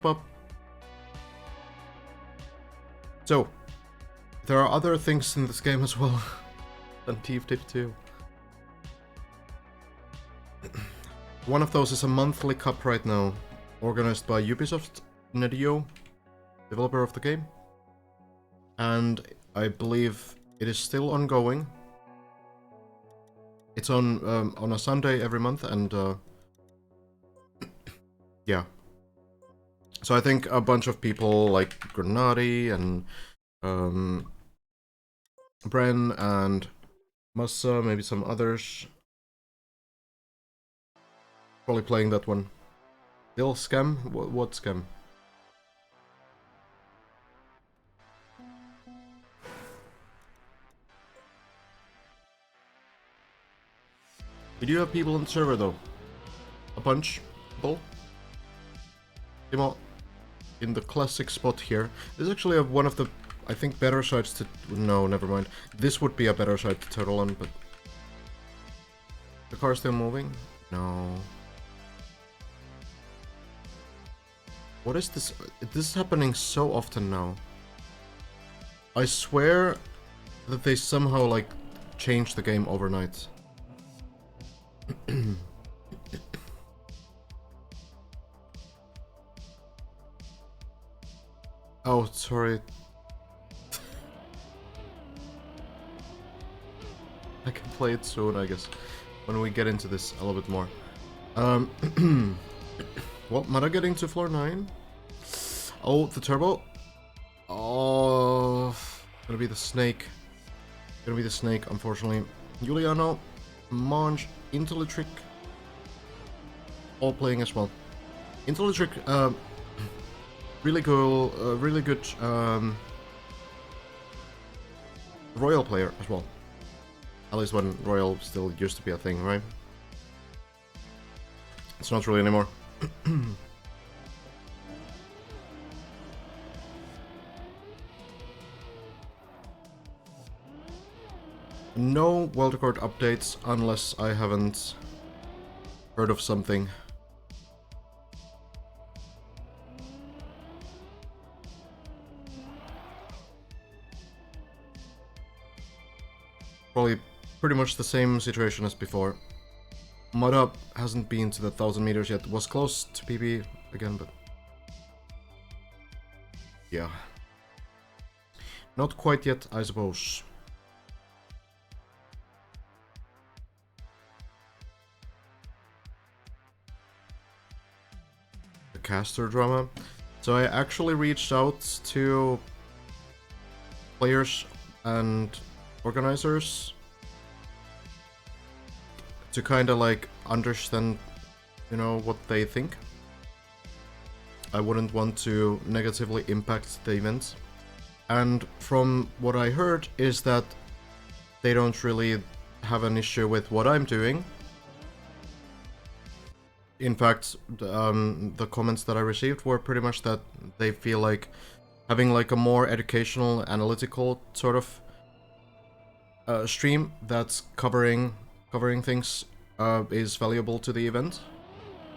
up. So, there are other things in this game as well than TFT2. One of those is a monthly cup right now, organized by Ubisoft Nedio, developer of the game. And I believe it is still ongoing. It's on a Sunday every month, and yeah. So I think a bunch of people like Grenadi and Bren and Massa, maybe some others, probably playing that one. Still scam? What scam? We do have people on the server though. A bunch. People. Timo, in the classic spot here. This is actually one of the, I think, better sites to... No, never mind. This would be a better site to turtle on, but... The car's still moving? No. What is this? This is happening so often now. I swear that they somehow, like, changed the game overnight. Oh, sorry. I can play it soon, I guess, when we get into this a little bit more. Well, Mada getting to floor 9. Oh, the turbo. Oh, gonna be the snake. Gonna be the snake, unfortunately. Juliano, Monge, Intellitric, all playing as well. Intellitric, really cool, really good Royal player as well. At least when Royal still used to be a thing, right? It's not really anymore. No world record updates unless I haven't heard of something. Probably pretty much the same situation as before. Mudda hasn't been to the 1000 meters yet. Was close to PB again, but... yeah. Not quite yet, I suppose. The caster drama. So I actually reached out to players and organizers to kind of like understand, you know, what they think. I wouldn't want to negatively impact the event. And from what I heard is that they don't really have an issue with what I'm doing. In fact, the comments that I received were pretty much that they feel like having like a more educational, analytical sort of stream that's covering things is valuable to the event.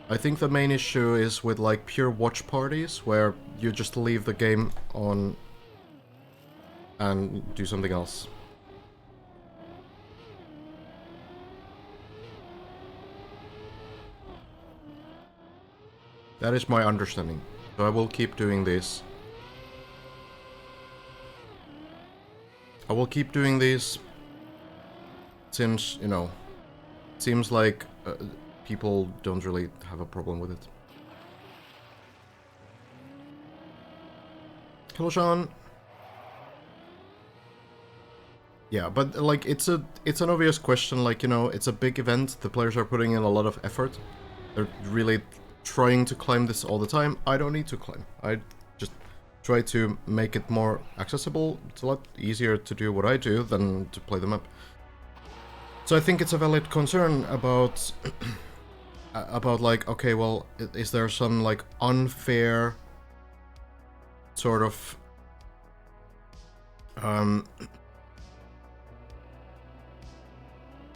I think the main issue is with like pure watch parties where you just leave the game on and do something else. That is my understanding. So I will keep doing this. I will keep doing this since, you know, it seems like people don't really have a problem with it. Hello, Sean. Yeah, but like it's an obvious question. Like, you know, it's a big event. The players are putting in a lot of effort. They're really trying to climb this all the time. I don't need to climb. I just try to make it more accessible. It's a lot easier to do what I do than to play the map. So I think it's a valid concern about about like, okay, well, is there some like unfair sort of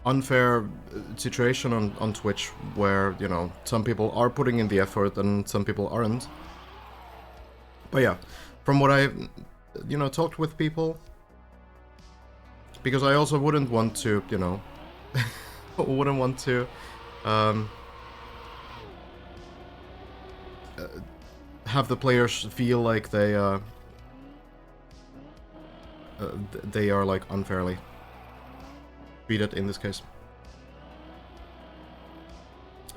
unfair situation on Twitch where, you know, some people are putting in the effort and some people aren't. But yeah, from what I, you know, talked with people, because I also wouldn't want to, you know, wouldn't want to have the players feel like they are like unfairly treated in this case.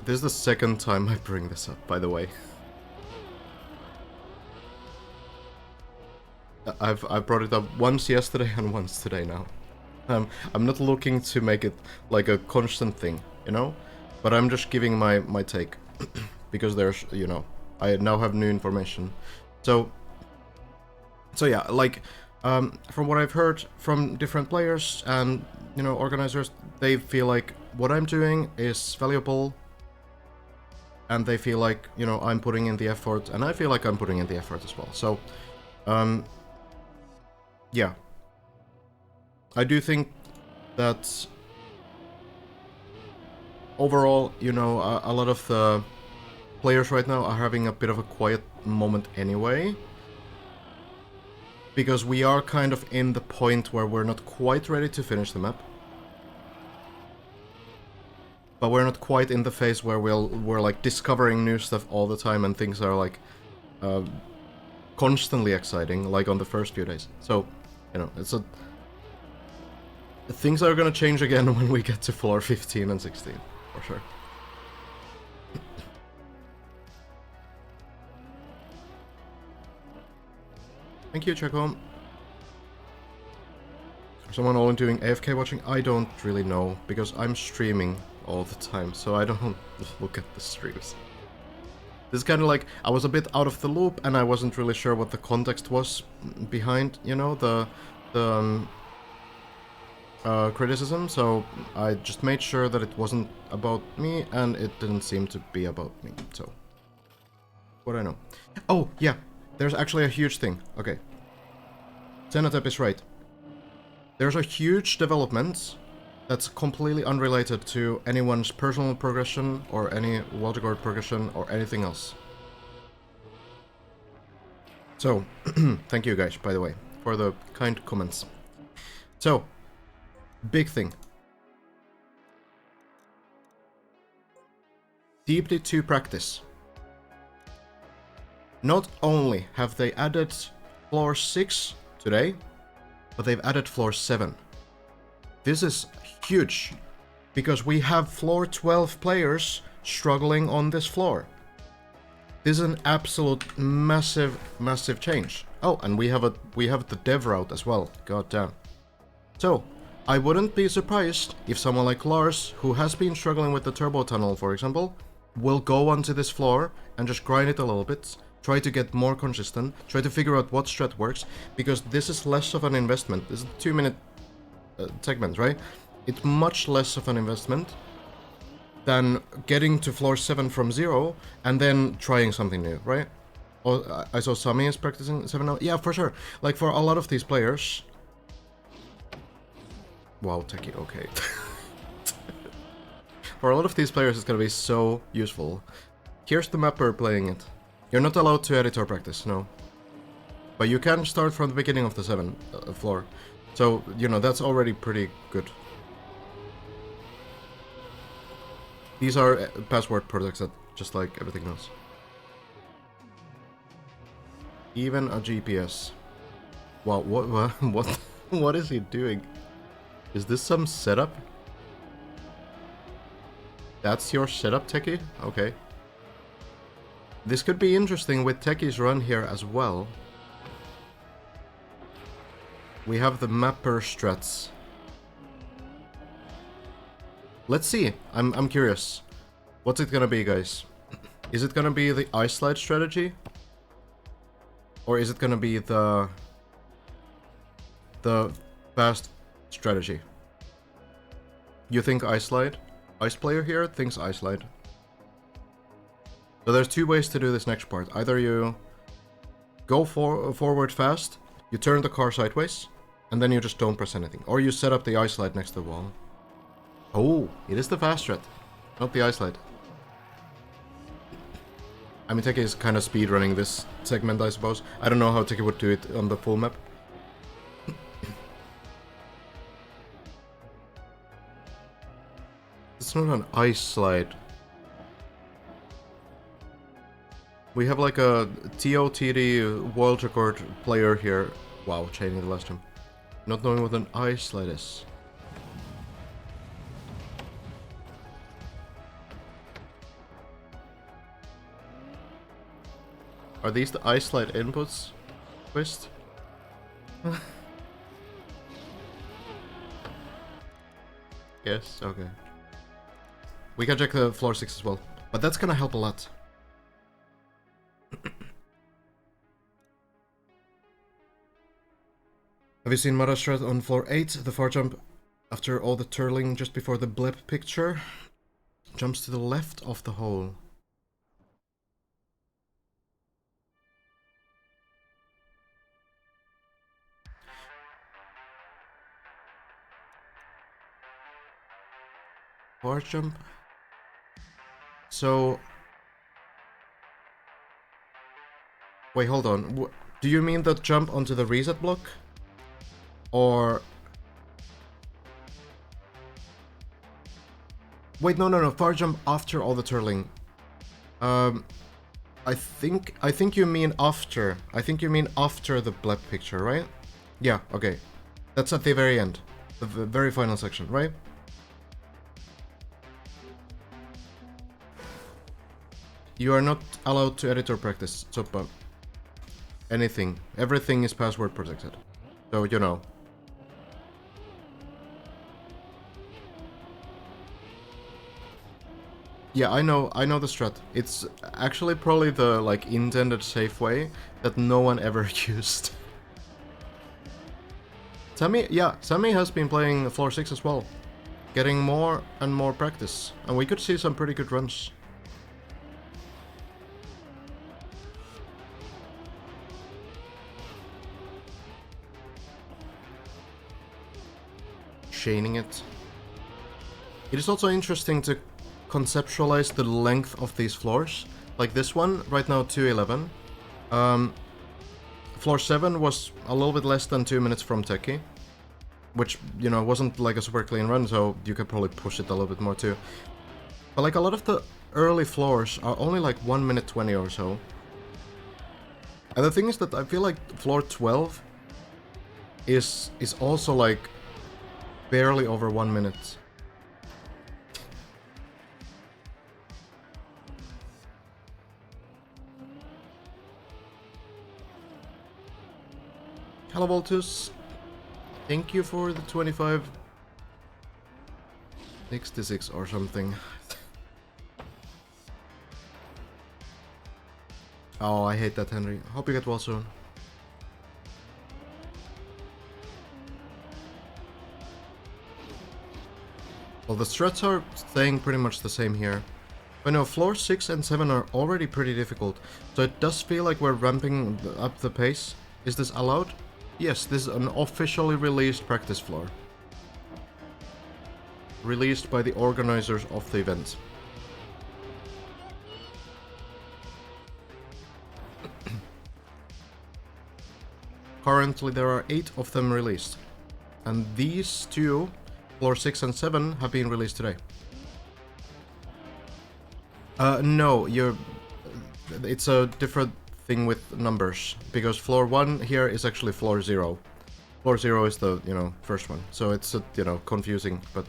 This is the second time I bring this up, by the way. I've brought it up once yesterday and once today now. I'm not looking to make it like a constant thing, you know? But I'm just giving my take. Because there's, you know, I now have new information. So yeah, like, from what I've heard from different players and, you know, organizers, they feel like what I'm doing is valuable. And they feel like, you know, I'm putting in the effort, and I feel like I'm putting in the effort as well. So, yeah. I do think that overall, you know, a lot of the players right now are having a bit of a quiet moment anyway. Because we are kind of in the point where we're not quite ready to finish the map. But we're not quite in the phase where we're like discovering new stuff all the time and things are like constantly exciting, like on the first few days. So, you know, it's a... Things are gonna change again when we get to floor 15 and 16, for sure. Thank you, Checo. Someone only doing AFK watching? I don't really know, because I'm streaming all the time, so I don't look at the streams. This is kind of like, I was a bit out of the loop, and I wasn't really sure what the context was behind, you know, the criticism, so I just made sure that it wasn't about me, and it didn't seem to be about me, so... What I know. Oh, yeah, there's actually a huge thing. Okay. Zenatep is right. There's a huge development that's completely unrelated to anyone's personal progression or any Wildegard progression or anything else. So, thank you guys, by the way, for the kind comments. So, big thing. Deeply to practice. Not only have they added floor 6 today, but they've added floor 7. This is huge, because we have floor 12 players struggling on this floor. This is an absolute massive, massive change. Oh, and we have the dev route as well. God damn. So, I wouldn't be surprised if someone like Lars, who has been struggling with the turbo tunnel, for example, will go onto this floor and just grind it a little bit, try to get more consistent, try to figure out what strat works, because this is less of an investment. This is a 2-minute segment, right? It's much less of an investment than getting to floor 7 from 0 and then trying something new, right? Oh, I saw Sami is practicing 7 now. Yeah, for sure. Like, for a lot of these players... Wow, Techie, okay. For a lot of these players, it's gonna be so useful. Here's the mapper playing it. You're not allowed to edit or practice, no. But you can start from the beginning of the 7 floor. So, you know, that's already pretty good. These are password protected, just like everything else. Even a GPS. Wow, what is he doing? Is this some setup? That's your setup, Techie? Okay. This could be interesting with Techie's run here as well. We have the mapper strats. Let's see. I'm curious. What's it gonna be, guys? Is it gonna be the ice slide strategy? Or is it gonna be the fast strategy? You think ice slide? Ice player here thinks ice slide. So there's 2 ways to do this next part. Either you go forward fast, you turn the car sideways, and then you just don't press anything. Or you set up the ice slide next to the wall. Oh, it is the fast strat, not the ice slide. I mean, Teki is kind of speedrunning this segment, I suppose. I don't know how Teki would do it on the full map. It's not an ice slide. We have like a TOTD world record player here. Wow, chaining the last time. Not knowing what an ice slide is. Are these the ice slide inputs? Twist? Yes, okay. We can check the floor 6 as well. But that's gonna help a lot. Have you seen Marastrat on floor 8? The far jump after all the turling just before the blip picture jumps to the left of the hole. Far jump? So... Wait, hold on. Do you mean that jump onto the reset block? Or... Wait, no. Far jump after all the turling. I think you mean after. I think you mean after the blip picture, right? Yeah, okay. That's at the very end. The very final section, right? You are not allowed to edit or practice, Zoppa. Anything. Everything is password protected. So, you know. Yeah, I know the strat. It's actually probably the, like, intended safe way that no one ever used. Sammy has been playing floor 6 as well. Getting more and more practice. And we could see some pretty good runs. Chaining it. It is also interesting to conceptualize the length of these floors. Like this one, right now 2:11. Floor 7 was a little bit less than 2 minutes from Teki. Which, you know, wasn't like a super clean run, so you could probably push it a little bit more too. But like a lot of the early floors are only like 1 minute 20 or so. And the thing is that I feel like floor 12 is also like barely over 1 minute. Hello Voltus. Thank you for the 25. 66 or something. Oh, I hate that, Henry. Hope you get well soon. Well, the strats are staying pretty much the same here. But no, floor 6 and 7 are already pretty difficult, so it does feel like we're ramping up the pace. Is this allowed? Yes, this is an officially released practice floor. Released by the organizers of the event. Currently there are 8 of them released. And these two, floor 6 and 7, have been released today. No, it's a different thing with numbers, because floor 1 here is actually floor 0. Floor 0 is the, you know, first one. So it's, you know, confusing, but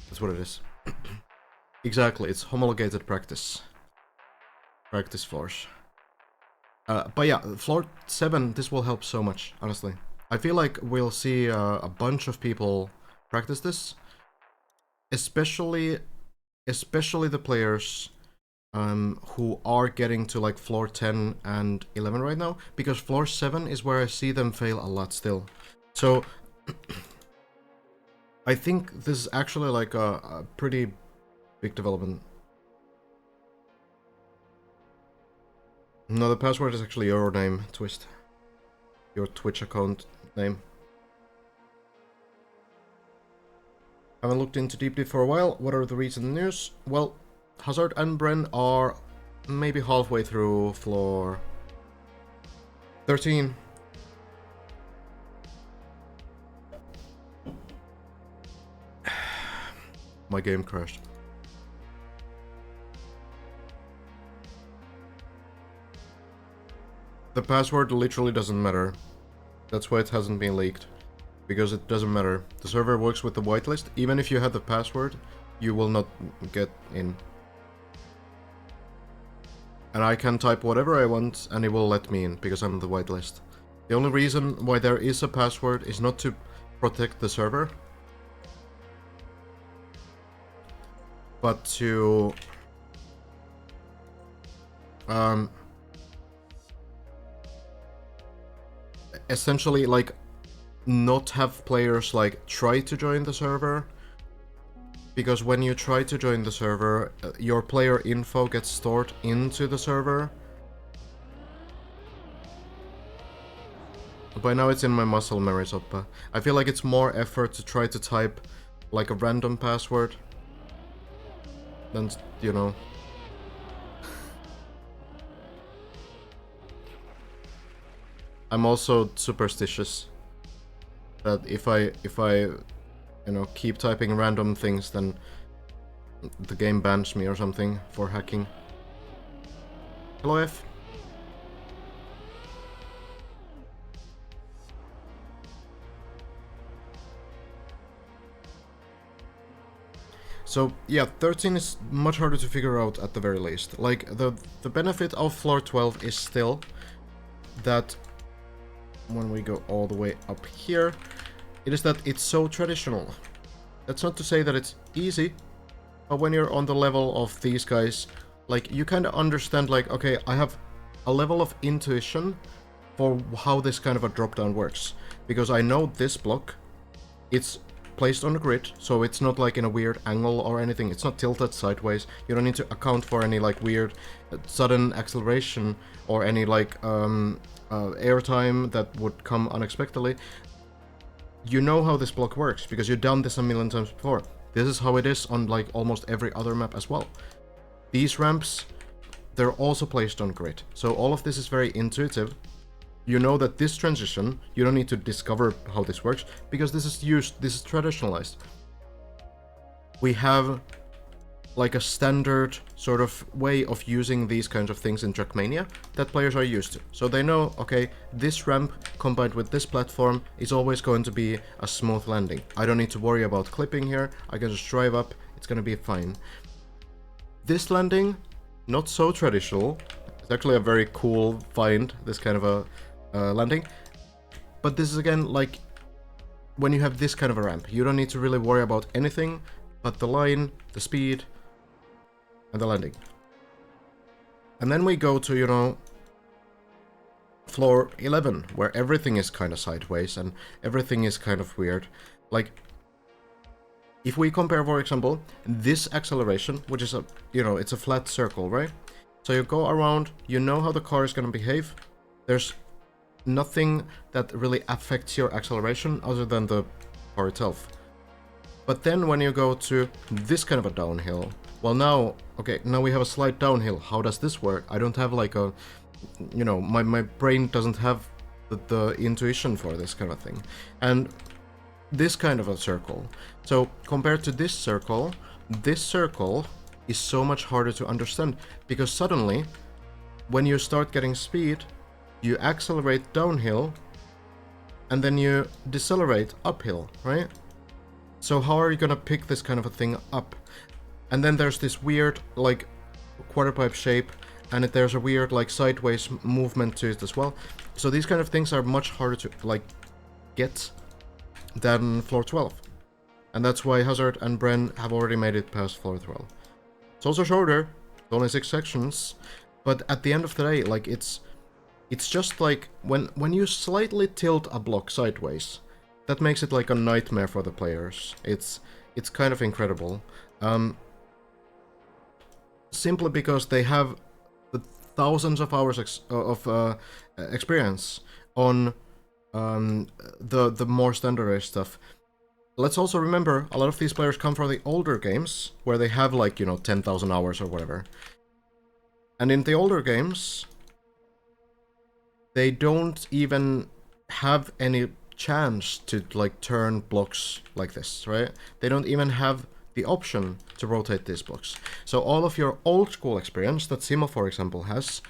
that's what it is. Exactly, it's homologated practice. Practice floors. But yeah, floor 7, this will help so much, honestly. I feel like we'll see a bunch of people practice this. Especially the players who are getting to like floor 10 and 11 right now. Because floor 7 is where I see them fail a lot still. So I think this is actually like a pretty big development. No, the password is actually your name, Twist. Your Twitch account name. Haven't looked into deeply for a while. What are the recent news? Well, Hazard and Bren are maybe halfway through floor 13. My game crashed. The password literally doesn't matter. That's why it hasn't been leaked. Because it doesn't matter. The server works with the whitelist. Even if you have the password, you will not get in. And I can type whatever I want and it will let me in because I'm the whitelist. The only reason why there is a password is not to protect the server, but to essentially like not have players like try to join the server, because when you try to join the server, your player info gets stored into the server. By now it's in my muscle memory, Soppa. I feel like it's more effort to try to type like a random password than, you know. I'm also superstitious that if I you know, keep typing random things, then the game bans me or something for hacking. Hello, F. So yeah, 13 is much harder to figure out at the very least. Like, the benefit of floor 12 is still that when we go all the way up here, it is that it's so traditional. That's not to say that it's easy, but when you're on the level of these guys, like, you kind of understand, like, okay, I have a level of intuition for how this kind of a drop-down works. Because I know this block, it's placed on the grid, so it's not like in a weird angle or anything. It's not tilted sideways. You don't need to account for any like weird sudden acceleration or any like airtime that would come unexpectedly. You know how this block works because you've done this a million times before. This is how it is on like almost every other map as well. These ramps, they're also placed on grid, so all of this is very intuitive. You know that this transition, you don't need to discover how this works, because this is traditionalized. We have like a standard sort of way of using these kinds of things in Trackmania that players are used to. So they know, okay, this ramp combined with this platform is always going to be a smooth landing. I don't need to worry about clipping here, I can just drive up, it's gonna be fine. This landing, not so traditional. It's actually a very cool find, this kind of a landing. But this is again like when you have this kind of a ramp, you don't need to really worry about anything but the line, the speed, and the landing. And then we go to, you know, floor 11, where everything is kind of sideways and everything is kind of weird. Like, if we compare, for example, this acceleration, which is a, you know, it's a flat circle, right? So you go around, you know how the car is gonna behave. There's nothing that really affects your acceleration other than the car itself. But then when you go to this kind of a downhill, well now, okay, now we have a slight downhill. How does this work? I don't have like a, you know, my brain doesn't have the intuition for this kind of thing. And this kind of a circle. So compared to this circle is so much harder to understand, because suddenly, when you start getting speed, you accelerate downhill, and then you decelerate uphill, right? So how are you gonna pick this kind of a thing up? And then there's this weird, like, quarter pipe shape, and there's a weird, like, sideways movement to it as well. So these kind of things are much harder to, like, get than floor 12. And that's why Hazard and Bren have already made it past floor 12. It's also shorter, only 6 sections, but at the end of the day, like, it's just like when you slightly tilt a block sideways, that makes it like a nightmare for the players. It's kind of incredible. Simply because they have the thousands of hours of experience on the more standardized stuff. Let's also remember, a lot of these players come from the older games, where they have like, you know, 10,000 hours or whatever. And in the older games, they don't even have any chance to like turn blocks like this, right? They don't even have the option to rotate these blocks. So all of your old school experience that Simo, for example, has,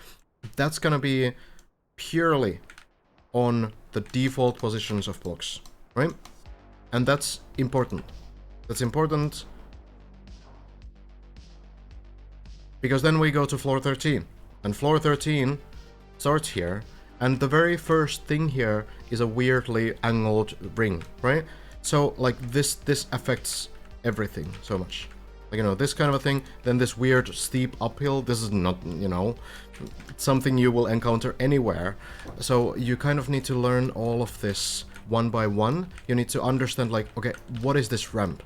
that's gonna be purely on the default positions of blocks, right? And that's important. That's important because then we go to floor 13. And floor 13 starts here, and the very first thing here is a weirdly angled ring, right? So like this affects everything so much. Like, you know, this kind of a thing, then this weird steep uphill, this is not, you know, something you will encounter anywhere. So you kind of need to learn all of this one by one. You need to understand, like, okay, what is this ramp?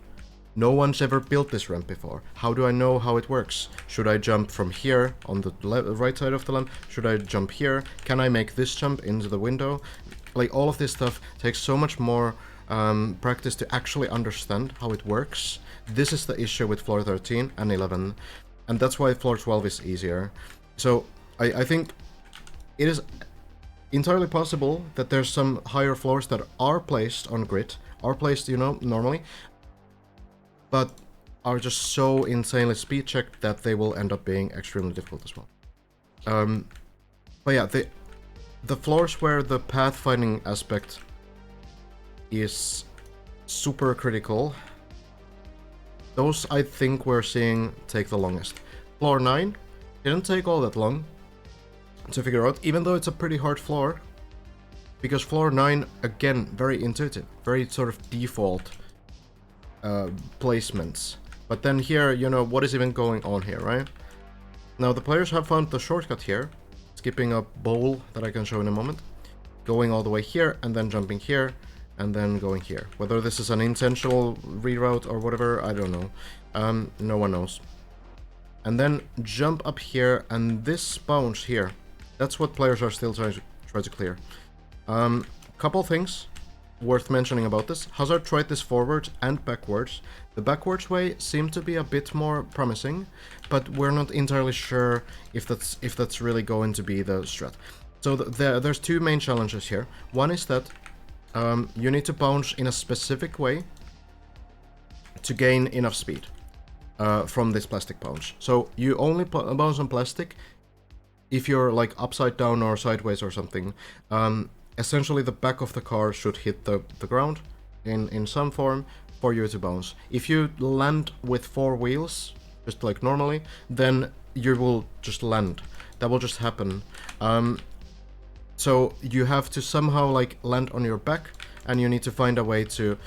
No one's ever built this ramp before. How do I know how it works? Should I jump from here on the right side of the lamp? Should I jump here? Can I make this jump into the window? Like, all of this stuff takes so much more practice to actually understand how it works. This is the issue with floor 13 and 11, and that's why floor 12 is easier. So I think it is entirely possible that there's some higher floors that are placed on grid, are placed, you know, normally, but are just so insanely speed checked that they will end up being extremely difficult as well. But yeah, the floors where the pathfinding aspect is super critical, those I think we're seeing take the longest. Floor 9 didn't take all that long to figure out, even though it's a pretty hard floor, because floor 9, again, very intuitive, very sort of default placements. But then here, you know, what is even going on here, right? Now the players have found the shortcut here, skipping a bowl that I can show in a moment, going all the way here and then jumping here and then going here. Whether this is an intentional reroute or whatever, I don't know. No one knows. And then jump up here, and this bounce here, that's what players are still trying to clear. Couple things worth mentioning about this. Hazard tried this forward and backwards. The backwards way seemed to be a bit more promising, but we're not entirely sure if that's really going to be the strat. So there's two main challenges here. One is that you need to bounce in a specific way to gain enough speed from this plastic bounce. So you only bounce on plastic if you're like upside down or sideways or something. Essentially the back of the car should hit the ground in some form for you to bounce. If you land with 4 wheels, just like normally, then you will just land. That will just happen. So you have to somehow like land on your back, and you need to find a way to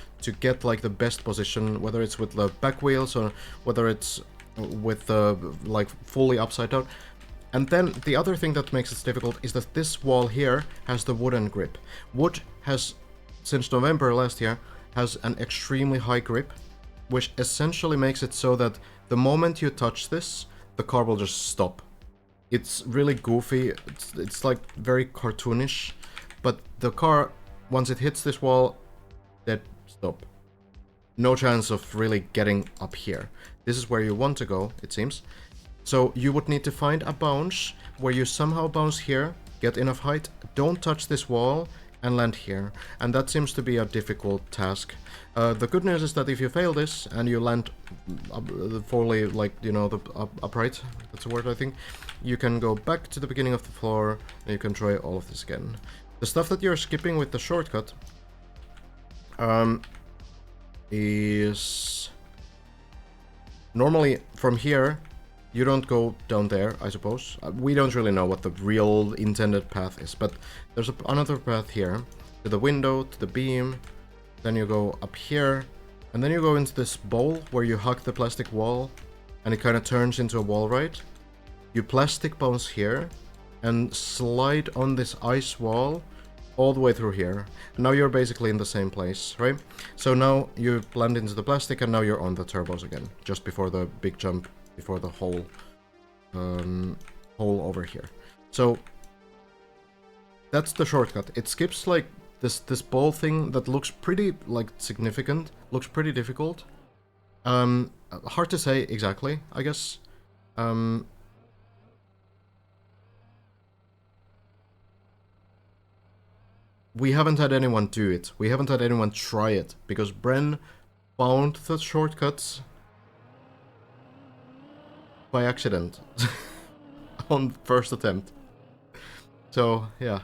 get like the best position, whether it's with the back wheels or whether it's with the like fully upside down. And then the other thing that makes it difficult is that this wall here has the wooden grip. Wood has, since November last year, has an extremely high grip, which essentially makes it so that the moment you touch this, the car will just stop. It's really goofy, it's like very cartoonish, but the car, once it hits this wall, dead stop. No chance of really getting up here. This is where you want to go, it seems. So you would need to find a bounce where you somehow bounce here, get enough height, don't touch this wall, and land here. And that seems to be a difficult task. The good news is that if you fail this and you land fully, like, you know, the upright, that's the word I think, you can go back to the beginning of the floor and you can try all of this again. The stuff that you're skipping with the shortcut is normally from here. You don't go down there, I suppose. We don't really know what the real intended path is, but there's another path here. To the window, to the beam, then you go up here, and then you go into this bowl where you hug the plastic wall, and it kind of turns into a wall ride. You plastic bounce here, and slide on this ice wall all the way through here. And now you're basically in the same place, right? So now you land into the plastic, and now you're on the turbos again, just before the big jump, before the hole over here. So that's the shortcut. It skips like this ball thing that looks pretty like significant, looks pretty difficult. Hard to say exactly, I guess. we haven't had anyone do it. We haven't had anyone try it, because Bren found the shortcuts by accident on first attempt. So, yeah.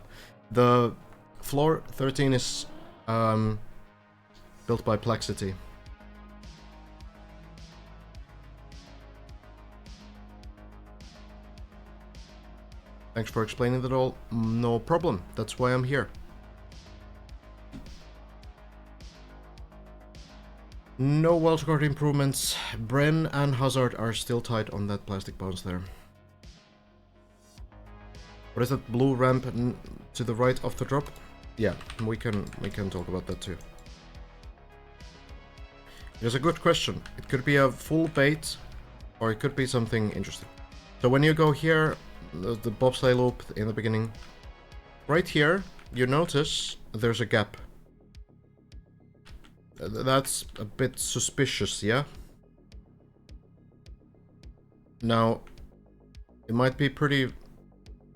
The floor 13 is built by Plexity. Thanks for explaining that all. No problem. That's why I'm here. No wildcard improvements. Bren and Hazard are still tight on that plastic bounce there. What is that blue ramp to the right of the drop? Yeah, we can talk about that too. It's a good question. It could be a full bait, or it could be something interesting. So when you go here, the bobsleigh loop in the beginning, right here, you notice there's a gap. That's a bit suspicious, yeah? Now, it might be pretty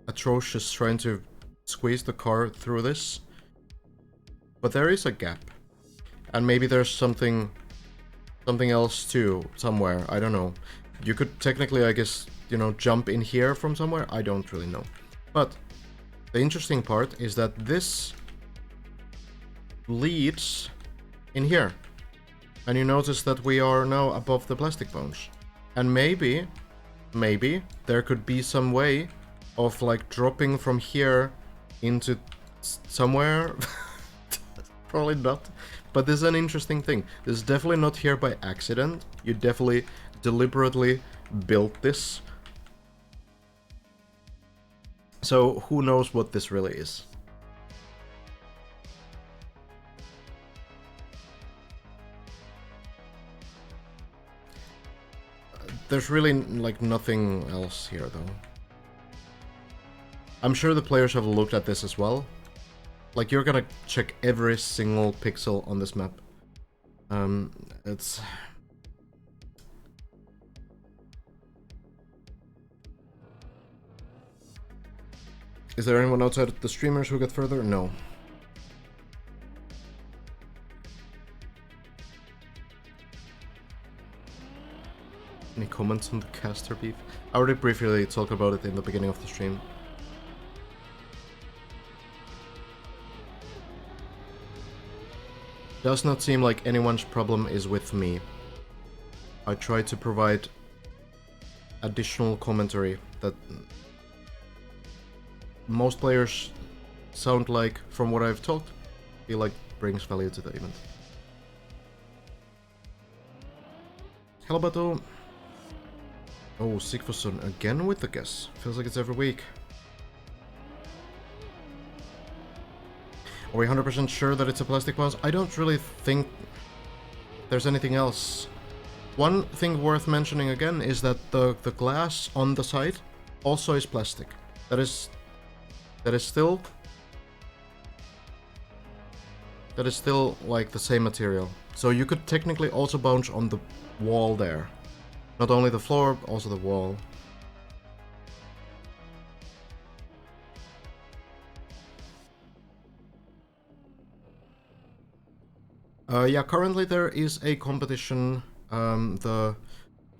atrocious trying to squeeze the car through this, but there is a gap. And maybe there's something else too, somewhere, I don't know. You could technically, I guess, you know, jump in here from somewhere, I don't really know. But the interesting part is that this leads in here. And you notice that we are now above the plastic bones. And maybe there could be some way of like dropping from here into somewhere. Probably not. But this is an interesting thing. This is definitely not here by accident. You definitely deliberately built this. So who knows what this really is. There's really like nothing else here though. I'm sure the players have looked at this as well. Like, you're gonna check every single pixel on this map. It's... Is there anyone outside the streamers who got further? No. Any comments on the caster beef? I already briefly talked about it in the beginning of the stream. Does not seem like anyone's problem is with me. I try to provide additional commentary that most players sound like, from what I've talked, feel like brings value to the event. Hello, Bato. Oh, Sigfoson again with the guess. Feels like it's every week. Are we 100% sure that it's a plastic bounce? I don't really think there's anything else. One thing worth mentioning again is that the glass on the side also is plastic. That is still like the same material. So you could technically also bounce on the wall there. Not only the floor, also the wall. Yeah, currently there is a competition, the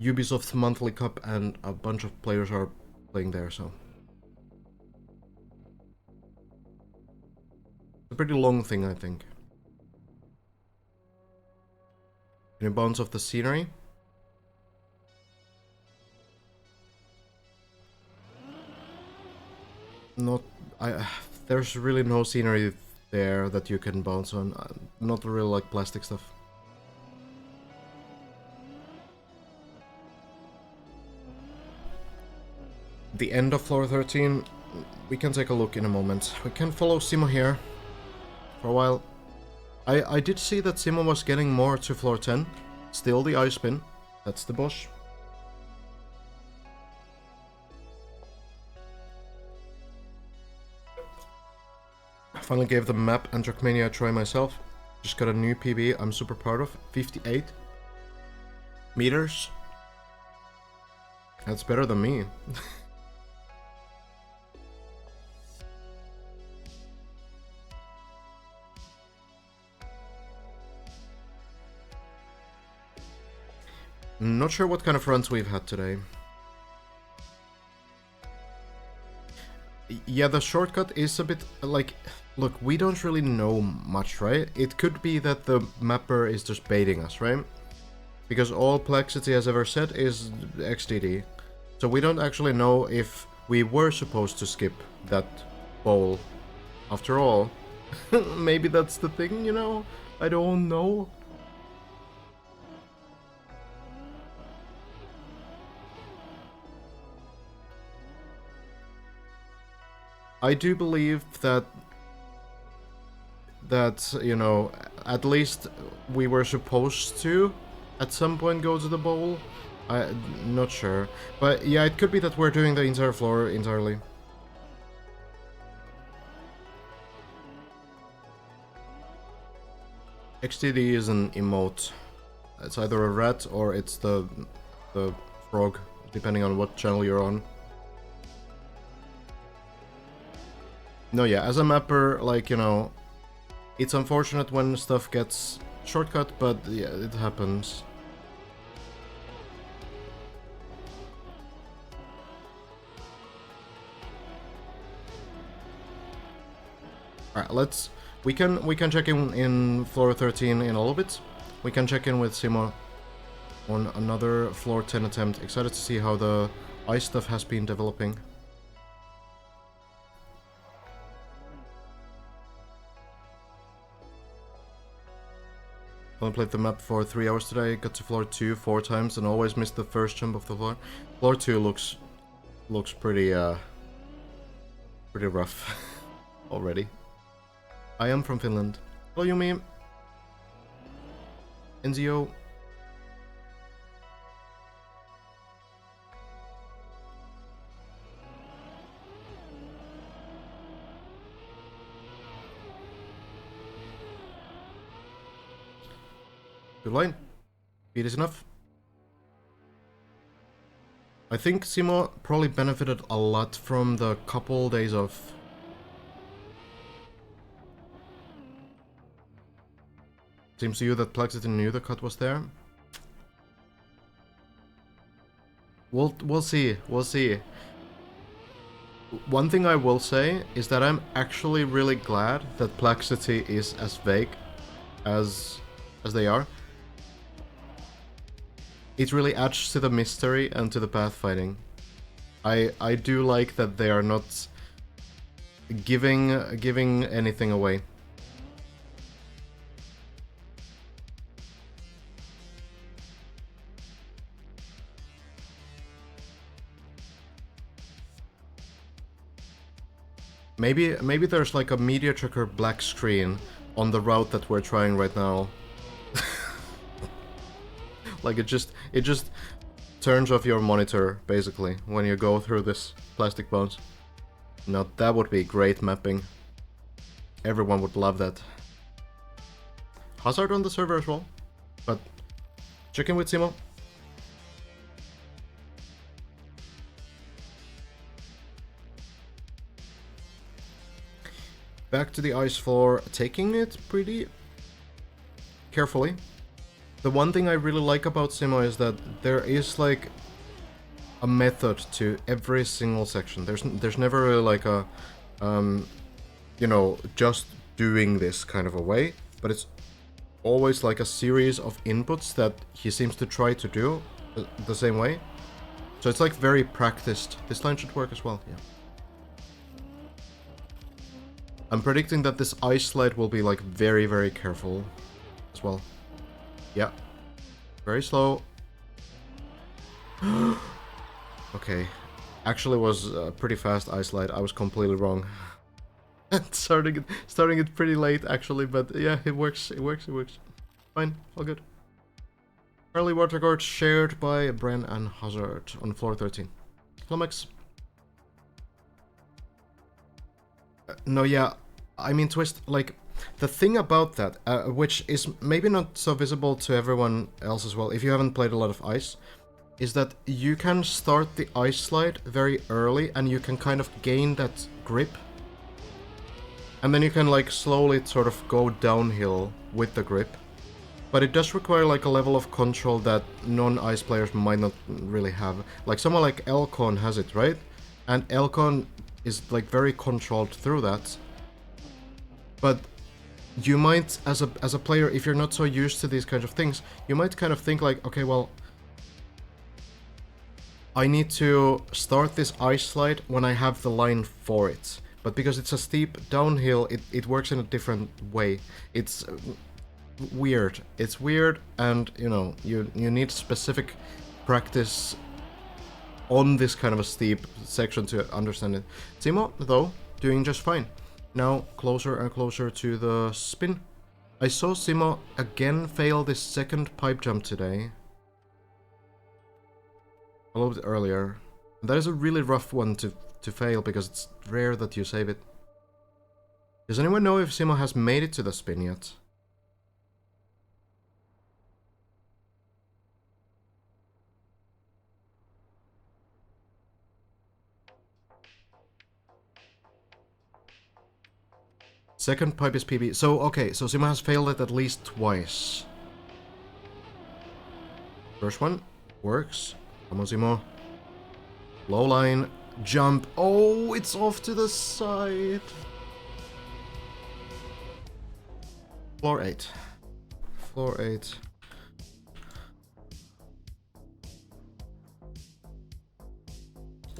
Ubisoft Monthly Cup, and a bunch of players are playing there, so. It's a pretty long thing, I think. Any bounce of the scenery? Not... there's really no scenery there that you can bounce on. Not really like plastic stuff. The end of floor 13, we can take a look in a moment. We can follow Simo here for a while. I did see that Simo was getting more to floor 10. Still the ice spin. That's the boss. Finally gave the map and Trackmania a try myself. Just got a new PB I'm super proud of. 58 meters. That's better than me. Not sure what kind of runs we've had today. Yeah, the shortcut is a bit like... Look, we don't really know much, right? It could be that the mapper is just baiting us, right? Because all Plexity has ever said is XDD. So we don't actually know if we were supposed to skip that bowl. After all, maybe that's the thing, you know? I don't know. I do believe that, you know, at least we were supposed to at some point go to the bowl. I'm not sure. But yeah, it could be that we're doing the entire floor entirely. XTD is an emote. It's either a rat or it's the frog, depending on what channel you're on. No, yeah, as a mapper, like, you know, it's unfortunate when stuff gets shortcut, but yeah, it happens. Alright, we can check in floor 13 in a little bit. We can check in with Simo on another floor 10 attempt. Excited to see how the ice stuff has been developing. Only played the map for 3 hours today, got to floor 2 4 times and always missed the first jump of the floor. Floor 2 looks pretty pretty rough already. I am from Finland. Hello Yumi. Enzio. Good line. Speed is enough. I think Simo probably benefited a lot from the couple days off. Seems to you that Plexity knew the cut was there? We'll see. We'll see. One thing I will say is that I'm actually really glad that Plexity is as vague as they are. It really adds to the mystery and to the pathfinding. I do like that they are not giving anything away. Maybe there's like a media tracker black screen on the route that we're trying right now. Like it just turns off your monitor basically when you go through this plastic bounce. Now that would be great mapping. Everyone would love that. Hazard on the server as well. But check in with Simo. Back to the ice floor, taking it pretty carefully. The one thing I really like about Simo is that there is like a method to every single section. There's never really like a you know, just doing this kind of a way, but it's always like a series of inputs that he seems to try to do the same way. So it's like very practiced. This line should work as well, yeah. I'm predicting that this ice slide will be like very, very careful as well. Yeah. Very slow. Okay. Actually was a pretty fast ice slide. I was completely wrong. starting it pretty late actually, but yeah, it works. Fine, all good. Early water court shared by Bren and Hazard on floor 13. Hello, Max. No, yeah, I mean, Twist, like, the thing about that, which is maybe not so visible to everyone else as well, if you haven't played a lot of ice, is that you can start the ice slide very early and you can kind of gain that grip. And then you can, like, slowly sort of go downhill with the grip. But it does require like a level of control that non-ice players might not really have. Like someone like Elcon has it, right? And Elcon is like very controlled through that. But you might, as a player, if you're not so used to these kinds of things, you might kind of think like, okay, well, I need to start this ice slide when I have the line for it. But because it's a steep downhill, it works in a different way. It's weird. It's weird, and you know, you need specific practice on this kind of a steep section to understand it. Timo, though, doing just fine. Now closer and closer to the spin. I saw Simo again fail this second pipe jump today. A little bit earlier. That is a really rough one to fail because it's rare that you save it. Does anyone know if Simo has made it to the spin yet? Second pipe is PB. So, okay, so Simo has failed it at least twice. First one works. Come on, Simo. Low line. Jump. Oh, it's off to the side. Floor 8. Floor 8.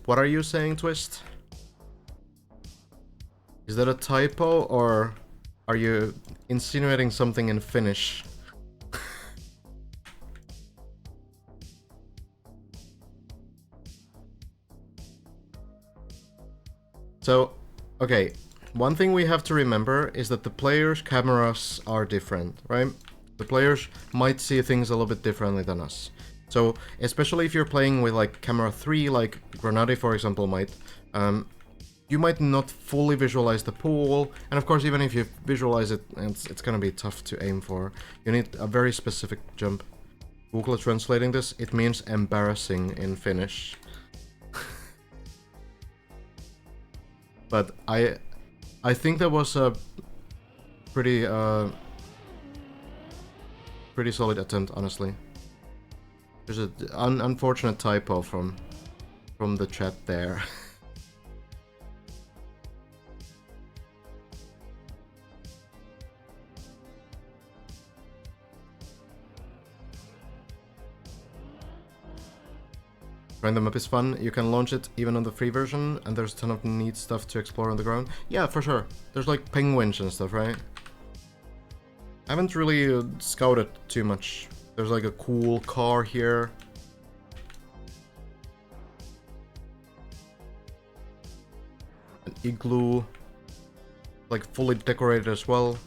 What are you saying, Twist? Is that a typo, or are you insinuating something in Finnish? So, okay, one thing we have to remember is that the players' cameras are different, right? The players might see things a little bit differently than us. So, especially if you're playing with like camera 3, like Granadi for example might, you might not fully visualize the pool, and of course even if you visualize it, it's gonna be tough to aim for. You need a very specific jump. Google is translating this, it means embarrassing in Finnish. But I think that was a pretty pretty solid attempt, honestly. There's an unfortunate typo from the chat there. Trying the map is fun. You can launch it even on the free version, and there's a ton of neat stuff to explore on the ground. Yeah, for sure. There's like penguins and stuff, right? I haven't really scouted too much. There's like a cool car here. An igloo. Like fully decorated as well.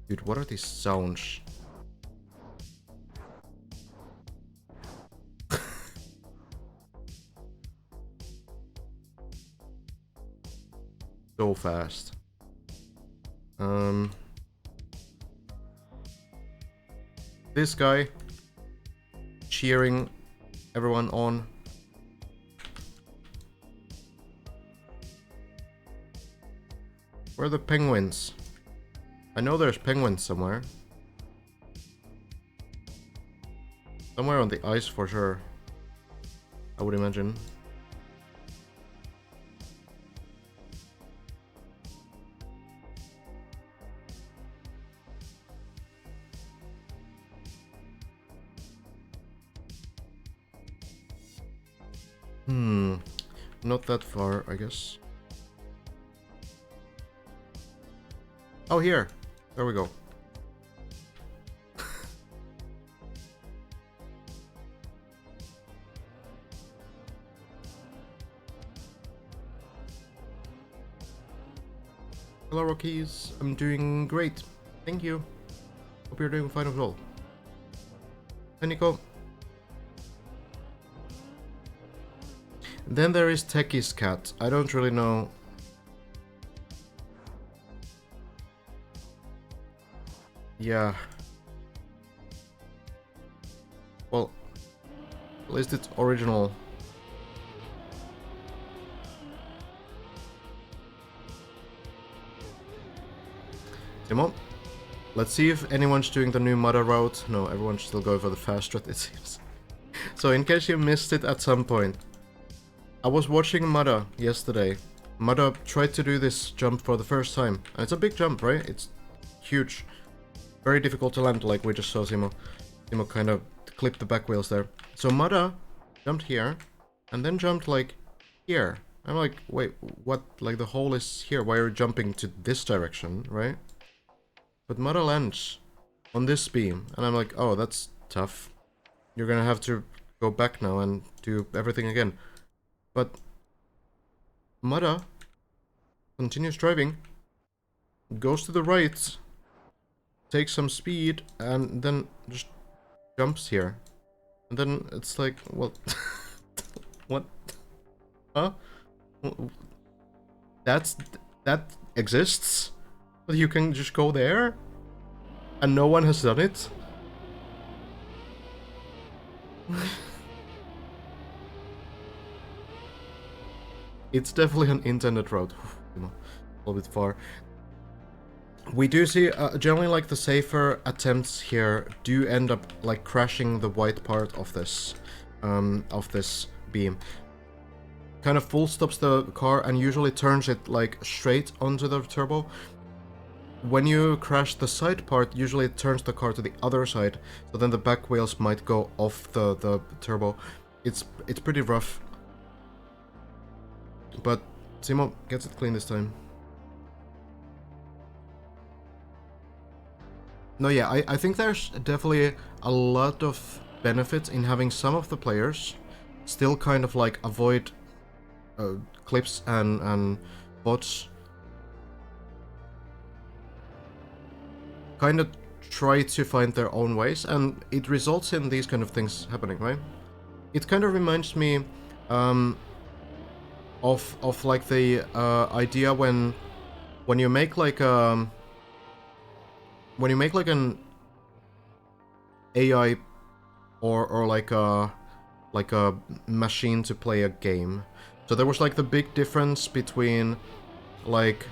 Dude, what are these sounds? So fast. This guy cheering everyone on. Where are the penguins? I know there's penguins somewhere. Somewhere on the ice for sure, I would imagine. Not that far, I guess. Oh, here! There we go. Hello, Rockies. I'm doing great. Thank you. Hope you're doing fine as well. Hi, Nico. Then there is Techie's cat. I don't really know. Yeah. Well, at least it's original. Timo, Let's see if anyone's doing the new Mudda route. No, everyone's still going for the fast route, it seems. So in case you missed it at some point, I was watching Mudda yesterday. Mudda tried to do this jump for the first time. And it's a big jump, right? It's huge. Very difficult to land, like we just saw Simo. Simo kind of clipped the back wheels there. So Mudda jumped here, and then jumped like here. I'm like, wait, what? Like the hole is here. Why are you jumping to this direction, right? But Mudda lands on this beam, and I'm like, oh, that's tough. You're gonna have to go back now and do everything again. But Mudda continues driving, goes to the right, takes some speed, and then just jumps here. And then it's like, well, what? Huh? That exists? But you can just go there? And no one has done it? It's definitely an intended route. You know, a little bit far. We do see, generally, like, the safer attempts here do end up, like, crashing the white part of this beam. Kind of full stops the car and usually turns it, like, straight onto the turbo. When you crash the side part, usually it turns the car to the other side, so then the back wheels might go off the turbo. It's pretty rough. But Simo gets it clean this time. No, yeah, I think there's definitely a lot of benefit in having some of the players still kind of like avoid clips and bots. Kind of try to find their own ways, and it results in these kind of things happening, right? It kind of reminds me of like the idea when you make like an AI or like a machine to play a game. So there was like the big difference between like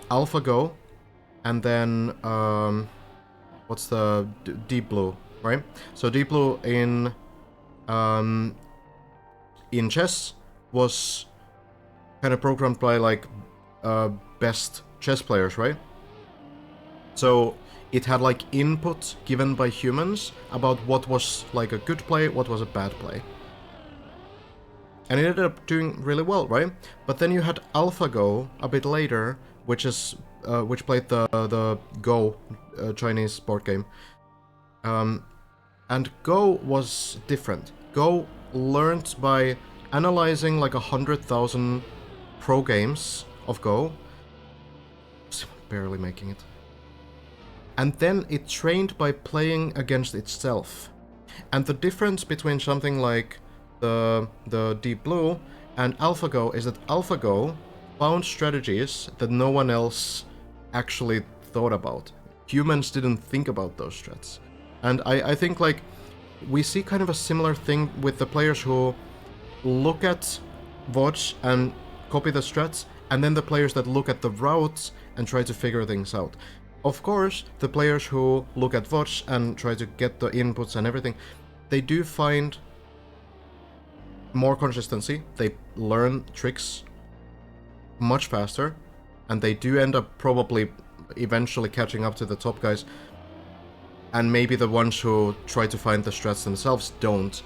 AlphaGo and then what's the Deep Blue, right? So Deep Blue in chess was kind of programmed by like best chess players, right? So it had like input given by humans about what was like a good play, what was a bad play. And it ended up doing really well, right? But then you had AlphaGo a bit later, which played the Go Chinese board game. And Go was different. Go learned by analyzing like 100,000 pro games of Go. Barely making it. And then it trained by playing against itself. And the difference between something like the Deep Blue and AlphaGo is that AlphaGo found strategies that no one else actually thought about. Humans didn't think about those strats. And I think like we see kind of a similar thing with the players who look at VODs and copy the strats, and then the players that look at the routes and try to figure things out. Of course, the players who look at VODs and try to get the inputs and everything, they do find more consistency. They learn tricks much faster, and they do end up probably eventually catching up to the top guys. And maybe the ones who try to find the strats themselves don't.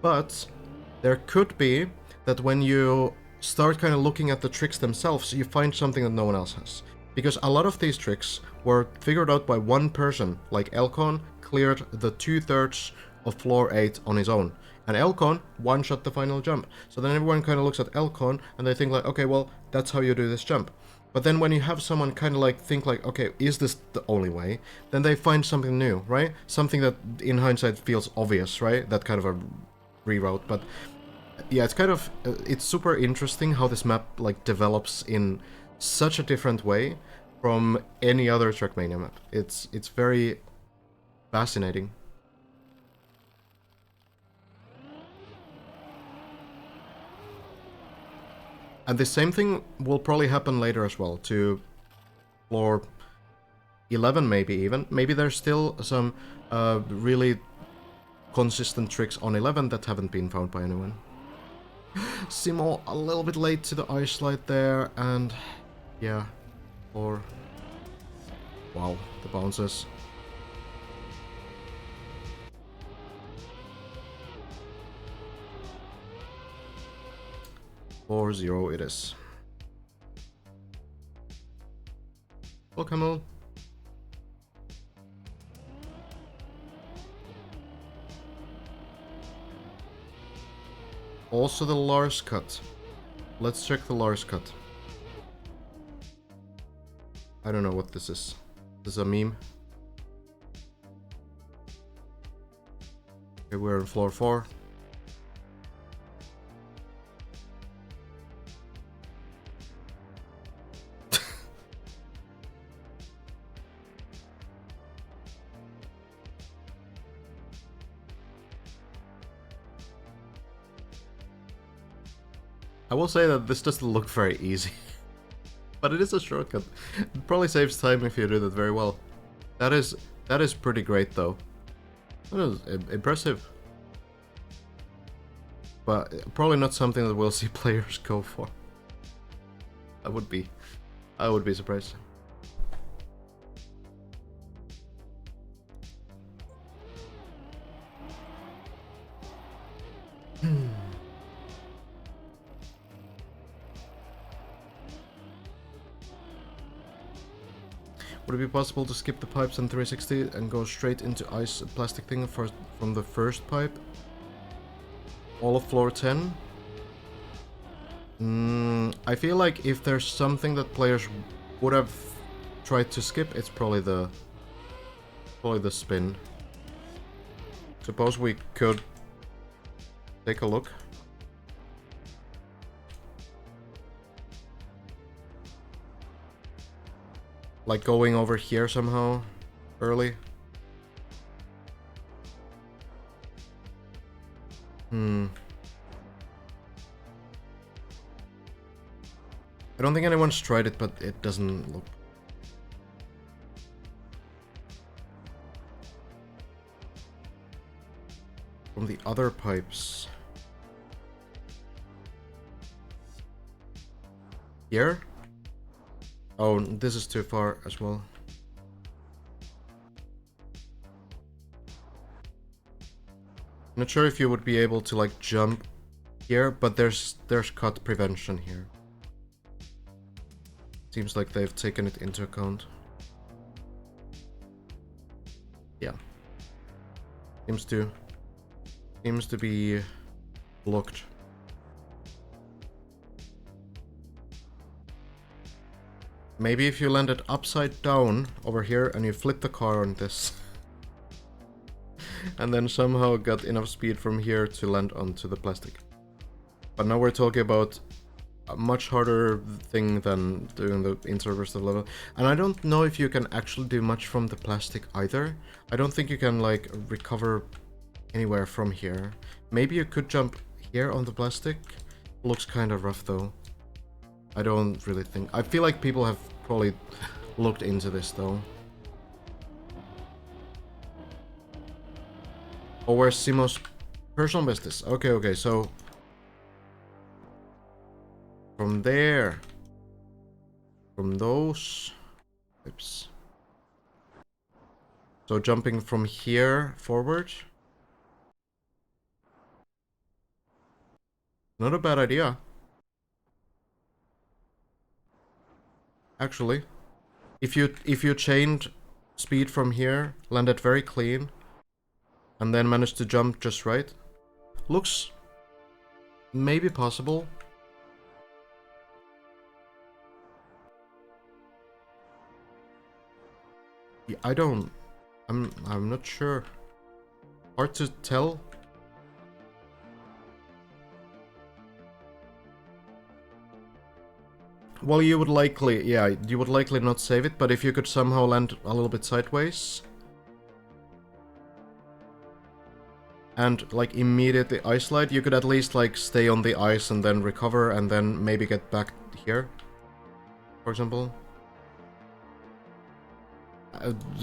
But there could be that when you start kind of looking at the tricks themselves, you find something that no one else has. Because a lot of these tricks were figured out by one person, like Elcon cleared the 2/3 of floor 8 on his own. And Elcon one-shot the final jump. So then everyone kind of looks at Elcon and they think like, okay, well, that's how you do this jump. But then when you have someone kind of like think like, okay, is this the only way? Then they find something new, right? Something that in hindsight feels obvious, right? That kind of a reroute. But yeah, it's kind of, it's super interesting how this map like develops in such a different way from any other Trackmania map. It's very fascinating. And the same thing will probably happen later as well, to floor 11 maybe even. Maybe there's still some really consistent tricks on 11 that haven't been found by anyone. Simo a little bit late to the ice slide there, and yeah, or wow, the bounces. Or 0 it is. Well, Camel. Also the Lars cut. Let's check the Lars cut. I don't know what this is. This is a meme. Okay, we're on floor 4. I will say that this doesn't look very easy. But it is a shortcut. It probably saves time if you do that very well. That is pretty great though. That is impressive. But probably not something that we'll see players go for. I would be surprised. Would it be possible to skip the pipes and 360 and go straight into ice plastic thing from the first pipe? All of floor 10? I feel like if there's something that players would have tried to skip, it's probably the spin. Suppose we could take a look. Like going over here somehow early. I don't think anyone's tried it, but it doesn't look. From the other pipes. Here? Oh, this is too far as well. Not sure if you would be able to like jump here, but there's cut prevention here. Seems like they've taken it into account. Yeah. Seems to be blocked. Maybe if you landed upside down over here and you flip the car on this. And then somehow got enough speed from here to land onto the plastic. But now we're talking about a much harder thing than doing the in-service level. And I don't know if you can actually do much from the plastic either. I don't think you can like recover anywhere from here. Maybe you could jump here on the plastic. Looks kind of rough though. I don't really think. I feel like people have probably looked into this though. Oh, where's Simo's personal business? Okay, so from there, from those pipes. So jumping from here forward. Not a bad idea. Actually, if you chained speed from here, landed very clean, and then managed to jump just right, looks maybe possible. Yeah, I'm not sure. Hard to tell. Well, you would likely not save it, but if you could somehow land a little bit sideways and like immediately ice slide, you could at least like stay on the ice and then recover and then maybe get back here, for example.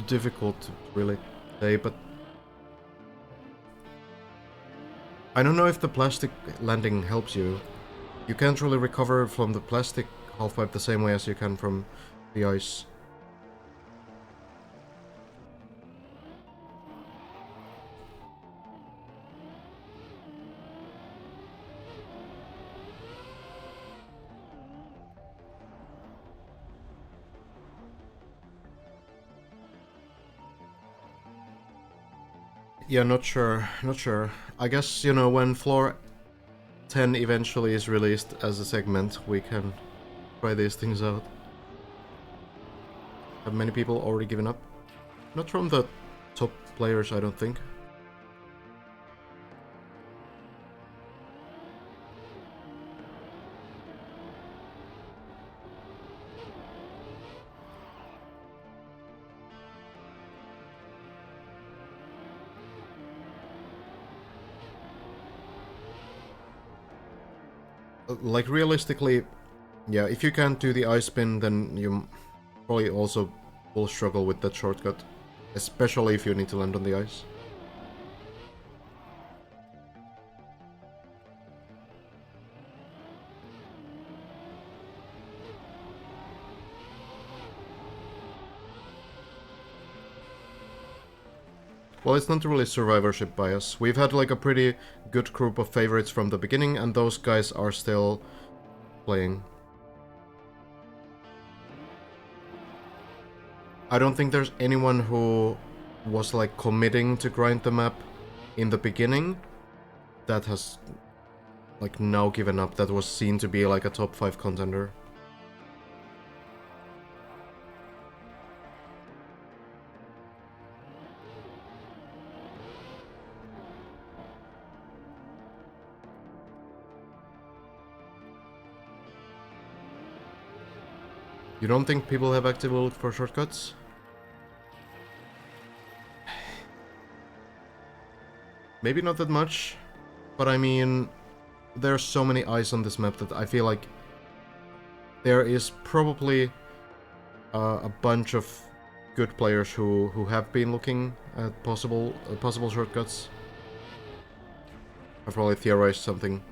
Difficult to really say, but I don't know if the plastic landing helps you. You can't really recover from the plastic halfpipe the same way as you can from the ice. Yeah, not sure, not sure. I guess, you know, when floor 10 eventually is released as a segment, we can try these things out. Have many people already given up? Not from the top players, I don't think. Like, realistically, yeah, if you can't do the ice spin, then you probably also will struggle with that shortcut. Especially if you need to land on the ice. Well, it's not really survivorship bias. We've had like a pretty good group of favorites from the beginning, and those guys are still playing. I don't think there's anyone who was like committing to grind the map in the beginning that has like now given up, that was seen to be like a top 5 contender. You don't think people have actively looked for shortcuts? Maybe not that much, but I mean, there's so many eyes on this map that I feel like there is probably a bunch of good players who have been looking at possible shortcuts. I've probably theorized something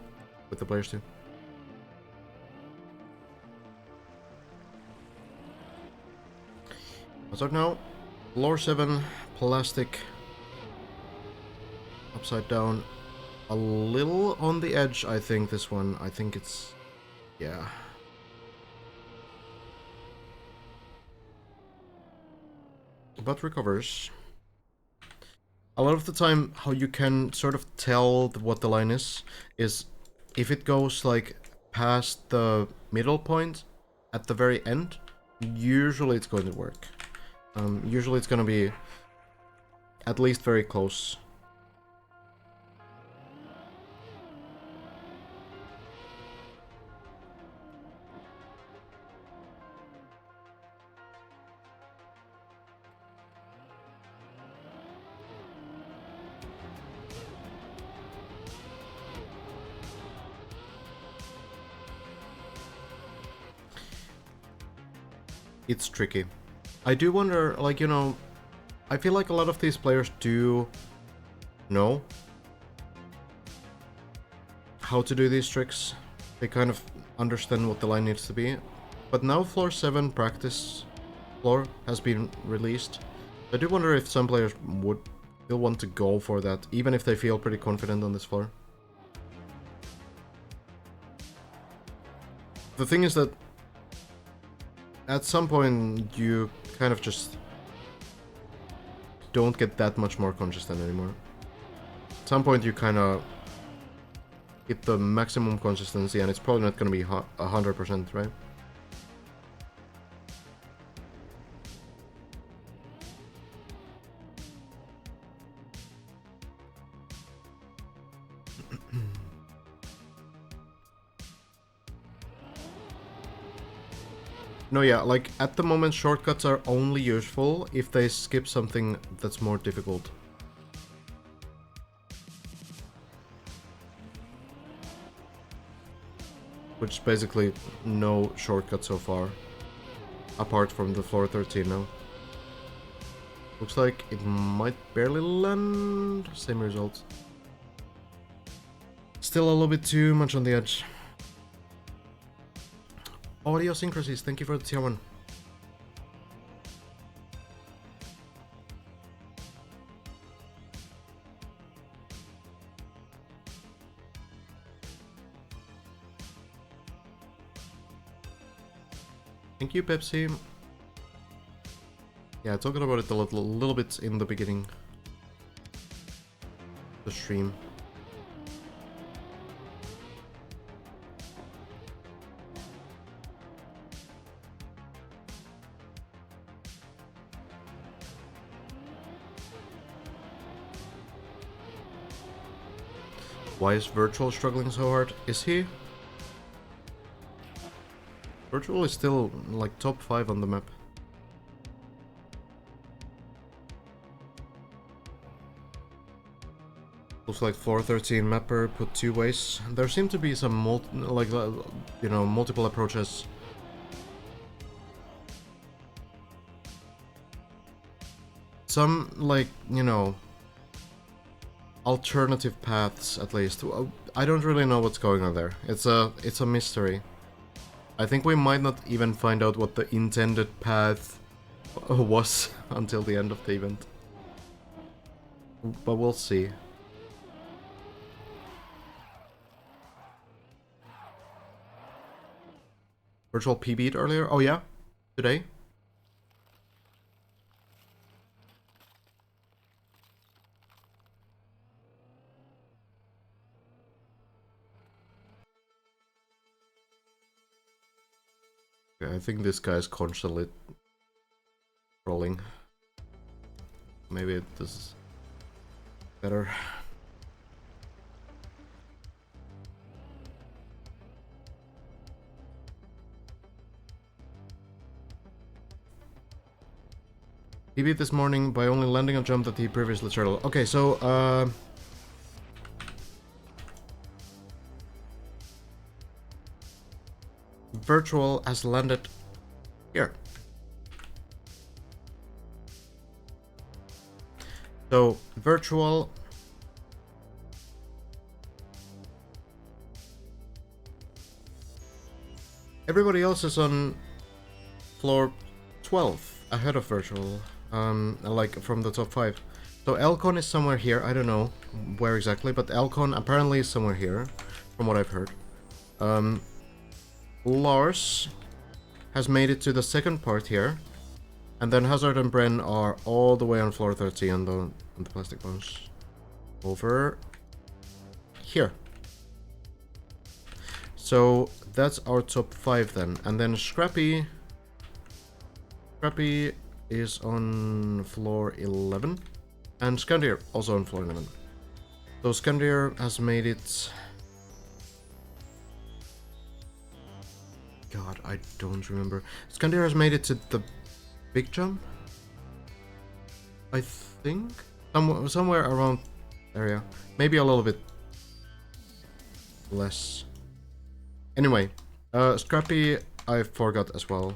with the players too. What's up now? Floor 7, plastic. Upside down. A little on the edge, I think, this one. I think it's... yeah. But recovers. A lot of the time, how you can sort of tell what the line is if it goes, like, past the middle point at the very end, usually it's going to work. Usually it's gonna be at least very close. It's tricky. I do wonder, like, you know, I feel like a lot of these players do know how to do these tricks. They kind of understand what the line needs to be. But now floor 7 practice floor has been released. I do wonder if some players would still want to go for that, even if they feel pretty confident on this floor. The thing is that at some point you kind of just don't get that much more consistent anymore. At some point you kind of hit the maximum consistency and it's probably not going to be 100%, right? No, yeah, like, at the moment shortcuts are only useful if they skip something that's more difficult. Which is basically no shortcut so far. Apart from the floor 13 now. Looks like it might barely land. Same result. Still a little bit too much on the edge. Idiosyncrasies, thank you for the tier 1. Thank you, Pepsi. Yeah, talking about it a little bit in the beginning. The stream. Why is Virtual struggling so hard? Is he? Virtual is still like top 5 on the map. Looks like floor 13 mapper put 2 ways. There seem to be some multiple approaches. Some alternative paths at least. I don't really know what's going on there. It's a mystery. I think we might not even find out what the intended path was until the end of the event. But we'll see. Virtual PB'd earlier? Oh yeah? Today? Okay, I think this guy's constantly trolling. Maybe this is better. He beat this morning by only landing a jump that he previously turtled. Okay, so Virtual has landed here. So Virtual everybody else is on floor 12 ahead of Virtual. Like from the top 5. So Elcon is somewhere here, I don't know where exactly, but Elcon apparently is somewhere here, from what I've heard. Lars has made it to the second part here, and then Hazard and Bren are all the way on floor 30 on the plastic bones. Over here. So that's our top 5 then, and then Scrappy is on floor 11, and Scandier also on floor 11. So Scandier has made it... God, I don't remember. Scandier has made it to the big jump? I think? Somewhere around area. Maybe a little bit less. Anyway, Scrappy, I forgot as well.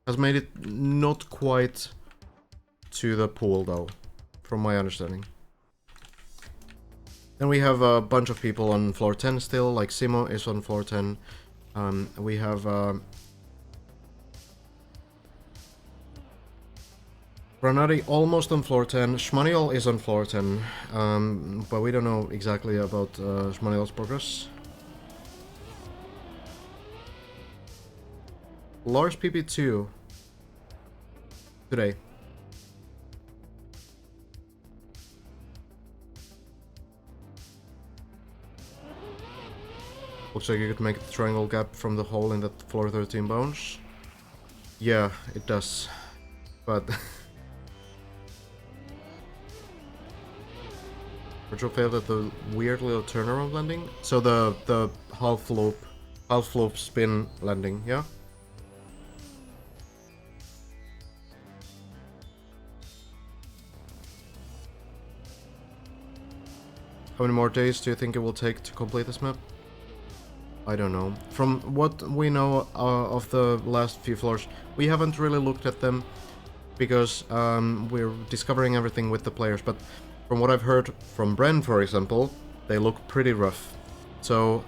Has made it not quite to the pool though, from my understanding. Then we have a bunch of people on floor 10 still, like Simo is on floor 10. We have Granati almost on floor 10. Shmaniol is on floor 10, but we don't know exactly about Shmaniol's progress. Lars PP2 today. Looks like you could make the triangle gap from the hole in that floor 13 bones. Yeah, it does. But... Virtual failed at the weird little turnaround landing. So the half loop spin landing, yeah? How many more days do you think it will take to complete this map? I don't know. From what we know of the last few floors, we haven't really looked at them. because we're discovering everything with the players, but from what I've heard from Bren, for example, they look pretty rough. So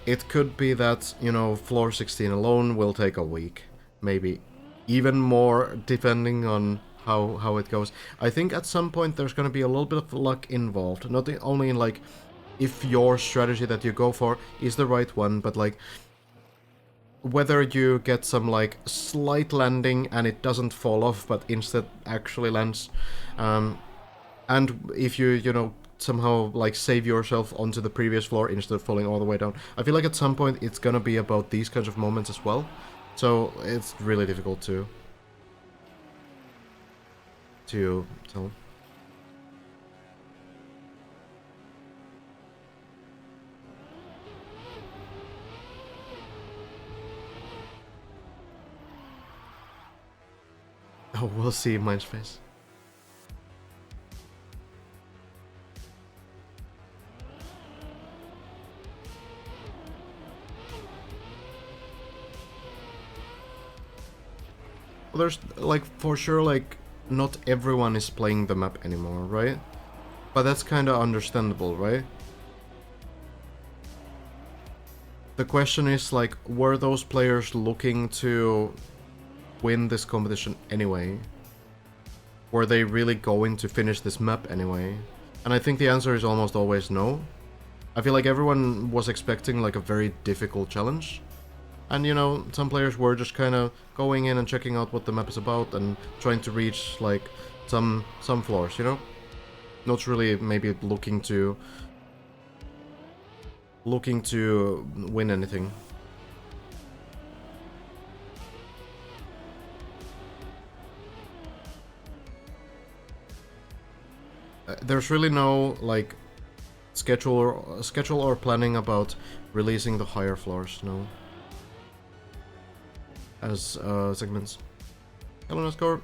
it could be that, you know, floor 16 alone will take a week, maybe even more, depending on how it goes. I think at some point there's going to be a little bit of luck involved, not only in like if your strategy that you go for is the right one, but like whether you get some like slight landing and it doesn't fall off but instead actually lands, and if you know, somehow like save yourself onto the previous floor instead of falling all the way down. I feel like at some point it's gonna be about these kinds of moments as well, so it's really difficult to tell. Oh, we'll see Mindspace. Well, there's, like, for sure, like, not everyone is playing the map anymore, right? But that's kind of understandable, right? The question is, like, were those players looking to win this competition anyway? Were they really going to finish this map anyway? And I think the answer is almost always no. I feel like everyone was expecting like a very difficult challenge. And you know, some players were just kind of going in and checking out what the map is about and trying to reach like some floors, you know? Not really maybe looking to win anything. There's really no like schedule or planning about releasing the higher floors, no. As segments. Hello, Nascore.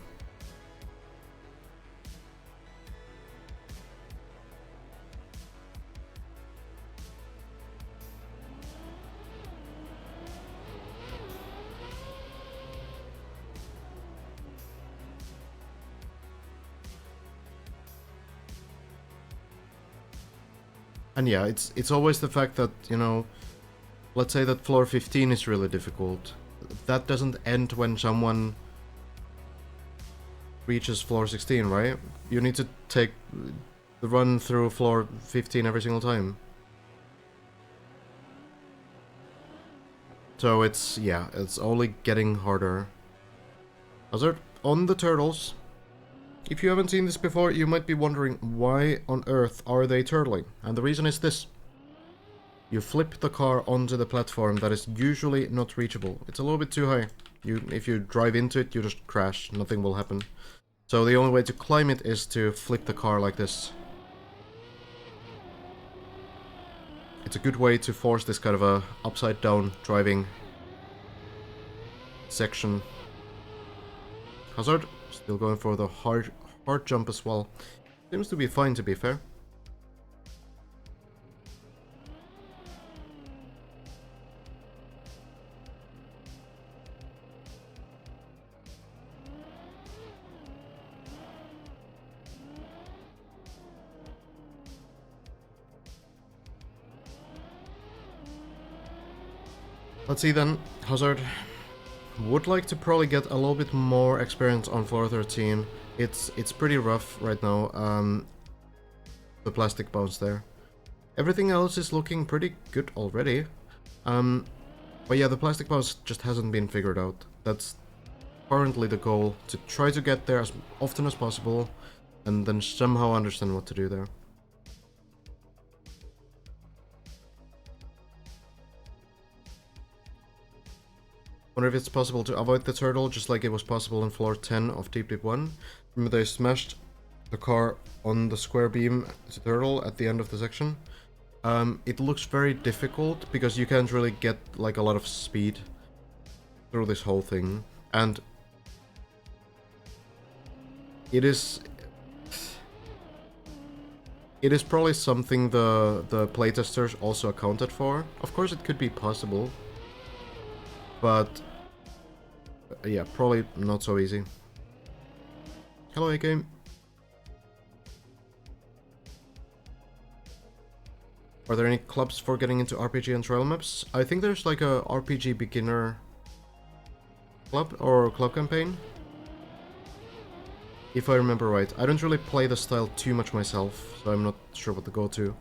And yeah, it's always the fact that, you know, let's say that floor 15 is really difficult. That doesn't end when someone reaches floor 16, right? You need to take the run through floor 15 every single time. So it's, yeah, it's only getting harder. Hazard, on the turtles. If you haven't seen this before, you might be wondering why on earth are they turtling? And the reason is this. You flip the car onto the platform that is usually not reachable. It's a little bit too high. If you drive into it, you just crash. Nothing will happen. So the only way to climb it is to flip the car like this. It's a good way to force this kind of a upside down driving section. Hazard, still going for the hard jump as well. Seems to be fine, to be fair. Let's see then. Hazard would like to probably get a little bit more experience on floor 13. It's pretty rough right now. The plastic bounce there. Everything else is looking pretty good already. But yeah, the plastic bounce just hasn't been figured out. That's currently the goal, to try to get there as often as possible and then somehow understand what to do there. Wonder if it's possible to avoid the turtle, just like it was possible in floor 10 of Deep Deep 1. Remember they smashed the car on the square beam to turtle at the end of the section. It looks very difficult because you can't really get like a lot of speed through this whole thing, and it is probably something the playtesters also accounted for. Of course it could be possible, but yeah, probably not so easy. Hello, A-Game. Are there any clubs for getting into RPG and trail maps? I think there's like a RPG beginner club or club campaign. If I remember right. I don't really play the style too much myself, so I'm not sure what the go-to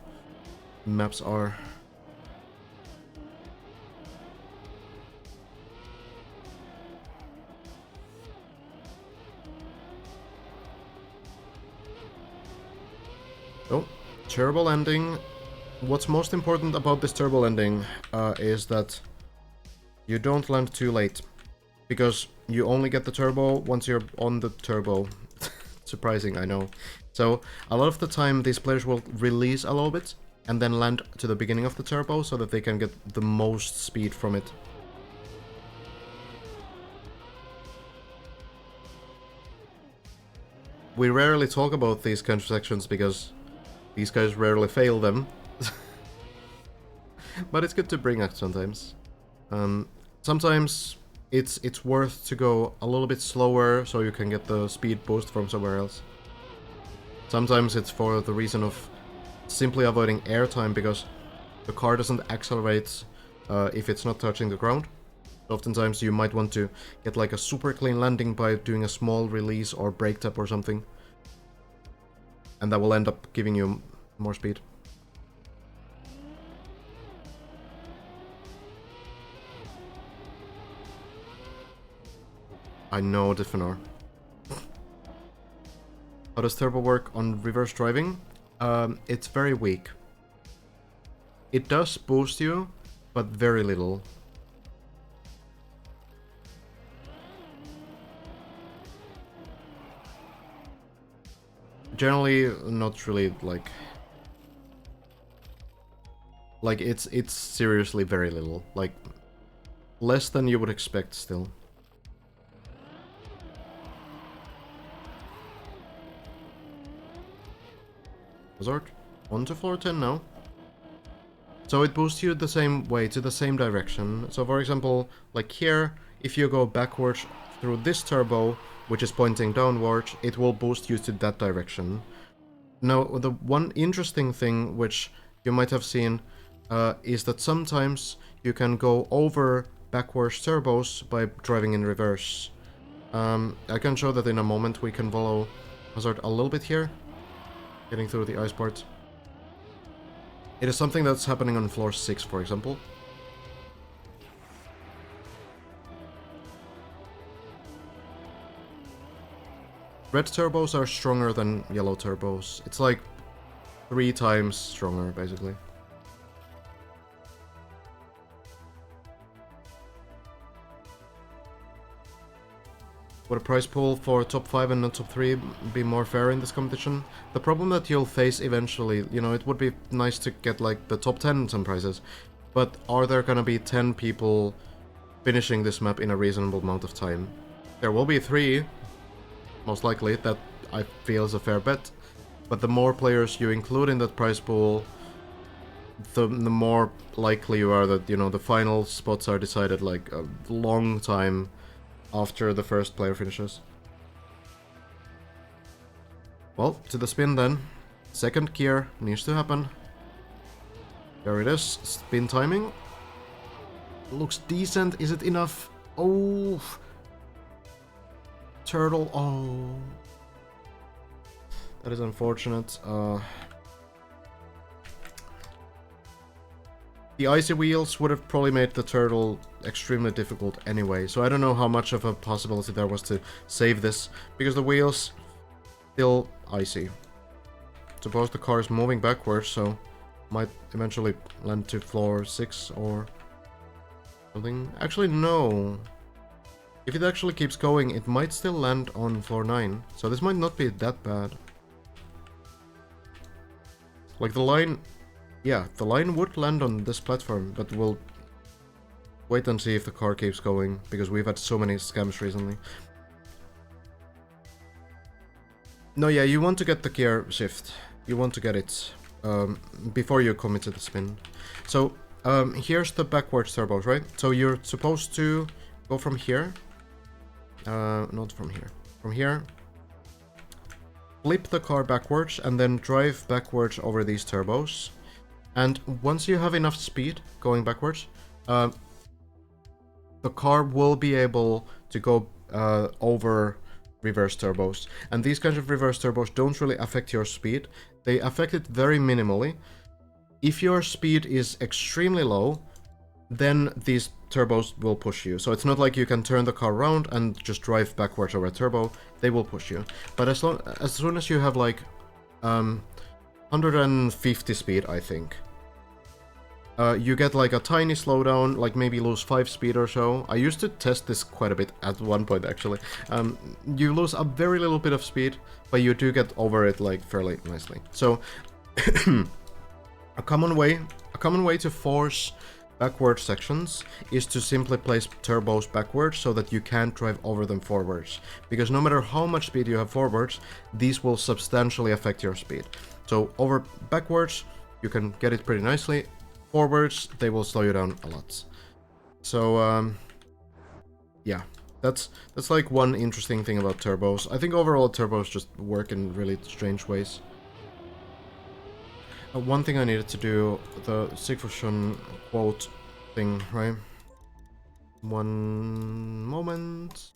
maps are. Oh, terrible ending. What's most important about this turbo landing is that you don't land too late, because you only get the turbo once you're on the turbo. Surprising, I know. So a lot of the time these players will release a little bit and then land to the beginning of the turbo so that they can get the most speed from it. We rarely talk about these kind of sections because these guys rarely fail them. But it's good to bring up sometimes. Sometimes it's worth to go a little bit slower so you can get the speed boost from somewhere else. Sometimes it's for the reason of simply avoiding airtime because the car doesn't accelerate if it's not touching the ground. Oftentimes you might want to get like a super clean landing by doing a small release or brake tap or something. And that will end up giving you more speed. I know, Diffinar. How does turbo work on reverse driving? It's very weak. It does boost you, but very little. Generally, not really, like it's seriously very little. Like, less than you would expect still. Hazard, on to floor 10 now. So it boosts you the same way, to the same direction. So for example, like here, if you go backwards through this turbo, which is pointing downwards, it will boost you to that direction. Now, the one interesting thing which you might have seen is that sometimes you can go over backwards turbos by driving in reverse. I can show that in a moment. We can follow Hazard a little bit here. Getting through the ice part. It is something that's happening on floor 6, for example. Red turbos are stronger than yellow turbos. It's like 3 times stronger, basically. Would a prize pool for top 5 and not top 3 be more fair in this competition? The problem that you'll face eventually, you know, it would be nice to get like the top 10 in some prizes, but are there gonna be 10 people finishing this map in a reasonable amount of time? There will be 3, most likely, that I feel is a fair bet, but the more players you include in that prize pool, the more likely you are that, you know, the final spots are decided like a long time after the first player finishes. Well, to the spin then. Second gear needs to happen. There it is. Spin timing. Looks decent. Is it enough? Oh. Turtle. Oh. That is unfortunate. The icy wheels would have probably made the turtle extremely difficult anyway, so I don't know how much of a possibility there was to save this, because the wheels still icy. Suppose the car is moving backwards, so might eventually land to floor 6 or something. Actually, no. If it actually keeps going, it might still land on floor 9, so this might not be that bad. Like the line... Yeah, the line would land on this platform, but we'll wait and see if the car keeps going, because we've had so many scams recently. No, yeah, you want to get the gear shift. You want to get it before you commit to the spin. So, here's the backwards turbos, right? So you're supposed to go from here. Not from here. From here. flip the car backwards and then drive backwards over these turbos. And once you have enough speed going backwards, the car will be able to go over reverse turbos. And these kinds of reverse turbos don't really affect your speed. They affect it very minimally. If your speed is extremely low, then these turbos will push you. So it's not like you can turn the car around and just drive backwards over a turbo. They will push you. But as soon as you have like 150 speed, I think, you get like a tiny slowdown, like maybe lose 5 speed or so. I used to test this quite a bit at one point actually. You lose a very little bit of speed, but you do get over it like fairly nicely. So a common way to force backward sections is to simply place turbos backwards so that you can't drive over them forwards. Because no matter how much speed you have forwards, these will substantially affect your speed. So over backwards, you can get it pretty nicely. Forwards, they will slow you down a lot. So, yeah, that's like one interesting thing about turbos. I think overall turbos just work in really strange ways. One thing I needed to do, the Sigfusson quote thing, right? One moment.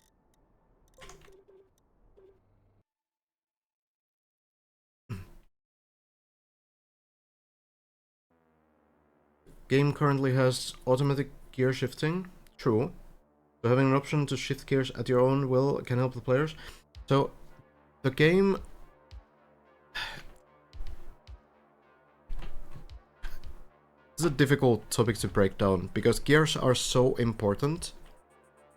Game currently has automatic gear shifting. True. So having an option to shift gears at your own will can help the players. So the game... This is a difficult topic to break down because gears are so important.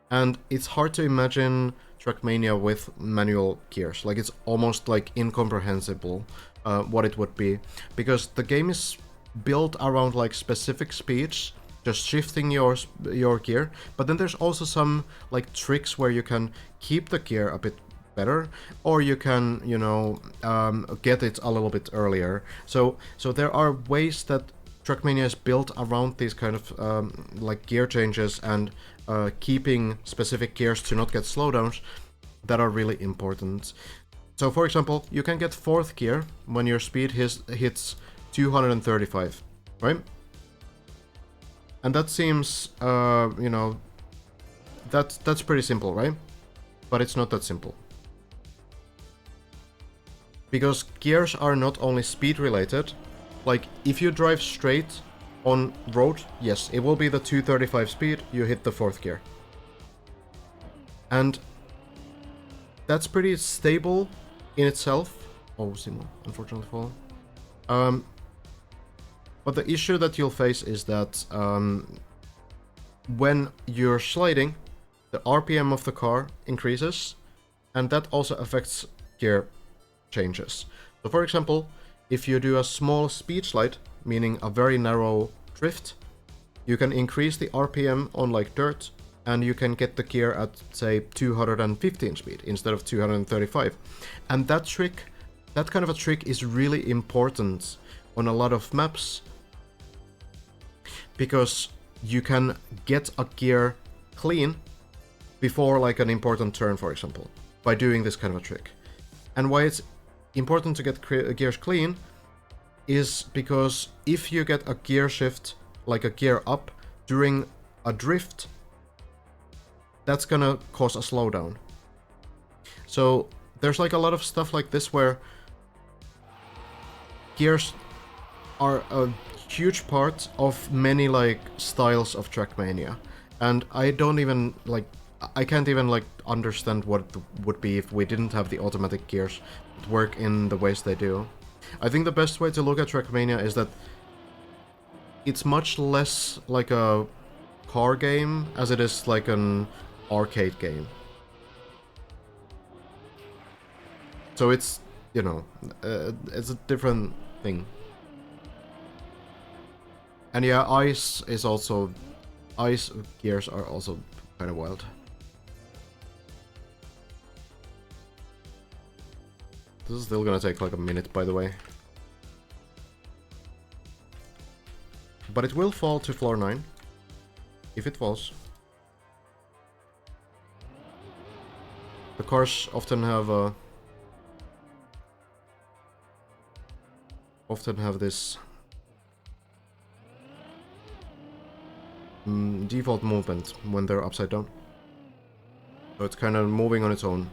And it's hard to imagine Trackmania with manual gears. Like, it's almost like incomprehensible what it would be. Because the game is built around like specific speeds, just shifting your gear. But then there's also some like tricks where you can keep the gear a bit better, or you can, you know, get it a little bit earlier. So there are ways that Trackmania is built around these kind of like gear changes and keeping specific gears to not get slowdowns that are really important. So for example, you can get 4th gear when your speed hits 235, right? And that seems, you know, that's pretty simple, right? But it's not that simple. Because gears are not only speed related. Like, if you drive straight on road, yes, it will be the 235 speed, you hit the 4th gear. And that's pretty stable in itself. Oh, Simo, unfortunately fall. But the issue that you'll face is that when you're sliding, the RPM of the car increases, and that also affects gear changes. So for example, if you do a small speed slide, meaning a very narrow drift, you can increase the RPM on like dirt, and you can get the gear at, say, 215 speed instead of 235. And that trick, that kind of a trick is really important on a lot of maps, because you can get a gear clean before like an important turn, for example, by doing this kind of a trick. And why it's important to get gears clean is because if you get a gear shift, like a gear up, during a drift, that's gonna cause a slowdown. So there's like a lot of stuff like this where gears are a huge part of many like styles of Trackmania, and I don't even like, I can't even like understand what it would be if we didn't have the automatic gears that work in the ways they do. I think the best way to look at Trackmania is that it's much less like a car game as it is like an arcade game. So it's, you know, it's a different thing. And yeah, ice gears are also kind of wild. This is still gonna take like a minute, by the way. But it will fall to floor 9. If it falls. The cars often have often have this default movement when they're upside down. So it's kind of moving on its own.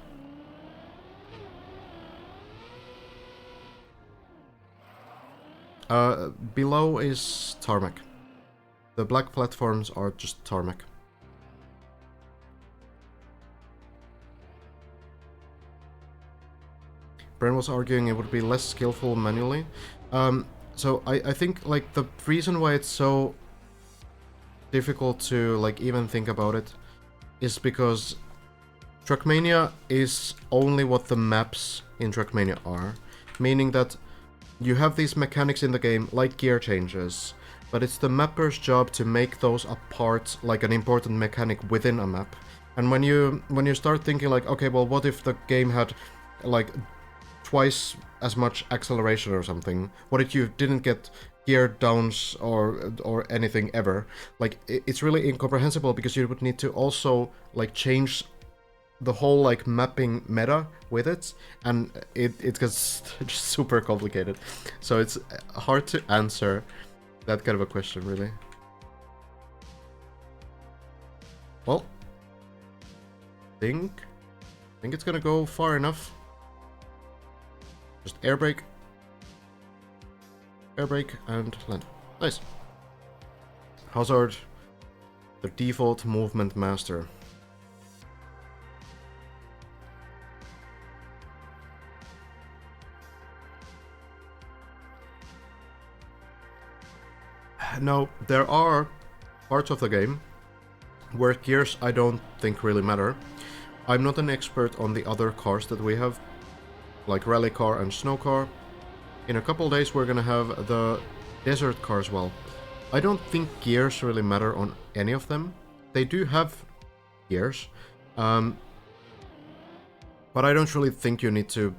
Below is tarmac. The black platforms are just tarmac. Bren was arguing it would be less skillful manually. So I think like the reason why it's so difficult to like even think about it is because Trackmania is only what the maps in Trackmania are, meaning that you have these mechanics in the game like gear changes, but it's the mapper's job to make those a part, like an important mechanic within a map. And when you start thinking like, okay, well, what if the game had like twice as much acceleration or something? What if you didn't get gear downs or anything ever? Like, it's really incomprehensible because you would need to also like change the whole like mapping meta with it, and it gets just super complicated. So it's hard to answer that kind of a question, really. Well, I think it's gonna go far enough. Just air brake, and land. Nice. Hazard, the default movement master. Now, there are parts of the game where gears I don't think really matter. I'm not an expert on the other cars that we have, like rally car and snow car. In a couple days we're gonna have the desert car as well. I don't think gears really matter on any of them. They do have gears, but I don't really think you need to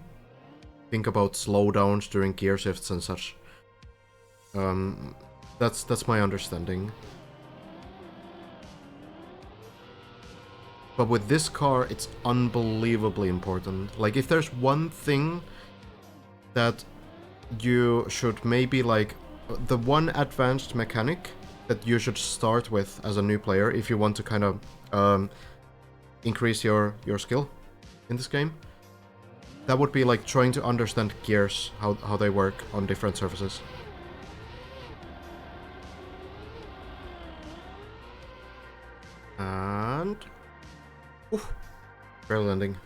think about slowdowns during gear shifts and such. That's my understanding. But with this car, it's unbelievably important. Like, if there's one thing that you should maybe, like, the one advanced mechanic that you should start with as a new player if you want to kind of increase your skill in this game, that would be, like, trying to understand gears, how they work on different surfaces. And... oof, barely landing.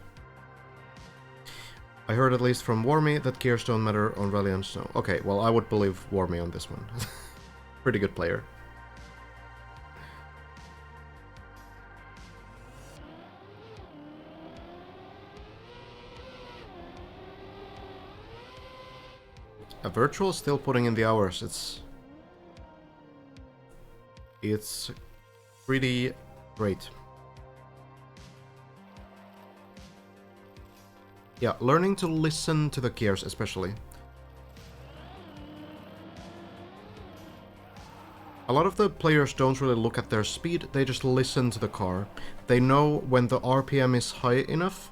I heard at least from Warmy that gears don't matter on rally and snow. Okay, well, I would believe Warmy on this one. Pretty good player. A virtual still putting in the hours. It's pretty great. Yeah, learning to listen to the gears especially. A lot of the players don't really look at their speed, they just listen to the car. They know when the RPM is high enough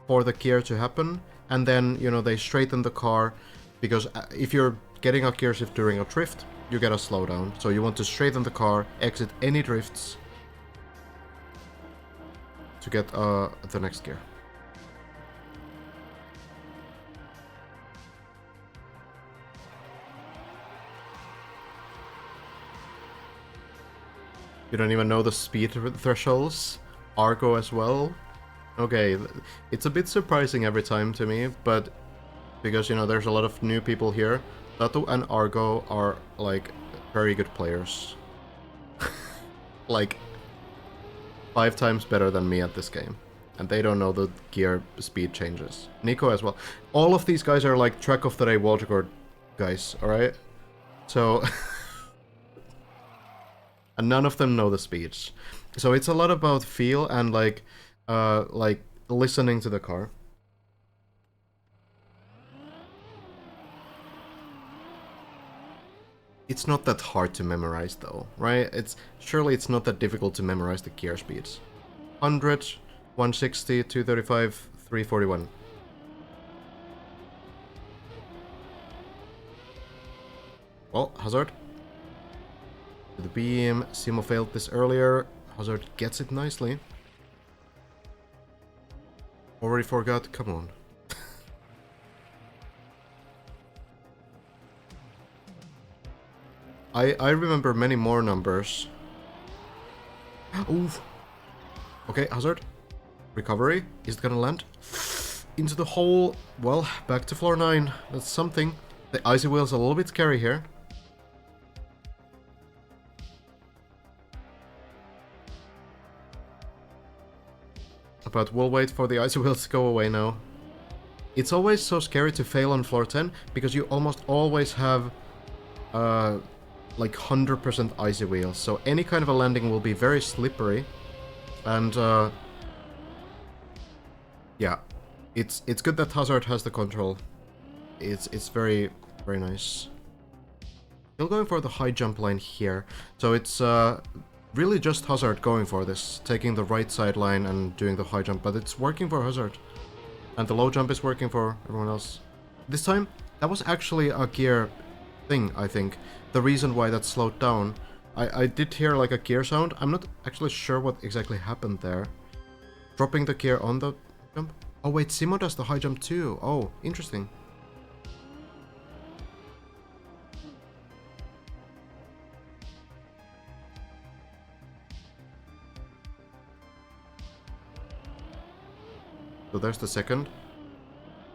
for the gear to happen, and then, you know, they straighten the car, because if you're getting a gear shift during a drift, you get a slowdown. So you want to straighten the car, exit any drifts to get the next gear. You don't even know the speed thresholds? Argo as well? Okay, it's a bit surprising every time to me, but because, you know, there's a lot of new people here, Tato and Argo are, like, very good players. Like, 5 times better than me at this game. And they don't know the gear speed changes. Nico as well. All of these guys are, like, track of the day world record guys, alright? So... and none of them know the speeds. So it's a lot about feel and, like listening to the car. It's not that hard to memorize though, right? Surely it's not that difficult to memorize the gear speeds. 100, 160, 235, 341. Well, Hazard. To the beam. Simo failed this earlier. Hazard gets it nicely. Already forgot? Come on. I remember many more numbers. Oof. Okay, Hazard. Recovery. Is it gonna land? Into the hole. Well, back to floor 9. That's something. The icy wheel's a little bit scary here. But we'll wait for the icy wheels to go away now. It's always so scary to fail on floor 10, because you almost always have like 100% icy wheels, so any kind of a landing will be very slippery. And yeah, it's good that Hazard has the control. It's very, very nice. Still going for the high jump line here, so it's really just Hazard going for this, taking the right side line and doing the high jump, but it's working for Hazard. And the low jump is working for everyone else. This time, that was actually a gear thing, I think. The reason why that slowed down. I did hear like a gear sound. I'm not actually sure what exactly happened there. Dropping the gear on the jump? Oh wait, Simo does the high jump too. Oh, interesting. So there's the second.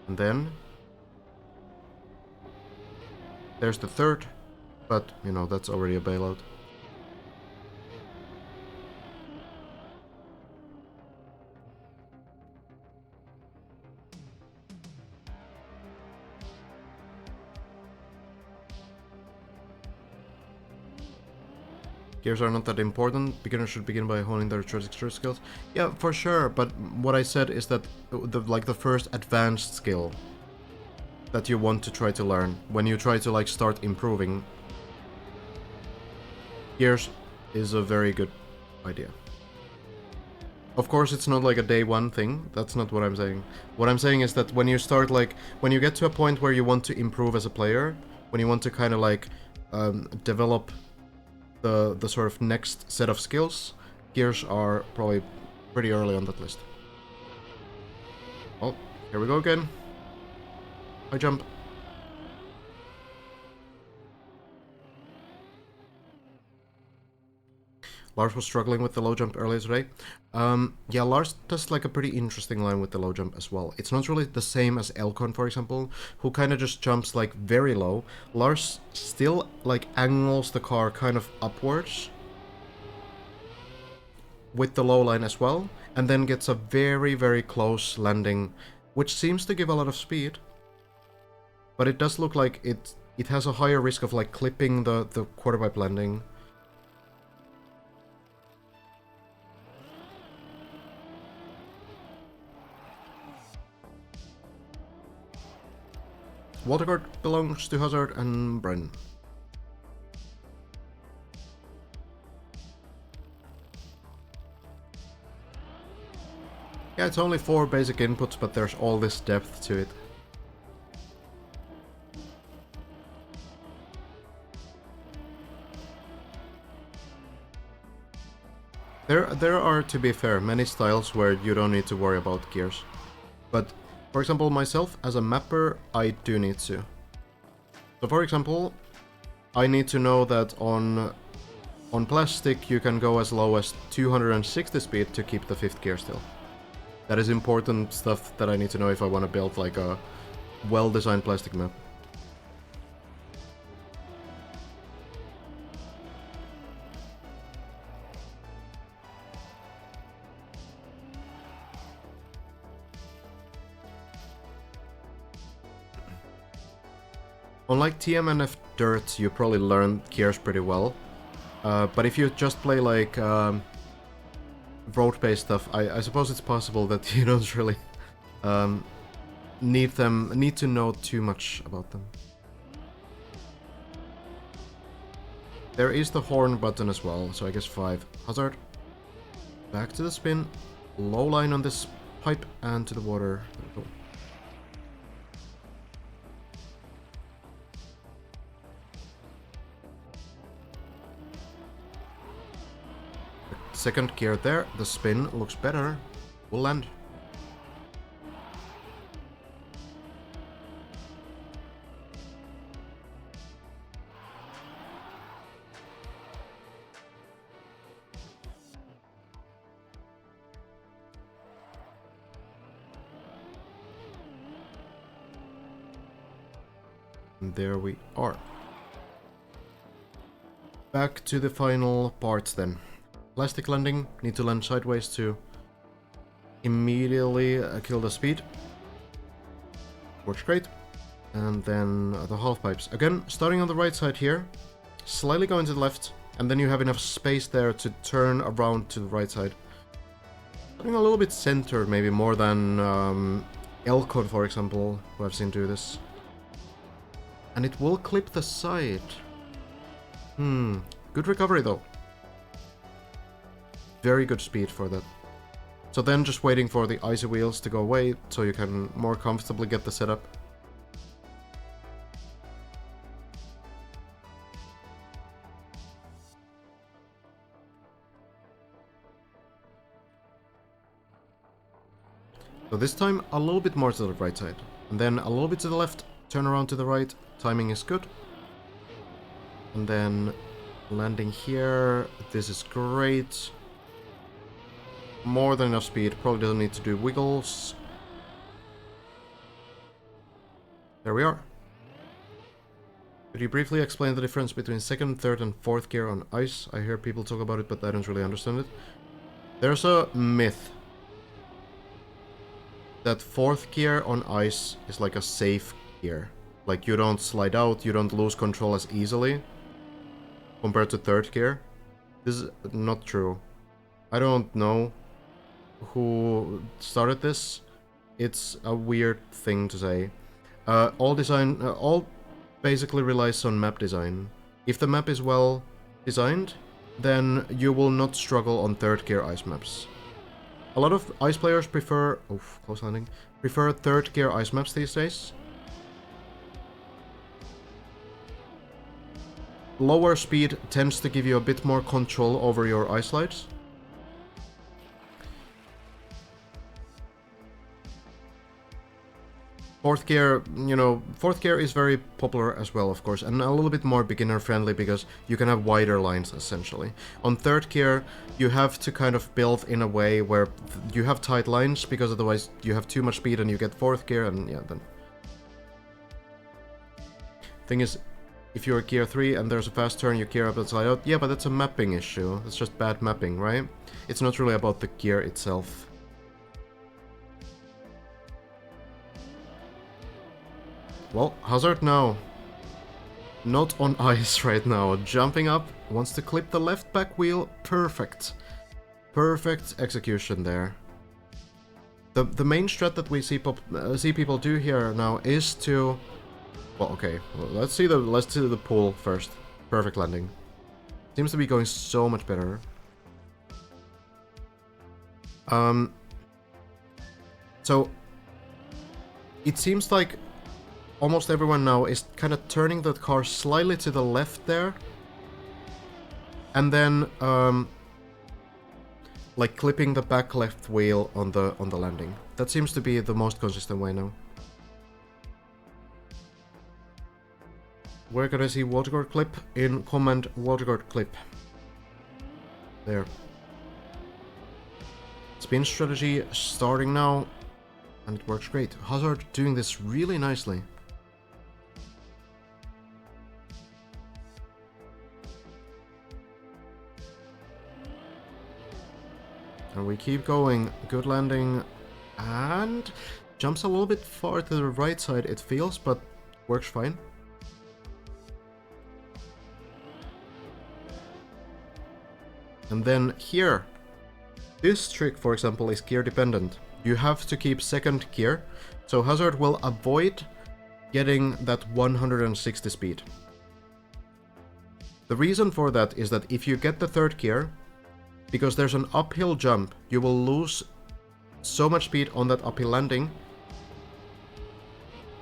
And then there's the third. But, you know, that's already a bailout. Gears are not that important. Beginners should begin by honing their trajectory skills. Yeah, for sure. But what I said is that the first advanced skill that you want to try to learn when you try to like start improving, gears is a very good idea. Of course, it's not like a day one thing. That's not what I'm saying. What I'm saying is that when you start like when you get to a point where you want to improve as a player, when you want to kind of like develop the sort of next set of skills, gears are probably pretty early on that list. Well, here we go again. I jump. Lars was struggling with the low jump earlier today. Yeah, Lars does like a pretty interesting line with the low jump as well. It's not really the same as Elcon, for example, who kind of just jumps like very low. Lars still like angles the car kind of upwards with the low line as well, and then gets a very, very close landing, which seems to give a lot of speed. But it does look like it has a higher risk of like clipping the quarter pipe landing. Water guard belongs to Hazard and Bren. Yeah, it's only 4 basic inputs, but there's all this depth to it. There are, to be fair, many styles where you don't need to worry about gears. But, for example, myself, as a mapper, I do need to. So, for example, I need to know that on plastic you can go as low as 260 speed to keep the 5th gear still. That is important stuff that I need to know if I want to build like a well-designed plastic map. Unlike TM and F Dirt, you probably learn gears pretty well. But if you just play like road-based stuff, I suppose it's possible that you don't really need to know too much about them. There is the horn button as well, so I guess 5. Hazard. Back to the spin. Low line on this pipe and to the water. There we go. second gear there. The spin looks better. We'll land. And there we are. Back to the final parts then. Plastic landing, need to land sideways to immediately kill the speed. Works great. And then the half pipes. Again, starting on the right side here, slightly going to the left, and then you have enough space there to turn around to the right side. Starting a little bit centered, maybe more than Elcode, for example, who I've seen do this. And it will clip the side. Good recovery though. Very good speed for that. So then just waiting for the icy wheels to go away so you can more comfortably get the setup. So this time a little bit more to the right side. And then a little bit to the left, turn around to the right. Timing is good. And then landing here. This is great. More than enough speed. Probably doesn't need to do wiggles. There we are. Could you briefly explain the difference between second, third and fourth gear on ice? I hear people talk about it, but I don't really understand it. There's a myth that fourth gear on ice is like a safe gear. Like you don't slide out, you don't lose control as easily compared to third gear. This is not true. I don't know who started this. It's a weird thing to say. All basically relies on map design. If the map is well designed, then you will not struggle on third gear ice maps. A lot of ice players prefer close landing. Prefer third gear ice maps these days. Lower speed tends to give you a bit more control over your ice slides. Fourth gear, fourth gear is very popular as well, of course, and a little bit more beginner friendly because you can have wider lines essentially. On third gear, you have to kind of build in a way where you have tight lines because otherwise you have too much speed and you get fourth gear and yeah, then. Thing is, if you're gear 3 and there's a fast turn, you gear up and slide out, yeah, but that's a mapping issue. That's just bad mapping, right? It's not really about the gear itself. Well, Hazard now. Not on ice right now. Jumping up, wants to clip the left back wheel. Perfect. Perfect execution there. The main strat that we see people do here now is to... Well, okay. Well, let's see the pool first. Perfect landing. Seems to be going so much better. So it seems like almost everyone now is kind of turning the car slightly to the left there, and then like clipping the back left wheel on the landing. That seems to be the most consistent way now. Where can I see waterguard clip? In command waterguard clip. There. Spin strategy starting now, and it works great. Hazard doing this really nicely. And we keep going. Good landing. And jumps a little bit far to the right side, it feels, but works fine. And then here, this trick, for example, is gear dependent. You have to keep second gear, so Hazard will avoid getting that 160 speed. The reason for that is that if you get the third gear, because there's an uphill jump, you will lose so much speed on that uphill landing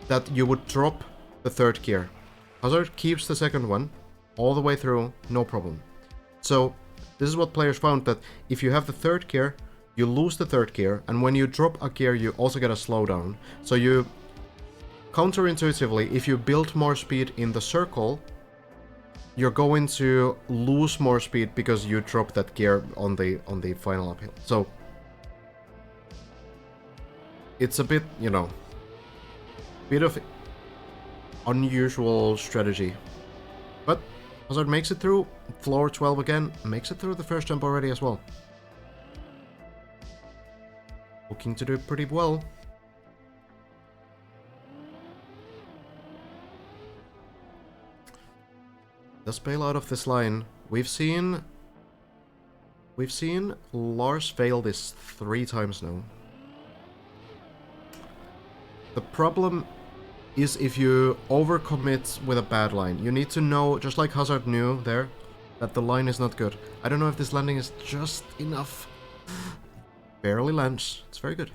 that you would drop the third gear. Hazard keeps the second one all the way through, no problem. So This is what players found, that if you have the third gear, you lose the third gear, and when you drop a gear, you also get a slowdown. So you, counterintuitively, if you build more speed in the circle, you're going to lose more speed because you drop that gear on the final uphill. So it's a bit, you know, bit of unusual strategy. But Hazard makes it through floor 12 again, makes it through the first jump already as well. Looking to do pretty well. Does bail out of this line. We've seen Lars fail this 3 times now. The problem is if you overcommit with a bad line. You need to know, just like Hazard knew there, that the line is not good. I don't know if this landing is just enough. Barely lands. It's very good.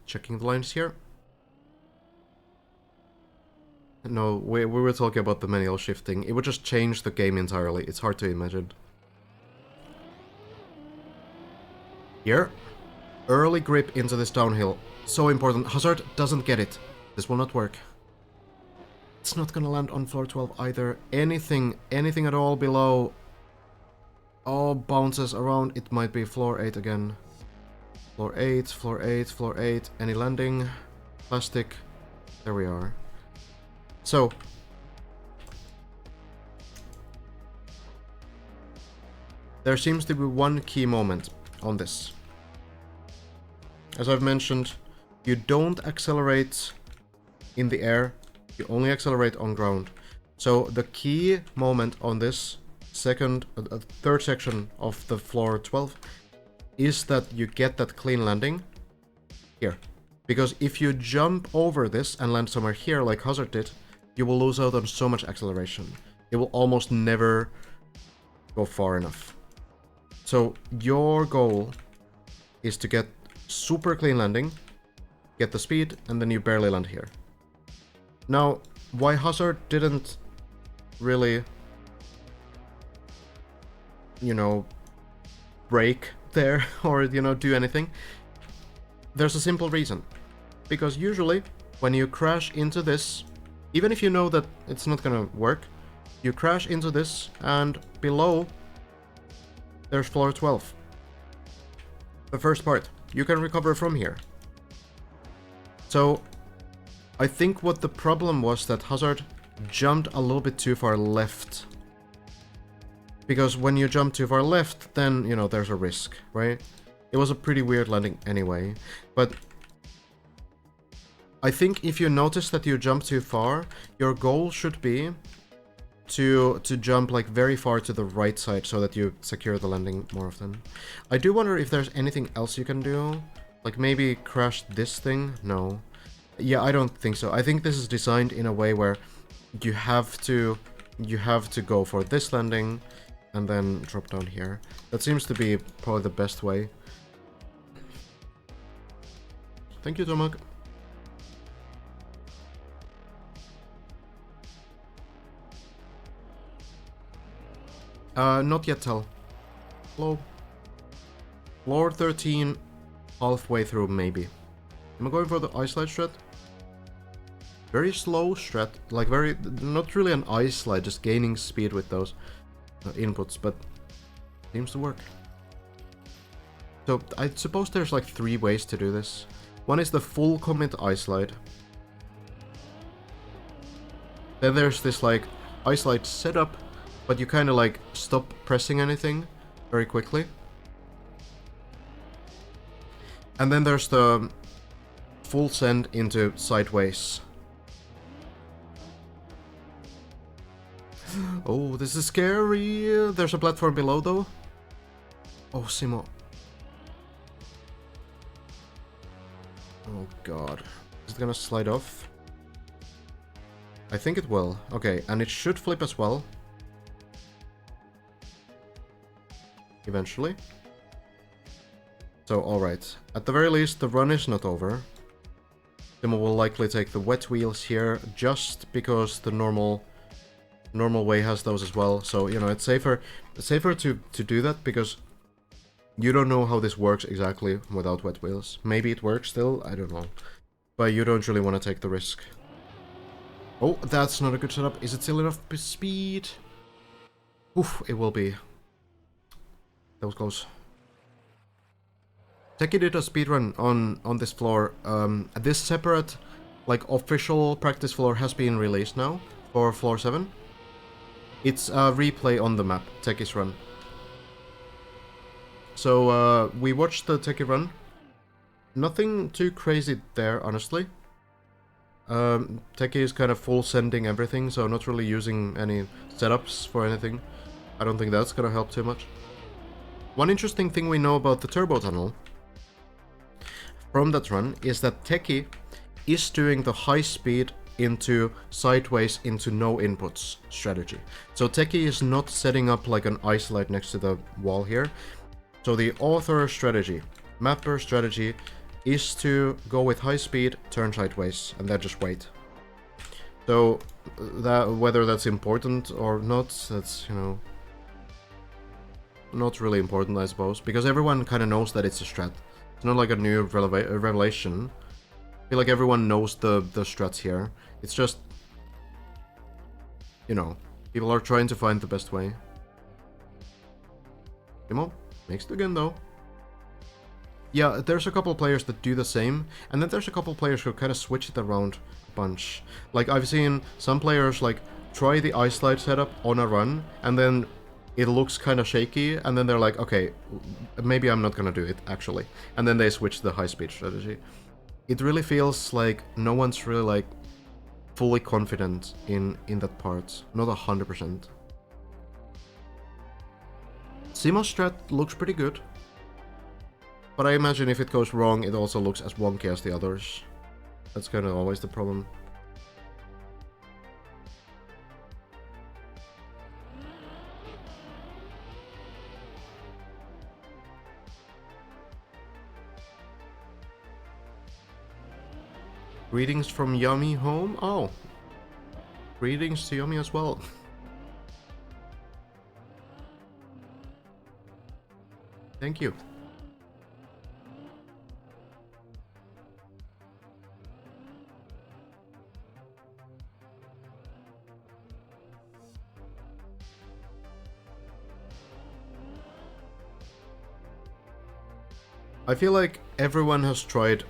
Checking the lines here. No, we were talking about the manual shifting. It would just change the game entirely. It's hard to imagine. Here. Early grip into this downhill. So important. Hazard doesn't get it. This will not work. It's not gonna land on floor 12 either. Anything at all below. Oh, bounces around. It might be floor 8 again. Floor 8, floor 8, floor 8. Any landing? Plastic. There we are. So. There seems to be one key moment on this. As I've mentioned, you don't accelerate in the air, you only accelerate on ground. So the key moment on this third section of the floor 12 is that you get that clean landing here. Because if you jump over this and land somewhere here like Hazard did, you will lose out on so much acceleration. It will almost never go far enough. So your goal is to get super clean landing, get the speed, and then you barely land here. Now, why Hazard didn't really, you know, break there or, you know, do anything, there's a simple reason. Because usually, when you crash into this, even if you know that it's not gonna work, you crash into this, and below, there's floor 12. The first part. You can recover from here. So, I think what the problem was that Hazard jumped a little bit too far left. Because when you jump too far left, then, you know, there's a risk, right? It was a pretty weird landing anyway. But I think if you notice that you jump too far, your goal should be to jump like very far to the right side so that you secure the landing more often. I do wonder if there's anything else you can do. Like maybe crash this thing? No. Yeah, I don't think so. I think this is designed in a way where you have to go for this landing and then drop down here. That seems to be probably the best way. Thank you, Tomak. Not yet tell. Hello. Floor 13, halfway through maybe. Am I going for the ice slide strat? Very slow strat, like very, not really an ice slide, just gaining speed with those inputs, but seems to work. So I suppose there's like 3 ways to do this. One is the full commit ice slide. Then there's this like ice slide setup, but you kind of like stop pressing anything very quickly. And then there's the full send into sideways. Oh, this is scary. There's a platform below though. Oh, Simo. Oh god. Is it gonna slide off? I think it will. Okay, and it should flip as well. Eventually. So, alright. At the very least, the run is not over. Timo will likely take the wet wheels here, just because the normal way has those as well. So, you know, it's safer to do that, because you don't know how this works exactly without wet wheels. Maybe it works still, I don't know. But you don't really want to take the risk. Oh, that's not a good setup. Is it still enough speed? Oof, it will be. That was close. Techie did a speedrun on this floor. This separate, like, official practice floor has been released now for floor 7. It's a replay on the map, Techie's run. So, we watched the Techie run. Nothing too crazy there, honestly. Techie is kind of full sending everything, so not really using any setups for anything. I don't think that's gonna help too much. One interesting thing we know about the turbo tunnel from that run is that Techie is doing the high speed into sideways into no inputs strategy. So Techie is not setting up like an isolate next to the wall here. So the author strategy, mapper strategy, is to go with high speed, turn sideways, and then just wait. So that, whether that's important or not, that's, you know, not really important, I suppose, because everyone kind of knows that it's a strat. It's not like a new revelation. I feel like everyone knows the strats here. It's just, you know, people are trying to find the best way. Timo makes it again though. Yeah, there's a couple players that do the same, and then there's a couple players who kind of switch it around a bunch. Like, I've seen some players, like, try the ice slide setup on a run, and then it looks kind of shaky, and then they're like, okay, maybe I'm not gonna do it, actually. And then they switch to the high-speed strategy. It really feels like no one's really, like, fully confident in that part. Not 100%. Simo's strat looks pretty good. But I imagine if it goes wrong, it also looks as wonky as the others. That's kind of always the problem. Greetings from Yummy home? Oh. Greetings to Yummy as well. Thank you. I feel like everyone has tried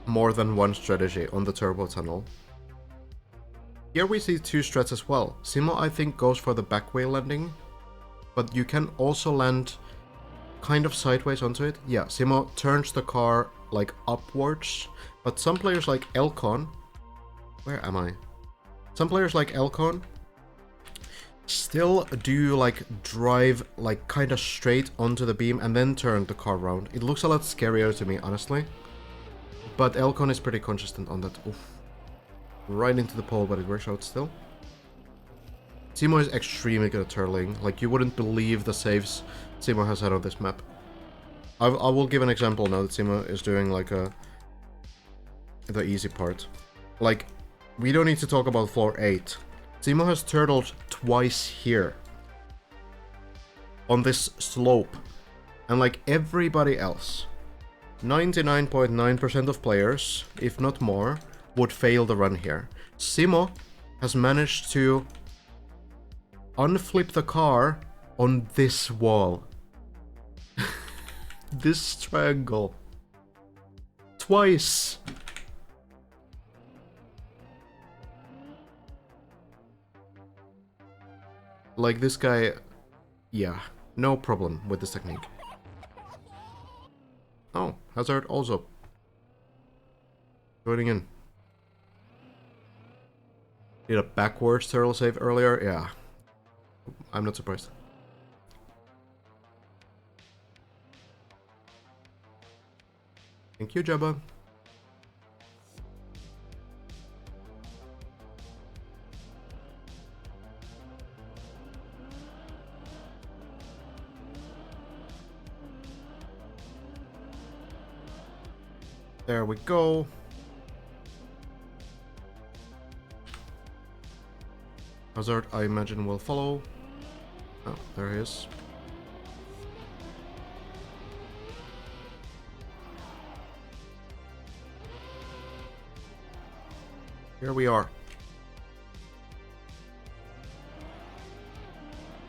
more than one strategy on the turbo tunnel. Here we see two strats as well. Simo, I think, goes for the backway landing, but you can also land kind of sideways onto it. Yeah, Simo turns the car like upwards, but some players like Elcon... Where am I? Some players like Elcon still do like drive like kind of straight onto the beam and then turn the car around. It looks a lot scarier to me, honestly. But Elcon is pretty consistent on that. Oof. Right into the pole, but it works out still. Simo is extremely good at turtling. Like, you wouldn't believe the saves Simo has had on this map. I will give an example now that Simo is doing like the easy part. Like, we don't need to talk about floor 8. Simo has turtled twice here. On this slope. And like everybody else, 99.9% of players, if not more, would fail the run here. Simo has managed to unflip the car on this wall. This triangle. Twice. Like, this guy... Yeah, no problem with this technique. Oh, Hazard also joining in. Did a backwards turtle save earlier? Yeah. I'm not surprised. Thank you, Jabba. There we go. Hazard, I imagine, will follow. Oh, there he is. Here we are.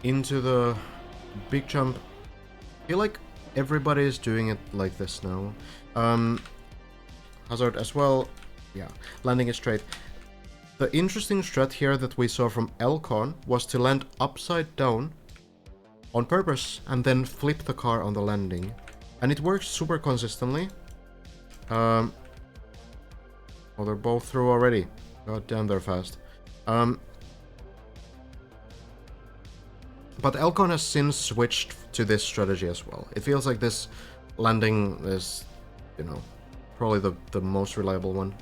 Into the big jump. I feel like everybody is doing it like this now. Hazard as well. Yeah, landing it straight. The interesting strat here that we saw from Elcon was to land upside down on purpose and then flip the car on the landing. And it works super consistently. Well, they're both through already. God damn, they're fast. But Elcon has since switched to this strategy as well. It feels like this landing is, you know, probably the most reliable one.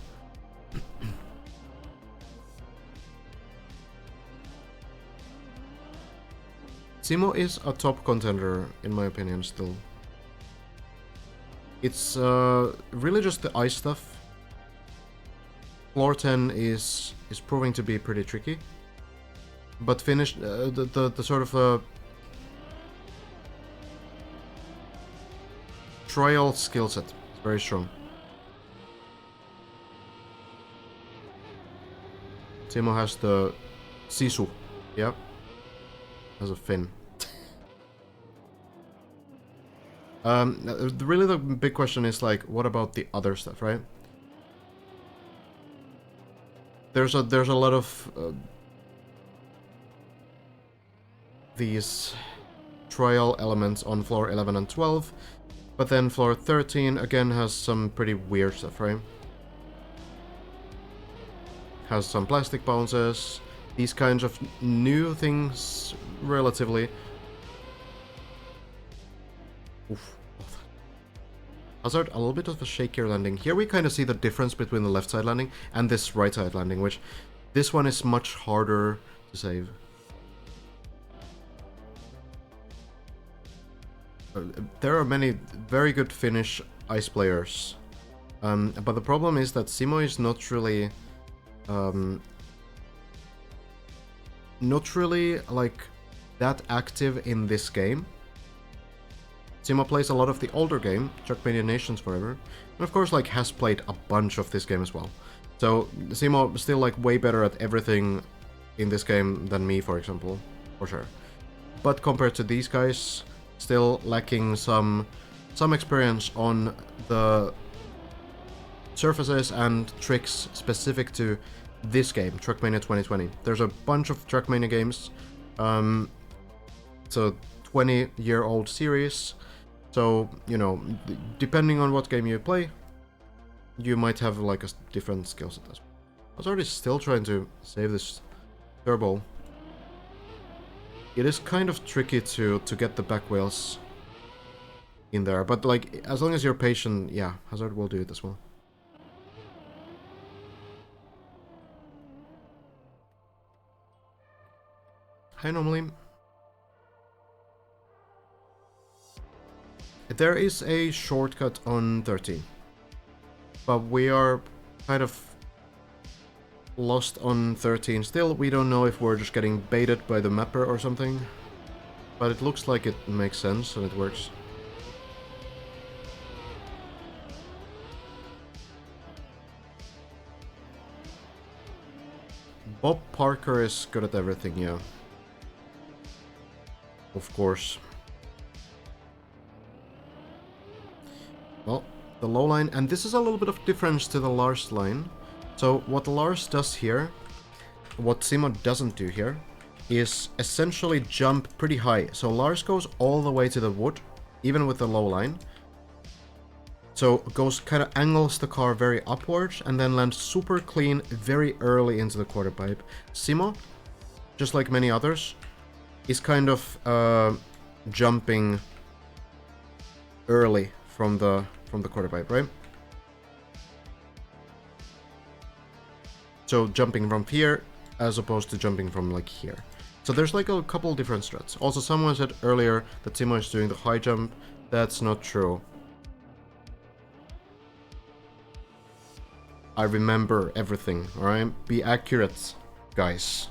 Simo is a top contender, in my opinion, still. It's really just the ice stuff. Floor 10 is proving to be pretty tricky. But finish the sort of trial skill set is very strong. Timo has the Sisu, yep, has a fin. Really the big question is like, what about the other stuff, right? There's a lot of these trial elements on floor 11 and 12, but then floor 13 again has some pretty weird stuff, right? Has some plastic bounces, these kinds of new things, relatively. Oof. Hazard, a little bit of a shakier landing. Here we kind of see the difference between the left side landing and this right side landing, which this one is much harder to save. There are many very good Finnish ice players, but the problem is that Simo is not really like that active in this game. Simo plays a lot of the older game, Trackmania Nations Forever, and of course like has played a bunch of this game as well. So Simo is still like way better at everything in this game than me, for example, for sure. But compared to these guys, still lacking some experience on the surfaces and tricks specific to this game, Trackmania 2020. There's a bunch of Trackmania games. It's a 20-year-old series, so, you know, depending on what game you play, you might have like a different skill set as well. I was already still trying to save this turbo. It is kind of tricky to get the back wheels in there, but like, as long as you're patient, yeah, Hazard will do it as well. Hi, normally. There is a shortcut on 13, but we are kind of lost on 13 still. We don't know if we're just getting baited by the mapper or something, but it looks like it makes sense and it works. Bob Parker is good at everything, yeah. Of course. Well, the low line, and this is a little bit of difference to the Lars line. So what Lars does here, what Simo doesn't do here, is essentially jump pretty high. So Lars goes all the way to the wood, even with the low line. So goes kind of angles the car very upwards and then lands super clean very early into the quarter pipe. Simo, just like many others, is kind of jumping early from the quarter pipe, right? So jumping from here as opposed to jumping from like here. So there's like a couple different strats. Also, someone said earlier that Simo is doing the high jump. That's not true. I remember everything, alright? Be accurate, guys.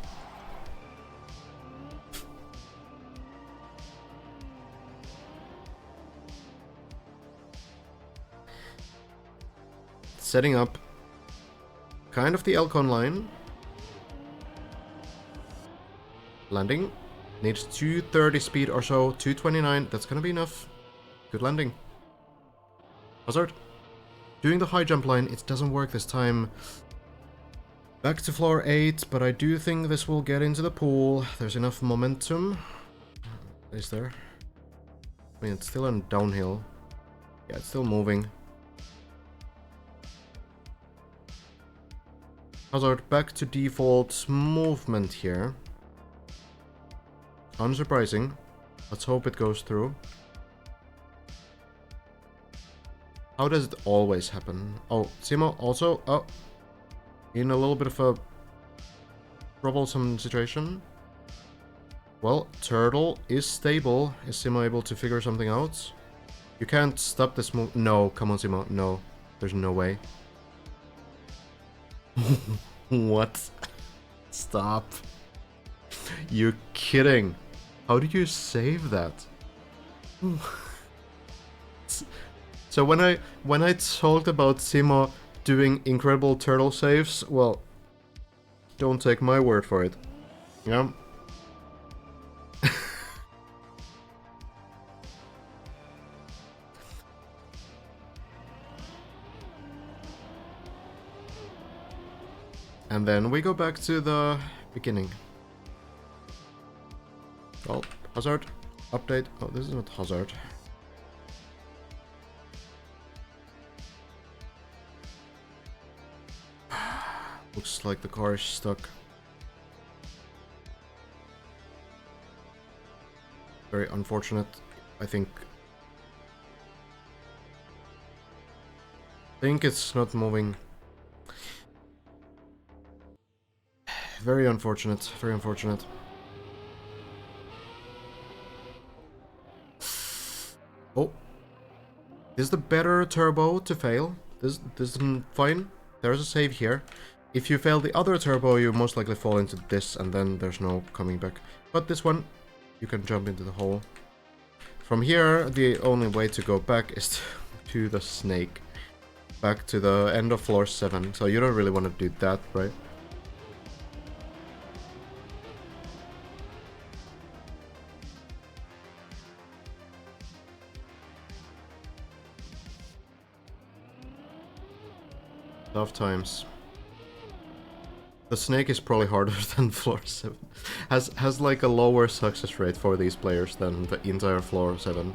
setting up kind of the Elcon line. Landing. Needs 230 speed or so, 229, that's gonna be enough. Good landing. Hazard. Doing the high jump line, it doesn't work this time. Back to floor 8, but I do think this will get into the pool. There's enough momentum. Is there? I mean, it's still on downhill. Yeah, it's still moving. Hazard back to default movement here. Unsurprising. Let's hope it goes through. How does it always happen? Oh, Simo also, in a little bit of a troublesome situation. Well, Turtle is stable. Is Simo able to figure something out? You can't stop this move. No, come on, Simo. No, there's no way. What? Stop. You're kidding. How did you save that? So when I talked about Simo doing incredible turtle saves, well, don't take my word for it. Yeah. And then we go back to the beginning. Well, Hazard, update. Oh, this is not Hazard. Looks like the car is stuck. Very unfortunate. I think it's not moving. Very unfortunate. Very unfortunate. Oh, this is the better turbo to fail. This is fine. There's a save here. If you fail the other turbo, you most likely fall into this, and then there's no coming back. But this one, you can jump into the hole. From here, the only way to go back is to the snake. Back to the end of floor 7. So you don't really want to do that, right? Tough times. The snake is probably harder than floor 7. Has like a lower success rate for these players than the entire floor 7.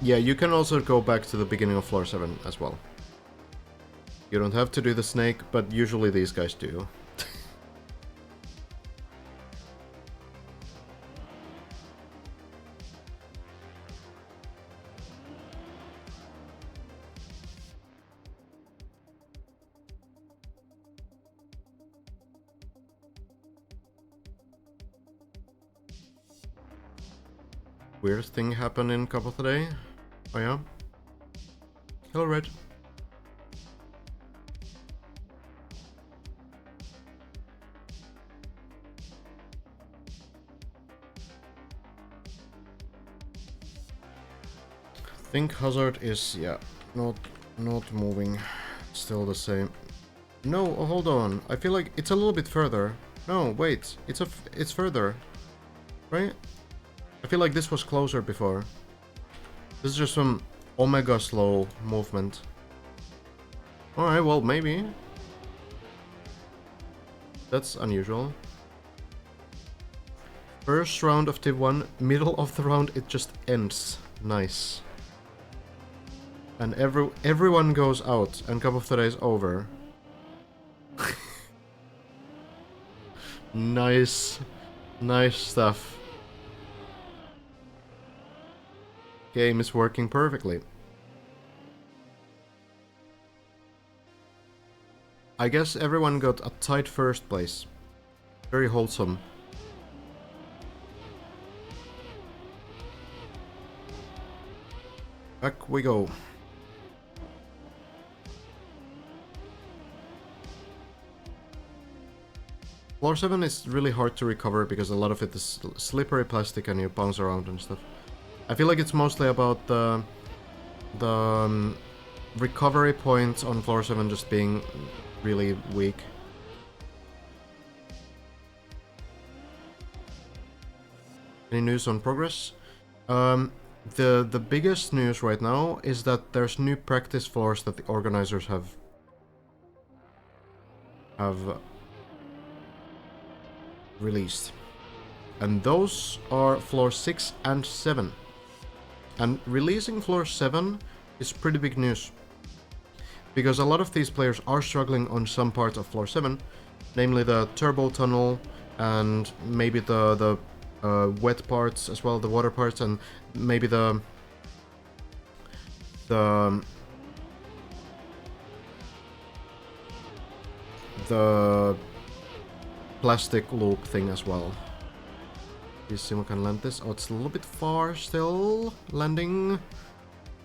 Yeah, you can also go back to the beginning of floor 7 as well. You don't have to do the snake, but usually these guys do. Weird thing happened in Couple today. Oh yeah? Hello, Red. I think Hazard is, yeah, not moving. Still the same. No, oh, hold on. I feel like it's a little bit further. No, wait. It's further. Right? I feel like this was closer before. This is just some omega slow movement. Alright, well, maybe. That's unusual. First round of Div 1, middle of the round, it just ends. Nice. And everyone goes out, and Cup of the Day is over. Nice. Nice stuff. Game is working perfectly. I guess everyone got a tight first place. Very wholesome. Back we go. Floor 7 is really hard to recover because a lot of it is slippery plastic and you bounce around and stuff. I feel like it's mostly about the recovery point on floor 7 just being really weak. Any news on progress? The biggest news right now is that there's new practice floors that the organizers have released. And those are floor 6 and 7. And releasing floor 7 is pretty big news. Because a lot of these players are struggling on some parts of floor 7, namely the turbo tunnel and maybe the wet parts as well, the water parts, and maybe the plastic loop thing as well. Let's see if we can land this. Oh, it's a little bit far still. Landing.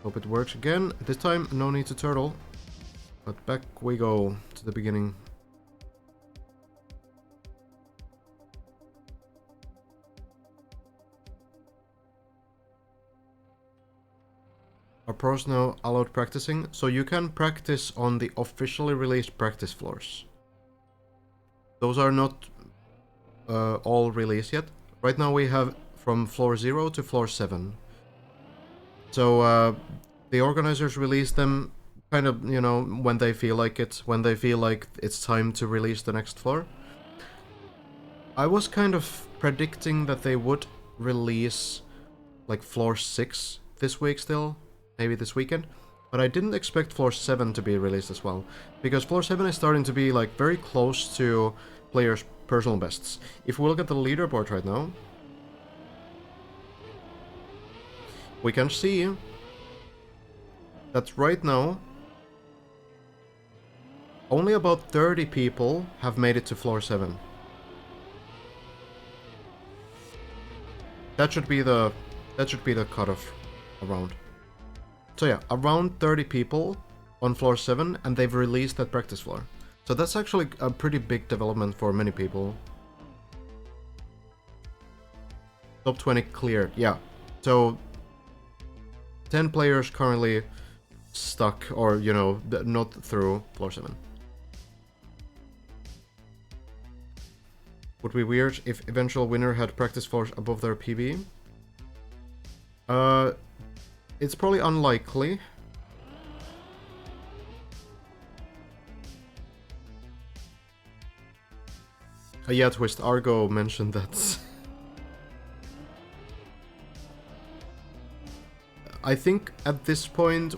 Hope it works again. This time, no need to turtle. But back we go to the beginning. Are pros now allowed practicing? So you can practice on the officially released practice floors. Those are not all released yet. Right now we have from floor 0 to floor 7. So the organizers release them kind of, you know, when they feel like it, when they feel like it's time to release the next floor. I was kind of predicting that they would release like floor 6 this week still, maybe this weekend, but I didn't expect floor 7 to be released as well, because floor 7 is starting to be like very close to players' personal bests. If we look at the leaderboard right now, we can see that right now only about 30 people have made it to floor 7. That should be the cutoff around. So yeah, around 30 people on floor 7, and they've released that practice floor. So that's actually a pretty big development for many people. Top 20 cleared, yeah. So 10 players currently stuck, or, you know, not through floor 7. Would be weird if eventual winner had practice floors above their PB. It's probably unlikely. Yeah, Twist Argo mentioned that. I think at this point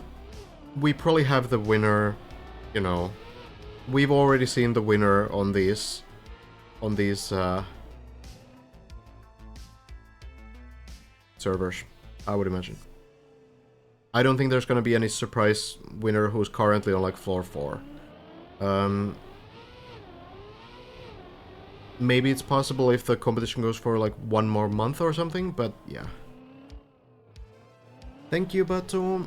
we probably have the winner, you know. We've already seen the winner on these servers, I would imagine. I don't think there's gonna be any surprise winner who's currently on like floor 4. Maybe it's possible if the competition goes for like 1 more month or something, but yeah. Thank you, Batum,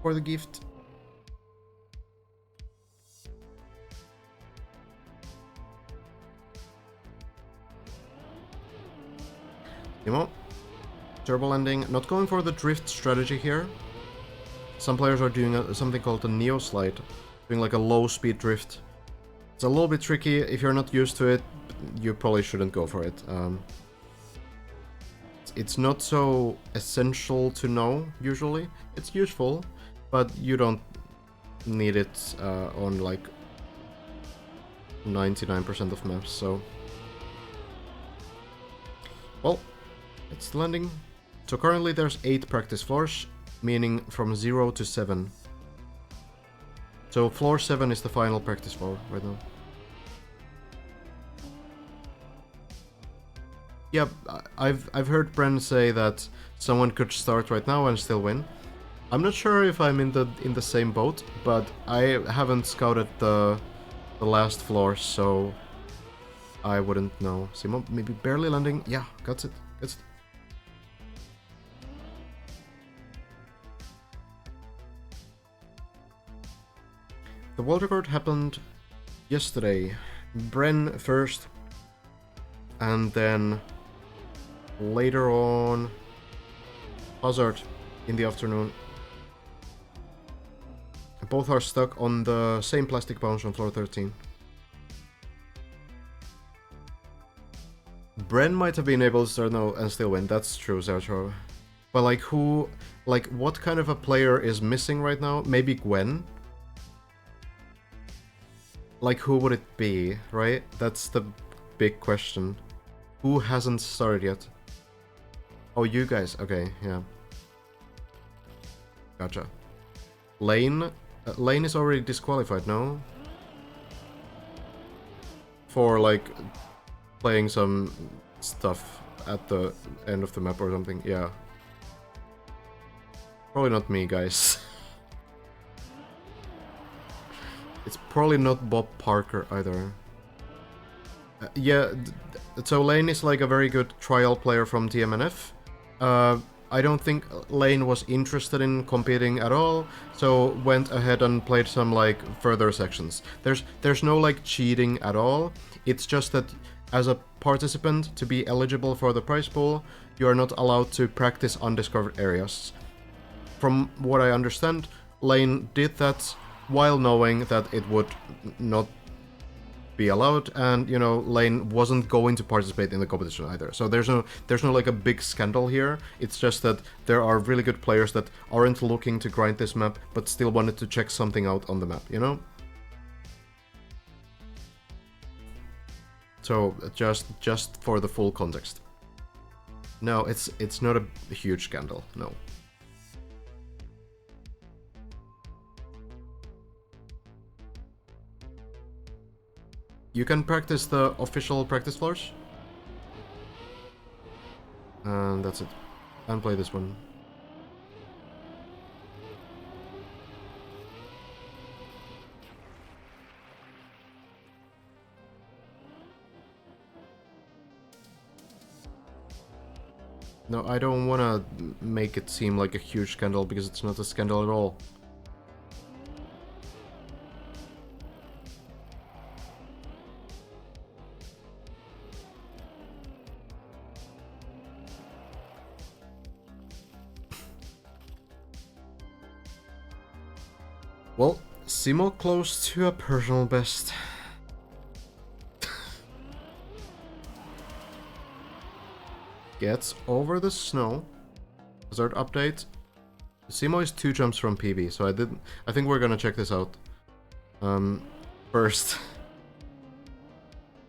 for the gift. Timo, turbo landing, not going for the drift strategy here. Some players are doing something called a neo slide, doing like a low speed drift. It's a little bit tricky. If you're not used to it, you probably shouldn't go for it. It's not so essential to know, usually. It's useful, but you don't need it on like 99% of maps, so... Well, it's landing. So currently there's 8 practice floors, meaning from 0 to 7. So floor 7 is the final practice floor right now. Yeah, I've heard Bren say that someone could start right now and still win. I'm not sure if I'm in the same boat, but I haven't scouted the last floor, so I wouldn't know. Simon maybe barely landing. Yeah, got it. Gets it. The world record happened yesterday. Bren first, and then later on Hazard in the afternoon. Both are stuck on the same plastic bounce on floor 13. Bren might have been able to start now and still win, that's true, Zercho. But like who, like what kind of a player is missing right now? Maybe Gwen? Like who would it be, right? That's the big question. Who hasn't started yet? Oh, you guys, okay, yeah. Gotcha. Lane? Lane is already disqualified, no? For like playing some stuff at the end of the map or something, yeah. Probably not me, guys. It's probably not Bob Parker either. Yeah, so Lane is like a very good trial player from TMNF. I don't think Lane was interested in competing at all, so went ahead and played some like further sections. There's no like cheating at all. It's just that as a participant, to be eligible for the prize pool, you are not allowed to practice undiscovered areas. From what I understand, Lane did that while knowing that it would not be allowed, and you know, Lane wasn't going to participate in the competition either. So there's no like a big scandal here. It's just that there are really good players that aren't looking to grind this map but still wanted to check something out on the map, you know? So just for the full context. No, it's not a huge scandal, no. You can practice the official practice floors. And that's it. And play this one. No, I don't wanna make it seem like a huge scandal because it's not a scandal at all. Well, Simo close to a personal best. Gets over the snow. Hazard update. Simo is 2 jumps from PB, so I think we're gonna check this out. First.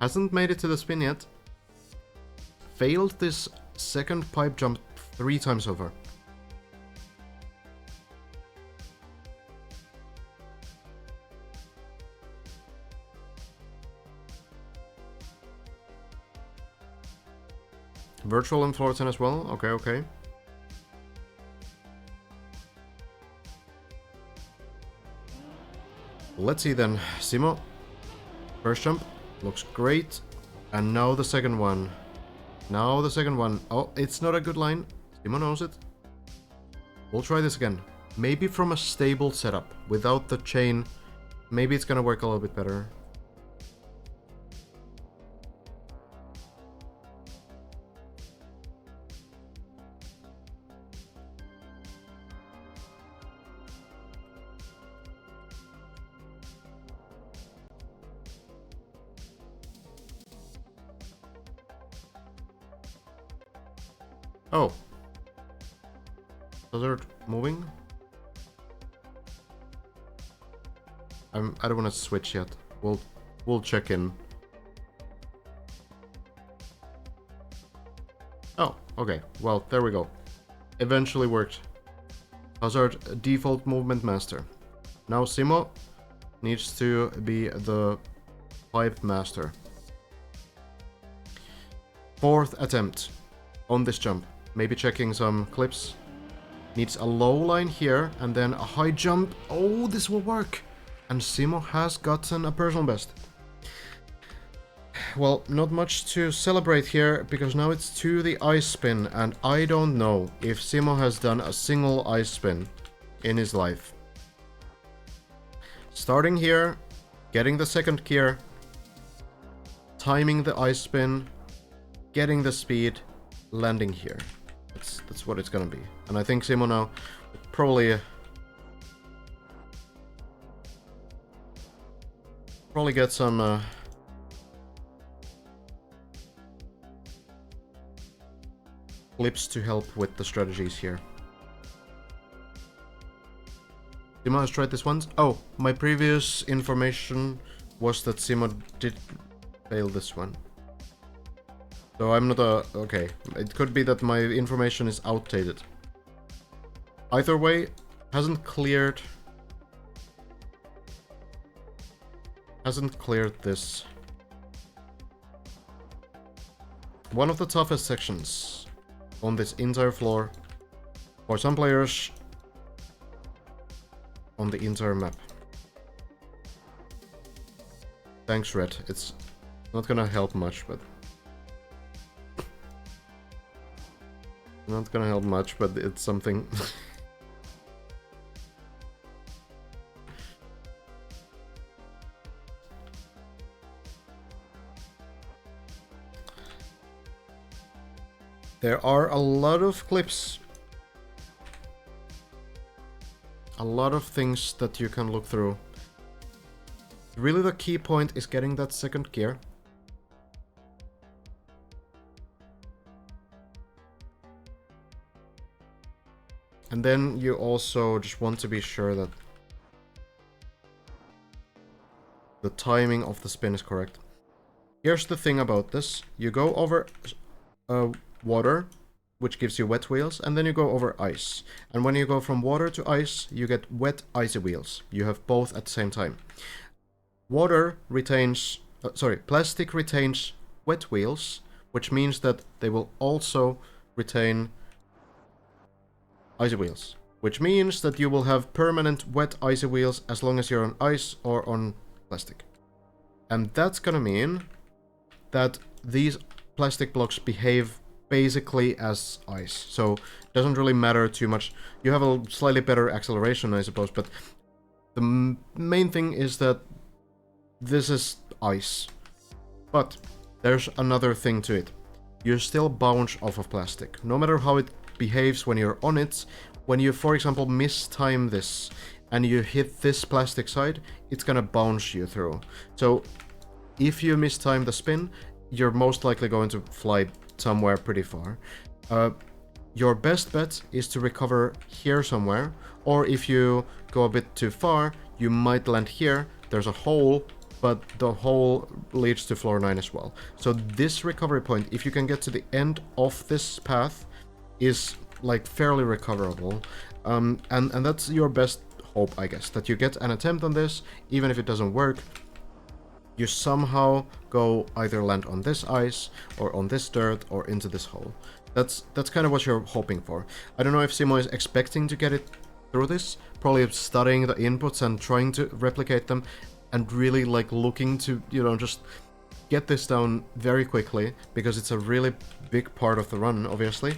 Hasn't made it to the spin yet. Failed this second pipe jump 3 times so far. Virtual and floor 10 as well? Okay, okay. Let's see then. Simo. First jump. Looks great. And now the second one. Now the second one. Oh, it's not a good line. Simo knows it. We'll try this again. Maybe from a stable setup. Without the chain. Maybe it's gonna work a little bit better. Oh. Hazard moving? I don't want to switch yet. We'll check in. Oh, okay. Well, there we go. Eventually worked. Hazard default movement master. Now Simo needs to be the pipe master. 4th attempt on this jump. Maybe checking some clips. Needs a low line here and then a high jump. Oh, this will work. And Simo has gotten a personal best. Well, not much to celebrate here because now it's to the ice spin and I don't know if Simo has done a single ice spin in his life. Starting here, getting the second gear, timing the ice spin, getting the speed, landing here. That's what it's gonna be. And I think Simo now probably get some clips to help with the strategies here. Simo has tried this once. Oh, my previous information was that Simo did fail this one. So I'm not okay. It could be that my information is outdated. Either way, hasn't cleared this. One of the toughest sections on this entire floor for some players on the entire map. Thanks, Red. It's not gonna help much, but it's something. There are a lot of clips. A lot of things that you can look through. Really the key point is getting that second gear. And then you also just want to be sure that the timing of the spin is correct. Here's the thing about this. You go over water, which gives you wet wheels, and then you go over ice. And when you go from water to ice, you get wet, icy wheels. You have both at the same time. Plastic retains wet wheels, which means that they will also retain icy wheels. Which means that you will have permanent wet, icy wheels as long as you're on ice or on plastic. And that's gonna mean that these plastic blocks behave basically as ice. So it doesn't really matter too much. You have a slightly better acceleration, I suppose, but the main thing is that this is ice. But there's another thing to it. You still bounce off of plastic. No matter how it behaves when you're on it, when you, for example, mistime this and you hit this plastic side, it's gonna bounce you through. So if you mistime the spin, you're most likely going to fly somewhere pretty far. Your best bet is to recover here somewhere, or if you go a bit too far, you might land here. There's a hole, but the hole leads to floor 9 as well. So this recovery point, if you can get to the end of this path, is like fairly recoverable. And that's your best hope, I guess, that you get an attempt on this, even if it doesn't work. You somehow go either land on this ice, or on this dirt, or into this hole. That's kind of what you're hoping for. I don't know if Simo is expecting to get it through this, probably studying the inputs and trying to replicate them, and really like looking to, you know, just get this down very quickly, because it's a really big part of the run, obviously.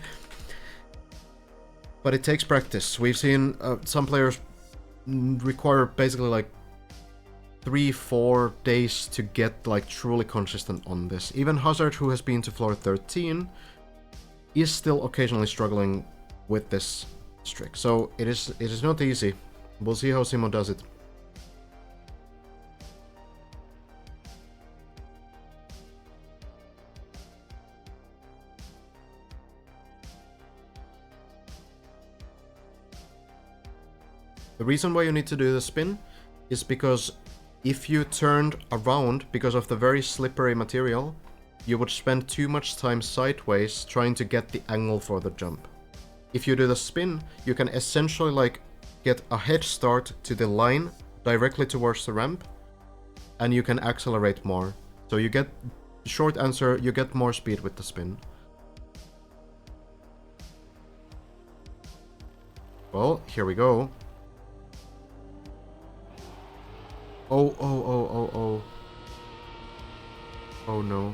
But it takes practice. We've seen some players require basically like 3-4 days to get like truly consistent on this. Even Hazard, who has been to floor 13, is still occasionally struggling with this trick. So it is not easy. We'll see how Simo does it. The reason why you need to do the spin is because if you turned around because of the very slippery material, you would spend too much time sideways trying to get the angle for the jump. If you do the spin, you can essentially like get a head start to the line directly towards the ramp, and you can accelerate more. So you get, short answer, you get more speed with the spin. Well, here we go. Oh. Oh no.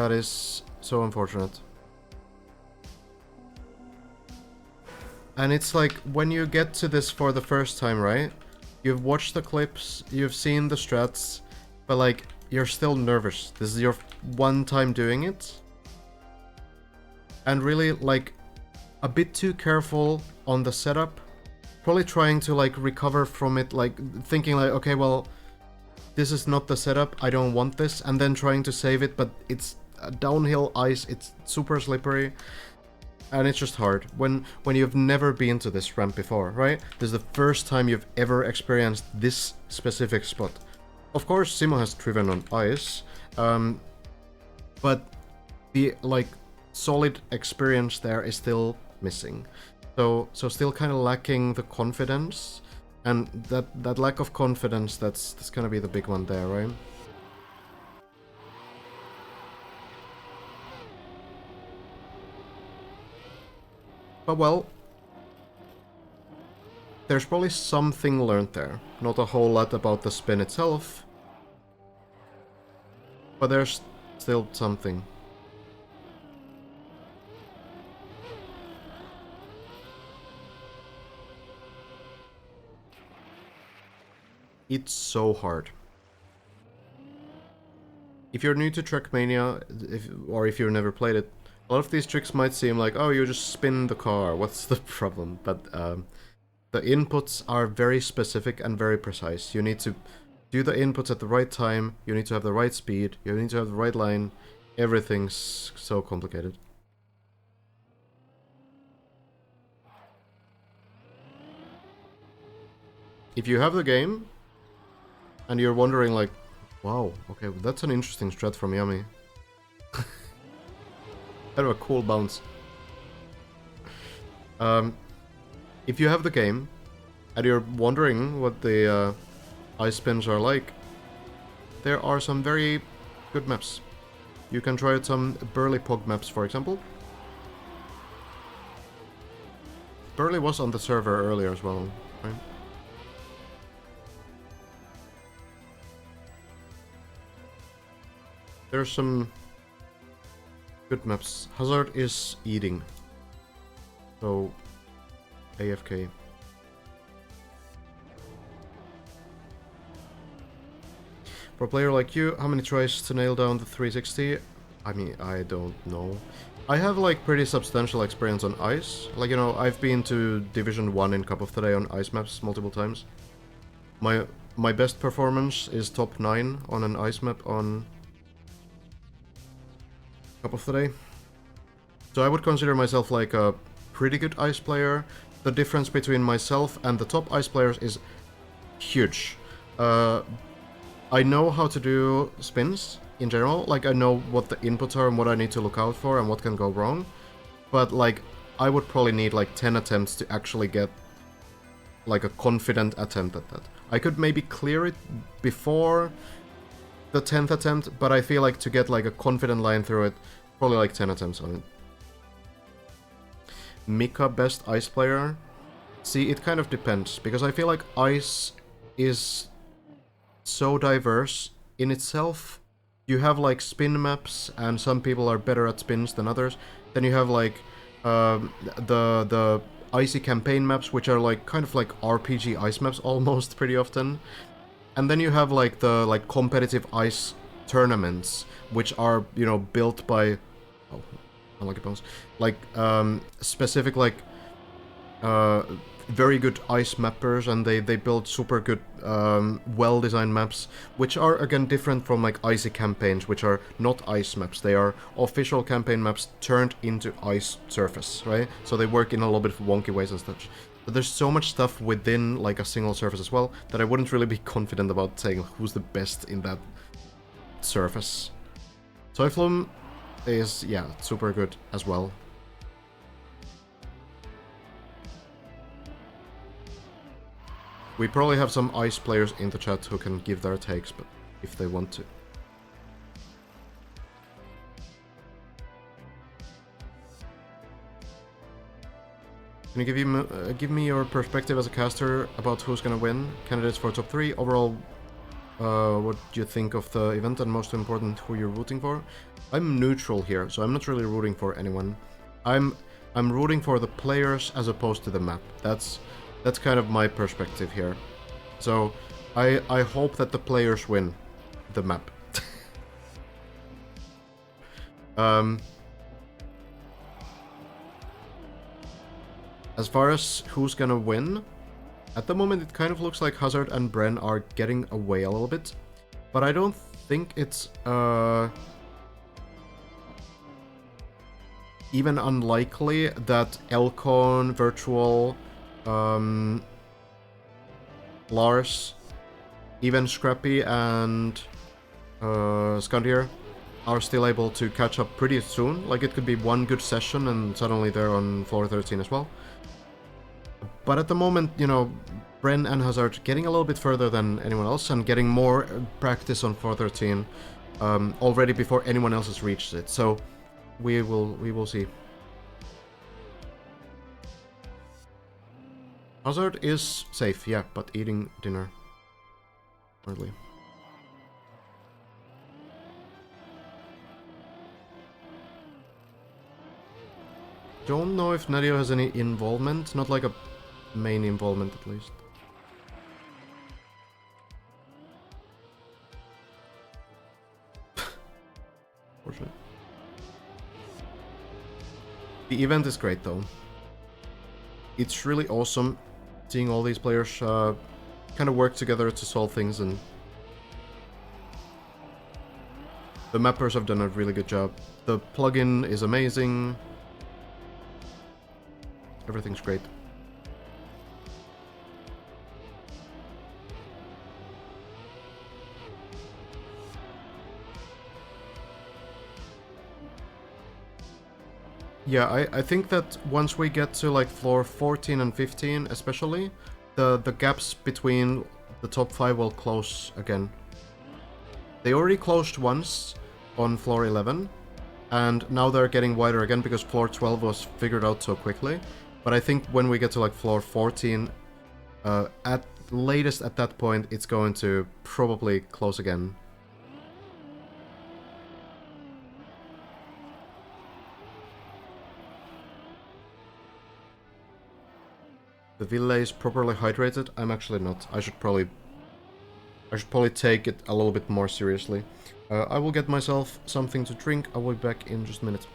That is so unfortunate. And it's like, when you get to this for the first time, right? You've watched the clips, you've seen the strats, but like, you're still nervous. This is your one time doing it. And really, like, a bit too careful on the setup. Probably trying to, like, recover from it, like, thinking like, okay, well, this is not the setup, I don't want this, and then trying to save it, but it's downhill ice, it's super slippery, and it's just hard. When you've never been to this ramp before, right? This is the first time you've ever experienced this specific spot. Of course, Simo has driven on ice, but the, like, solid experience there is still missing. So still kind of lacking the confidence, and that lack of confidence, that's gonna be the big one there, right? But well, there's probably something learned there. Not a whole lot about the spin itself, but there's still something. It's so hard. If you're new to Trackmania, or if you've never played it, a lot of these tricks might seem like, oh, you just spin the car, what's the problem? But the inputs are very specific and very precise. You need to do the inputs at the right time, you need to have the right speed, you need to have the right line. Everything's so complicated. If you have the game, and you're wondering like, wow, okay, well, that's an interesting strat from Yami. Kind of a cool bounce. If you have the game, and you're wondering what the ice spins are like, there are some very good maps. You can try out some Burley Pog maps, for example. Burley was on the server earlier as well, right? There's some good maps. Hazard is eating, so AFK. For a player like you, how many tries to nail down the 360? I mean, I don't know. I have like pretty substantial experience on ice. Like, you know, I've been to Division 1 in Cup of the Day on ice maps multiple times. My best performance is top 9 on an ice map on Cup of the Day. So I would consider myself like a pretty good ice player. The difference between myself and the top ice players is huge. I know how to do spins in general. Like, I know what the inputs are and what I need to look out for and what can go wrong. But like, I would probably need like 10 attempts to actually get like a confident attempt at that. I could maybe clear it before the 10th attempt, but I feel like to get like a confident line through it, probably like 10 attempts on it. Mika, best ice player? See, it kind of depends, because I feel like ice is so diverse in itself. You have like spin maps, and some people are better at spins than others. Then you have like the icy campaign maps, which are like kind of like RPG ice maps almost pretty often. And then you have like the like competitive ice tournaments, which are, you know, built by unlucky bones, like specific like very good ice mappers, and they build super good well-designed maps, which are again different from like icy campaigns, which are not ice maps. They are official campaign maps turned into ice surface, right? So they work in a little bit of wonky ways and such. But there's so much stuff within like a single surface as well that I wouldn't really be confident about saying who's the best in that surface. Toyflum is, yeah, super good as well. We probably have some ice players in the chat who can give their takes, but if they want to. Can you give me your perspective as a caster about who's gonna win? Candidates for top 3, overall what do you think of the event, and most important, who you're rooting for? I'm neutral here, so I'm not really rooting for anyone. I'm rooting for the players as opposed to the map. That's kind of my perspective here. So I hope that the players win the map. As far as who's gonna win, at the moment it kind of looks like Hazard and Bren are getting away a little bit, but I don't think it's even unlikely that Elcon, Virtual, Lars, even Scrappy and Skandir are still able to catch up pretty soon. Like, it could be one good session and suddenly they're on floor 13 as well. But at the moment, you know, Bren and Hazard getting a little bit further than anyone else and getting more practice on floor 13 already before anyone else has reached it. So we will see. Hazard is safe, yeah, but eating dinner. Hardly. Don't know if Nadio has any involvement, not like a main involvement at least. Fortunate. The event is great though. It's really awesome seeing all these players kind of work together to solve things, and the mappers have done a really good job. The plugin is amazing. Everything's great. Yeah, I think that once we get to like floor 14 and 15 especially, the gaps between the top 5 will close again. They already closed once on floor 11, and now they're getting wider again because floor 12 was figured out so quickly. But I think when we get to like floor 14, at latest at that point, it's going to probably close again. The Ville is properly hydrated. I'm actually not. I should probably take it a little bit more seriously. I will get myself something to drink. I will be back in just a minute.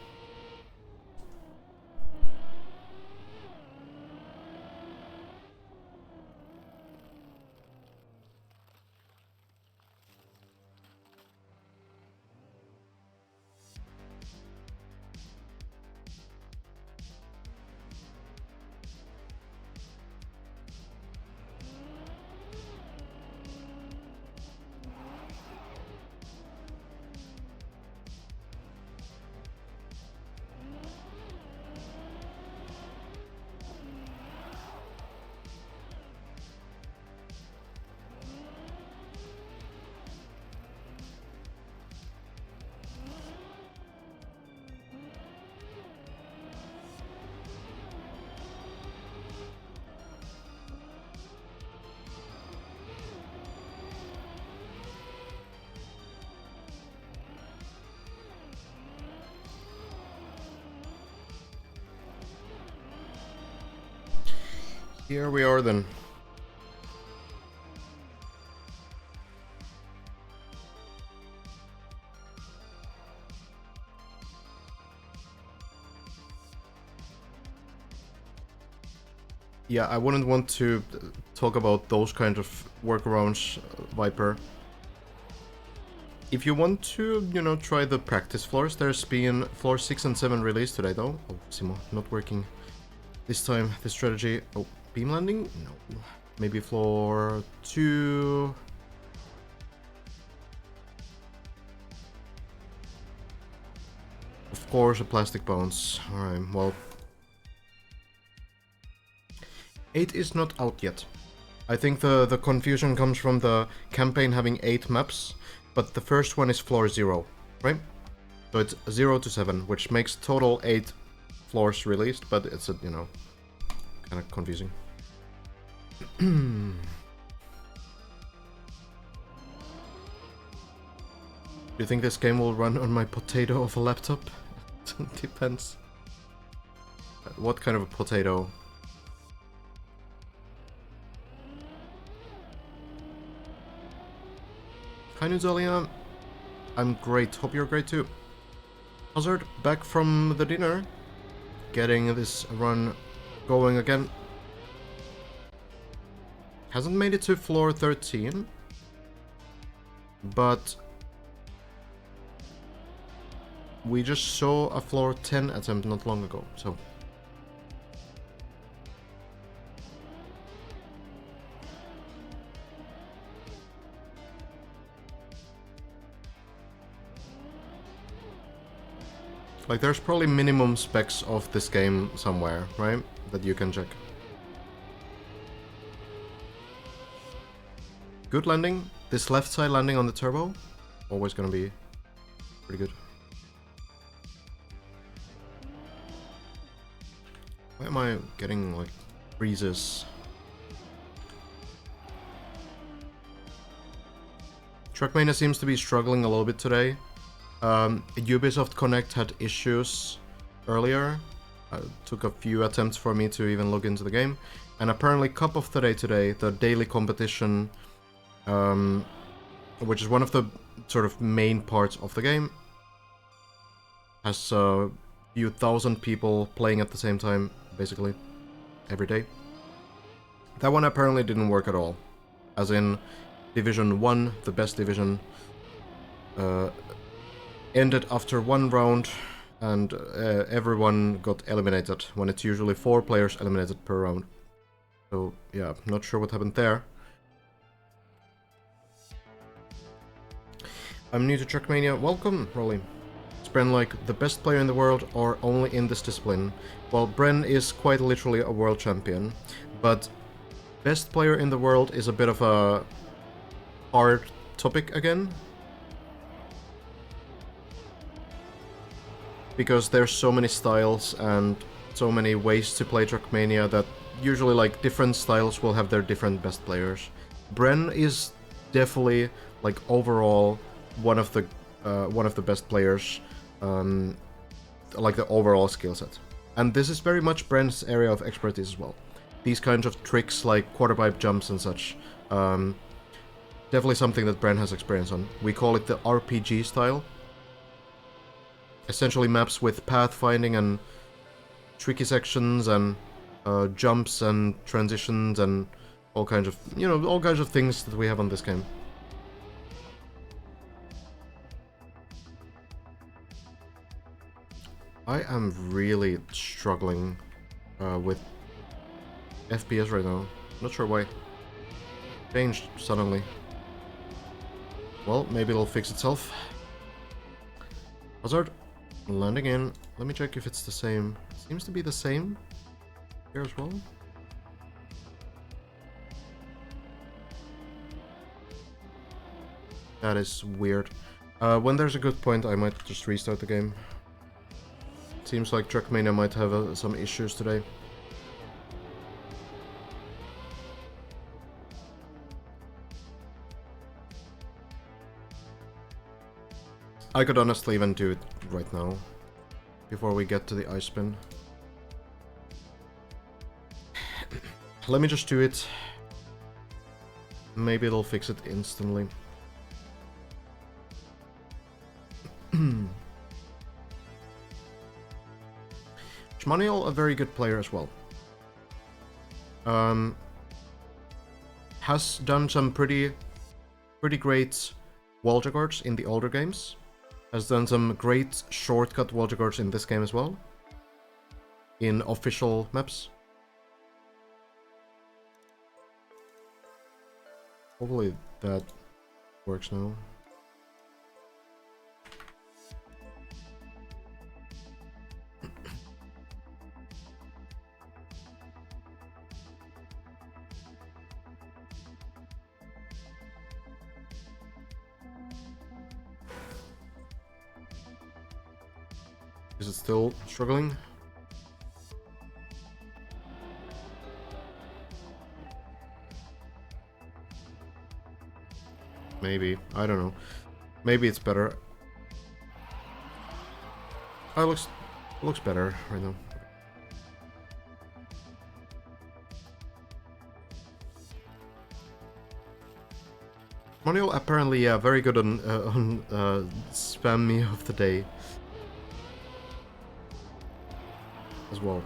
Here we are then. Yeah, I wouldn't want to talk about those kind of workarounds, Viper. If you want to, you know, try the practice floors, there's been floor 6 and 7 released today though. Oh, Simo, not working this time, this strategy. Oh, beam landing? No. Maybe floor 2. Of course, a plastic bounce. Alright, well. 8 is not out yet. I think the confusion comes from the campaign having 8 maps, but the first one is floor 0, right? So it's 0 to 7, which makes total 8 floors released, but it's, you know, kind of confusing. Do you think this game will run on my potato of a laptop? Depends. What kind of a potato? Hi Nuzalia. I'm great. Hope you're great too. Hazard, back from the dinner. Getting this run going again. Hasn't made it to floor 13. But we just saw a floor 10 attempt not long ago, so... Like, there's probably minimum specs of this game somewhere, right? That you can check. Good landing. This left side landing on the turbo, always gonna be pretty good. Why am I getting, like, breezes? Trackmania seems to be struggling a little bit today. Ubisoft Connect had issues earlier. Took a few attempts for me to even look into the game. And apparently Cup of the Day today, the daily competition, which is one of the sort of main parts of the game, has a few thousand people playing at the same time, basically, every day. That one apparently didn't work at all. As in, Division 1, the best division, ended after one round, and everyone got eliminated, when it's usually 4 players eliminated per round. So, yeah, not sure what happened there. I'm new to Trackmania. Welcome, Rolly. Is Bren like the best player in the world, or only in this discipline? Well, Bren is quite literally a world champion, but best player in the world is a bit of a hard topic again. Because there's so many styles and so many ways to play Trackmania that usually, like, different styles will have their different best players. Bren is definitely, like, overall one of the best players, like the overall skill set. And this is very much Bren's area of expertise as well. These kinds of tricks like quarter pipe jumps and such, definitely something that Bren has experience on. We call it the RPG style. Essentially maps with pathfinding and tricky sections and jumps and transitions and all kinds of, you know, all kinds of things that we have on this game. I am really struggling with FPS right now. Not sure why. Changed suddenly. Well, maybe it'll fix itself. Hazard. Landing in. Let me check if it's the same. Seems to be the same here as well. That is weird. When there's a good point, I might just restart the game. Seems like Trackmania might have some issues today. I could honestly even do it right now, before we get to the ice spin. Let me just do it. Maybe it'll fix it instantly. Shmaniel, a very good player as well. Has done some pretty great wall records in the older games. Has done some great shortcut wall records in this game as well. In official maps. Hopefully that works now. Is it still struggling? Maybe. I don't know. Maybe it's better. Oh, it looks better right now. Manuel apparently very good on spam me of the day as well.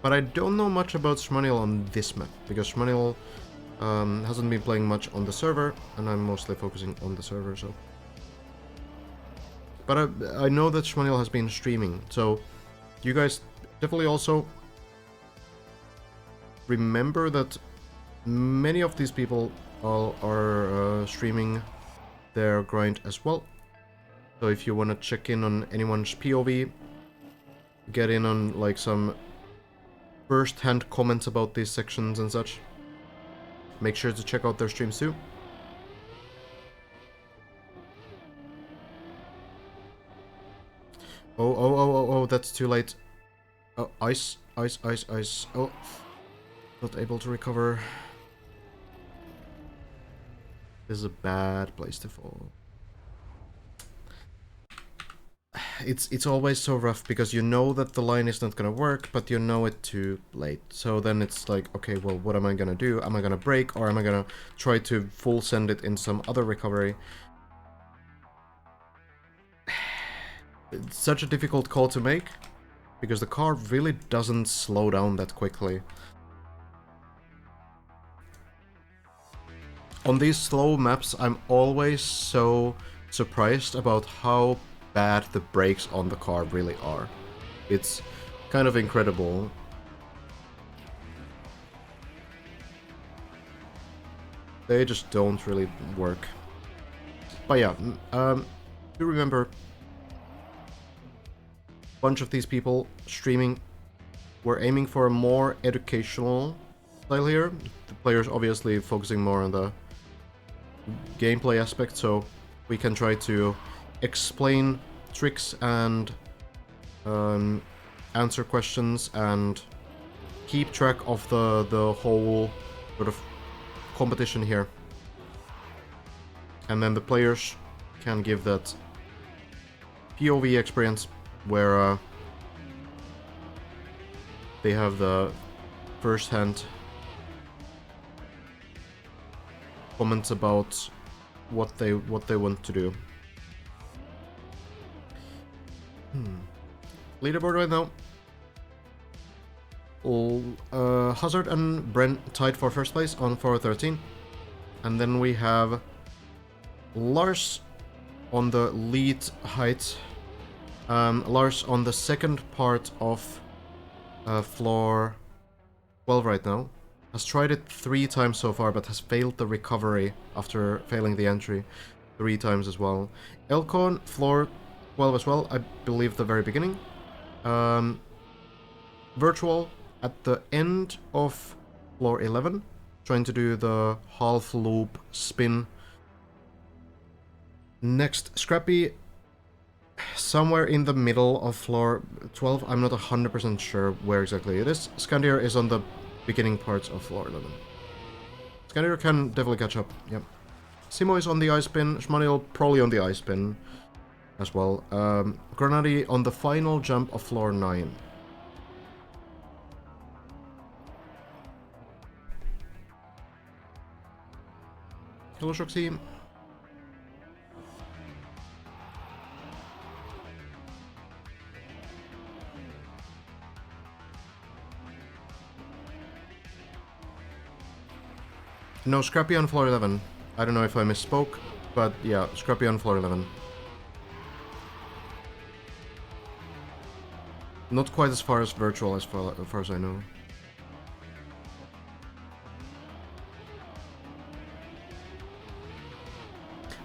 But I don't know much about Shmanil on this map, because Shmanil hasn't been playing much on the server, and I'm mostly focusing on the server, so... But I know that Shmanil has been streaming, so you guys definitely also remember that many of these people are streaming their grind as well. So if you want to check in on anyone's POV, get in on like some first-hand comments about these sections and such, make sure to check out their streams too. Oh, that's too late. Oh, ice. Oh, not able to recover. This is a bad place to fall. It's always so rough, because you know that the line is not gonna work, but you know it too late. So then it's like, okay, well, what am I gonna do? Am I gonna break, or am I gonna try to full send it in some other recovery? It's such a difficult call to make, because the car really doesn't slow down that quickly. On these slow maps, I'm always so surprised about how bad the brakes on the car really are. It's kind of incredible. They just don't really work. But yeah, do remember, a bunch of these people streaming were aiming for a more educational style here. The players obviously focusing more on the gameplay aspect, so we can try to explain tricks and answer questions and keep track of the whole sort of competition here. And then the players can give that POV experience where they have the first-hand comments about what they want to do. Leaderboard right now. Hazard and Brent tied for first place on 413. And then we have Lars on the lead height. Lars on the second part of floor 12 right now. Has tried it 3 times so far, but has failed the recovery after failing the entry 3 times as well. Elcon, floor 12 as well, I believe the very beginning. Virtual at the end of floor 11, trying to do the half loop spin. Next, Scrappy, somewhere in the middle of floor 12, I'm not 100% sure where exactly it is. Scandier is on the beginning parts of floor 11. Scandier can definitely catch up, yep. Simo is on the ice spin, Shmanil probably on the ice spin as well. Granadi on the final jump of floor 9. Hello, Shoxy. No, Scrappy on floor 11. I don't know if I misspoke, but yeah, Scrappy on floor 11. Not quite as far as virtual as far as I know.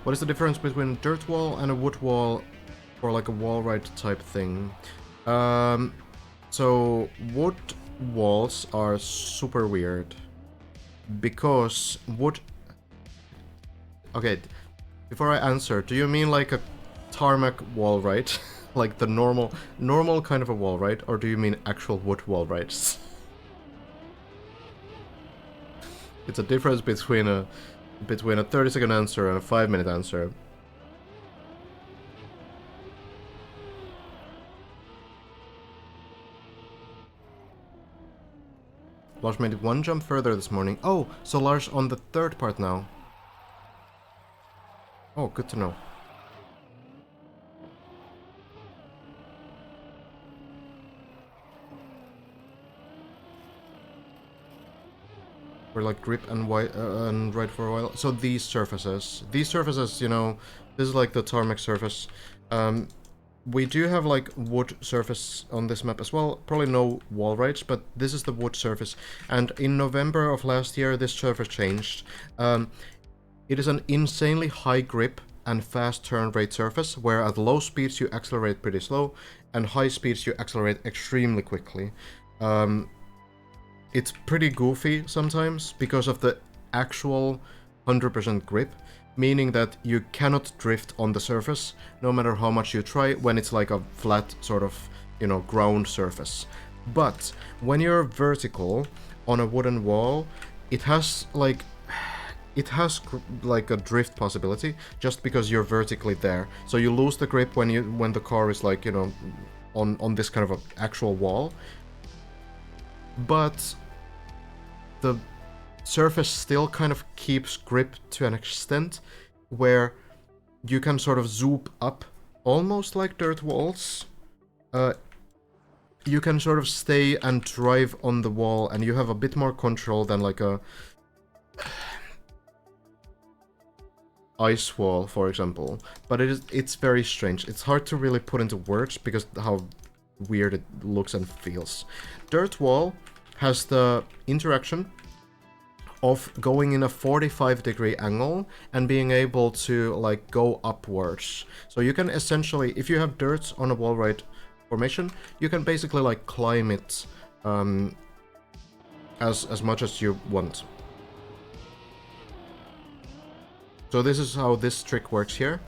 What is the difference between a dirt wall and a wood wall, or like a wall ride type thing? So wood walls are super weird. Because wood... Okay, before I answer, do you mean like a tarmac wall ride? Like the normal kind of a wall ride? Or do you mean actual wood wall rides? It's a difference between a between a 30-second answer and a 5-minute answer. Lars made it one jump further this morning. Oh, so Lars on the third part now. Oh, good to know. We're like grip and ride for a while. So these surfaces, you know, this is like the tarmac surface. We do have like wood surface on this map as well. Probably no wall rides, but this is the wood surface. And in November of last year, this surface changed. It is an insanely high grip and fast turn rate surface, where at low speeds you accelerate pretty slow, and high speeds you accelerate extremely quickly. It's pretty goofy sometimes because of the actual 100% grip, meaning that you cannot drift on the surface no matter how much you try when it's like a flat sort of, you know, ground surface. But when you're vertical on a wooden wall, it has like a drift possibility just because you're vertically there. So you lose the grip when the car is like, you know, on this kind of a actual wall. But the surface still kind of keeps grip to an extent where you can sort of zoom up, almost like dirt walls. You can sort of stay and drive on the wall, and you have a bit more control than like a ice wall, for example. But it's very strange. It's hard to really put into words because how weird it looks and feels. Dirt wall has the interaction of going in a 45-degree angle and being able to like go upwards. So you can essentially, if you have dirt on a wall ride formation, you can basically like climb it as much as you want. So this is how this trick works here.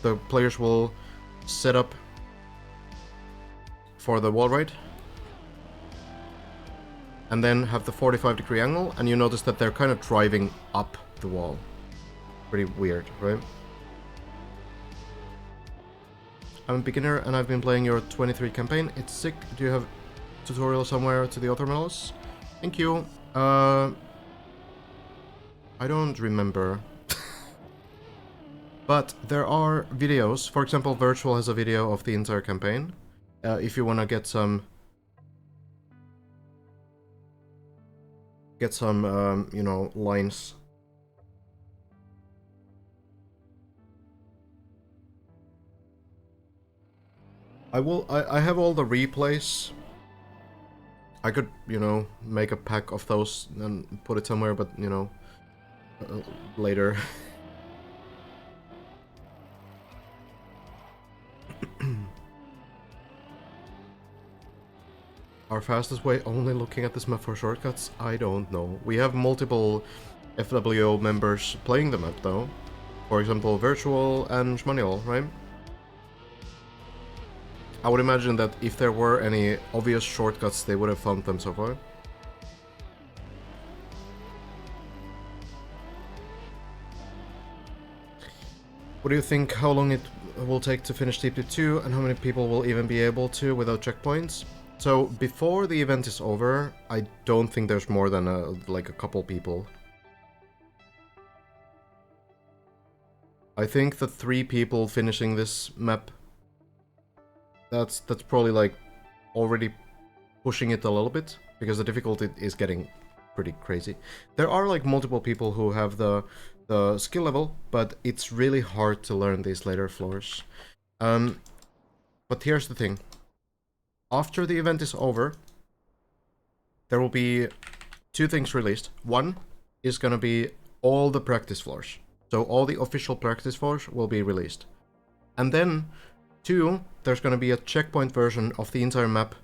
The players will set up for the wall ride, and then have the 45-degree angle, and you notice that they're kind of driving up the wall. Pretty weird, right? I'm a beginner and I've been playing your 23 campaign. It's sick. Do you have a tutorial somewhere to the other medals? Thank you. I don't remember. But there are videos. For example, Virtual has a video of the entire campaign. If you want to get some, you know, lines. I have all the replays. I could, you know, make a pack of those and put it somewhere, but, you know, later. Our fastest way, only looking at this map for shortcuts? I don't know. We have multiple FWO members playing the map though. For example, Virtual and Schmanuel, right? I would imagine that if there were any obvious shortcuts, they would have found them so far. What do you think, how long it will take to finish TP2, and how many people will even be able to without checkpoints? So, before the event is over, I don't think there's more than like a couple people. I think the 3 people finishing this map, that's probably like already pushing it a little bit, because the difficulty is getting pretty crazy. There are like multiple people who have the skill level, but it's really hard to learn these later floors. But here's the thing. After the event is over, there will be 2 things released. One is gonna be all the practice floors. So all the official practice floors will be released. And then, 2, there's gonna be a checkpoint version of the entire map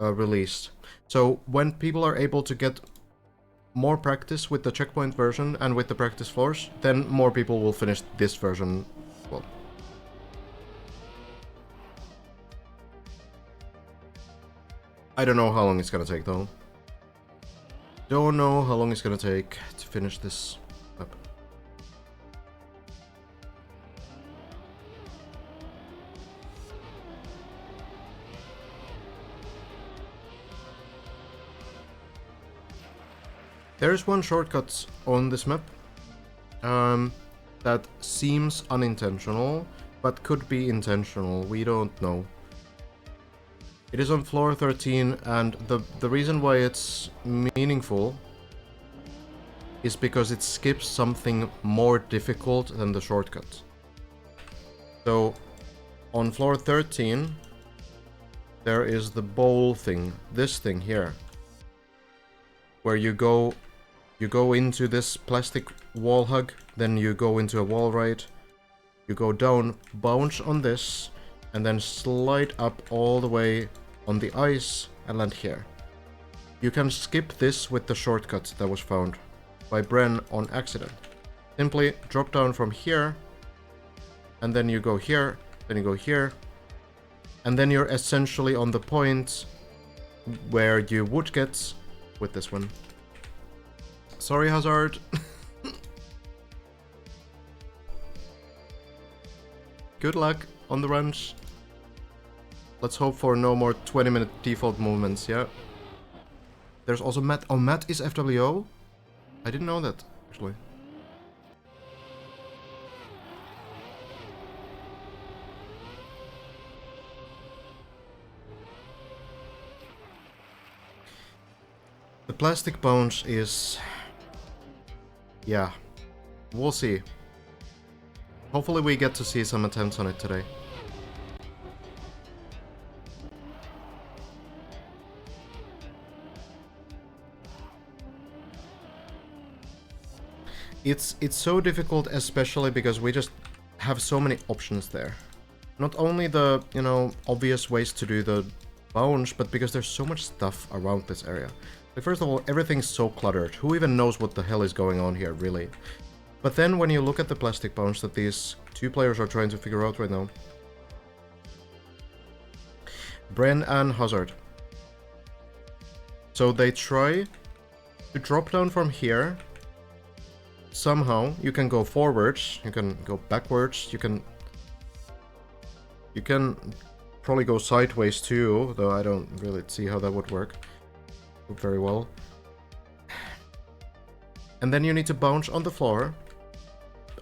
released. So when people are able to get more practice with the checkpoint version and with the practice floors, then more people will finish this version. Well, I don't know how long it's gonna take though. Don't know how long it's gonna take to finish this up. There is one shortcut on this map that seems unintentional, but could be intentional. We don't know. It is on floor 13, and the reason why it's meaningful is because it skips something more difficult than the shortcut. So, on floor 13, there is the bowl thing, this thing here, where you go into this plastic wall hug, then you go into a wall ride, you go down, bounce on this, and then slide up all the way on the ice and land here. You can skip this with the shortcut that was found by Bren on accident. Simply drop down from here, and then you go here, then you go here, and then you're essentially on the point where you would get with this one. Sorry, Hazard. Good luck on the runs. Let's hope for no more 20-minute default movements, yeah? There's also Matt. Oh, Matt is FWO? I didn't know that, actually. The plastic bounce is... yeah. We'll see. Hopefully we get to see some attempts on it today. It's so difficult, especially because we just have so many options there. Not only the, you know, obvious ways to do the bounce, but because there's so much stuff around this area. Like, first of all, everything's so cluttered. Who even knows what the hell is going on here, really? But then when you look at the plastic bounce that these two players are trying to figure out right now. Bren and Hazard. So they try to drop down from here. Somehow, you can go forwards, you can go backwards, you can probably go sideways too, though I don't really see how that would work very well. And then you need to bounce on the floor,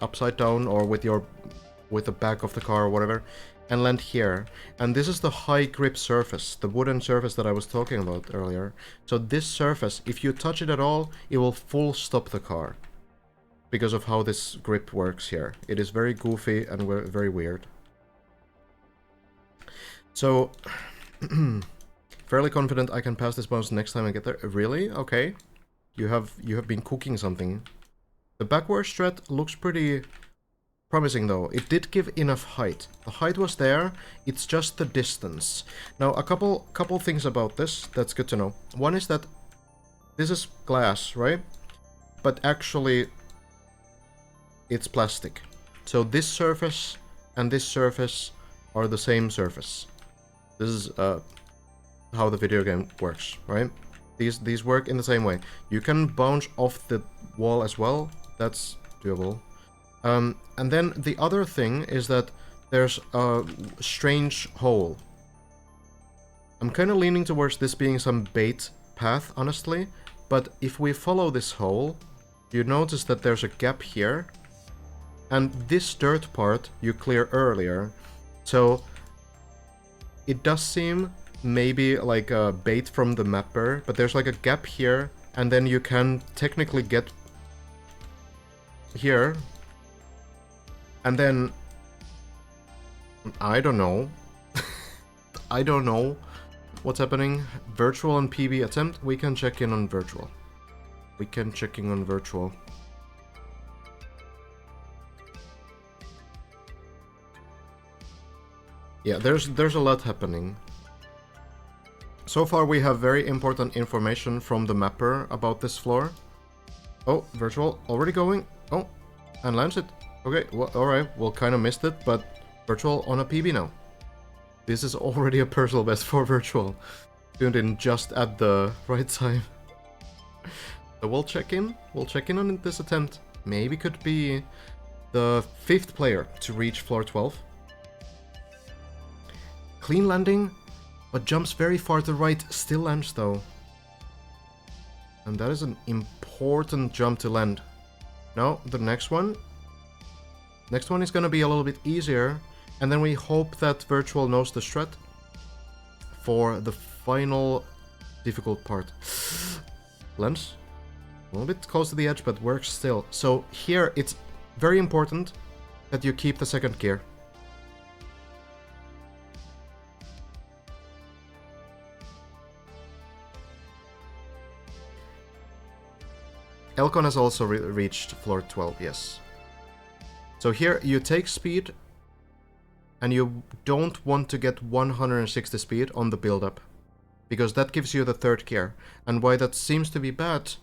upside down or with the back of the car or whatever, and land here. And this is the high grip surface, the wooden surface that I was talking about earlier. So this surface, if you touch it at all, it will full stop the car. Because of how this grip works here. It is very goofy and very weird. So, fairly confident I can pass this bounce next time I get there. Really? Okay. You have been cooking something. The backwards strat looks pretty promising though. It did give enough height. The height was there, it's just the distance. Now, a couple things about this that's good to know. One is that this is glass, right? But actually, it's plastic. So this surface and this surface are the same surface. This is how the video game works, right? These work in the same way. You can bounce off the wall as well. That's doable. And then the other thing is that there's a strange hole. I'm kind of leaning towards this being some bait path, honestly. But if we follow this hole, you notice that there's a gap here. And this dirt part you clear earlier, so it does seem maybe like a bait from the mapper, but there's like a gap here, and then you can technically get here, and then I don't know. I don't know what's happening. Virtual and PB attempt. We can check in on virtual. We can check in on virtual. Yeah, there's a lot happening. So far we have very important information from the mapper about this floor. Oh, virtual already going. Oh, and lands it. Okay, well, alright, well, kind of missed it, but virtual on a PB now. This is already a personal best for virtual. Tuned in just at the right time. So we'll check in on this attempt. Maybe could be the 5th player to reach floor 12. Clean landing, but jumps very far to the right, still lands though. And that is an important jump to land. Now, the next one. Next one is going to be a little bit easier. And then we hope that Virtual knows the strat for the final difficult part. Lens. A little bit close to the edge, but works still. So here, it's very important that you keep the second gear. Elcon has also reached floor 12, yes. So here you take speed, and you don't want to get 160 speed on the build-up, because that gives you the third gear. And why that seems to be bad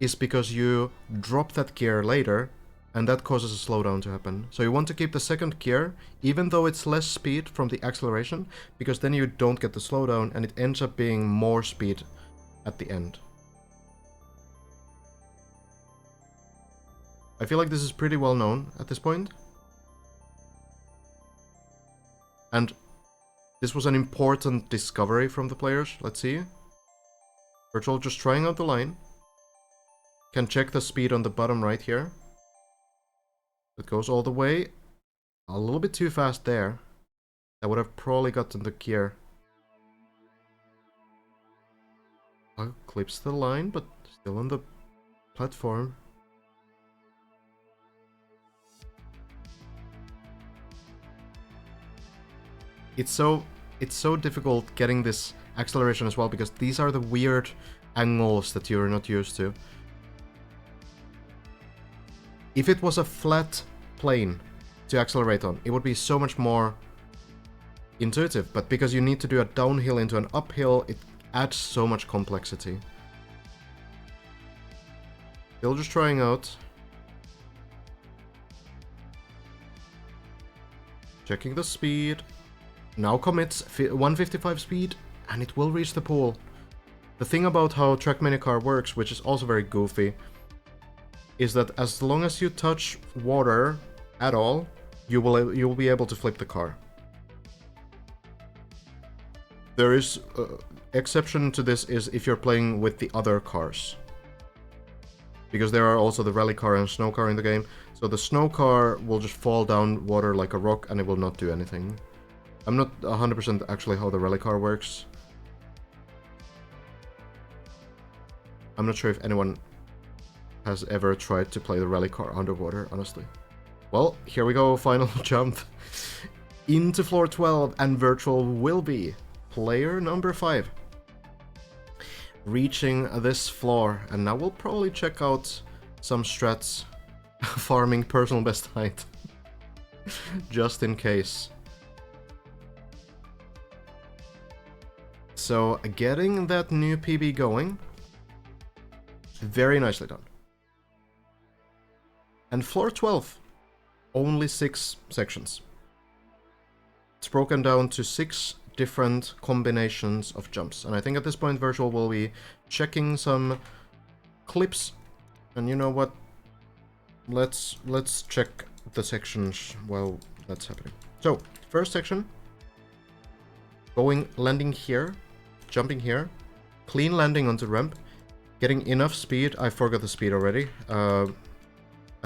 is because you drop that gear later, and that causes a slowdown to happen. So you want to keep the second gear, even though it's less speed from the acceleration, because then you don't get the slowdown, and it ends up being more speed at the end. I feel like this is pretty well known at this point. And this was an important discovery from the players. Let's see. Virtual just trying out the line. Can check the speed on the bottom right here. It goes all the way. A little bit too fast there. I would have probably gotten the gear. Clips the line, but still on the platform. It's so difficult getting this acceleration as well, because these are the weird angles that you're not used to. If it was a flat plane to accelerate on, it would be so much more intuitive, but because you need to do a downhill into an uphill, it adds so much complexity. Still just trying out. Checking the speed. Now commits 155 speed, and it will reach the pool. The thing about how Trackmania car works, which is also very goofy, is that as long as you touch water at all, you will be able to flip the car. There is exception to this is if you're playing with the other cars, because there are also the rally car and snow car in the game. So the snow car will just fall down water like a rock, and it will not do anything. I'm not 100% actually how the rally car works. I'm not sure if anyone has ever tried to play the rally car underwater, honestly. Well, here we go, final jump into floor 12, and Virtual will be player number 5. Reaching this floor, and now we'll probably check out some strats farming personal best height. Just in case. So, getting that new PB going. Very nicely done. And floor 12. Only 6 sections. It's broken down to 6 different combinations of jumps. And I think at this point Virtual will be checking some clips. And you know what? Let's check the sections while that's happening. So, first section. Landing here. Jumping here, clean landing onto ramp, getting enough speed. I forgot the speed already. I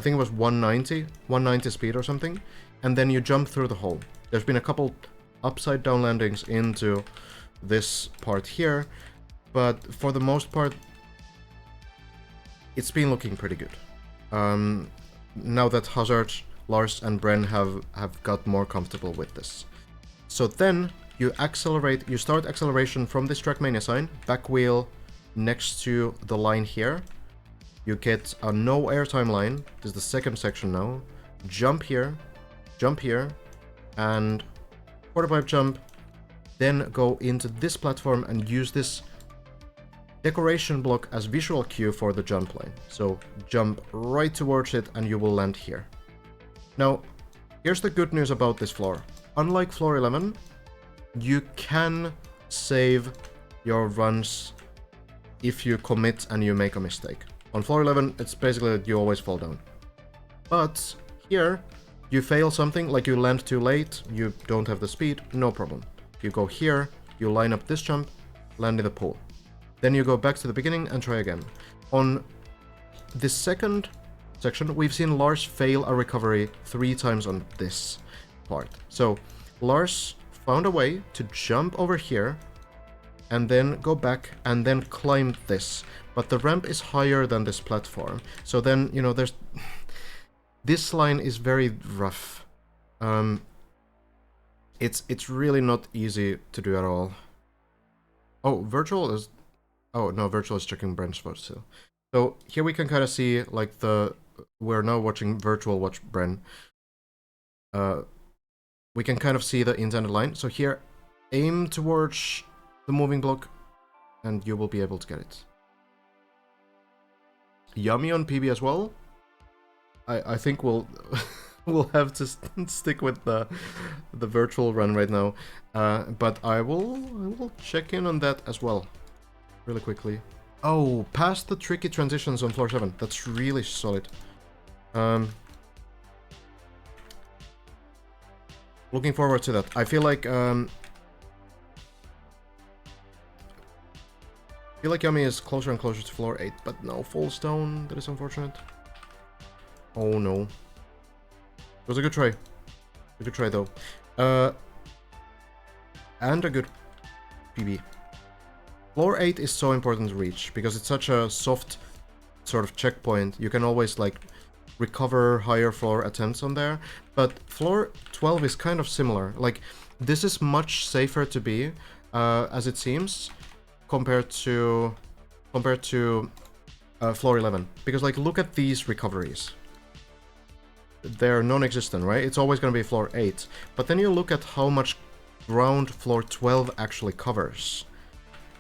think it was 190 speed or something, and then you jump through the hole. There's been a couple upside down landings into this part here, but for the most part, it's been looking pretty good. Now that Hazard, Lars, and Bren have got more comfortable with this. So then you accelerate, you start acceleration from this Trackmania sign, back wheel next to the line here. You get a no airtime line. This is the second section now. Jump here, and quarter pipe jump. Then go into this platform and use this decoration block as visual cue for the jump line. So jump right towards it and you will land here. Now, here's the good news about this floor. Unlike floor 11, you can save your runs if you commit and you make a mistake. On floor 11, it's basically that you always fall down. But here, you fail something, like you land too late, you don't have the speed, no problem. You go here, you line up this jump, land in the pool. Then you go back to the beginning and try again. On this second section, we've seen Lars fail a recovery 3 times on this part. So Lars found a way to jump over here and then go back and then climb this. But the ramp is higher than this platform. So then, you know, there's... this line is very rough. It's really not easy to do at all. Oh, virtual is... oh, no, virtual is checking branch spots too. So here we can kind of see, like, the... we're now watching virtual watch Bren. We can kind of see the intended line. So here, aim towards the moving block, and you will be able to get it. Yummy on PB as well. I think we'll we'll have to stick with the virtual run right now, but I will check in on that as well, really quickly. Oh, past the tricky transitions on floor 7. That's really solid. Looking forward to that. I feel like Yummy is closer and closer to floor 8, but no, falls down. That is unfortunate. Oh no. It was a good try. A good try though. And a good PB. Floor 8 is so important to reach, because it's such a soft sort of checkpoint. You can always, like, recover higher floor attempts on there. But floor 12 is kind of similar. Like, this is much safer to be, as it seems, compared to floor 11. Because, like, look at these recoveries. They're non-existent, right? It's always going to be floor 8. But then you look at how much ground floor 12 actually covers.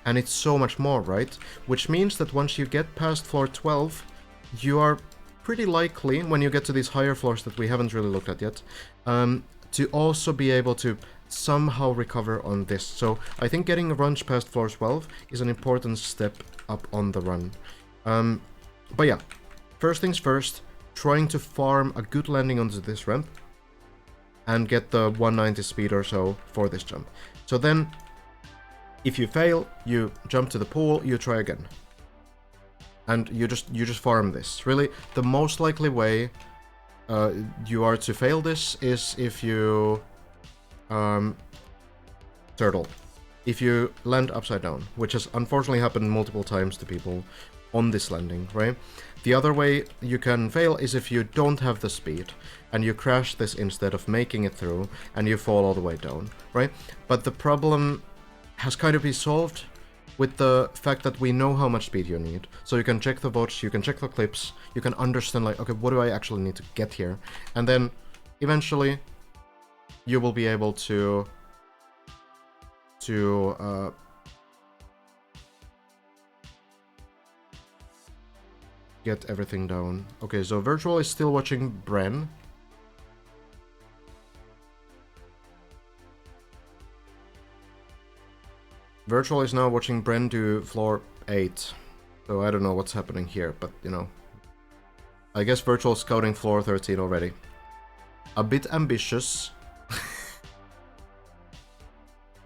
And it's so much more, right? Which means that once you get past floor 12, you are pretty likely, when you get to these higher floors that we haven't really looked at yet, to also be able to somehow recover on this. So I think getting a runge past floor 12 is an important step up on the run. But yeah, first things first, trying to farm a good landing onto this ramp and get the 190 speed or so for this jump. So then, if you fail, you jump to the pool, you try again. And you just farm this. Really, the most likely way you are to fail this is if you turtle. If you land upside down, which has unfortunately happened multiple times to people on this landing, right? The other way you can fail is if you don't have the speed and you crash this instead of making it through and you fall all the way down, right? But the problem has kind of been solved with the fact that we know how much speed you need. So you can check the VODs, you can check the clips, you can understand, like, okay, what do I actually need to get here? And then eventually you will be able to get everything down. Okay, so Virtual is still watching Bren. Virtual is now watching Bren do floor 8. So I don't know what's happening here, but, you know. I guess Virtual is scouting floor 13 already. A bit ambitious.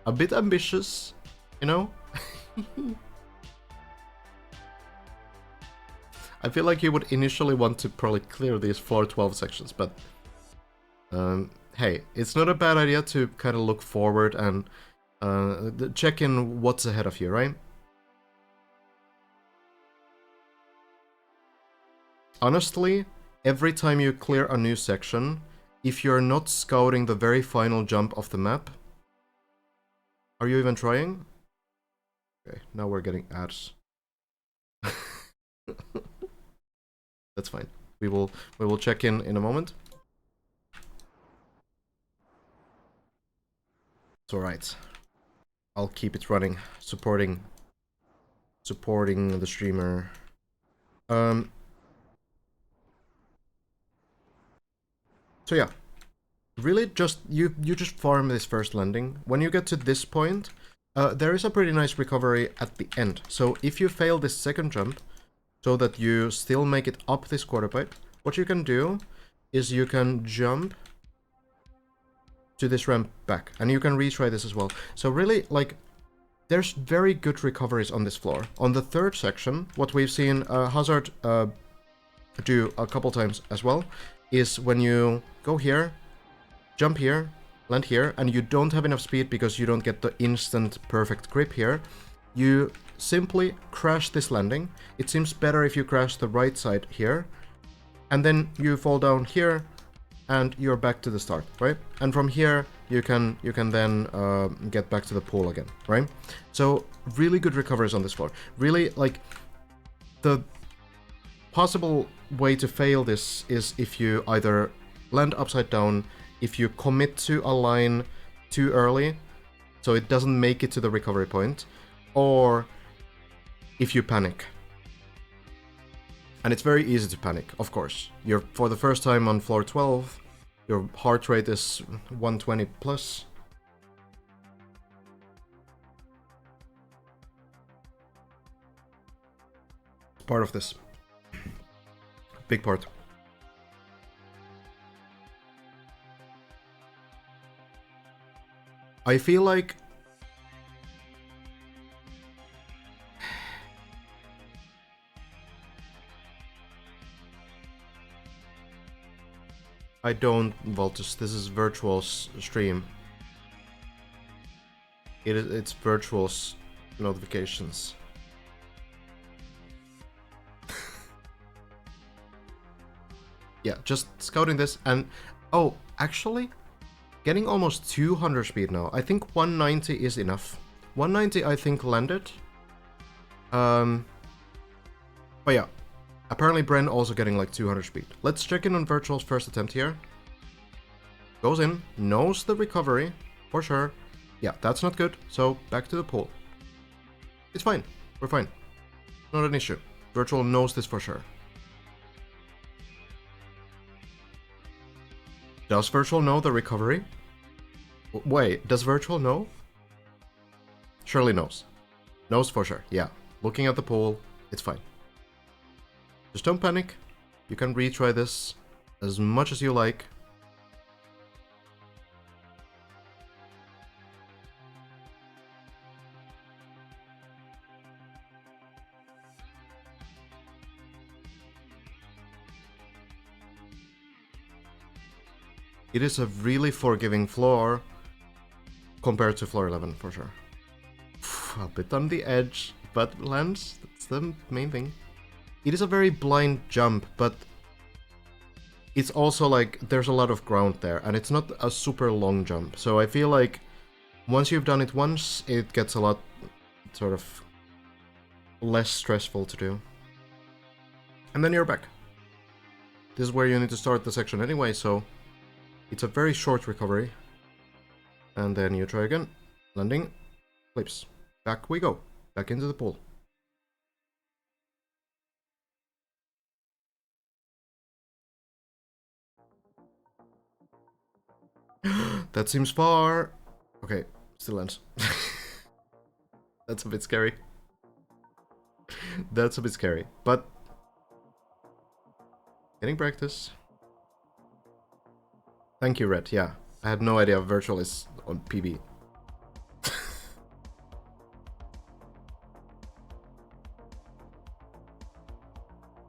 A bit ambitious, you know? I feel like you would initially want to probably clear these floor 12 sections, but... hey, it's not a bad idea to kind of look forward and check in what's ahead of you, right? Honestly, every time you clear a new section, if you're not scouting the very final jump of the map... Are you even trying? Okay, now we're getting ads. That's fine. We will check in a moment. It's alright. I'll keep it running, supporting the streamer. So yeah, really just you just farm this first landing. When you get to this point, there is a pretty nice recovery at the end. So if you fail this second jump, so that you still make it up this quarter pipe, what you can do is you can jump to this ramp back, and you can retry this as well. So really, like, there's very good recoveries on this floor. On the third section, what we've seen Hazard do a couple times as well is when you go here, jump here, land here, and you don't have enough speed because you don't get the instant perfect grip here, you simply crash this landing. It seems better if you crash the right side here, and then you fall down here, and you're back to the start, right? And from here, you can then get back to the pool again, right? So really good recoveries on this floor. Really, like, the possible way to fail this is if you either land upside down, if you commit to a line too early, so it doesn't make it to the recovery point, or if you panic. And it's very easy to panic, of course. You're, for the first time on floor 12, your heart rate is 120 plus. It's part of this. Big part. I feel like I don't Voltus. This is Virtual's stream. It's Virtual's notifications. Yeah, just scouting this and oh, actually, getting almost 200 speed now. I think 190 is enough. 190 I think landed. But yeah. Apparently Bren also getting like 200 speed. Let's check in on Virtual's first attempt here. Goes in, knows the recovery, for sure. Yeah, that's not good, so back to the pool. It's fine, we're fine. Not an issue. Virtual knows this for sure. Does Virtual know the recovery? Wait, does Virtual know? Surely knows. Knows for sure, yeah. Looking at the pool, it's fine. Just don't panic. You can retry this as much as you like. It is a really forgiving floor compared to floor 11 for sure. A bit on the edge, but lands, that's the main thing. It is a very blind jump, but it's also like there's a lot of ground there, and it's not a super long jump. So I feel like once you've done it once, it gets a lot sort of less stressful to do. And then you're back. This is where you need to start the section anyway, so it's a very short recovery. And then you try again. Landing. Flips. Back we go. Back into the pool. That seems far. Okay, still lands. That's a bit scary. That's a bit scary, but getting practice. Thank you, Red. Yeah, I had no idea Virtual is on PB.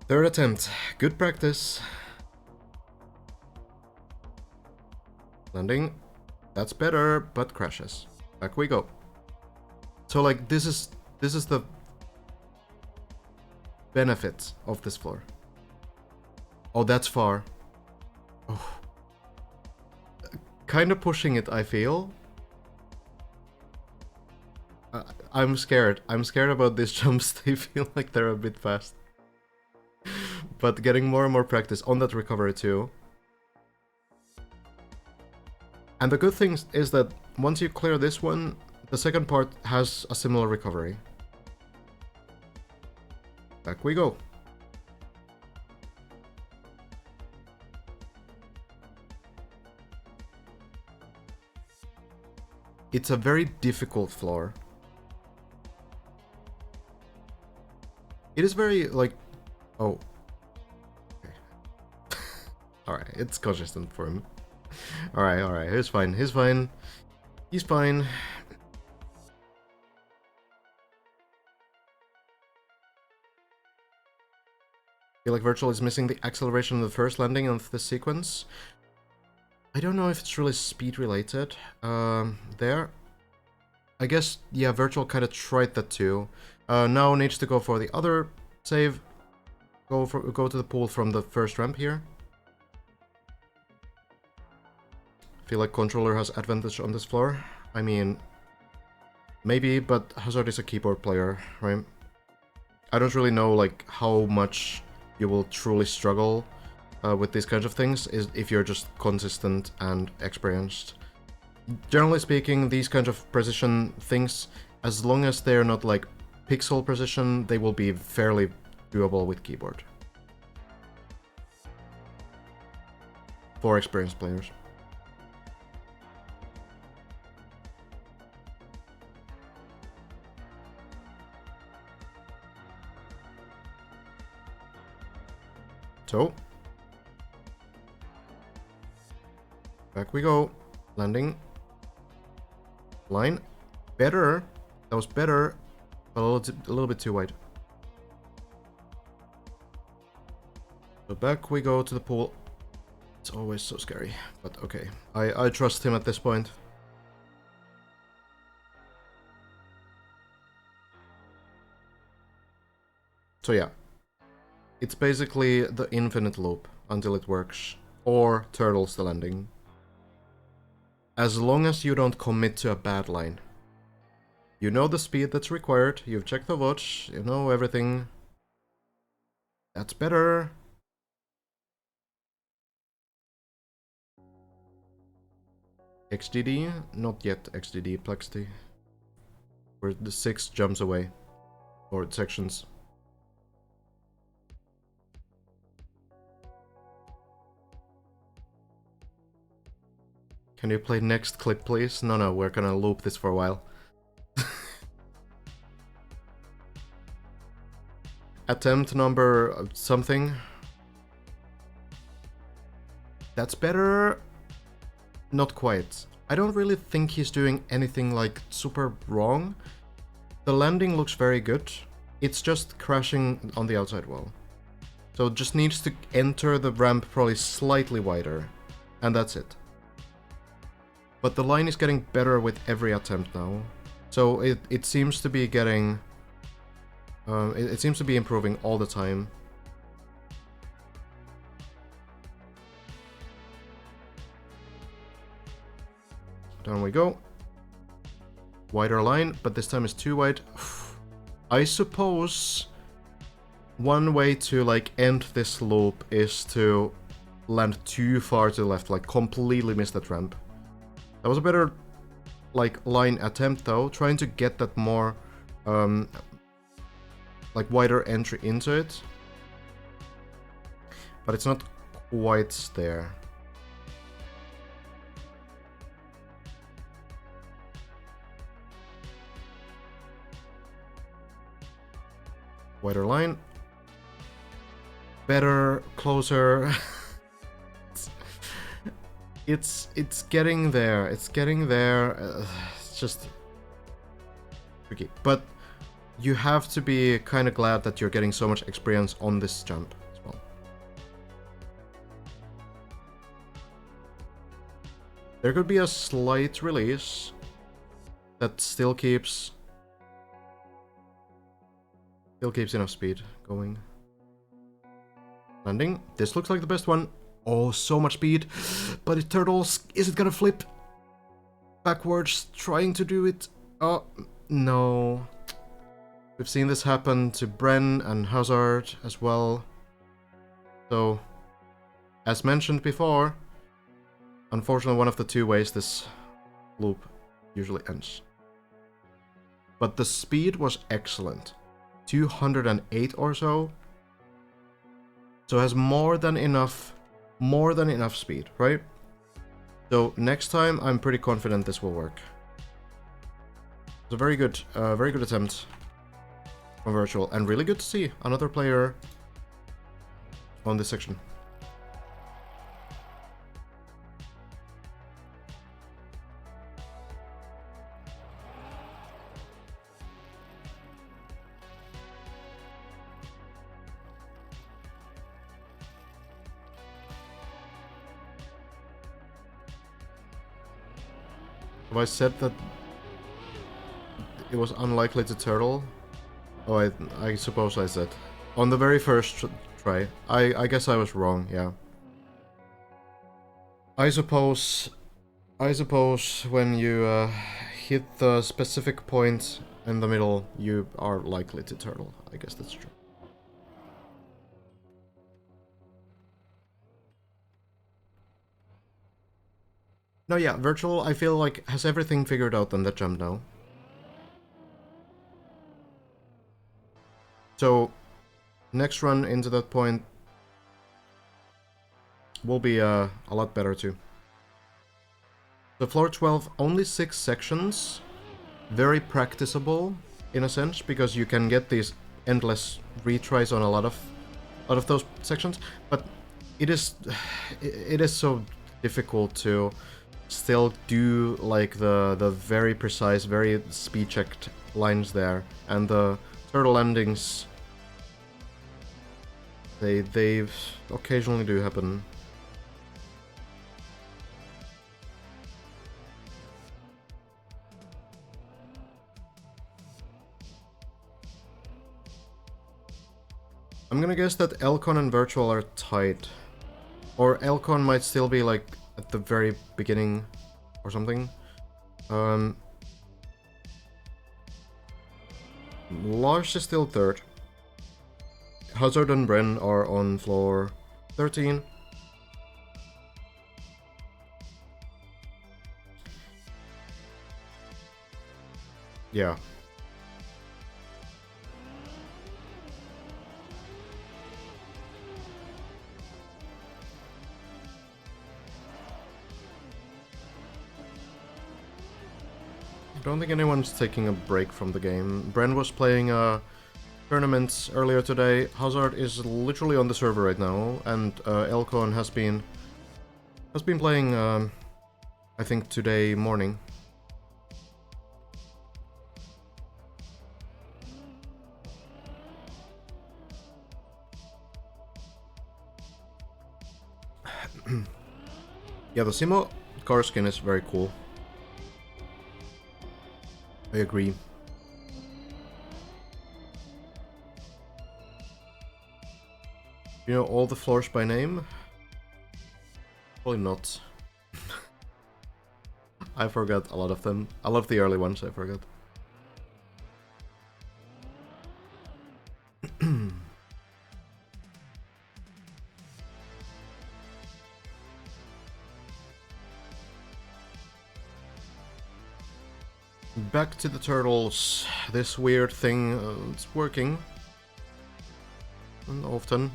Third attempt. Good practice. Landing. That's better, but crashes. Back we go. So like this is the benefit of this floor. Oh, that's far. Oh. Kind of pushing it, I feel. I'm scared. I'm scared about these jumps. They feel like they're a bit fast. But getting more and more practice on that recovery too. And the good thing is that once you clear this one, the second part has a similar recovery. Back we go. It's a very difficult floor. It is very, like... Oh. Okay. Alright, it's consistent for him. Alright, he's fine, he's fine. He's fine. feel like Virtual is missing the acceleration of the first landing of this sequence. I don't know if it's really speed related. There. I guess, yeah, Virtual kind of tried that too. Now needs to go for the other save. Go to the pool from the first ramp here. Feel like Controller has advantage on this floor. I mean, maybe, but Hazard is a keyboard player, right? I don't really know like how much you will truly struggle with these kinds of things if you're just consistent and experienced. Generally speaking, these kinds of precision things, as long as they're not like pixel precision, they will be fairly doable with keyboard. For experienced players. So, back we go. Landing. Line. Better. That was better, but a little bit too wide. So back we go to the pool. It's always so scary, but okay. I trust him at this point. So yeah. It's basically the infinite loop until it works, or turtles the landing. As long as you don't commit to a bad line. You know the speed that's required, you've checked the watch, you know everything. That's better. XDD? Not yet XDD, Plexity. Where the 6 jumps away. Or sections. Can you play next clip, please? No, we're gonna loop this for a while. Attempt number something. That's better. Not quite. I don't really think he's doing anything like super wrong. The landing looks very good. It's just crashing on the outside wall. So it just needs to enter the ramp probably slightly wider. And that's it. But the line is getting better with every attempt now. So it seems to be getting... it seems to be improving all the time. Down we go. Wider line, but this time it's too wide. I suppose one way to like end this loop is to land too far to the left, like completely miss that ramp. That was a better like line attempt though, trying to get that more like wider entry into it. But it's not quite there. Wider line. Better, closer. It's getting there. It's getting there. It's just tricky. But you have to be kind of glad that you're getting so much experience on this jump as well. There could be a slight release that still keeps enough speed going. Landing. This looks like the best one. Oh, so much speed. But it turtles. Is it gonna flip? Backwards, trying to do it. Oh, no. We've seen this happen to Bren and Hazard as well. So, as mentioned before, unfortunately one of the two ways this loop usually ends. But the speed was excellent. 208 or so. So it has more than enough speed, right? So next time I'm pretty confident this will work. It's a very good attempt from Virtual, and really good to see another player on this section. Have I said that it was unlikely to turtle? Oh, I suppose I said. On the very first try. I guess I was wrong, yeah. I suppose when you hit the specific point in the middle, you are likely to turtle. I guess that's true. No, yeah, Virtual, I feel like, has everything figured out on that jump now. So, next run into that point will be a lot better too. The floor 12, only 6 sections, very practicable in a sense, because you can get these endless retries on a lot of those sections, but it is so difficult to still do like the very precise, very speed checked lines there, and the turtle landings, they occasionally do happen. I'm gonna guess that Elcon and Virtual are tied. Or Elcon might still be like at the very beginning or something. Lars is still third. Hazard and Bren are on floor 13. Yeah. I don't think anyone's taking a break from the game. Bren was playing tournaments earlier today. Hazard is literally on the server right now, and Elcon has been playing, I think today morning. Yeah, the Simo car skin is very cool. I agree. You know all the floors by name? Probably not. I forgot a lot of them. I love the early ones, I forgot. Back to the turtles. This weird thing, it's working. And often.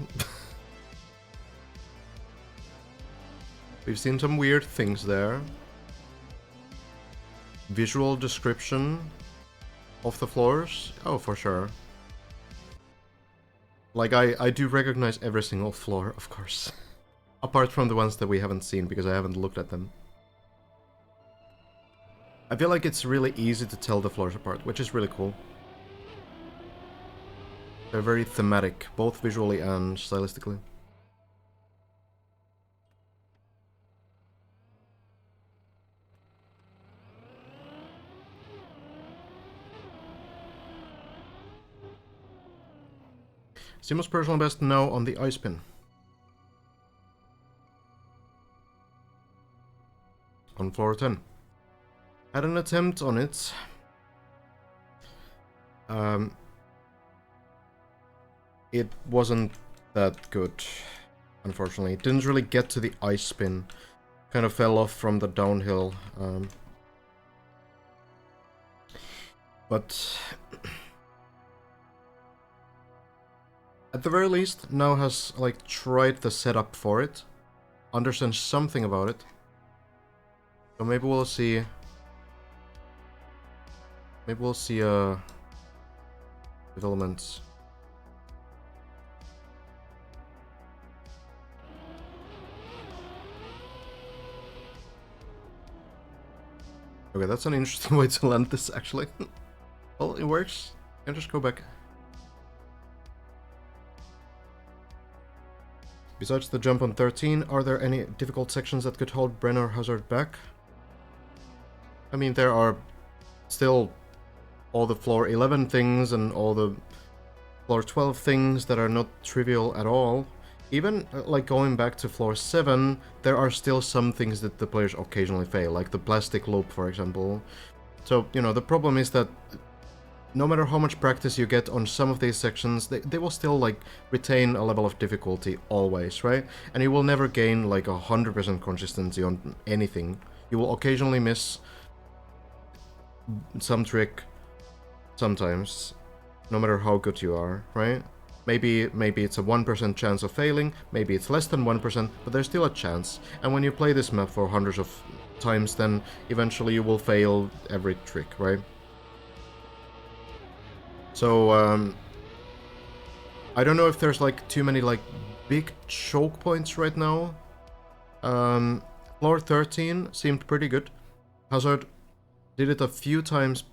We've seen some weird things there. Visual description of the floors? Oh, for sure. Like, I do recognize every single floor, of course. Apart from the ones that we haven't seen, because I haven't looked at them. I feel like it's really easy to tell the floors apart, which is really cool. They're very thematic, both visually and stylistically. Simo's personal best now on the ice pin. On floor 10. Had an attempt on it. It wasn't that good, unfortunately. It didn't really get to the ice spin. Kind of fell off from the downhill. But at the very least, now has like tried the setup for it, understands something about it. So maybe we'll see. Maybe we'll see developments. Okay, that's an interesting way to land this, actually. Well, it works. Can just go back. Besides the jump on 13, are there any difficult sections that could hold Bren or Hazard back? I mean, there are still all the floor 11 things and all the floor 12 things that are not trivial at all. Even, like, going back to floor 7, there are still some things that the players occasionally fail, like the plastic loop, for example. So, you know, the problem is that no matter how much practice you get on some of these sections, they will still, like, retain a level of difficulty always, right? And you will never gain, like, 100% consistency on anything. You will occasionally miss some trick sometimes, no matter how good you are, right? Maybe it's a 1% chance of failing, maybe it's less than 1%, but there's still a chance. And when you play this map for hundreds of times, then eventually you will fail every trick, right? So, I don't know if there's, like, too many, like, big choke points right now. Floor 13 seemed pretty good. Hazard did it a few times,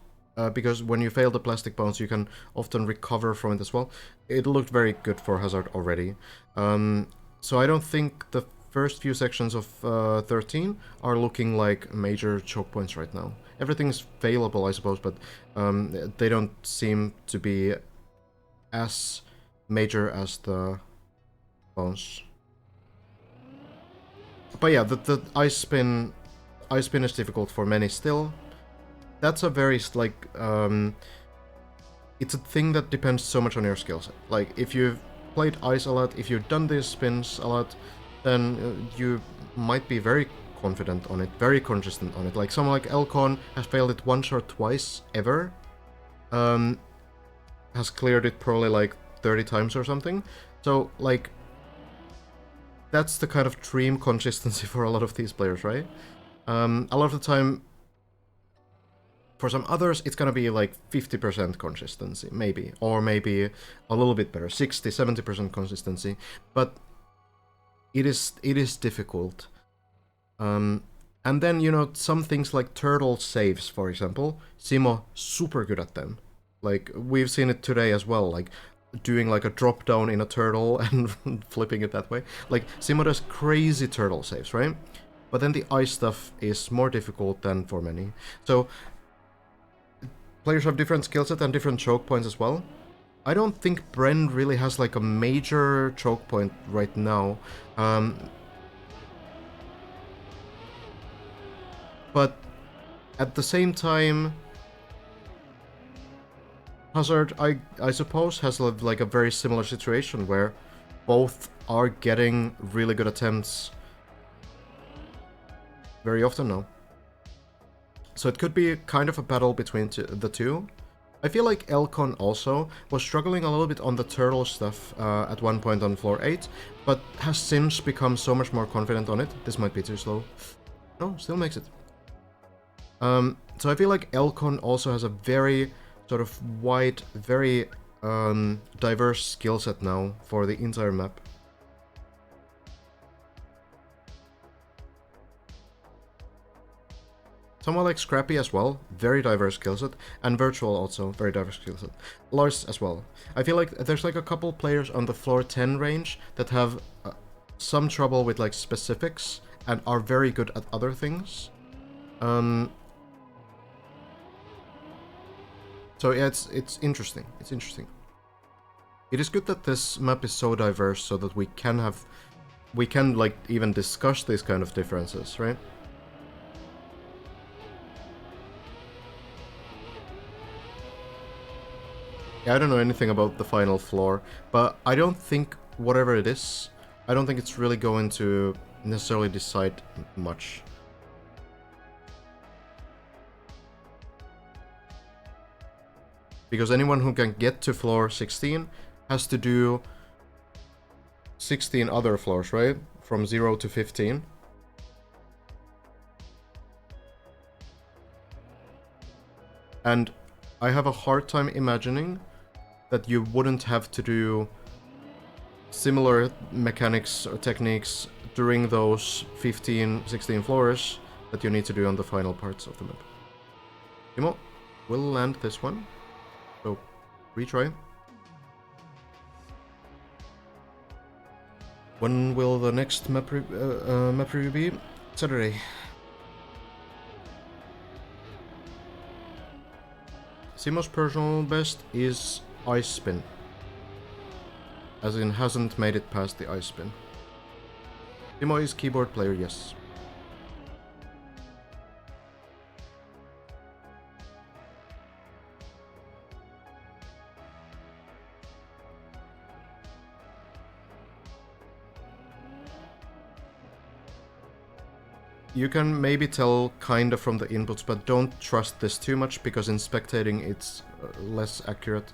because when you fail the plastic bounce, you can often recover from it as well. It looked very good for Hazard already. So I don't think the first few sections of 13 are looking like major choke points right now. Everything's failable, I suppose, but they don't seem to be as major as the bounce. But yeah, the ice spin is difficult for many still. That's a very, like, it's a thing that depends so much on your skill set. Like, if you've played ice a lot, if you've done these spins a lot, then you might be very confident on it, very consistent on it. Like, someone like Elcon has failed it once or twice ever, has cleared it probably like 30 times or something. So, like, that's the kind of dream consistency for a lot of these players, right? A lot of the time, for some others, it's gonna be like 50% consistency, maybe. Or maybe a little bit better, 60, 70% consistency. But it is difficult. And then, you know, some things like turtle saves, for example, Simo, super good at them. Like, we've seen it today as well, like, doing like a drop down in a turtle and flipping it that way. Like, Simo does crazy turtle saves, right? But then the ice stuff is more difficult than for many. So, players have different skill set and different choke points as well. I don't think Bren really has like a major choke point right now. But at the same time, Hazard, I suppose, has like a very similar situation where both are getting really good attempts very often now. So it could be kind of a battle between the two. I feel like Elcon also was struggling a little bit on the turtle stuff at one point on floor 8, but has since become so much more confident on it. This might be too slow. No, still makes it. So I feel like Elcon also has a very sort of wide, very diverse skill set now for the entire map. Someone like Scrappy as well, very diverse skill set, and Virtual also, very diverse skill set. Lars as well. I feel like there's like a couple players on the floor 10 range that have some trouble with like specifics and are very good at other things. So yeah, it's interesting. It's interesting. It is good that this map is so diverse so that we can like even discuss these kind of differences, right? Yeah, I don't know anything about the final floor, but I don't think whatever it is, I don't think it's really going to necessarily decide much. Because anyone who can get to floor 16 has to do 16 other floors, right? From 0 to 15. And I have a hard time imagining that you wouldn't have to do similar mechanics or techniques during those 15, 16 floors that you need to do on the final parts of the map. Timo will land this one. So, retry. When will the next map review be? Saturday. Simo's personal best is Ice Spin. As in, hasn't made it past the Ice Spin. Simo is keyboard player, yes. You can maybe tell kinda from the inputs, but don't trust this too much, because in spectating it's less accurate.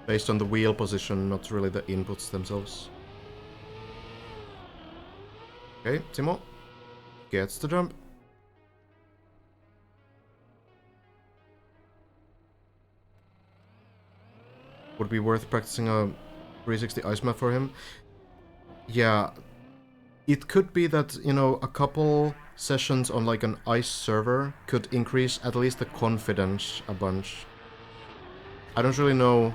Based on the wheel position, not really the inputs themselves. Okay, Timo gets the jump. Would be worth practicing a 360 ice map for him. Yeah. It could be that, you know, a couple sessions on like an ice server could increase at least the confidence a bunch. I don't really know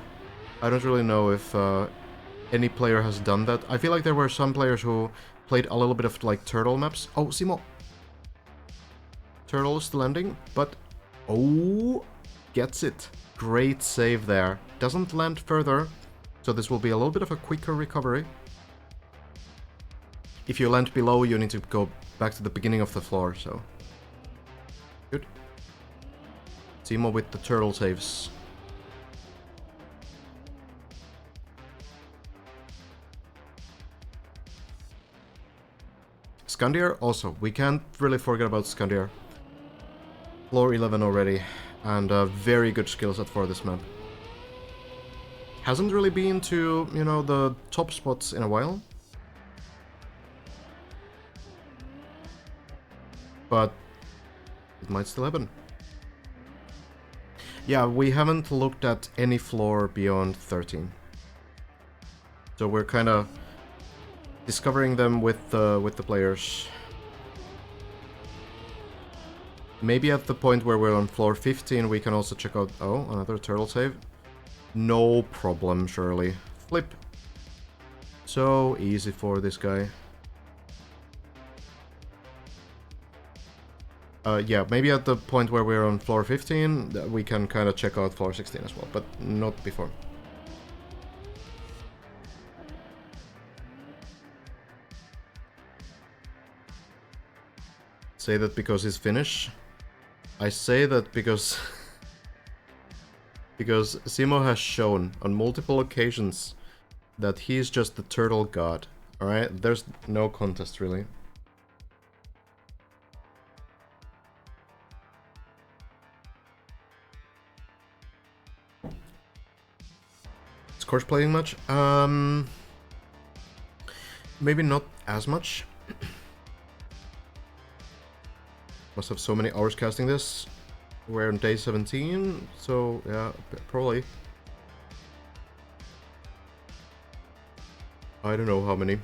if any player has done that. I feel like there were some players who played a little bit of like turtle maps. Oh, Simo. Turtle is landing, but oh, gets it. Great save there. Doesn't land further, so this will be a little bit of a quicker recovery. If you land below, you need to go back to the beginning of the floor, so... Good. Timo with the turtle saves. Scandier also. We can't really forget about Scandier. Floor 11 already, and very good skill set for this map. Hasn't really been to, you know, the top spots in a while. But it might still happen. Yeah, we haven't looked at any floor beyond 13. So we're kind of discovering them with the players. Maybe at the point where we're on floor 15, we can also check out... Oh, another turtle save. No problem, surely. Flip. So easy for this guy. Yeah, maybe at the point where we're on floor 15, we can kind of check out floor 16 as well, but not before. Say that because he's Finnish. I say that because... because Simo has shown on multiple occasions that he's just the turtle god. Alright? There's no contest, really. Course playing much? Maybe not as much. Must have so many hours casting this. We're on day 17, so yeah, probably. I don't know how many.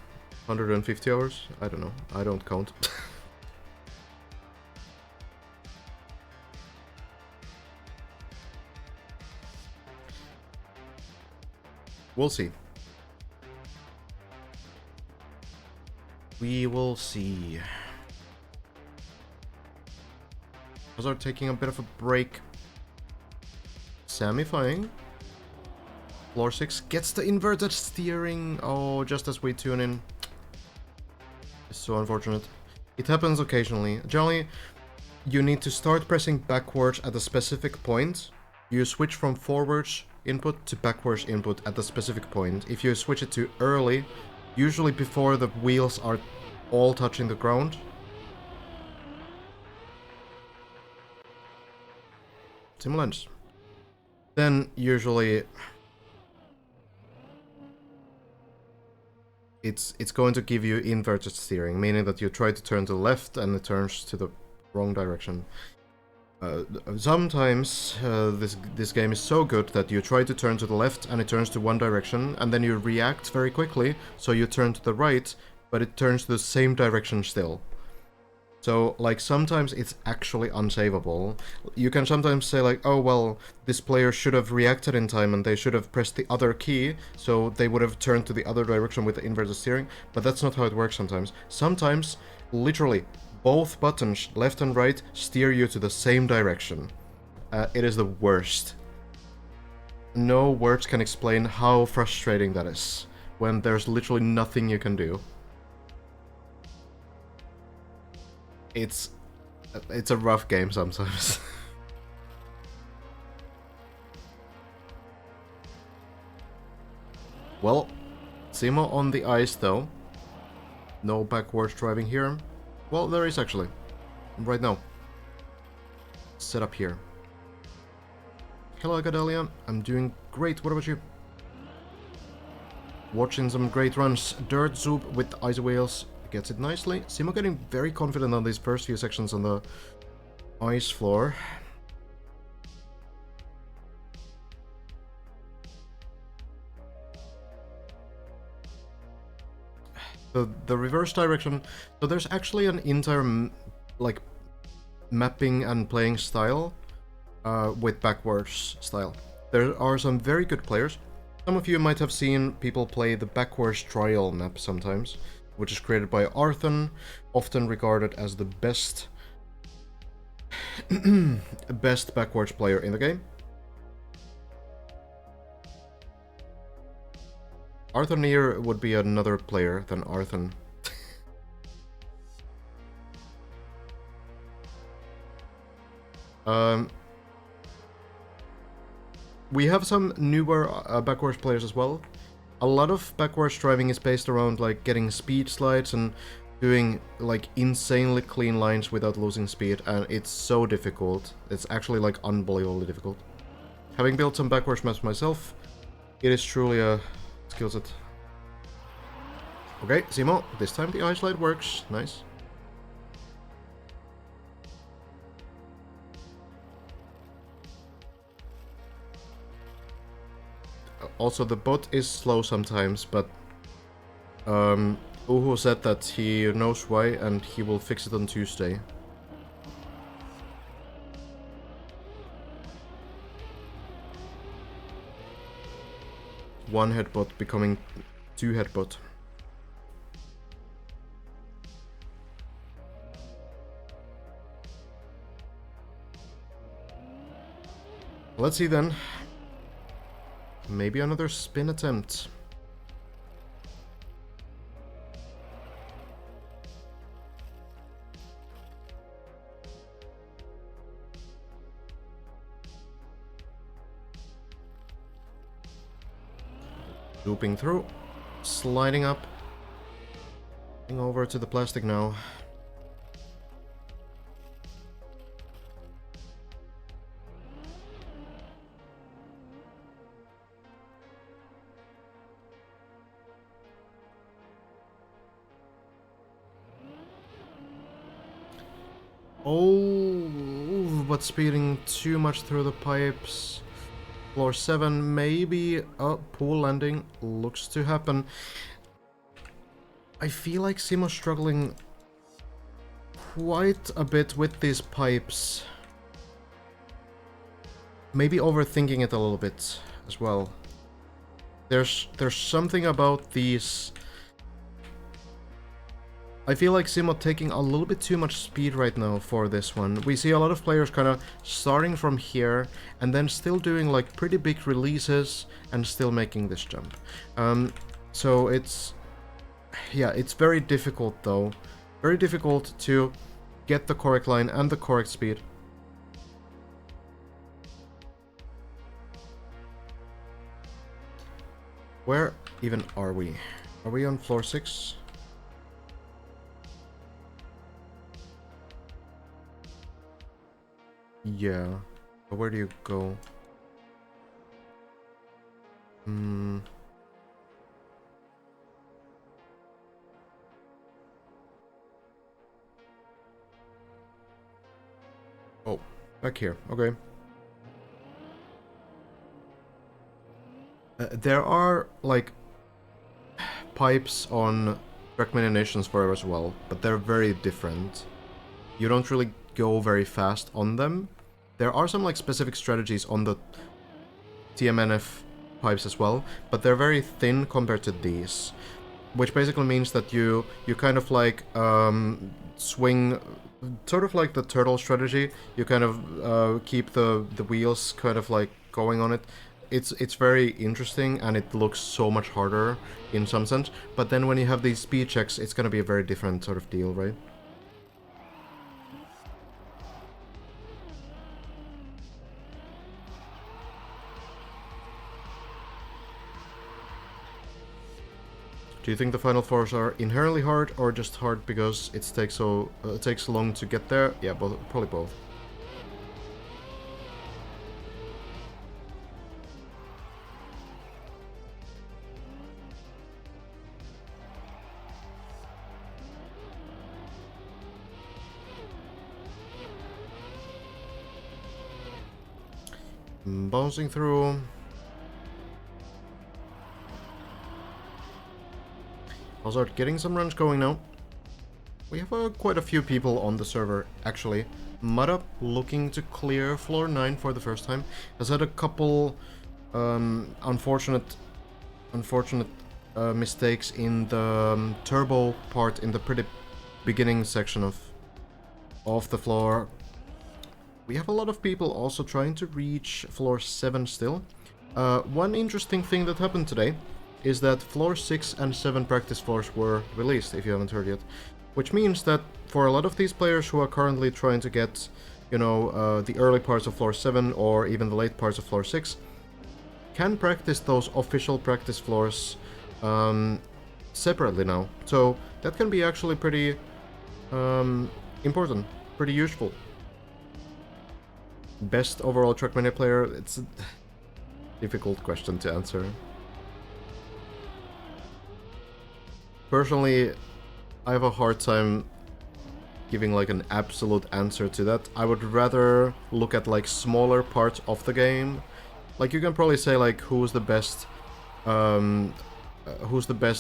150 hours? I don't know. I don't count. We'll see. We will see. Those are taking a bit of a break. Samifying. Floor 6 gets the inverted steering. Oh, just as we tune in. It's so unfortunate. It happens occasionally. Generally, you need to start pressing backwards at a specific point. You switch from forwards input to backwards input at a specific point. If you switch it too early, usually before the wheels are all touching the ground, Timberlands, then usually it's going to give you inverted steering, meaning that you try to turn to the left and it turns to the wrong direction. Sometimes this game is so good that you try to turn to the left and it turns to one direction, and then you react very quickly, so you turn to the right, but it turns to the same direction still. So, like, sometimes it's actually unsavable. You can sometimes say, like, oh, well, this player should have reacted in time and they should have pressed the other key, so they would have turned to the other direction with the inverted steering, but that's not how it works sometimes. Sometimes, literally, both buttons, left and right, steer you to the same direction. It is the worst. No words can explain how frustrating that is, when there's literally nothing you can do. It's a rough game sometimes. Well, Simo on the ice though. No backwards driving here. Well, there is actually. Right now. Set up here. Hello, Gadelia. I'm doing great. What about you? Watching some great runs. Dirt Zoop with ice wheels. Gets it nicely. Simo getting very confident on these first few sections on the ice floor. The reverse direction. So there's actually an entire like mapping and playing style with backwards style. There are some very good players. Some of you might have seen people play the backwards trial map sometimes, which is created by Arthur, often regarded as the best best backwards player in the game. Arthur Near would be another player than Arthur. We have some newer backwards players as well. A lot of backwards driving is based around like getting speed slides and doing like insanely clean lines without losing speed, and it's so difficult. It's actually like unbelievably difficult. Having built some backwards maps myself, it is truly a skill set. Okay, Simo, this time the ice slide works. Nice. Also, the bot is slow sometimes, but Uhu said that he knows why and he will fix it on Tuesday. One head bot becoming two head bot. Let's see then. Maybe another spin attempt. Looping through, sliding up, going over to the plastic now. Oh, but speeding too much through the pipes. Floor 7, maybe a pool landing looks to happen. I feel like Simo's struggling quite a bit with these pipes. Maybe overthinking it a little bit as well. There's something about these. I feel like Simo taking a little bit too much speed right now for this one. We see a lot of players kind of starting from here and then still doing like pretty big releases and still making this jump. So it's, yeah, it's very difficult though. Very difficult to get the correct line and the correct speed. Where even are we? Are we on floor 6? Yeah. Where do you go? Oh, back here. Okay. There are, like, pipes on Trackmania Nations Forever as well, but they're very different. You don't really go very fast on them. There are some, like, specific strategies on the TMNF pipes as well, but they're very thin compared to these. which basically means that you kind of like swing, sort of like the turtle strategy. You kind of keep the wheels kind of like going on it. It's very interesting, and it looks so much harder in some sense. But then when you have these speed checks, it's gonna be a very different sort of deal, right? Do you think the final fours are inherently hard, or just hard because it takes so long to get there? Yeah, probably both. Bouncing through. I'll start getting some runs going now. We have quite a few people on the server, actually. Mudda, looking to clear floor 9 for the first time, has had a couple unfortunate mistakes in the turbo part in the pretty beginning section of the floor. We have a lot of people also trying to reach floor 7 still. One interesting thing that happened today is that floor 6 and 7 practice floors were released, if you haven't heard yet. Which means that for a lot of these players who are currently trying to get, you know, the early parts of floor 7 or even the late parts of floor 6, can practice those official practice floors separately now. So that can be actually pretty important, pretty useful. Best overall Trackmania player? It's a difficult question to answer. Personally, I have a hard time giving like an absolute answer to that. I would rather look at like smaller parts of the game. Like you can probably say like who's the best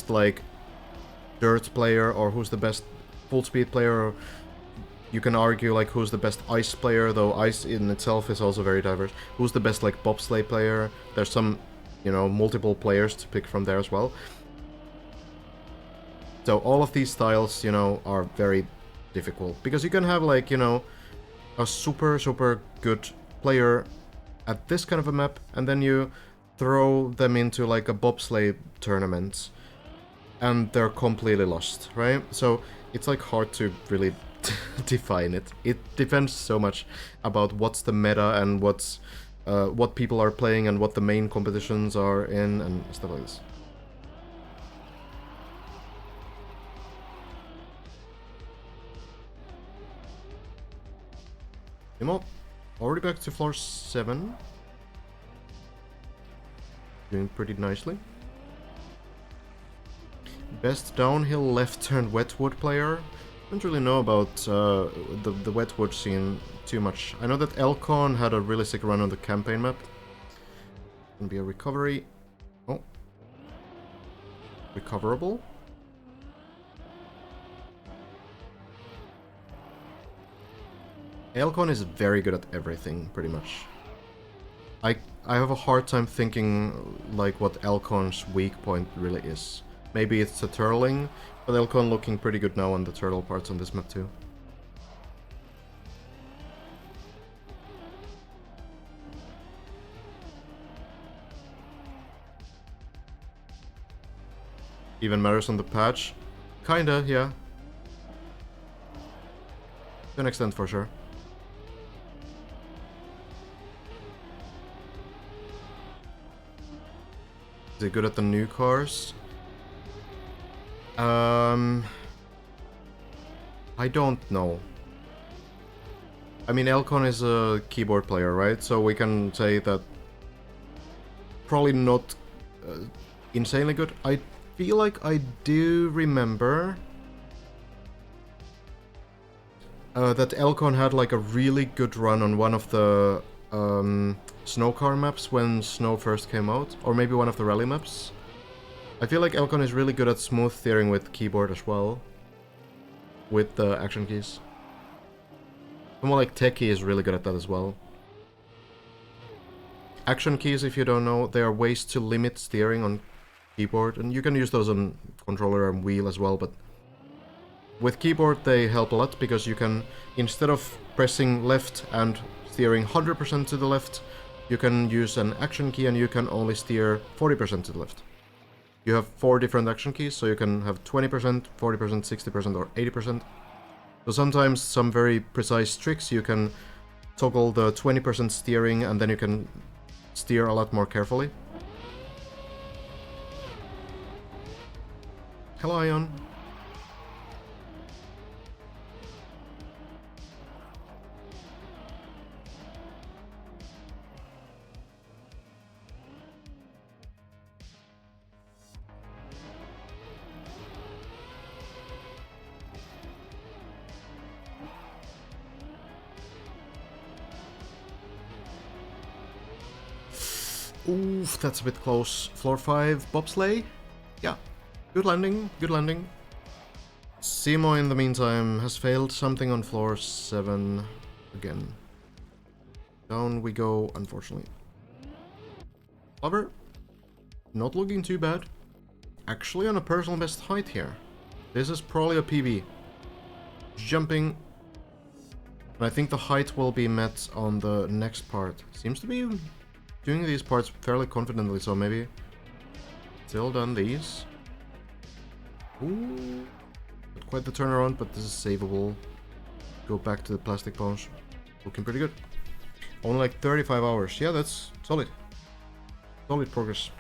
like dirt player, or who's the best full speed player. You can argue like who's the best ice player, though ice in itself is also very diverse. Who's the best like bobsleigh player? There's some, you know, multiple players to pick from there as well. So all of these styles, you know, are very difficult. Because you can have like, you know, a super good player at this kind of a map, and then you throw them into like a bobsleigh tournament, and they're completely lost, right? So it's like hard to really define it. It depends so much about what's the meta and what's what people are playing and what the main competitions are in and stuff like this. Imo, already back to floor 7. Doing pretty nicely. Best downhill left turn wetwood player. Don't really know about the wetwood scene too much. I know that Elcon had a really sick run on the campaign map. Gonna be a recovery. Oh. Recoverable. Elcon is very good at everything, pretty much. I have a hard time thinking like what Elcon's weak point really is. Maybe it's the turtling, but Elcon looking pretty good now on the turtle parts on this map too. Even matters on the patch? Kinda, yeah. To an extent for sure. Is he good at the new cars? I don't know. I mean, Elcon is a keyboard player, right? So we can say that probably not insanely good. I feel like I do remember that Elcon had like a really good run on one of the snow car maps when snow first came out, or maybe one of the rally maps. I feel like Elcon is really good at smooth steering with keyboard as well, with the action keys. Someone like Techie is really good at that as well. Action keys, if you don't know, they are ways to limit steering on keyboard, and you can use those on controller and wheel as well, but with keyboard they help a lot because you can, instead of pressing left and steering 100% to the left, you can use an action key and you can only steer 40% to the left. You have 4 different action keys, so you can have 20%, 40%, 60%, or 80%. So sometimes some very precise tricks you can toggle the 20% steering and then you can steer a lot more carefully. Hello, Ion. Oof, that's a bit close. Floor 5, bobsleigh? Yeah. Good landing, good landing. Simo, in the meantime, has failed something on floor 7 again. Down we go, unfortunately. Clever. Not looking too bad. Actually on a personal best height here. This is probably a PB. Jumping. And I think the height will be met on the next part. Seems to be doing these parts fairly confidently, so maybe still done these. Ooh, not quite the turnaround, but this is savable. Go back to the plastic punch. Looking pretty good. Only like 35 hours. Yeah, that's solid. Solid progress.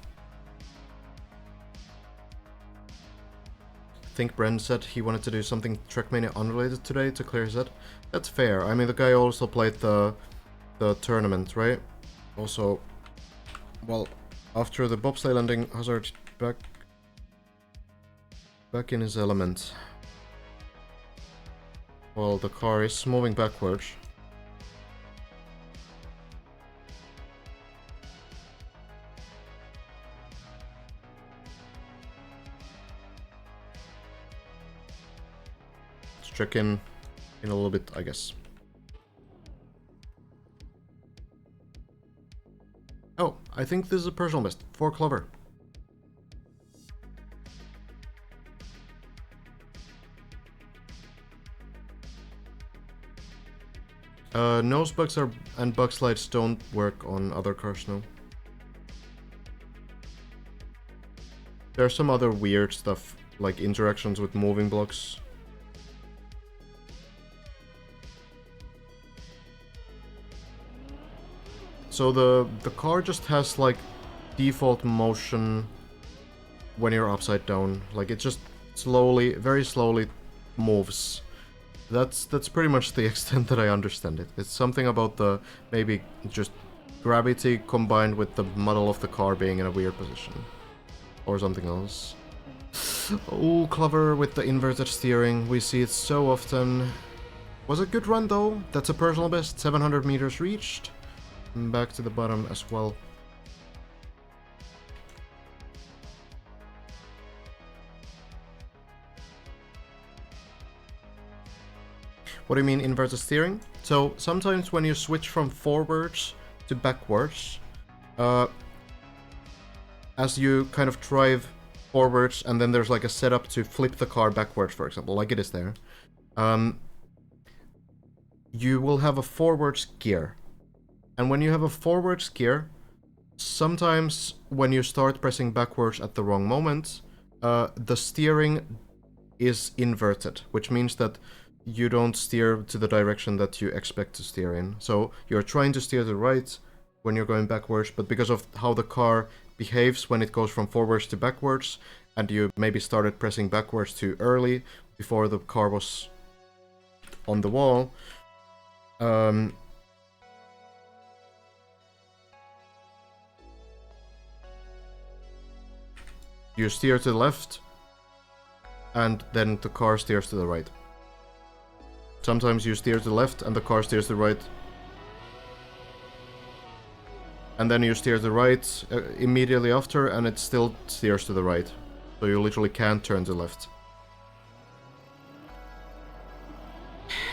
I think Bren said he wanted to do something Trackmania unrelated today to clear his head. That's fair. I mean, the guy also played the tournament, right? Also, well, after the bobsleigh landing, Hazard back in his element. Well, the car is moving backwards. Let's check in a little bit, I guess. Oh, I think this is a personal best. 4 clever. Nose bugs and bug slides don't work on other cars now. There's some other weird stuff, like interactions with moving blocks. So the car just has like default motion when you're upside down. Like it just slowly, very slowly moves. That's pretty much the extent that I understand it. It's something about the maybe just gravity combined with the model of the car being in a weird position. Or something else. Oh, clever with the inverted steering. We see it so often. Was a good run though. That's a personal best. 700 meters reached. Back to the bottom as well. What do you mean inverted steering? So sometimes when you switch from forwards to backwards, as you kind of drive forwards and then there's like a setup to flip the car backwards, for example, like it is there, you will have a forwards gear. And when you have a forwards gear, sometimes when you start pressing backwards at the wrong moment, the steering is inverted, which means that you don't steer to the direction that you expect to steer in. So you're trying to steer to the right when you're going backwards, but because of how the car behaves when it goes from forwards to backwards, and you maybe started pressing backwards too early before the car was on the wall, you steer to the left, and then the car steers to the right. Sometimes you steer to the left and the car steers to the right. And then you steer to the right immediately after and it still steers to the right. So you literally can't turn to the left.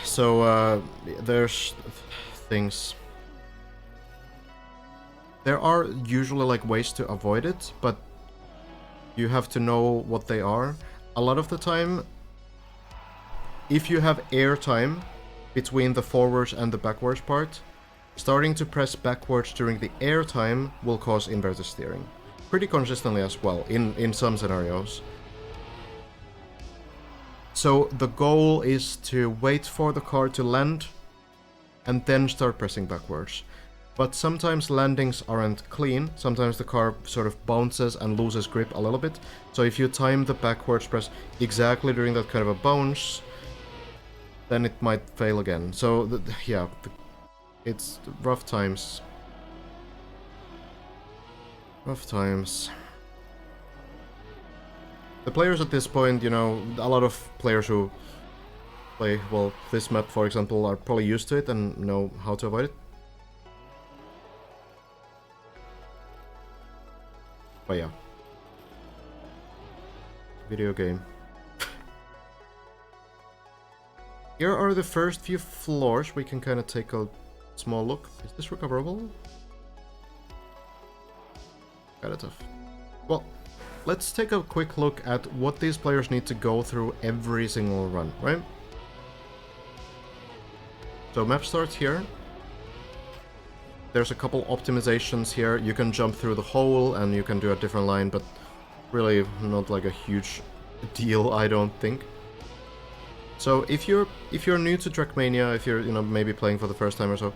So there's things. There are usually like ways to avoid it, but You have to know what they are. A lot of the time, if you have air time between the forwards and the backwards part, starting to press backwards during the air time will cause inverted steering. Pretty consistently as well, in some scenarios. So the goal is to wait for the car to land and then start pressing backwards. But sometimes landings aren't clean, sometimes the car sort of bounces and loses grip a little bit. So if you time the backwards press exactly during that kind of a bounce, then it might fail again. So, yeah, it's rough times. Rough times. The players at this point, you know, a lot of players who play, well, this map, for example, are probably used to it and know how to avoid it. But yeah. Video game. Here are the first few floors. We can kind of take a small look. Is this recoverable? Kinda tough. Well, let's take a quick look at what these players need to go through every single run, right? So map starts here. There's a couple optimizations here. You can jump through the hole and you can do a different line, but really not like a huge deal, I don't think. So if you're new to Trackmania, if you're, you know, maybe playing for the first time or so,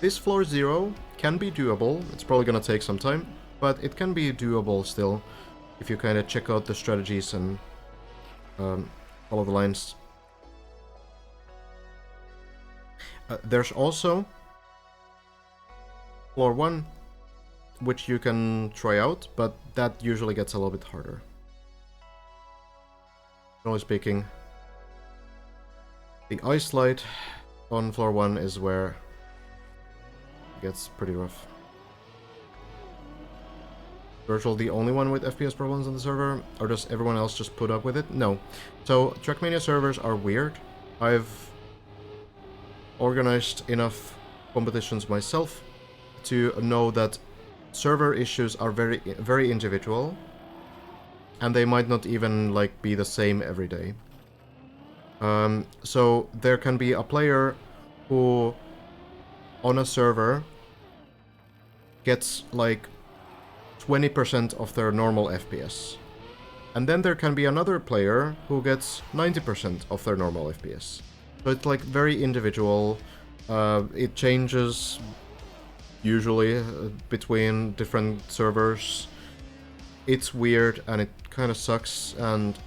this floor 0 can be doable. It's probably gonna take some time, but it can be doable still if you kind of check out the strategies and follow the lines. There's also floor 1, which you can try out, but that usually gets a little bit harder. Generally speaking, the ice slide on floor 1 is where it gets pretty rough. Virtual the only one with FPS problems on the server, or does everyone else just put up with it? No. So Trackmania servers are weird. I've organized enough competitions myself to know that server issues are very individual, and they might not even like be the same every day. So there can be a player who on a server gets like 20% of their normal FPS. And then there can be another player who gets 90% of their normal FPS. So it's like very individual. It changes usually between different servers. It's weird and it kind of sucks, and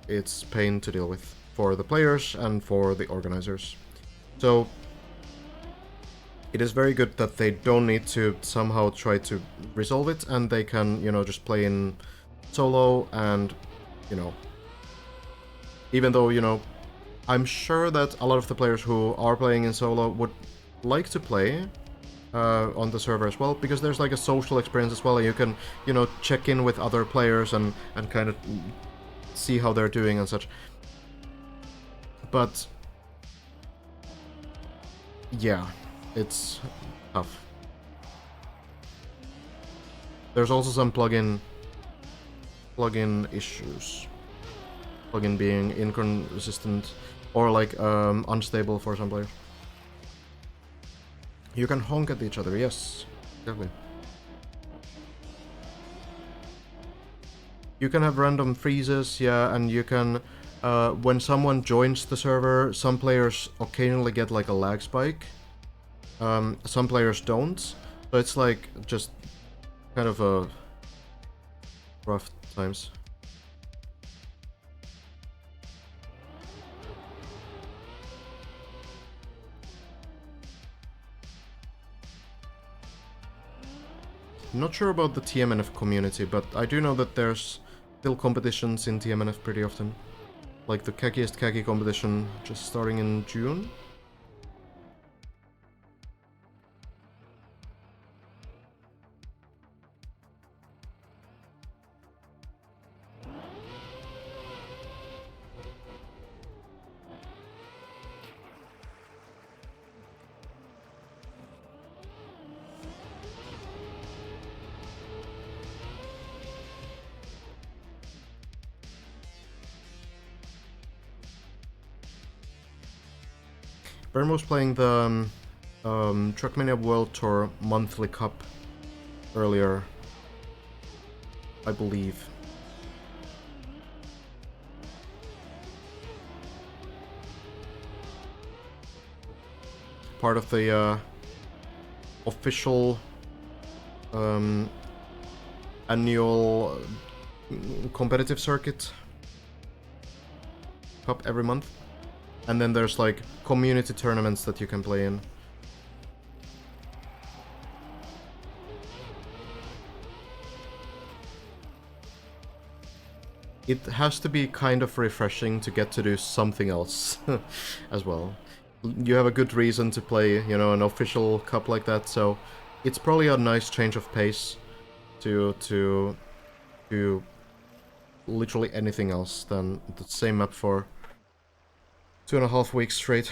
it's pain to deal with for the players and for the organizers. So it is very good that they don't need to somehow try to resolve it, and they can, you know, just play in solo. And, you know, even though, you know, I'm sure that a lot of the players who are playing in solo would like to play on the server as well, because there's like a social experience as well, and you can, you know, check in with other players and kind of see how they're doing and such. But yeah, it's tough. There's also some plugin issues. Plugin being inconsistent or like unstable for some players. You can honk at each other, yes, definitely. You can have random freezes, yeah, and you can, when someone joins the server, some players occasionally get like a lag spike. Some players don't, so it's like just kind of a rough times. Not sure about the TMNF community, but I do know that there's still competitions in TMNF pretty often. Like the Kakiest Kaki competition just starting in June. Bern was playing the Trackmania World Tour monthly cup earlier, I believe. Part of the official annual competitive circuit cup every month. And then there's like community tournaments that you can play in. It has to be kind of refreshing to get to do something else as well. You have a good reason to play, you know, an official cup like that, so it's probably a nice change of pace to literally anything else than the same map for 2.5 weeks straight.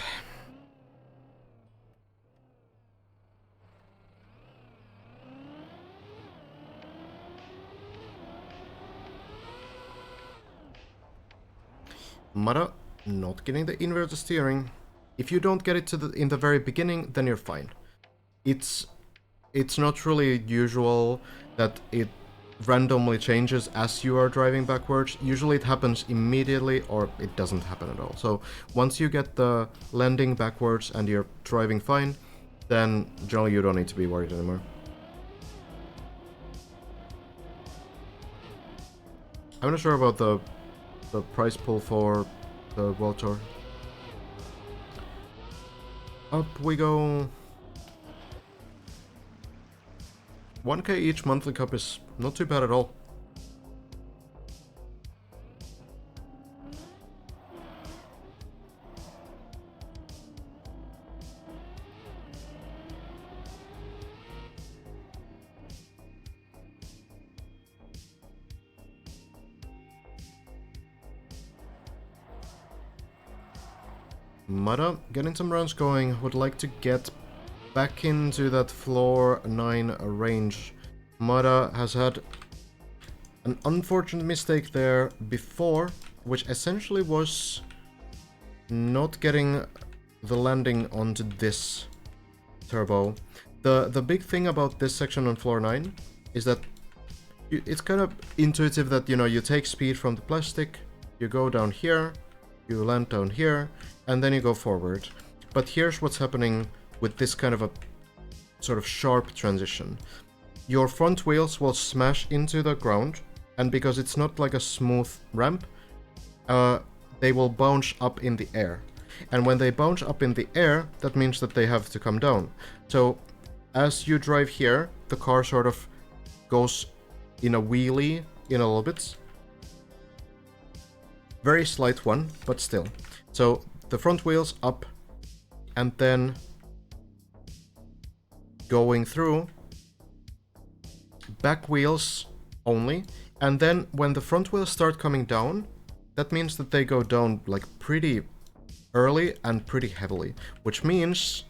Mara, not getting the inverter steering. If you don't get it in the very beginning, then you're fine. It's not really usual that it randomly changes as you are driving backwards. Usually it happens immediately or it doesn't happen at all. So once you get the landing backwards and you're driving fine, then generally you don't need to be worried anymore. I'm not sure about the price pool for the World Tour. Up we go. 1k each monthly cup is not too bad at all. Mada, getting some rounds going, would like to get back into that floor 9 range. Mada has had an unfortunate mistake there before, which essentially was not getting the landing onto this turbo. The big thing about this section on floor 9 is that it's kind of intuitive that, you know, you take speed from the plastic, you go down here, you land down here, and then you go forward. But here's what's happening with this kind of a sort of sharp transition. Your front wheels will smash into the ground, and because it's not like a smooth ramp, they will bounce up in the air. And when they bounce up in the air, that means that they have to come down. So as you drive here, the car sort of goes in a wheelie in a little bit. Very slight one, but still. So the front wheels up, and then going through, back wheels only, and then when the front wheels start coming down, that means that they go down like pretty early and pretty heavily, which means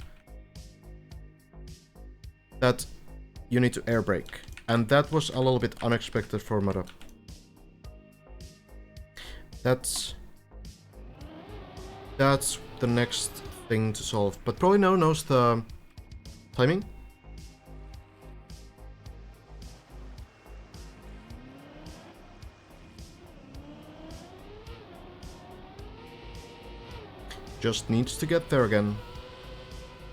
that you need to air brake, and that was a little bit unexpected for Mara. That's the next thing to solve, but probably now knows the timing. Just needs to get there again.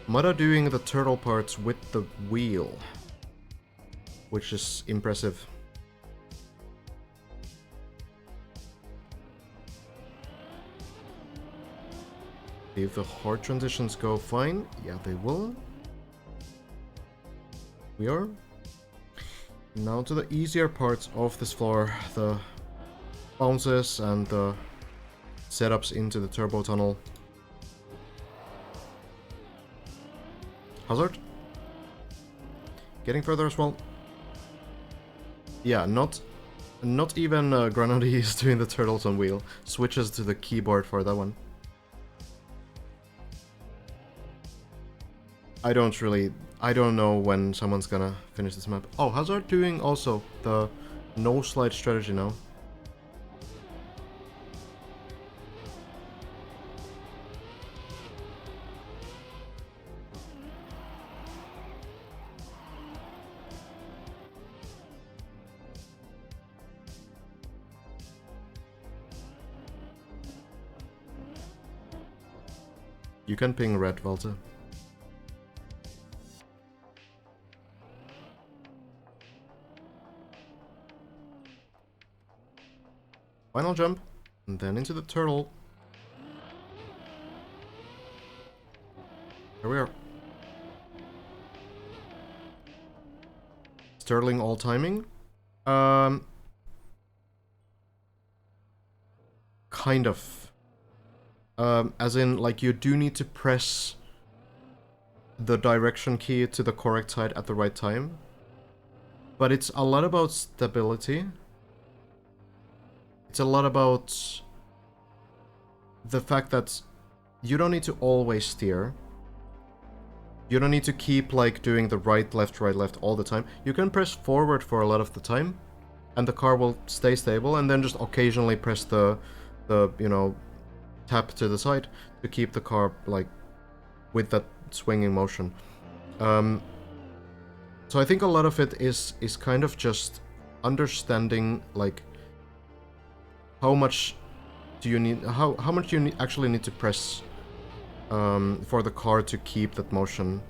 Mara doing the turtle parts with the wheel, which is impressive. If the hard transitions go fine, yeah, they will. We are now to the easier parts of this floor, the bounces and the setups into the turbo tunnel. Hazard. Getting further as well. Yeah, not even Granadi is doing the turtles on wheel. Switches to the keyboard for that one. I don't know when someone's gonna finish this map. Oh, Hazard doing also the no slide strategy now. You can ping red, Walter. Final jump, and then into the turtle. Here we are. Sterling all timing. Kind of. As in, like, you do need to press the direction key to the correct side at the right time. But it's a lot about stability. It's a lot about the fact that you don't need to always steer. You don't need to keep, like, doing the right, left all the time. You can press forward for a lot of the time, and the car will stay stable, and then just occasionally press the you know, tap to the side to keep the car, like, with that swinging motion. So I think a lot of it is kind of just understanding, like, how much do you need, how much you actually need to press for the car to keep that motion.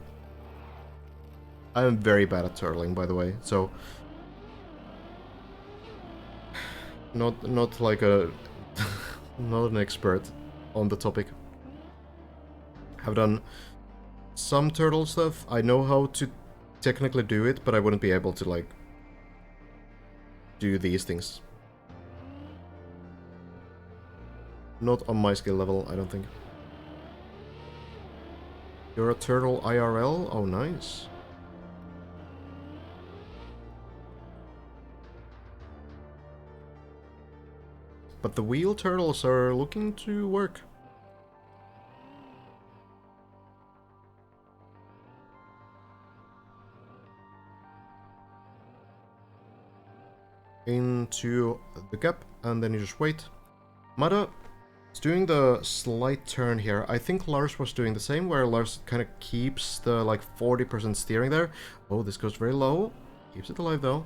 I'm very bad at turtling, by the way, so not like a not an expert on the topic. I've done some turtle stuff. I know how to technically do it, but I wouldn't be able to, like, do these things. Not on my skill level, I don't think. You're a turtle IRL? Oh, nice. But the wheel turtles are looking to work. Into the gap, and then you just wait. Mada is doing the slight turn here. I think Lars was doing the same, where Lars kind of keeps the, like, 40% steering there. Oh, this goes very low. Keeps it alive, though.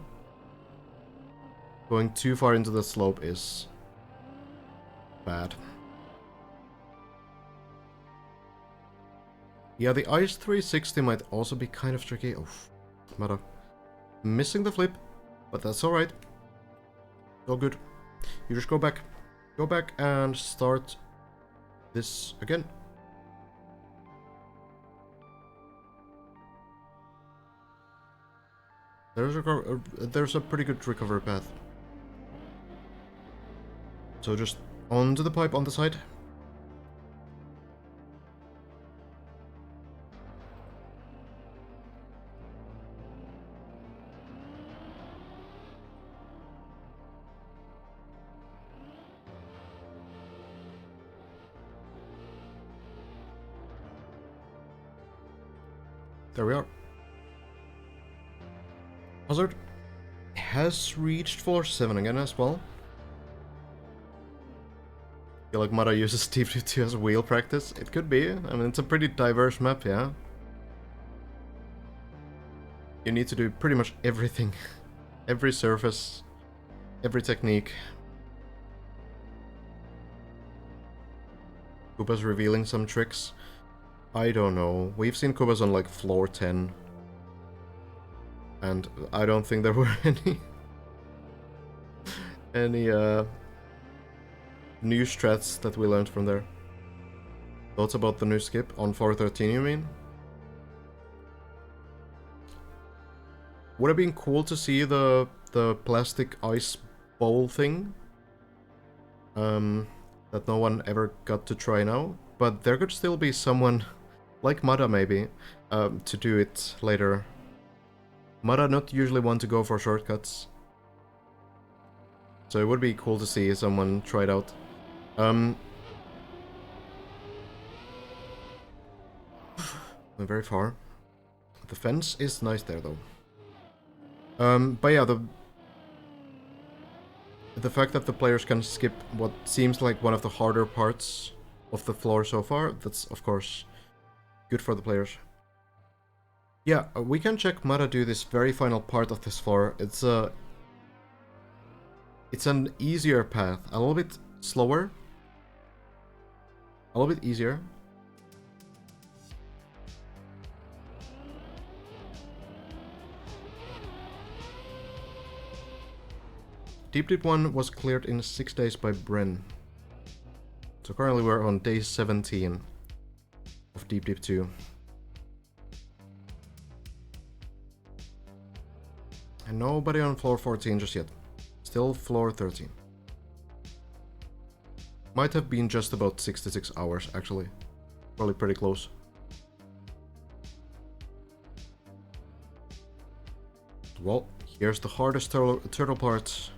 Going too far into the slope is bad. Yeah, the Ice 360 might also be kind of tricky. Oh, Mada. Missing the flip, but that's alright. All good. You just go back. Go back and start this again. There's a pretty good recovery path. So just onto the pipe on the side. There we are. Hazard has reached floor 7 again as well. I feel like Mara uses Steve 2 as wheel practice. It could be. I mean, it's a pretty diverse map, yeah. You need to do pretty much everything. Every surface, every technique. Koopa's revealing some tricks. I don't know. We've seen Koopas on, like, floor 10. And I don't think there were any new strats that we learned from there. Thoughts about the new skip on 413, you mean? Would have been cool to see the plastic ice bowl thing. That no one ever got to try now. But there could still be someone, like Mada maybe, to do it later. Mada not usually one to go for shortcuts. So it would be cool to see someone try it out. Went very far. The fence is nice there, though. But yeah, the fact that the players can skip what seems like one of the harder parts of the floor so far, that's, of course, good for the players. Yeah, we can check Mada do this very final part of this floor. It's an easier path, a little bit slower, a little bit easier. Deep Dip 1 was cleared in 6 days by Bren. So currently we're on day 17 of Deep Dip 2. And nobody on floor 14 just yet. Still floor 13. Might have been just about 66 hours, actually. Probably pretty close. Well, here's the hardest turtle part.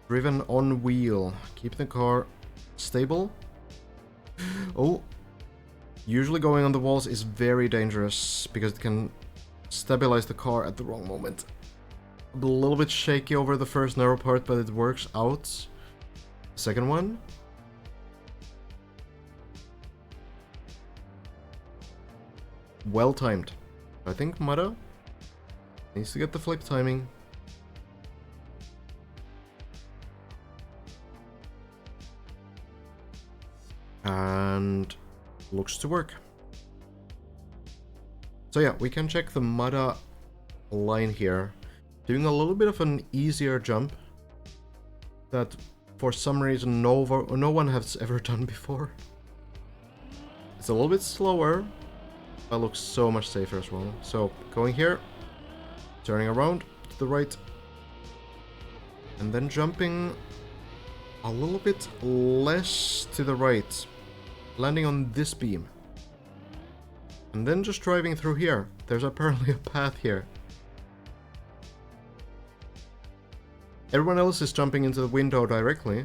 Driven on wheel. Keep the car stable. Oh. Usually going on the walls is very dangerous, because it can stabilize the car at the wrong moment. A little bit shaky over the first narrow part, but it works out. Second one. Well timed. I think Mada needs to get the flip timing. And looks to work. So yeah, we can check the Mada line here. Doing a little bit of an easier jump that for some reason no one has ever done before. It's a little bit slower, but looks so much safer as well. So going here, turning around to the right, and then jumping a little bit less to the right, landing on this beam. And then just driving through here. There's apparently a path here. Everyone else is jumping into the window directly.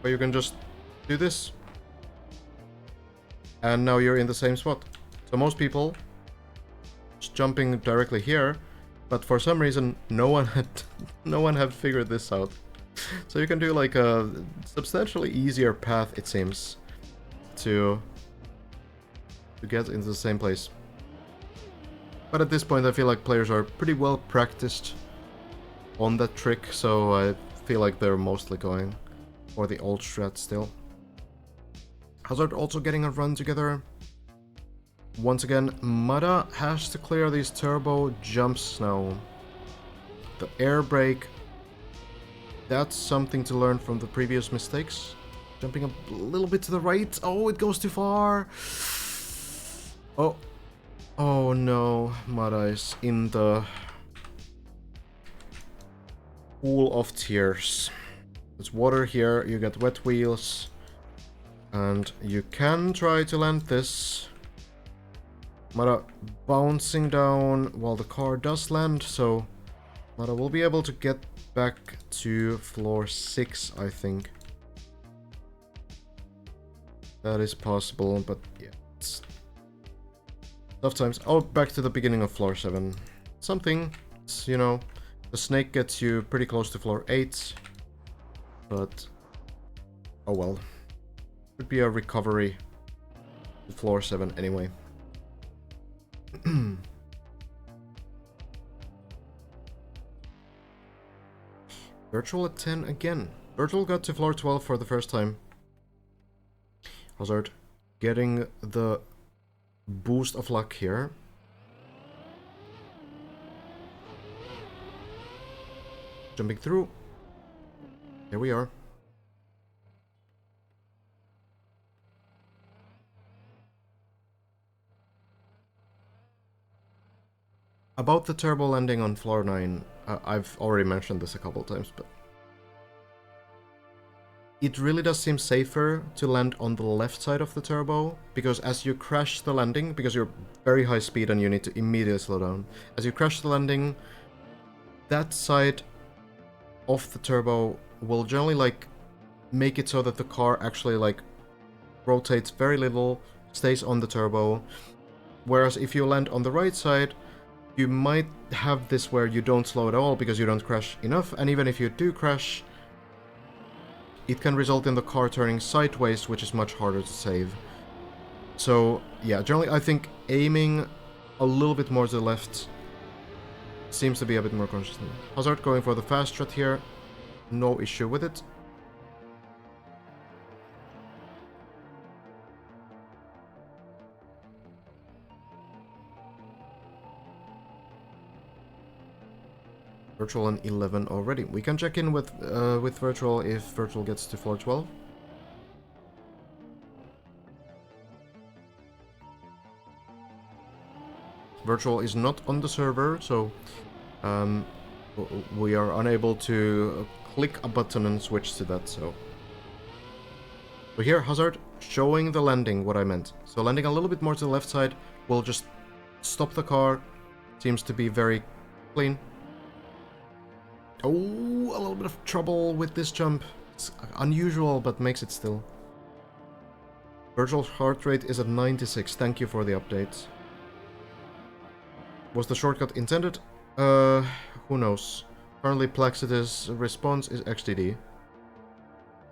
But you can just do this. And now you're in the same spot. So most people just jumping directly here, but for some reason no one had figured this out. So you can do like a substantially easier path, it seems, to get into the same place. But at this point I feel like players are pretty well practiced on that trick, so I feel like they're mostly going for the old strat still. Hazard also getting a run together. Once again, Mada has to clear these turbo jumps now. The air brake, that's something to learn from the previous mistakes. Jumping a little bit to the right. Oh, it goes too far. Oh. Oh no, Mada is in the pool of tears. There's water here, you get wet wheels, and you can try to land this. Mada bouncing down while the car does land, so Mada will be able to get back to floor 6, I think. That is possible, but yeah, it's tough times. Oh, back to the beginning of floor 7. Something, it's, you know, the snake gets you pretty close to floor 8, but oh well. Could be a recovery to floor 7 anyway. Virtual at 10 again. Virtual got to floor 12 for the first time. Hazard getting the boost of luck here. Jumping through. Here we are. About the turbo landing on floor 9, I've already mentioned this a couple times, but it really does seem safer to land on the left side of the turbo, because as you crash the landing, because you're very high speed and you need to immediately slow down, as you crash the landing, that side of the turbo will generally like make it so that the car actually like rotates very little, stays on the turbo, whereas if you land on the right side, you might have this where you don't slow at all because you don't crash enough, and even if you do crash, it can result in the car turning sideways, which is much harder to save. So yeah, generally I think aiming a little bit more to the left seems to be a bit more consistent. Hazard going for the fast strat here, no issue with it. Virtual on 11 already. We can check in with Virtual if Virtual gets to floor 12. Virtual is not on the server, so we are unable to click a button and switch to that, so here, Hazard showing the landing, what I meant. So landing a little bit more to the left side will just stop the car. Seems to be very clean. Oh, a little bit of trouble with this jump. It's unusual, but makes it still. Virtual's heart rate is at 96. Thank you for the update. Was the shortcut intended? Who knows. Currently Plaxity's response is XDD.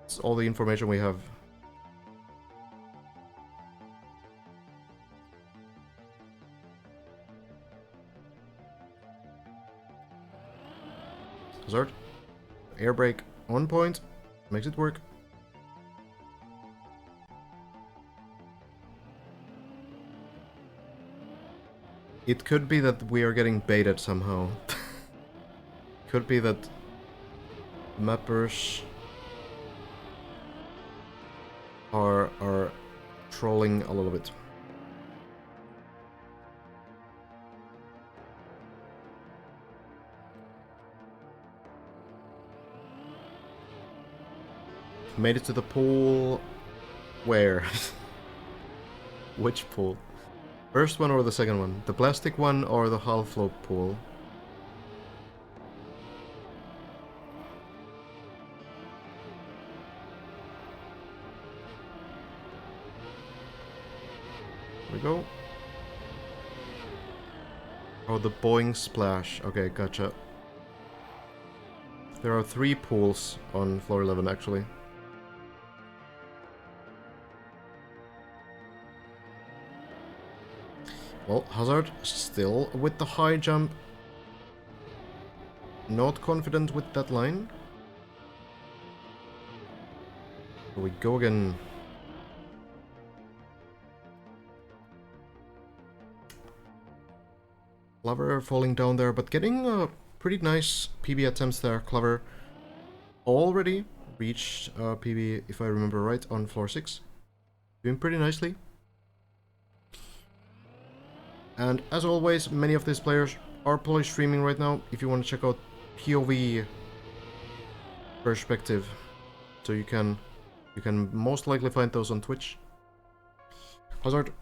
That's all the information we have. Hazard. Air brake on point. Makes it work. It could be that we are getting baited somehow. Could be that mappers are trolling a little bit. Made it to the pool. Where? Which pool? First one or the second one? The plastic one or the half-float pool? There we go. Oh, the Boeing splash. Okay, gotcha. There are 3 pools on floor 11, actually. Well, Hazard still with the high jump. Not confident with that line. Here we go again. Clover falling down there, but getting pretty nice PB attempts there. Clover already reached PB, if I remember right, on floor 6. Doing pretty nicely. And as always, many of these players are probably streaming right now. If you want to check out POV perspective, so you can most likely find those on Twitch. Hazard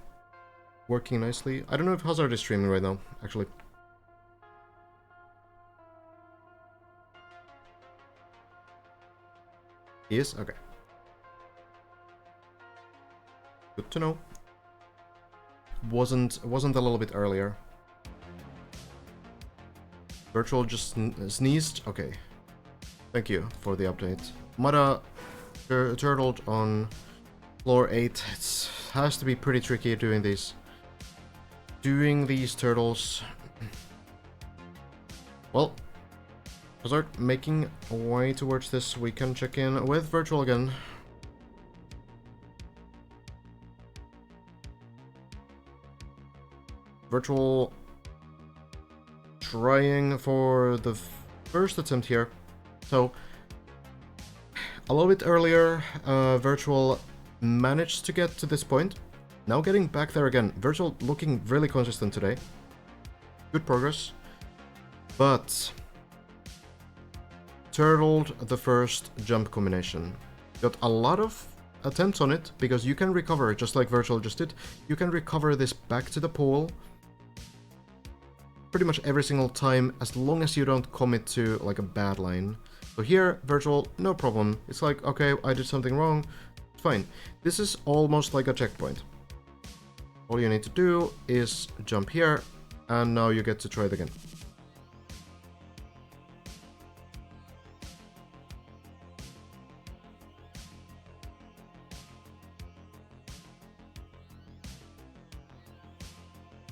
working nicely. I don't know if Hazard is streaming right now, actually. He is? Okay. Good to know. Wasn't a little bit earlier. Virtual just sneezed? Okay. Thank you for the update. Mada turtled on floor 8. It has to be pretty tricky doing these. Doing these turtles. Well, Hazard making a way towards this. We can check in with Virtual again. Virtual trying for the first attempt here. So, a little bit earlier, Virtual managed to get to this point. Now getting back there again. Virtual looking really consistent today. Good progress. But turtled the first jump combination. Got a lot of attempts on it, because you can recover, just like Virtual just did. You can recover this back to the pool pretty much every single time, as long as you don't commit to like a bad line. So here, Virtual, no problem. It's like, okay, I did something wrong. It's fine. This is almost like a checkpoint. All you need to do is jump here, and now you get to try it again.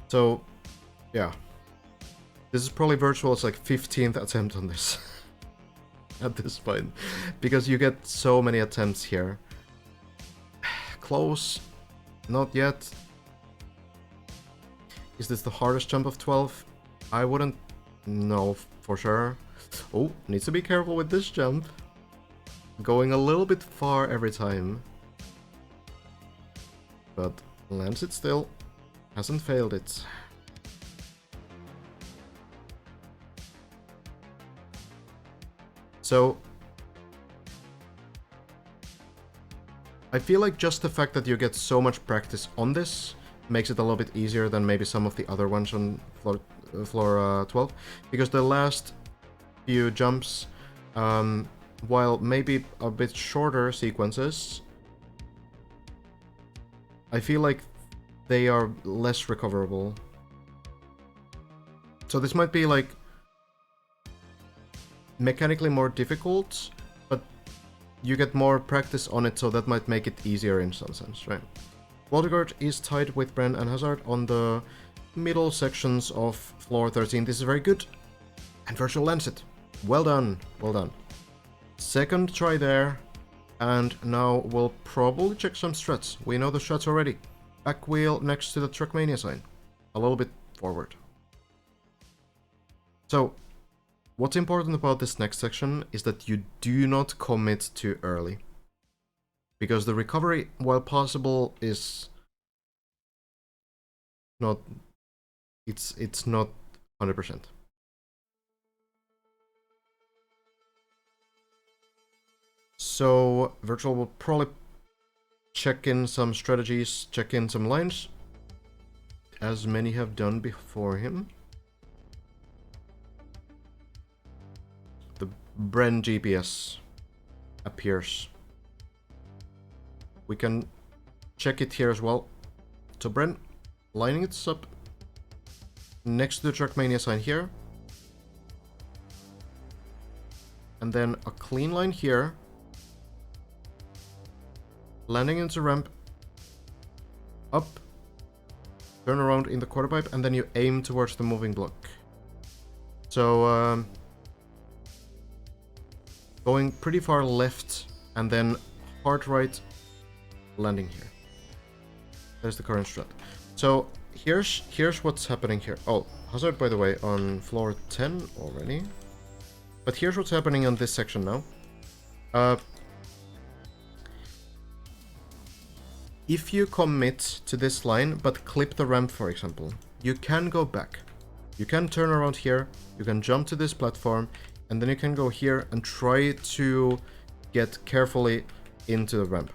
So, yeah. This is probably Virtual's like 15th attempt on this. At this point. Because you get so many attempts here. Close. Not yet. Is this the hardest jump of 12? I wouldn't No, for sure. Oh, needs to be careful with this jump. Going a little bit far every time. But lands it still. Hasn't failed it. So I feel like just the fact that you get so much practice on this makes it a little bit easier than maybe some of the other ones on floor 12. Because the last few jumps, while maybe a bit shorter sequences, I feel like they are less recoverable. So this might be like mechanically more difficult, but you get more practice on it, so that might make it easier in some sense, right? Waldegard is tied with Bren and Hazard on the middle sections of floor 13. This is very good. And Virtual lands it. Well done, well done. Second try there. And now we'll probably check some struts. We know the struts already. Back wheel next to the Trackmania sign. A little bit forward. So, what's important about this next section is that you do not commit too early. Because the recovery, while possible, is not... It's not 100%. So, Virtual will probably check in some strategies, check in some lines, as many have done before him. The Bren GPS appears. We can check it here as well. So Bren, lining it up next to the Trackmania sign here. And then a clean line here. Landing into ramp. Up. Turn around in the quarter pipe, and then you aim towards the moving block. So, going pretty far left, and then hard right, landing here. There's the current strat. So, here's what's happening here. Oh, Hazard, by the way, on floor 10 already. But here's what's happening on this section now. If you commit to this line, but clip the ramp, for example, you can go back. You can turn around here, you can jump to this platform, and then you can go here and try to get carefully into the ramp.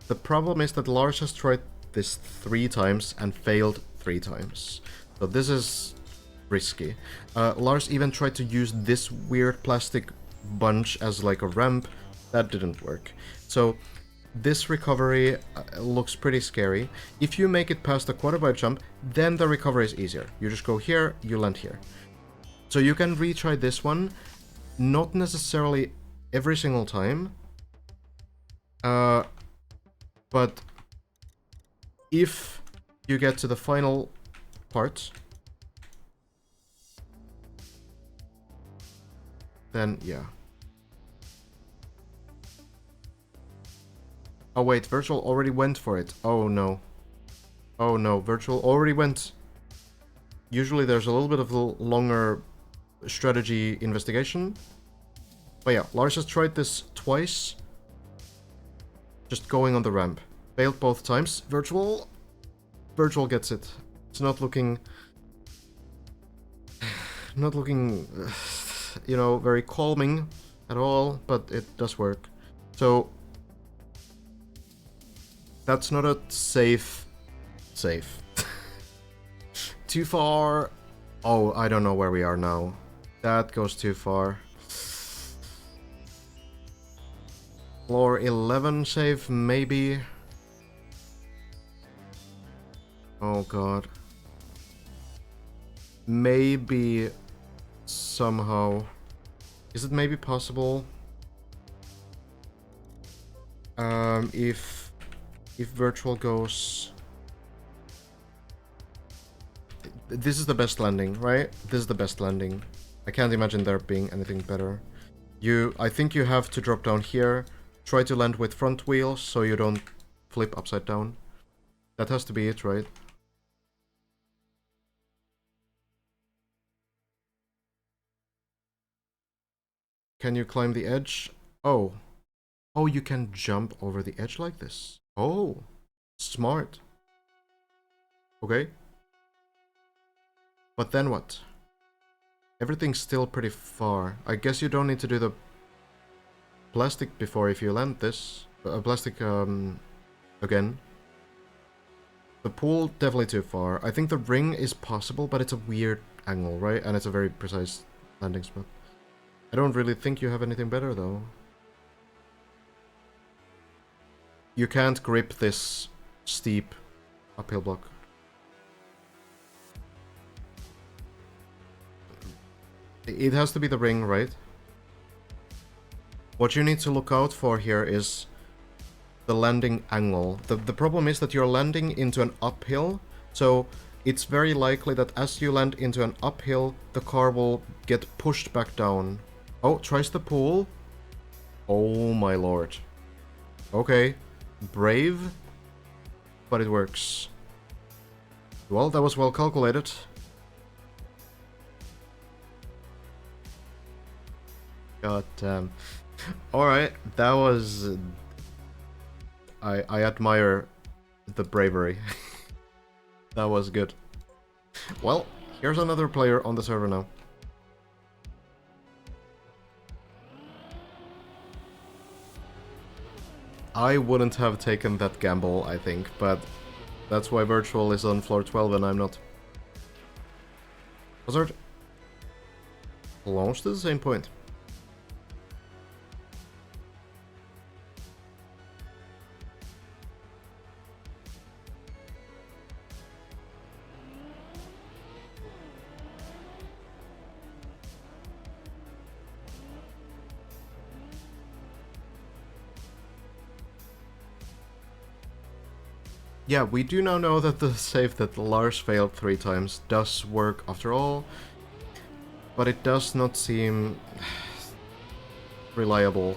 The problem is that Lars has tried this 3 times and failed 3 times. So this is risky. Lars even tried to use this weird plastic bunch as like a ramp. That didn't work. So this recovery looks pretty scary. If you make it past the quarter pipe jump, then the recovery is easier. You just go here, you land here. So you can retry this one, not necessarily every single time, but if you get to the final part, then yeah. Oh wait, Virtual already went for it. Oh no. Oh no, Virtual already went. Usually there's a little bit of a longer strategy investigation. But yeah, Lars has tried this twice. Just going on the ramp. Failed both times. Virtual gets it. It's not looking... Not looking, you know, very calming at all, but it does work. So... That's not a safe. Too far. Oh, I don't know where we are now. That goes too far. Floor 11 save, maybe. Oh god. Maybe somehow. Is it maybe possible? If Virtual goes... This is the best landing, right? This is the best landing. I can't imagine there being anything better. I think you have to drop down here, try to land with front wheels so you don't flip upside down. That has to be it, right? Can you climb the edge? Oh. Oh, you can jump over the edge like this. Oh. Smart. Okay. But then what? Everything's still pretty far. I guess you don't need to do the plastic before if you land this. Plastic, again. The pool, definitely too far. I think the ring is possible, but it's a weird angle, right? And it's a very precise landing spot. I don't really think you have anything better, though. You can't grip this steep uphill block. It has to be the ring, right? What you need to look out for here is the landing angle. The problem is that you're landing into an uphill, so it's very likely that as you land into an uphill, the car will get pushed back down. Oh, tries the pool. Oh my lord. Okay. Brave, but it works. Well, that was well calculated. God damn. Alright, that was... I admire the bravery. That was good. Well, here's another player on the server now. I wouldn't have taken that gamble, I think, but that's why Virtual is on floor 12 and I'm not. Hazard. Launched to the same point. Yeah, we do now know that the save that Lars failed 3 times does work after all, but it does not seem reliable.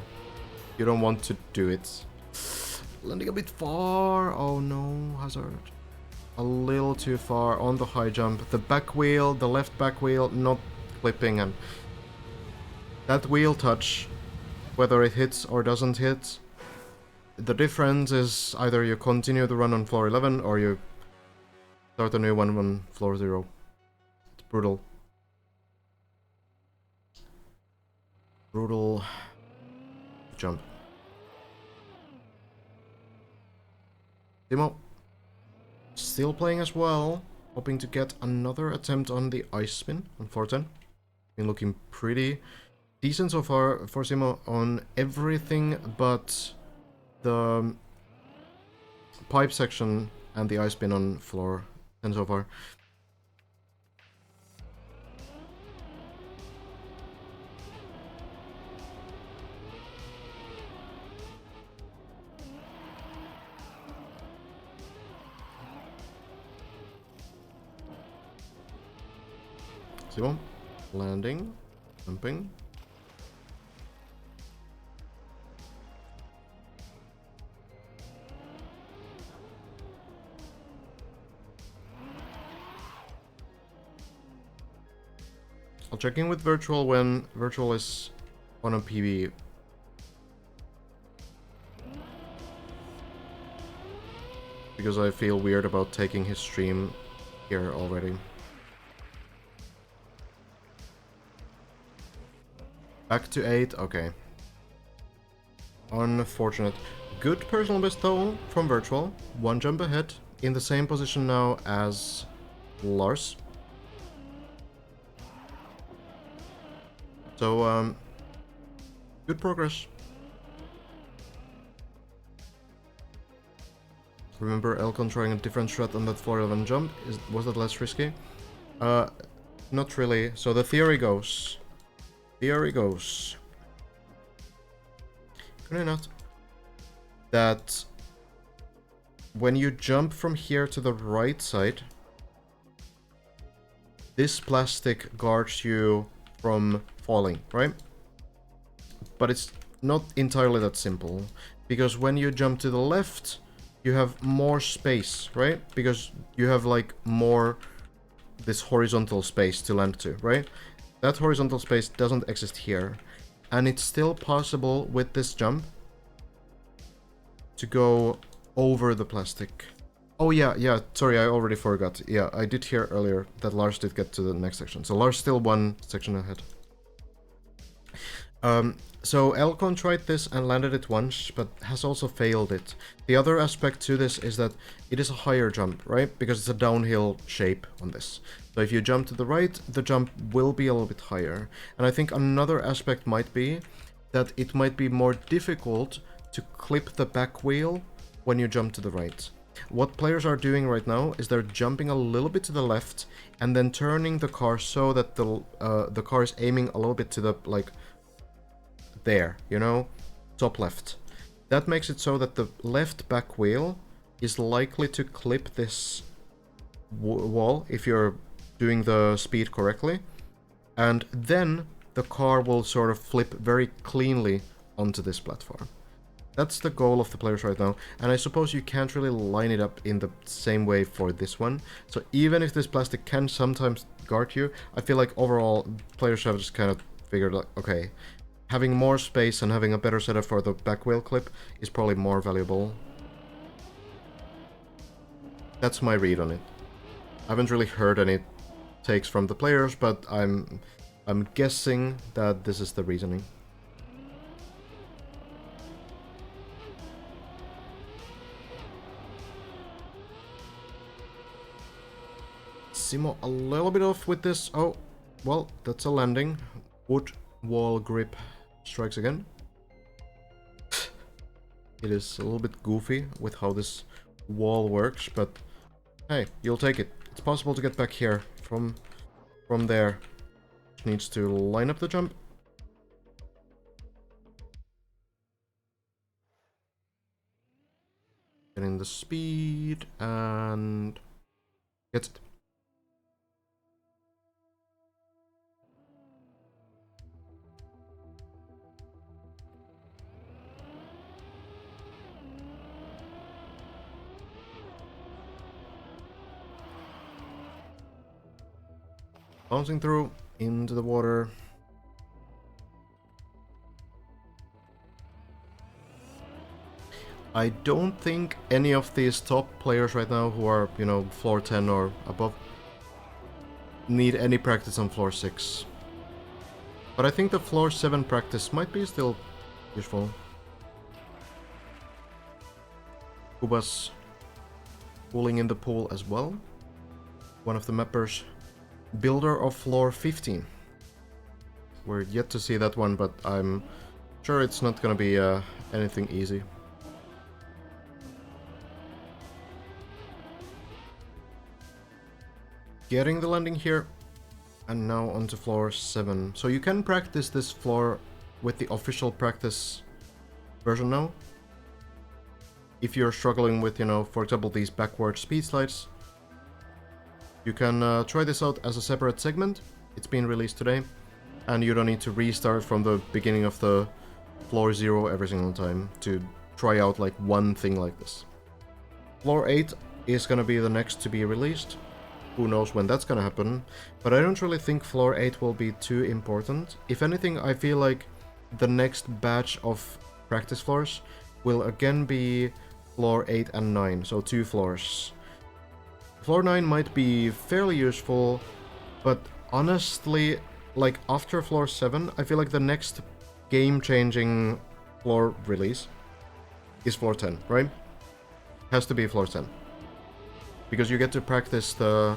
You don't want to do it. Landing a bit far. Oh no, Hazard. A little too far on the high jump. The back wheel, the left back wheel, not clipping, and that wheel touch, whether it hits or doesn't hit, the difference is either you continue the run on floor 11 or you start a new one on floor 0. It's brutal. Brutal jump. Timo still playing as well, hoping to get another attempt on the ice spin on 410. Been looking pretty decent so far for Simo on everything but the pipe section and the ice spin on floor 10 so far. Simo landing, jumping. I'll check in with Virtual when Virtual is on a PB. Because I feel weird about taking his stream here already. Back to 8, okay. Unfortunate. Good personal best though from Virtual. 1 jump ahead. In the same position now as Lars. So, good progress. Remember Elcon trying a different strat on that floor 11 jump? Was that less risky? Not really. So the theory goes... Could I not? That when you jump from here to the right side, this plastic guards you from falling, right? But it's not entirely that simple, because when you jump to the left, you have more space, right? Because you have like more this horizontal space to land to, right? That horizontal space doesn't exist here. and it's still possible with this jump to go over the plastic. Oh yeah, sorry, I already forgot. Yeah, I did hear earlier that Lars did get to the next section. So Lars still one section ahead. So Elcon tried this and landed it once, but has also failed it. The other aspect to this is that it is a higher jump, right? Because it's a downhill shape on this. So if you jump to the right, the jump will be a little bit higher. And I think another aspect might be that it might be more difficult to clip the back wheel when you jump to the right. What players are doing right now is they're jumping a little bit to the left and then turning the car so that the car is aiming a little bit to the, like, there, you know, top left. That makes it so that the left back wheel is likely to clip this wall if you're doing the speed correctly, and then the car will sort of flip very cleanly onto this platform. That's the goal of the players right now, and I suppose you can't really line it up in the same way for this one. So even if this plastic can sometimes guard you, I feel like overall players have just kind of figured like, okay, having more space and having a better setup for the back wheel clip is probably more valuable. That's my read on it. I haven't really heard any takes from the players, but I'm guessing that this is the reasoning. Simo a little bit off with this. Oh, well, that's a landing. Wood wall grip strikes again. It is a little bit goofy with how this wall works, but hey, you'll take it. It's possible to get back here from there. Just needs to line up the jump. Getting the speed and gets it. Bouncing through into the water. I don't think any of these top players right now who are, you know, floor 10 or above need any practice on floor 6. But I think the floor 7 practice might be still useful. Kuba's pulling in the pool as well. One of the mappers. Builder of floor 15. We're yet to see that one, but I'm sure it's not gonna be anything easy. Getting the landing here, and now onto floor 7. So you can practice this floor with the official practice version now. If you're struggling with, you know, for example, these backward speed slides, you can try this out as a separate segment. It's been released today, and you don't need to restart from the beginning of the floor 0 every single time to try out like one thing like this. Floor 8 is gonna be the next to be released. Who knows when that's gonna happen, but I don't really think floor 8 will be too important. If anything, I feel like the next batch of practice floors will again be floor 8 and 9, so 2 floors. Floor 9 might be fairly useful, but honestly, like after floor 7, I feel like the next game-changing floor release is floor 10, right? Has to be floor 10. Because you get to practice the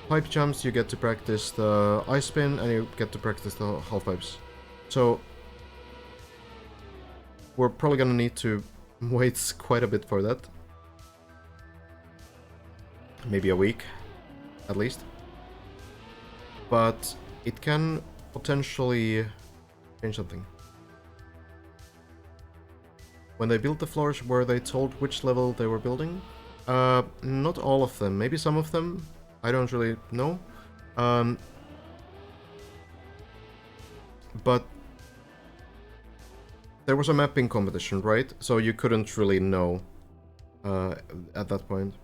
pipe jumps, you get to practice the ice spin, and you get to practice the half pipes. So we're probably gonna need to wait quite a bit for that. Maybe a week, at least. But it can potentially change something. When they built the floors, were they told which level they were building? Not all of them. Maybe some of them. I don't really know. But there was a mapping competition, right? So you couldn't really know at that point.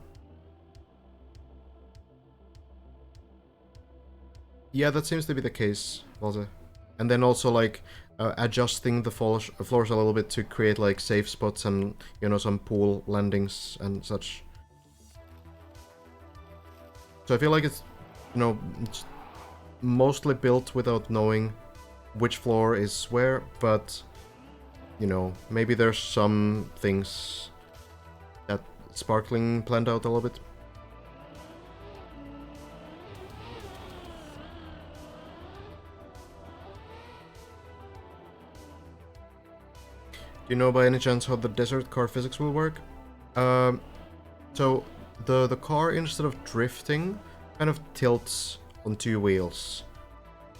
Yeah, that seems to be the case, Valze. And then also, like, adjusting the floors a little bit to create like safe spots and, you know, some pool landings and such. So I feel like it's, you know, it's mostly built without knowing which floor is where, but, you know, maybe there's some things that Sparkling planned out a little bit. Do you know by any chance how the desert car physics will work? So the car, instead of drifting, kind of tilts on two wheels.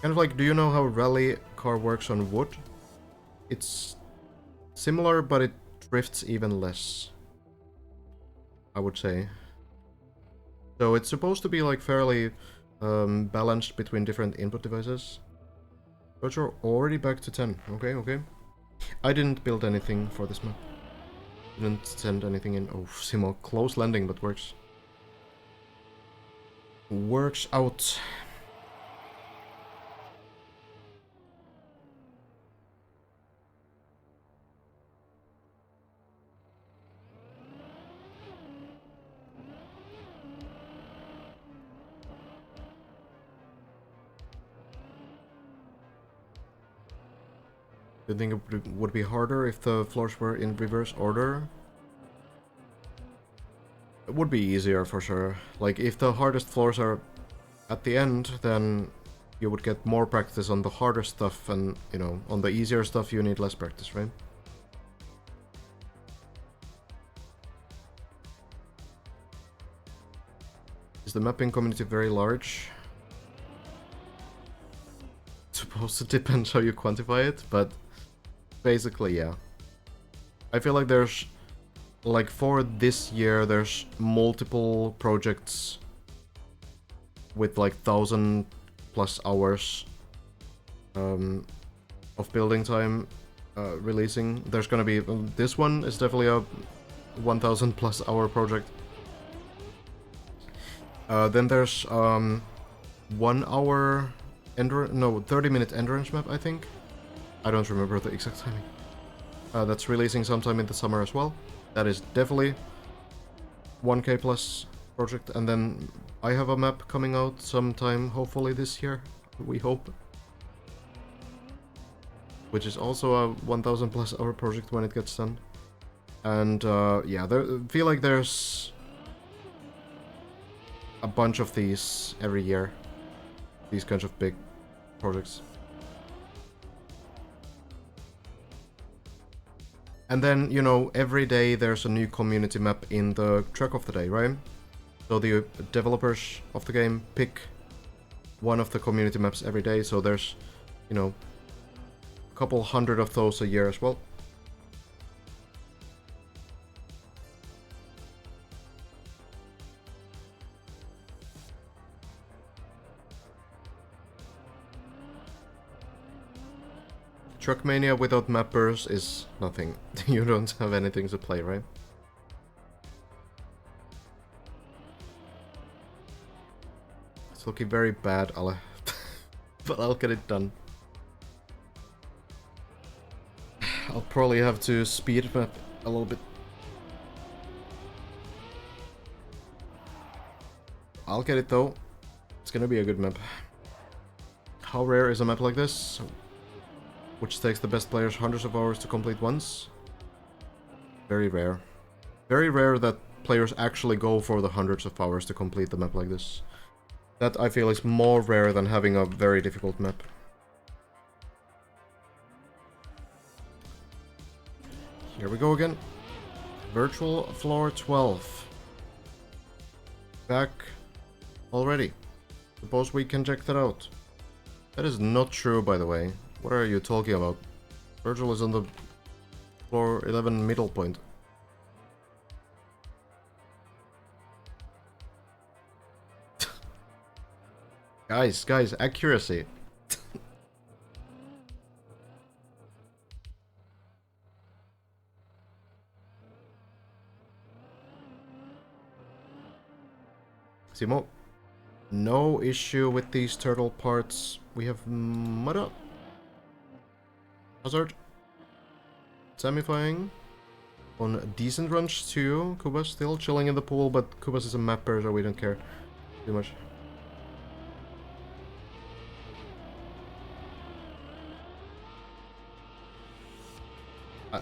Kind of like, do you know how rally car works on wood? It's similar, but it drifts even less, I would say. So it's supposed to be like fairly balanced between different input devices. But you're already back to 10. Okay, okay. I didn't build anything for this map. Didn't send anything in. Oh, Simo, close landing, but works. Works out. Do you think it would be harder if the floors were in reverse order? It would be easier for sure. Like, if the hardest floors are at the end, then you would get more practice on the harder stuff, and, you know, on the easier stuff you need less practice, right? Is the mapping community very large? It's supposed to depend how you quantify it, but basically, yeah. I feel like there's, like, for this year, there's multiple projects with like 1,000+ hours of building time releasing. There's gonna be, this one is definitely a 1,000+ hour project. Then there's 1 hour 30-minute endurance map, I think. I don't remember the exact timing. That's releasing sometime in the summer as well. That is definitely 1K plus project. And then I have a map coming out sometime, hopefully this year, we hope. Which is also a 1,000+ hour project when it gets done. And yeah, I feel like there's a bunch of these every year. These kinds of big projects. And then, you know, every day there's a new community map in the track of the day, right? So the developers of the game pick one of the community maps every day, so there's, you know, a couple hundred of those a year as well. Trackmania without mappers is nothing. You don't have anything to play, right? It's looking very bad, Ale. But I'll get it done. I'll probably have to speed map a little bit. I'll get it though. It's gonna be a good map. How rare is a map like this? Which takes the best players hundreds of hours to complete once? Very rare. Very rare that players actually go for the hundreds of hours to complete the map like this. That, I feel, is more rare than having a very difficult map. Here we go again. Virtual floor 12. Back already. Suppose we can check that out. That is not true, by the way. What are you talking about? Virgil is on the floor 11 middle point. Guys, accuracy. Simo, no issue with these turtle parts. We have mud up. Hazard. Semifying. On decent runs too. Kubas still chilling in the pool, but Kubas is a mapper, so we don't care too much.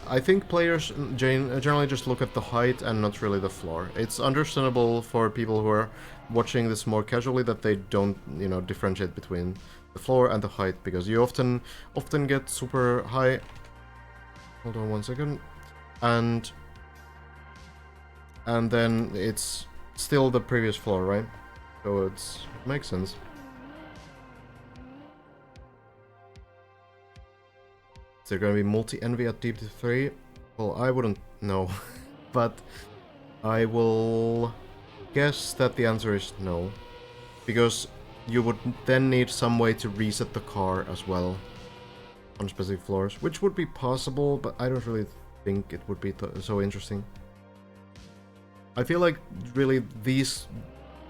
I think players generally just look at the height and not really the floor. It's understandable for people who are watching this more casually that they don't, you know, differentiate between the floor and the height, because you often get super high. Hold on 1 second. And then it's still the previous floor, right? So it makes sense. Is there going to be multi-envy at Deep 3? Well, I wouldn't know, but I will guess that the answer is no, because you would then need some way to reset the car as well on specific floors, which would be possible, but I don't really think it would be so interesting. I feel like really these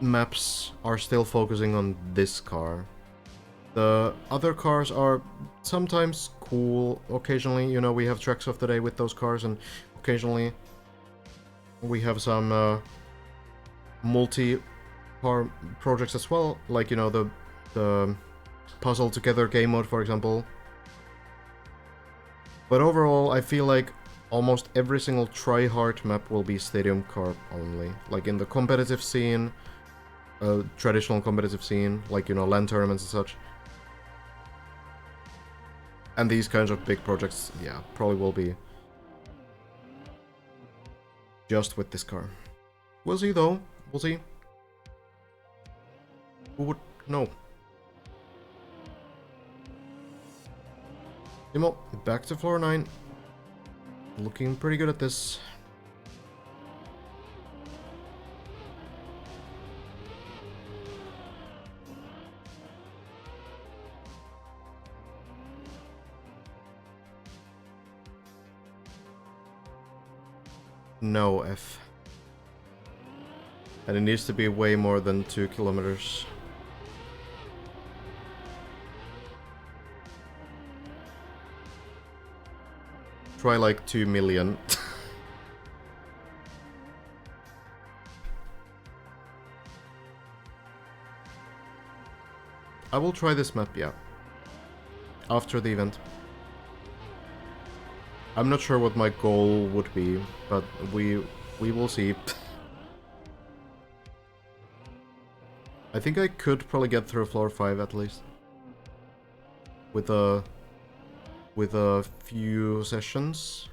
maps are still focusing on this car. The other cars are sometimes cool. Occasionally, you know, we have tracks of the day with those cars, and occasionally we have some multi-car projects as well, like, you know, the Puzzle Together game mode, for example. But overall, I feel like almost every single try-hard map will be stadium car only. Like in the competitive scene, traditional competitive scene, like, you know, LAN tournaments and such. And these kinds of big projects, yeah, probably will be just with this car. We'll see though, we'll see. Who would know? Timo, back to floor 9. Looking pretty good at this. No F. And it needs to be way more than 2 kilometers. Try like 2 million. I will try this map, yeah. After the event. I'm not sure what my goal would be, but we will see. I think I could probably get through floor 5 at least. With a few sessions.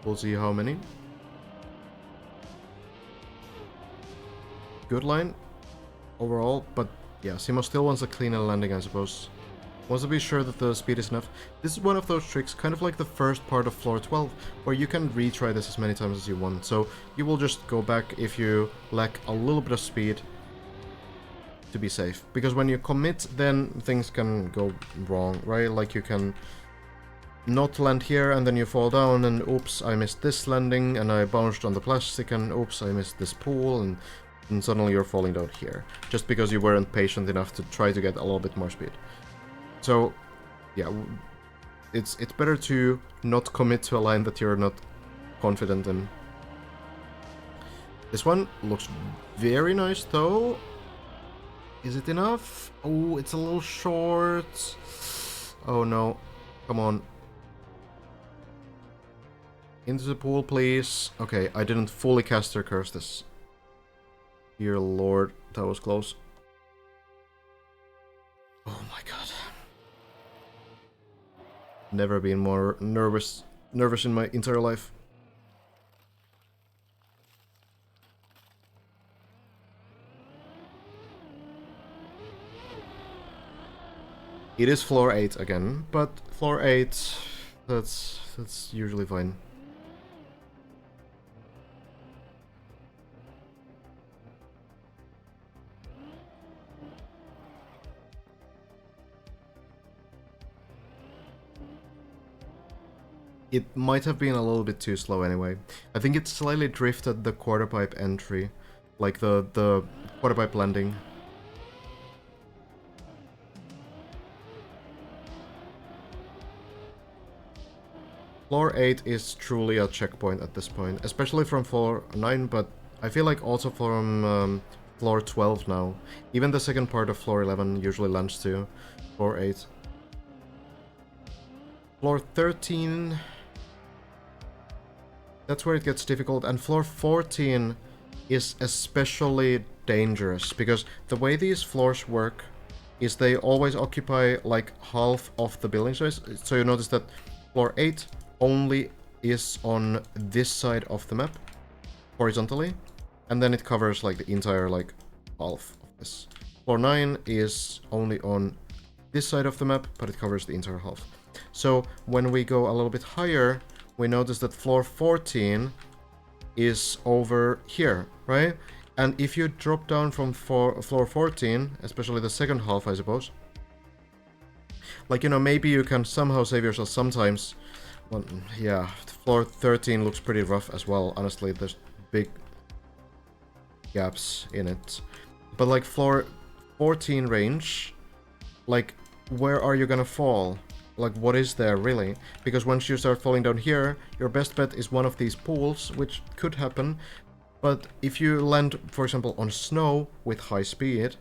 We'll see how many. Good line overall, but yeah, Simo still wants a cleaner landing, I suppose. Wants to be sure that the speed is enough. This is one of those tricks, kind of like the first part of floor 12, where you can retry this as many times as you want. So you will just go back if you lack a little bit of speed to be safe. Because when you commit, then things can go wrong, right? Like you can not land here and then you fall down and oops, I missed this landing and I bounced on the plastic and oops, I missed this pool and suddenly you're falling down here. Just because you weren't patient enough to try to get a little bit more speed. So, yeah, it's better to not commit to a line that you're not confident in. This one looks very nice, though. Is it enough? Oh, it's a little short. Oh, no. Come on. Into the pool, please. Okay, I didn't fully caster curse this. Dear lord, that was close. Oh my god. Never been more nervous in my entire life. It is floor 8 again, but floor 8, that's usually fine. It might have been a little bit too slow anyway. I think it slightly drifted the quarter pipe entry, like the quarter pipe landing. Floor 8 is truly a checkpoint at this point, especially from floor 9, but I feel like also from floor 12 now. Even the second part of floor 11 usually lands to floor 8. Floor 13... that's where it gets difficult, and floor 14 is especially dangerous, because the way these floors work is they always occupy like half of the building space. So you notice that floor 8 only is on this side of the map, horizontally, and then it covers like the entire like half of this. Floor 9 is only on this side of the map, but it covers the entire half. So when we go a little bit higher, we notice that floor 14 is over here, right? And if you drop down from floor 14, especially the second half, I suppose, like, you know, maybe you can somehow save yourself sometimes. Well, yeah, floor 13 looks pretty rough as well, honestly. There's big gaps in it. But like floor 14 range, like, where are you gonna fall? Like, what is there, really? Because once you start falling down here, your best bet is one of these pools, which could happen. But if you land, for example, on snow with high speed,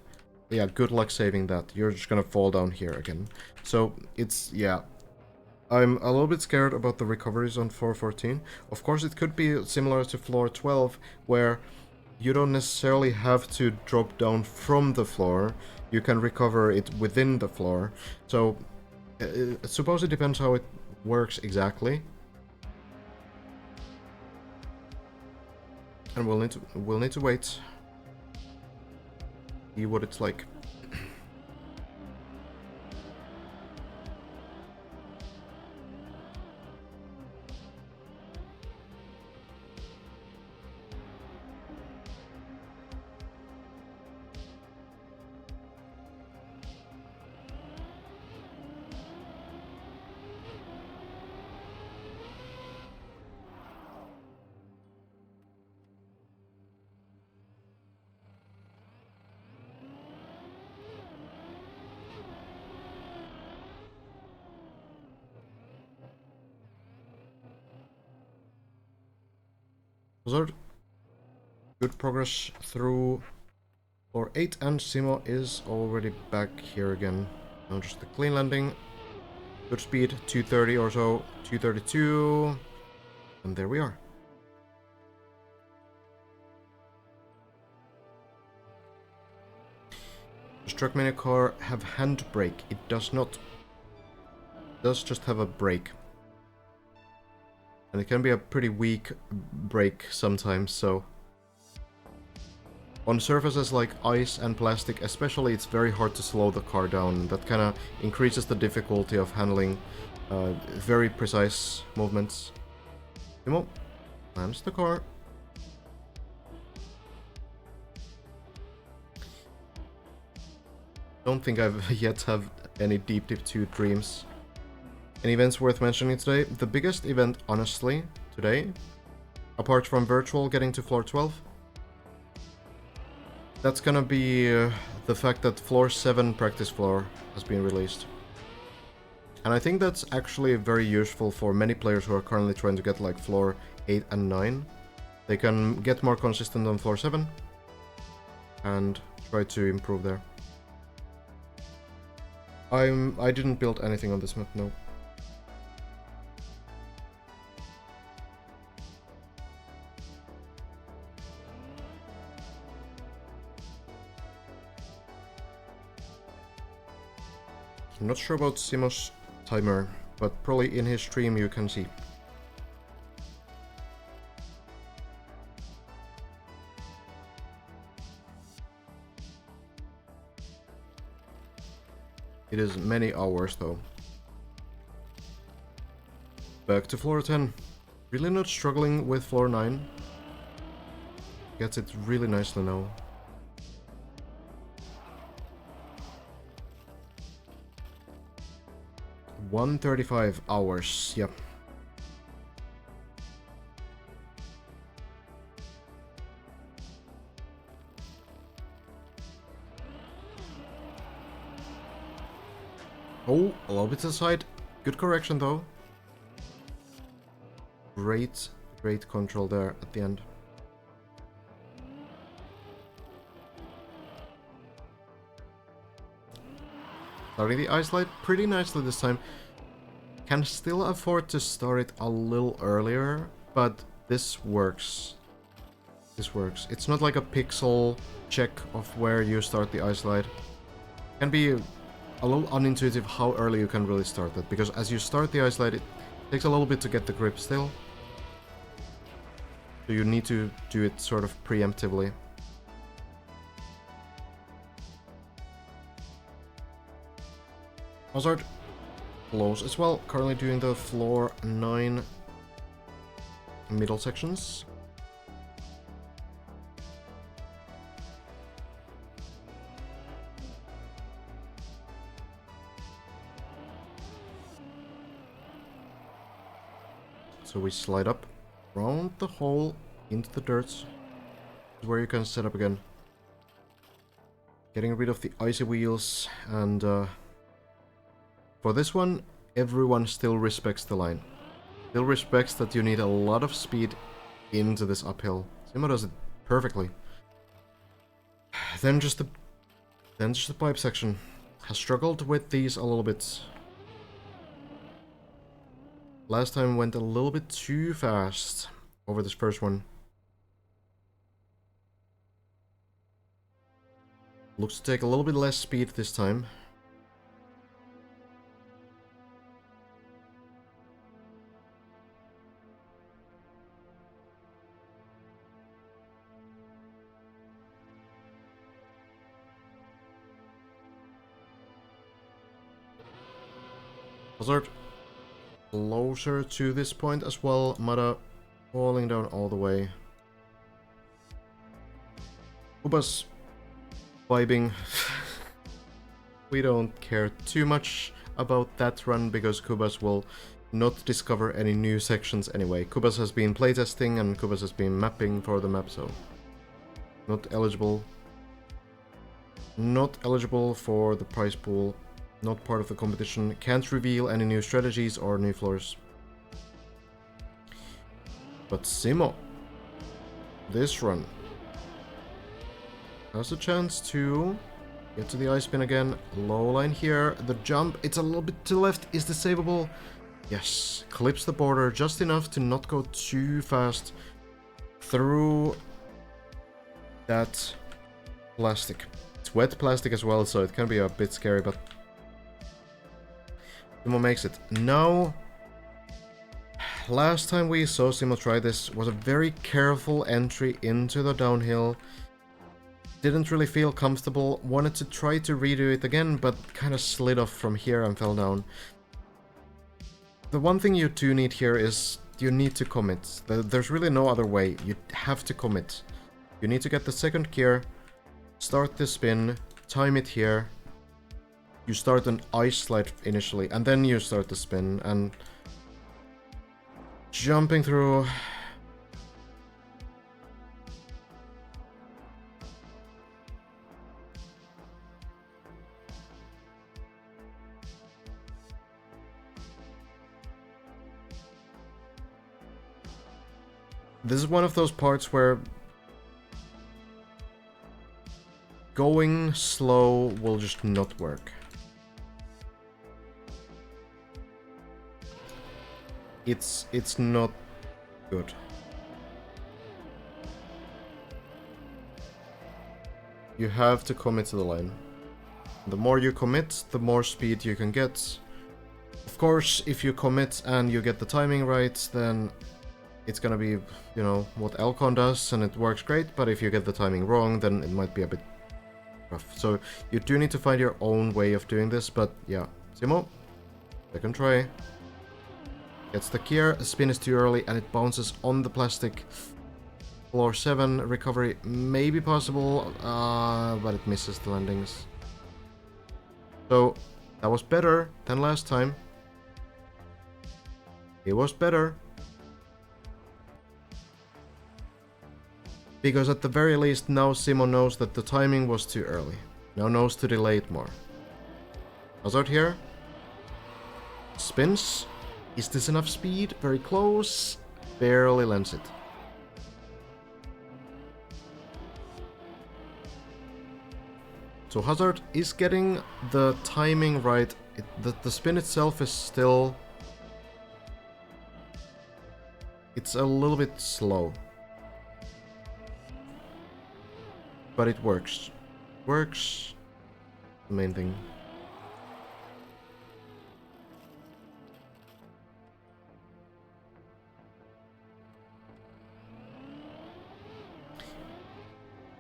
yeah, good luck saving that. You're just gonna fall down here again. So, it's, yeah. I'm a little bit scared about the recoveries on floor 14. Of course, it could be similar to floor 12, where you don't necessarily have to drop down from the floor. You can recover it within the floor. So, I suppose it depends how it works exactly. And we'll need to wait. See what it's like. Good progress through floor 8, and Simo is already back here again. Now just a clean landing. Good speed, 230 or so, 232, and there we are. Does Trackmania car have handbrake? It does not. It does just have a brake. And it can be a pretty weak brake sometimes, so... on surfaces like ice and plastic especially, it's very hard to slow the car down. That kind of increases the difficulty of handling very precise movements. Timo lands the car. Don't think I've yet have any Deep Dip 2 dreams. Any events worth mentioning today? The biggest event, honestly, today, apart from virtual getting to floor 12, that's gonna be the fact that floor 7 practice floor has been released. And I think that's actually very useful for many players who are currently trying to get like floor 8 and 9. They can get more consistent on floor 7 and try to improve there. I didn't build anything on this map, no. I'm not sure about Simo's timer, but probably in his stream you can see. It is many hours though. Back to floor 10. Really not struggling with floor 9. Gets it really nicely now. $135 hours, yep. Oh, a little bit to the side. Good correction though. Great, great control there at the end. Starting the ice slide pretty nicely this time. Can still afford to start it a little earlier, but this works. This works. It's not like a pixel check of where you start the ice slide. Can be a little unintuitive how early you can really start that, because as you start the ice slide, it takes a little bit to get the grip still. So you need to do it sort of preemptively. Hazard close as well. Currently doing the floor 9 middle sections. So we slide up around the hole into the dirt, where you can set up again. Getting rid of the icy wheels, and for this one, everyone still respects the line. Still respects that you need a lot of speed into this uphill. Simo does it perfectly. Then just the pipe section. Has struggled with these a little bit. Last time went a little bit too fast over this first one. Looks to take a little bit less speed this time. Hazard closer to this point as well. Mada falling down all the way. Kubas vibing. We don't care too much about that run because Kubas will not discover any new sections anyway. Kubas has been playtesting and Kubas has been mapping for the map, so not eligible. Not eligible for the prize pool. Not part of the competition. Can't reveal any new strategies or new floors. But Simo, this run has a chance to get to the ice spin again. Low line here. The jump, it's a little bit to the left. Is this savable? Yes. Clips the border just enough to not go too fast through that plastic. It's wet plastic as well, so it can be a bit scary, but Simo makes it. Now, last time we saw Simo try this was a very careful entry into the downhill. Didn't really feel comfortable. Wanted to try to redo it again, but kind of slid off from here and fell down. The one thing you do need here is you need to commit. There's really no other way. You have to commit. You need to get the second gear, start the spin, time it here. You start an ice slide initially, and then you start the spin, and jumping through. This is one of those parts where going slow will just not work. It's not good. You have to commit to the line. The more you commit, the more speed you can get. Of course, if you commit and you get the timing right, then it's gonna be, you know, what Elcon does, and it works great, but if you get the timing wrong, then it might be a bit rough. So you do need to find your own way of doing this, but yeah. Simo, second try. Gets the gear, the spin is too early, and it bounces on the plastic. Floor 7, recovery may be possible, but it misses the landings. So, that was better than last time. It was better. Because at the very least, now Simo knows that the timing was too early. Now knows to delay it more. Hazard here. Spins. Is this enough speed? Very close. barely lands it. So Hazard is getting the timing right. The spin itself is still... It's a little bit slow. But it works. Works. The main thing.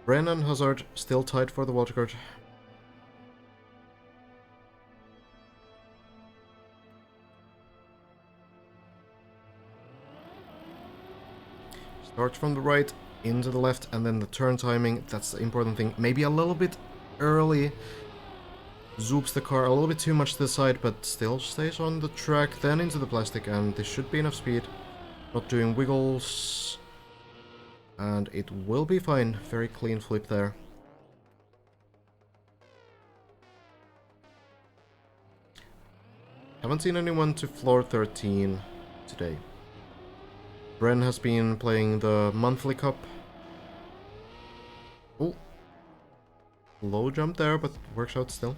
Bren and Hazard still tied for the wildcard. Starts from the right, into the left, and then the turn timing, that's the important thing. Maybe a little bit early. Zoops the car a little bit too much to the side, but still stays on the track, then into the plastic, and this should be enough speed. Not doing wiggles. And it will be fine. Very clean flip there. Haven't seen anyone to floor 13 today. Bren has been playing the monthly cup. Oh. Low jump there, but works out still.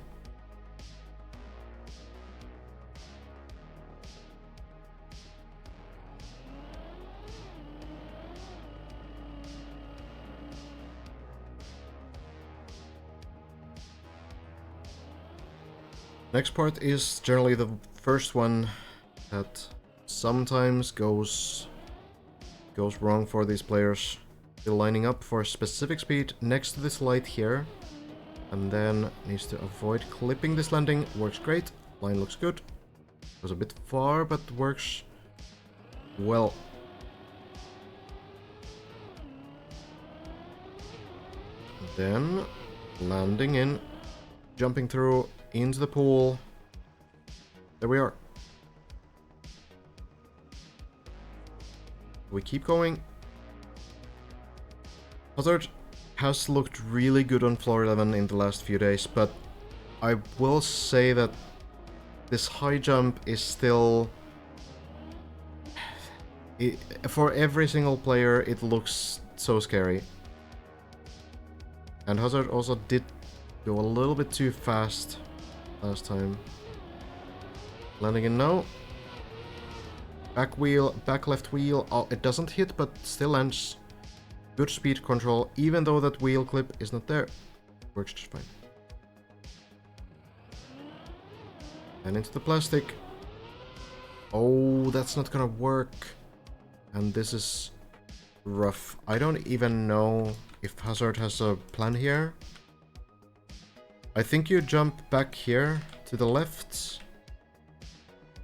Next part is generally the first one that sometimes goes wrong for these players. They're lining up for a specific speed next to this light here, and then needs to avoid clipping this landing. Works great. Line looks good. Goes a bit far, but works well. Then landing in, jumping through into the pool. There we are. We keep going. Hazard has looked really good on floor 11 in the last few days, but I will say that this high jump is still... for every single player, it looks so scary. And Hazard also did go a little bit too fast last time. Landing in now. Back wheel, back left wheel. Oh, it doesn't hit, but still lands. Good speed control, even though that wheel clip is not there. Works just fine. And into the plastic. Oh, that's not gonna work. And this is rough. I don't even know if Hazard has a plan here. I think you jump back here to the left.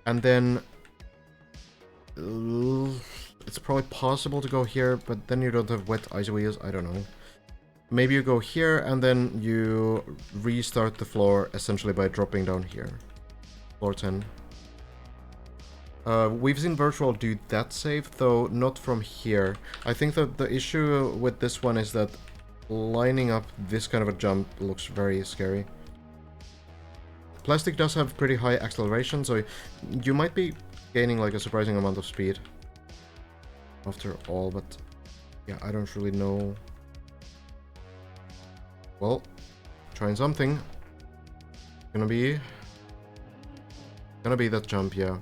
And then... it's probably possible to go here, but then you don't have wet ice wheels. I don't know. Maybe you go here and then you restart the floor essentially by dropping down here. Floor 10. We've seen Virtual do that save, though not from here. I think that the issue with this one is that lining up this kind of a jump looks very scary. Plastic does have pretty high acceleration, so you might be gaining like a surprising amount of speed after all, but yeah, I don't really know. Well, trying something. Gonna be that jump, yeah.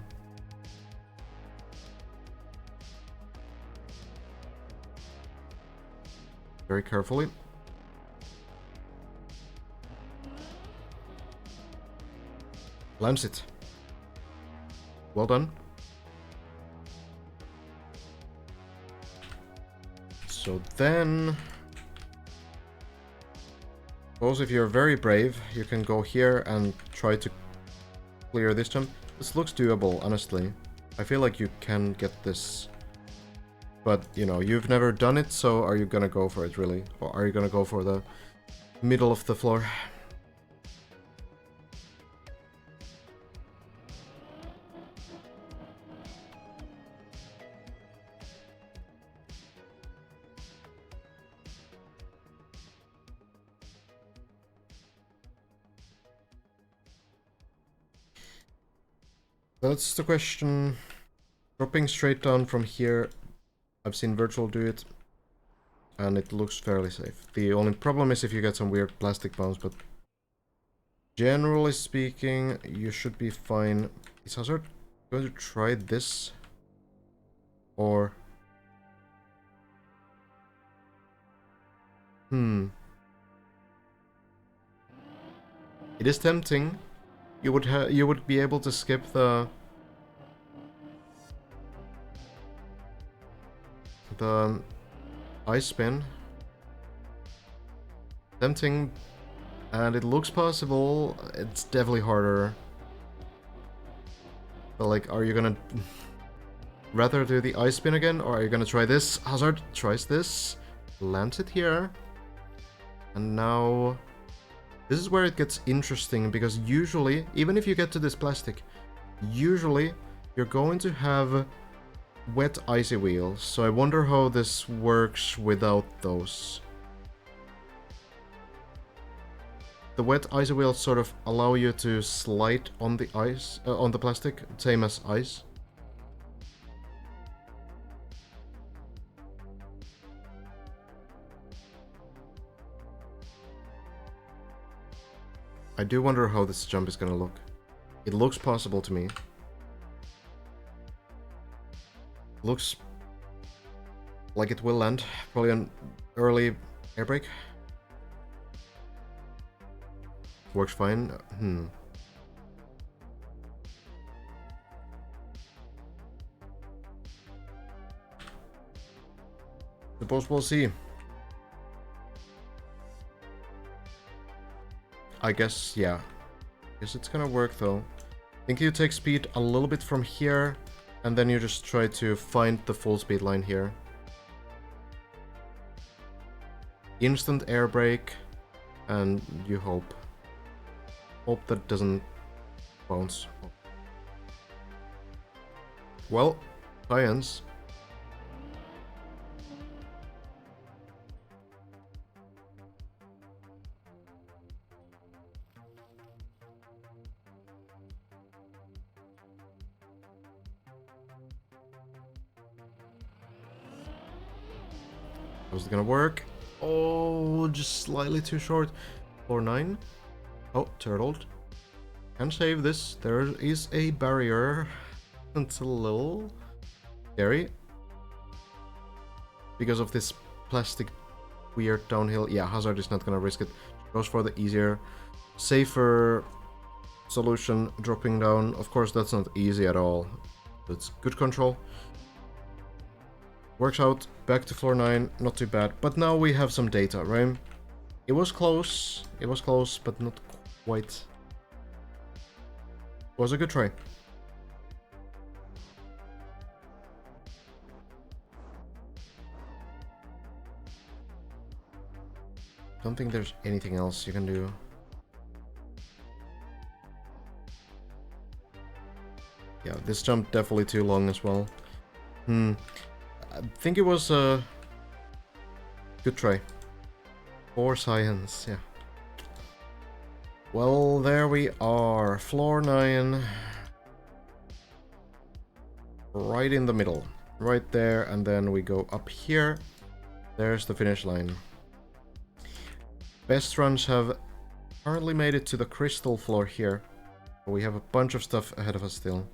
Very carefully. Lands it. Well done. So then... suppose if you're very brave, you can go here and try to clear this jump. This looks doable, honestly. I feel like you can get this. But, you know, you've never done it, so are you gonna go for it, really? Or are you gonna go for the middle of the floor? That's the question. Dropping straight down from here I've seen Virtual do it, and it looks fairly safe. The only problem is if you get some weird plastic bounce, but generally speaking, you should be fine. Is Hazard going to try this? Or... It is tempting. You would be able to skip the ice spin. Tempting, and it looks possible. It's definitely harder. But like, are you gonna rather do the ice spin again, or are you gonna try this? Hazard tries this, lands it here, and now this is where it gets interesting, because usually, even if you get to this plastic, usually you're going to have wet icy wheels. So I wonder how this works without those. The wet icy wheels sort of allow you to slide on the ice, on the plastic, same as ice. I do wonder how this jump is gonna look. It looks possible to me. Looks like it will land. Probably an early air brake. Works fine. Suppose we'll see. I guess, yeah. Guess it's gonna work though. I think you take speed a little bit from here, and then you just try to find the full speed line here. Instant air brake, and you hope. Hope that doesn't bounce. Well, science. How's it gonna work? Oh, just slightly too short. 4-9. Oh, turtled. Can save this. There is a barrier. It's a little scary. Because of this plastic weird downhill. Yeah, Hazard is not gonna risk it. Goes for the easier, safer solution, dropping down. Of course, that's not easy at all. It's good control. Works out, back to floor 9, not too bad. But now we have some data, right? It was close, but not quite. Was a good try. Don't think there's anything else you can do. Yeah, this jump definitely too long as well. I think it was a good try. For science, yeah. Well, there we are. Floor 9. Right in the middle. Right there, and then we go up here. There's the finish line. Best runs have currently made it to the crystal floor here. But we have a bunch of stuff ahead of us still.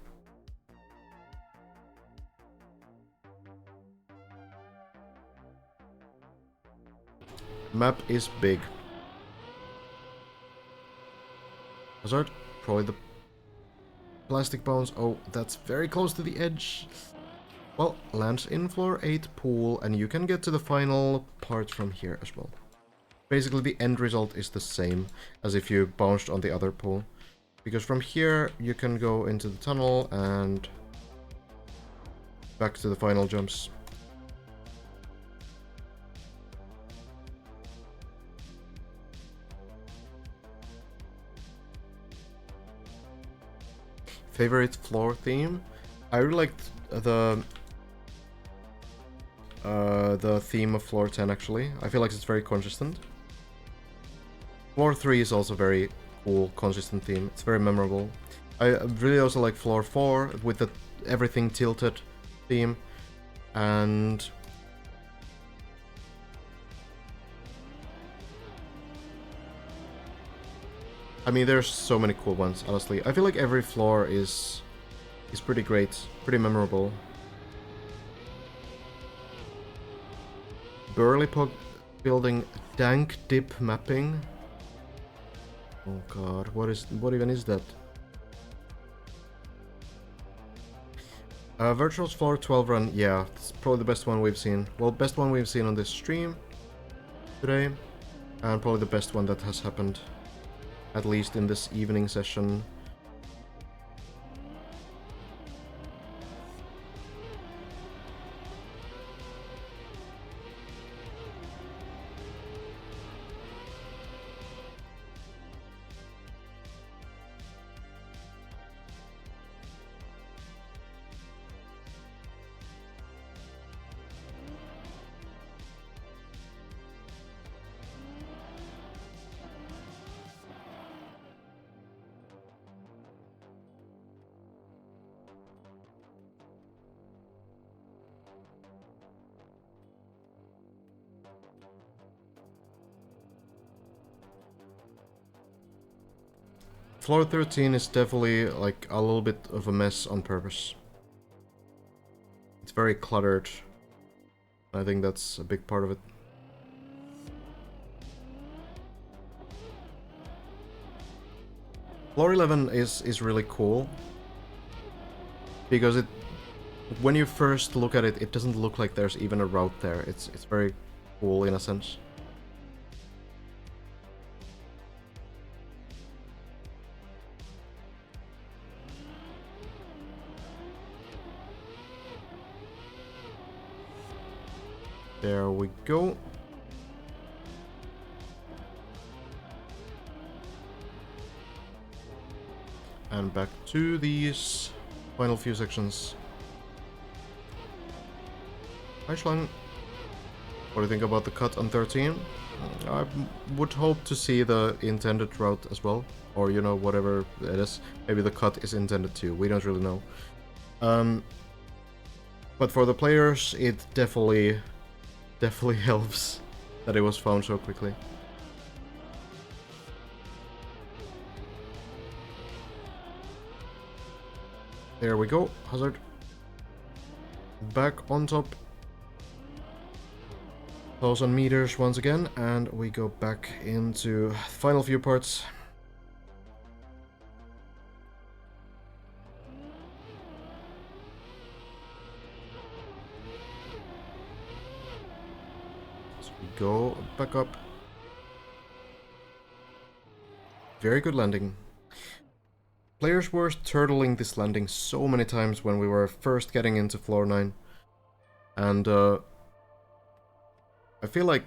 Map is big. Hazard, probably the plastic bounce. Oh, that's very close to the edge. Well, lands in floor 8 pool, and you can get to the final part from here as well. Basically, the end result is the same as if you bounced on the other pool. Because from here, you can go into the tunnel and back to the final jumps. Favorite floor theme? I really liked the theme of floor 10 actually. I feel like it's very consistent. Floor 3 is also very cool, consistent theme. It's very memorable. I really also like floor 4 with the everything tilted theme. And I mean, there's so many cool ones, honestly. I feel like every floor is pretty great, pretty memorable. Burly Pug building dank dip mapping. Oh god, what even is that? Virtual's Floor 12 run, yeah, it's probably the best one we've seen. Well, best one we've seen on this stream today, and probably the best one that has happened, at least in this evening session. Floor 13 is definitely like a little bit of a mess on purpose. It's very cluttered. I think that's a big part of it. Floor 11 is really cool because when you first look at it, it doesn't look like there's even a route there. It's very cool in a sense. There we go. And back to these final few sections. Hi Schlang. What do you think about the cut on 13? I would hope to see the intended route as well. Or, you know, whatever it is. Maybe the cut is intended too. We don't really know. But for the players, it definitely helps that it was found so quickly. There we go, Hazard. Back on top. 1000 meters once again, and we go back into final few parts. So we go back up. Very good landing. Players were turtling this landing so many times when we were first getting into floor 9. And I feel like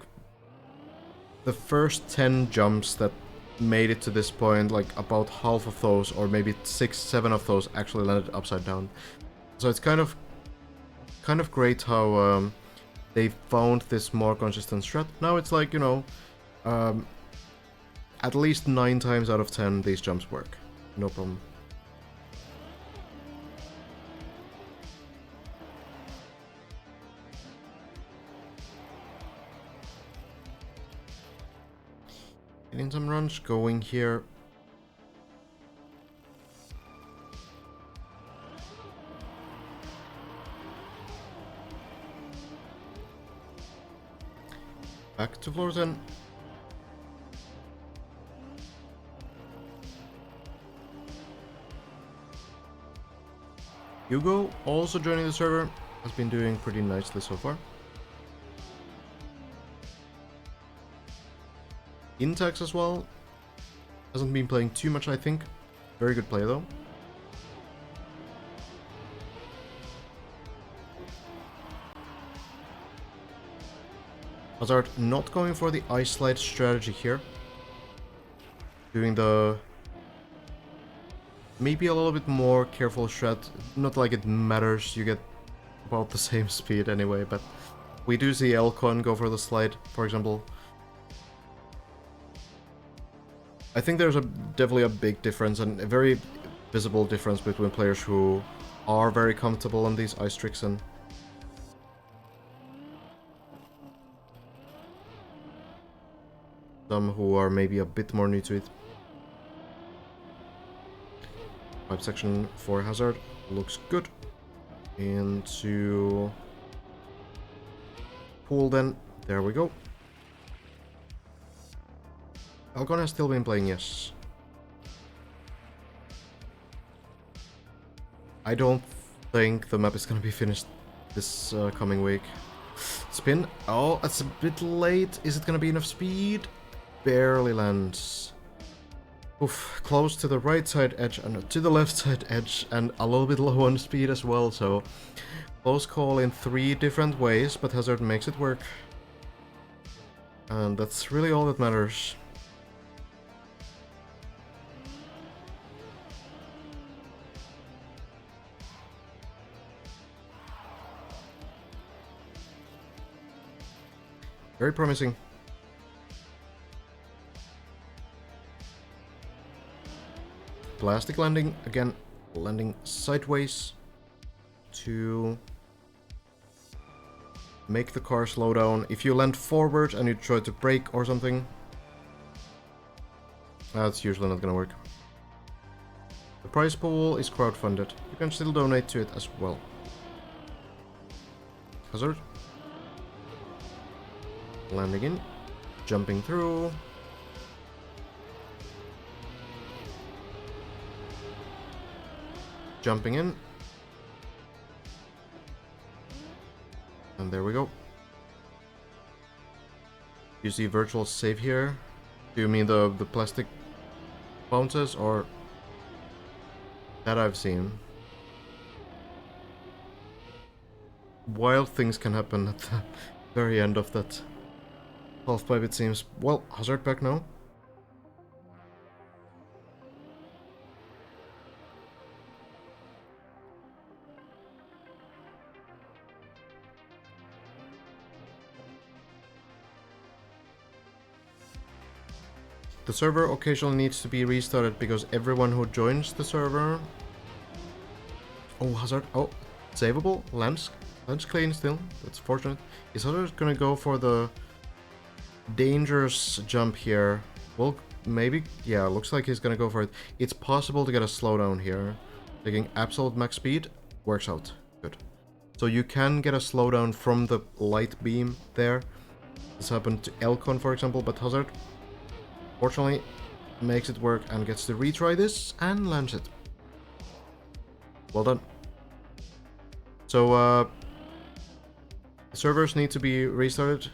the first 10 jumps that made it to this point, like about half of those, or maybe 6-7 of those actually landed upside down. So it's kind of great how they found this more consistent strat. Now it's like, you know, at least 9 times out of 10 these jumps work. No problem. Getting some runs going here. Back to floor 10. Hugo, also joining the server, has been doing pretty nicely so far. Intax as well. Hasn't been playing too much, I think. Very good play though. Hazard not going for the ice slide strategy here. Doing the maybe a little bit more careful strat. Not like it matters, you get about the same speed anyway, but we do see Elcon go for the slide, for example. I think there's definitely a big difference, and a very visible difference between players who are very comfortable on these ice tricks and some who are maybe a bit more new to it. Pipe section for Hazard looks good. Into pool then. There we go. Elcon has still been playing, yes. I don't think the map is gonna be finished this coming week. Spin. Oh, that's a bit late. Is it gonna be enough speed? Barely lands. Oof, close to the right side edge and to the left side edge and a little bit low on speed as well, so close call in 3 different ways, but Hazard makes it work. And that's really all that matters. Very promising. Plastic landing, again, landing sideways to make the car slow down. If you land forward and you try to brake or something, that's usually not gonna work. The prize pool is crowdfunded. You can still donate to it as well. Hazard. Landing in, jumping through. Jumping in. And there we go. You see virtual save here? Do you mean the plastic bounces or that I've seen? Wild things can happen at the very end of that half pipe, it seems. Well, Hazard back now. The server occasionally needs to be restarted because everyone who joins the server... Oh, Hazard. Oh, savable. Lands clean still. That's fortunate. Is Hazard gonna go for the dangerous jump here? Well, maybe. Yeah, looks like he's gonna go for it. It's possible to get a slowdown here. Taking absolute max speed works out. Good. So you can get a slowdown from the light beam there. This happened to Elcon, for example, but Hazard, fortunately, makes it work and gets to retry this and lands it. Well done. So, servers need to be restarted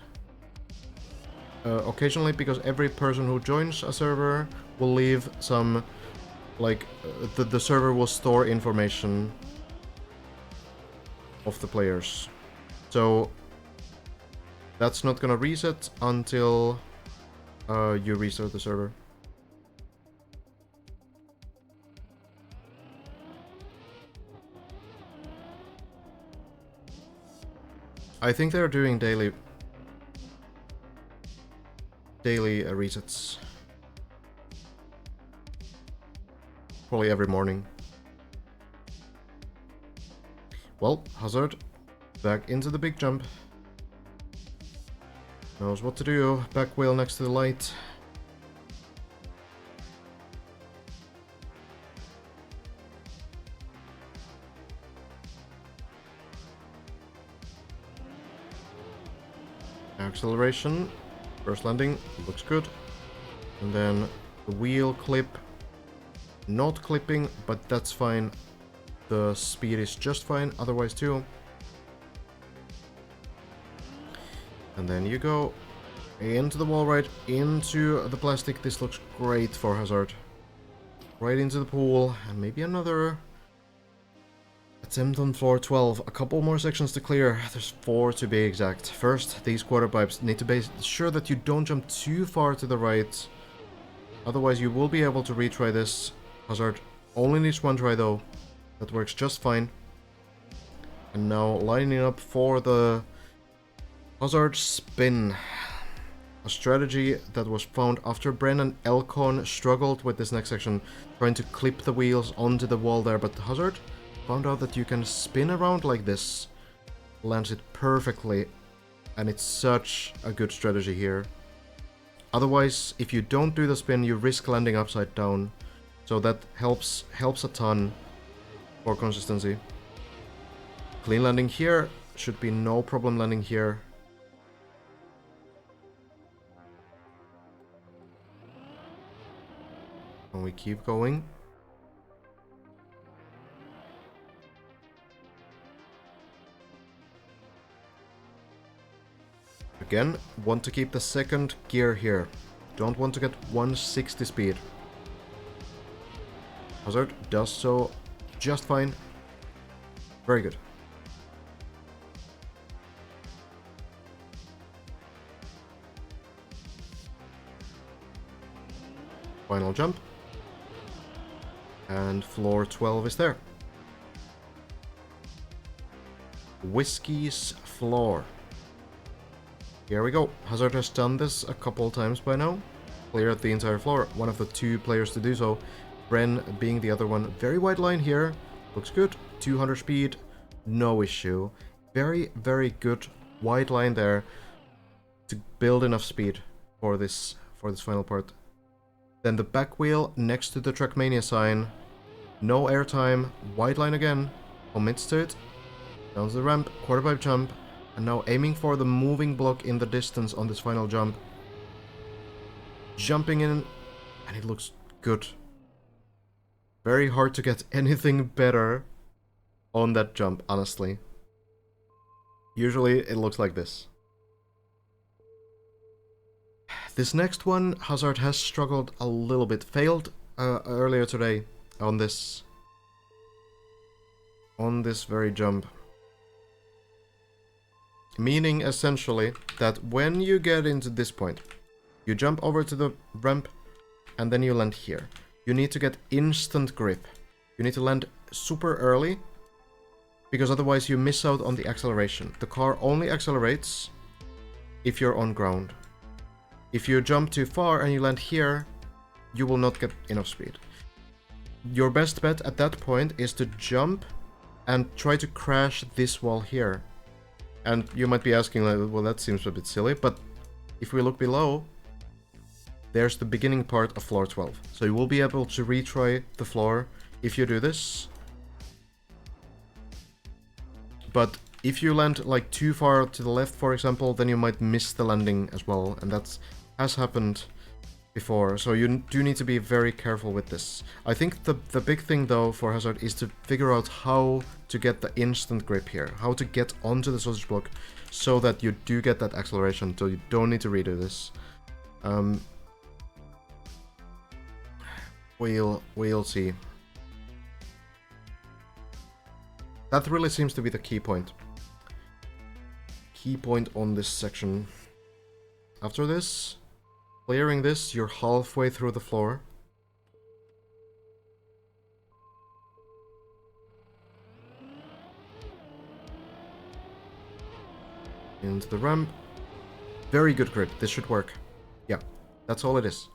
occasionally because every person who joins a server will leave some, like, the server will store information of the players. So, that's not gonna reset until you restart the server. I think they're doing daily resets. Probably every morning. Well, Hazard back into the big jump. Knows what to do. Back wheel next to the light. Acceleration. First landing. Looks good. And then the wheel clip. Not clipping, but that's fine. The speed is just fine, otherwise too. And then you go into the wall ride, into the plastic. This looks great for Hazard. Right into the pool, and maybe another attempt on floor 12. A couple more sections to clear. There's 4 to be exact. First, these quarter pipes need to be sure that you don't jump too far to the right. Otherwise, you will be able to retry this. Hazard only needs 1 try though. That works just fine. And now lining up for the Hazard spin. A strategy that was found after Bren and Elcon struggled with this next section, trying to clip the wheels onto the wall there, but Hazard found out that you can spin around like this. Lands it perfectly, and it's such a good strategy here. Otherwise, if you don't do the spin, you risk landing upside down. So that helps a ton for consistency. Clean landing here. Should be no problem landing here. And we keep going. Again, want to keep the second gear here. Don't want to get 160 speed. Hazard does so just fine. Very good. Final jump. And floor 12 is there. Whiskey's floor. Here we go. Hazard has done this a couple times by now. Cleared the entire floor. One of the two players to do so. Bren being the other one. Very wide line here. Looks good. 200 speed. No issue. Very, very good wide line there to build enough speed for this final part. Then the back wheel next to the Trackmania sign. No airtime. Wide line again. Commits to it. Down to the ramp. Quarter pipe jump. And now aiming for the moving block in the distance on this final jump. Jumping in. And it looks good. Very hard to get anything better on that jump, honestly. Usually it looks like this. This next one, Hazard has struggled a little bit. Failed earlier today on this very jump. Meaning essentially that when you get into this point, you jump over to the ramp and then you land here. You need to get instant grip. You need to land super early because otherwise you miss out on the acceleration. The car only accelerates if you're on ground. If you jump too far and you land here, you will not get enough speed. Your best bet at that point is to jump and try to crash this wall here. And you might be asking, like, well, that seems a bit silly, but if we look below, there's the beginning part of floor 12. So you will be able to retry the floor if you do this. But if you land like too far to the left, for example, then you might miss the landing as well, and that has happened before. So you do need to be very careful with this. I think the big thing though for Hazard is to figure out how to get the instant grip here, how to get onto the sausage block so that you do get that acceleration, so you don't need to redo this. We'll see. That really seems to be the key point. Key point on this section. After this, clearing this, you're halfway through the floor. Into the ramp. Very good grip. This should work. Yeah, that's all it is.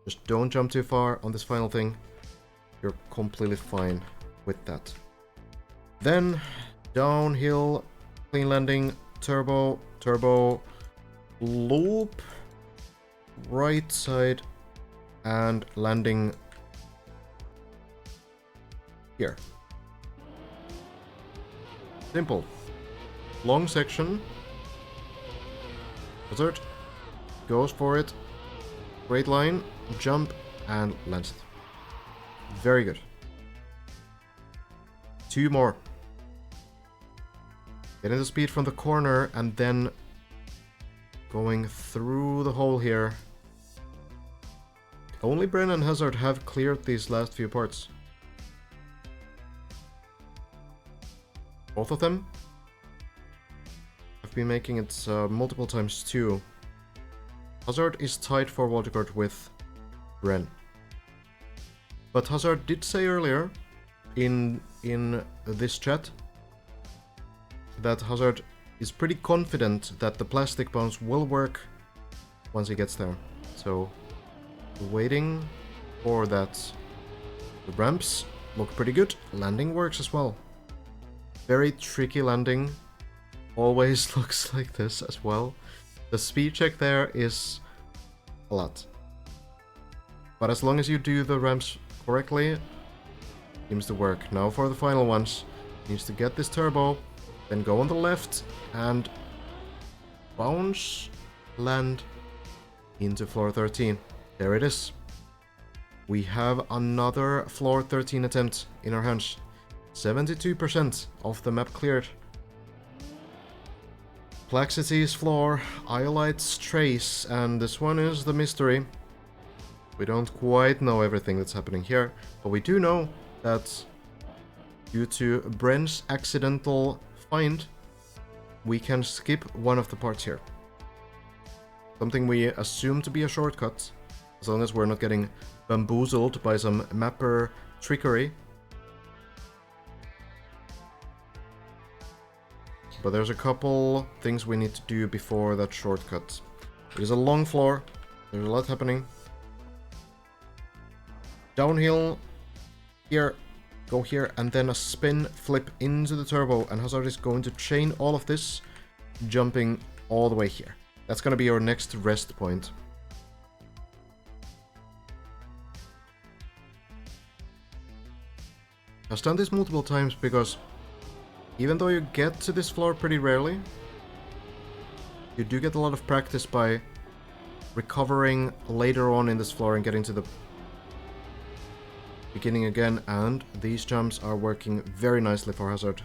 Just don't jump too far on this final thing. You're completely fine with that. Then, downhill, clean landing, turbo, loop, right side, and landing here. Simple. Long section. Hazard goes for it. Great line, jump, and lands it. Very good. 2 more. Getting the speed from the corner and then going through the hole here. Only Bren and Hazard have cleared these last few parts. Both of them have been making it multiple times too. Hazard is tied for wildcard with Bren. But Hazard did say earlier in this chat that Hazard is pretty confident that the plastic bounce will work once he gets there. So, waiting for that. The ramps look pretty good. Landing works as well. Very tricky landing. Always looks like this as well. The speed check there is a lot. But as long as you do the ramps correctly, seems to work. Now for the final ones. Needs to get this turbo, then go on the left and bounce, land into floor 13. There it is. We have another floor 13 attempt in our hands. 72% of the map cleared. Plaxity's floor, Iolite's trace, and this one is the mystery. We don't quite know everything that's happening here, but we do know that due to Bren's accidental find, we can skip one of the parts here. Something we assume to be a shortcut, as long as we're not getting bamboozled by some mapper trickery. But there's a couple things we need to do before that shortcut. It is a long floor, there's a lot happening. Downhill, here, go here, and then a spin flip into the turbo, and Hazard is going to chain all of this, jumping all the way here. That's going to be our next rest point. I've done this multiple times because even though you get to this floor pretty rarely, you do get a lot of practice by recovering later on in this floor and getting to the beginning again, and these jumps are working very nicely for Hazard.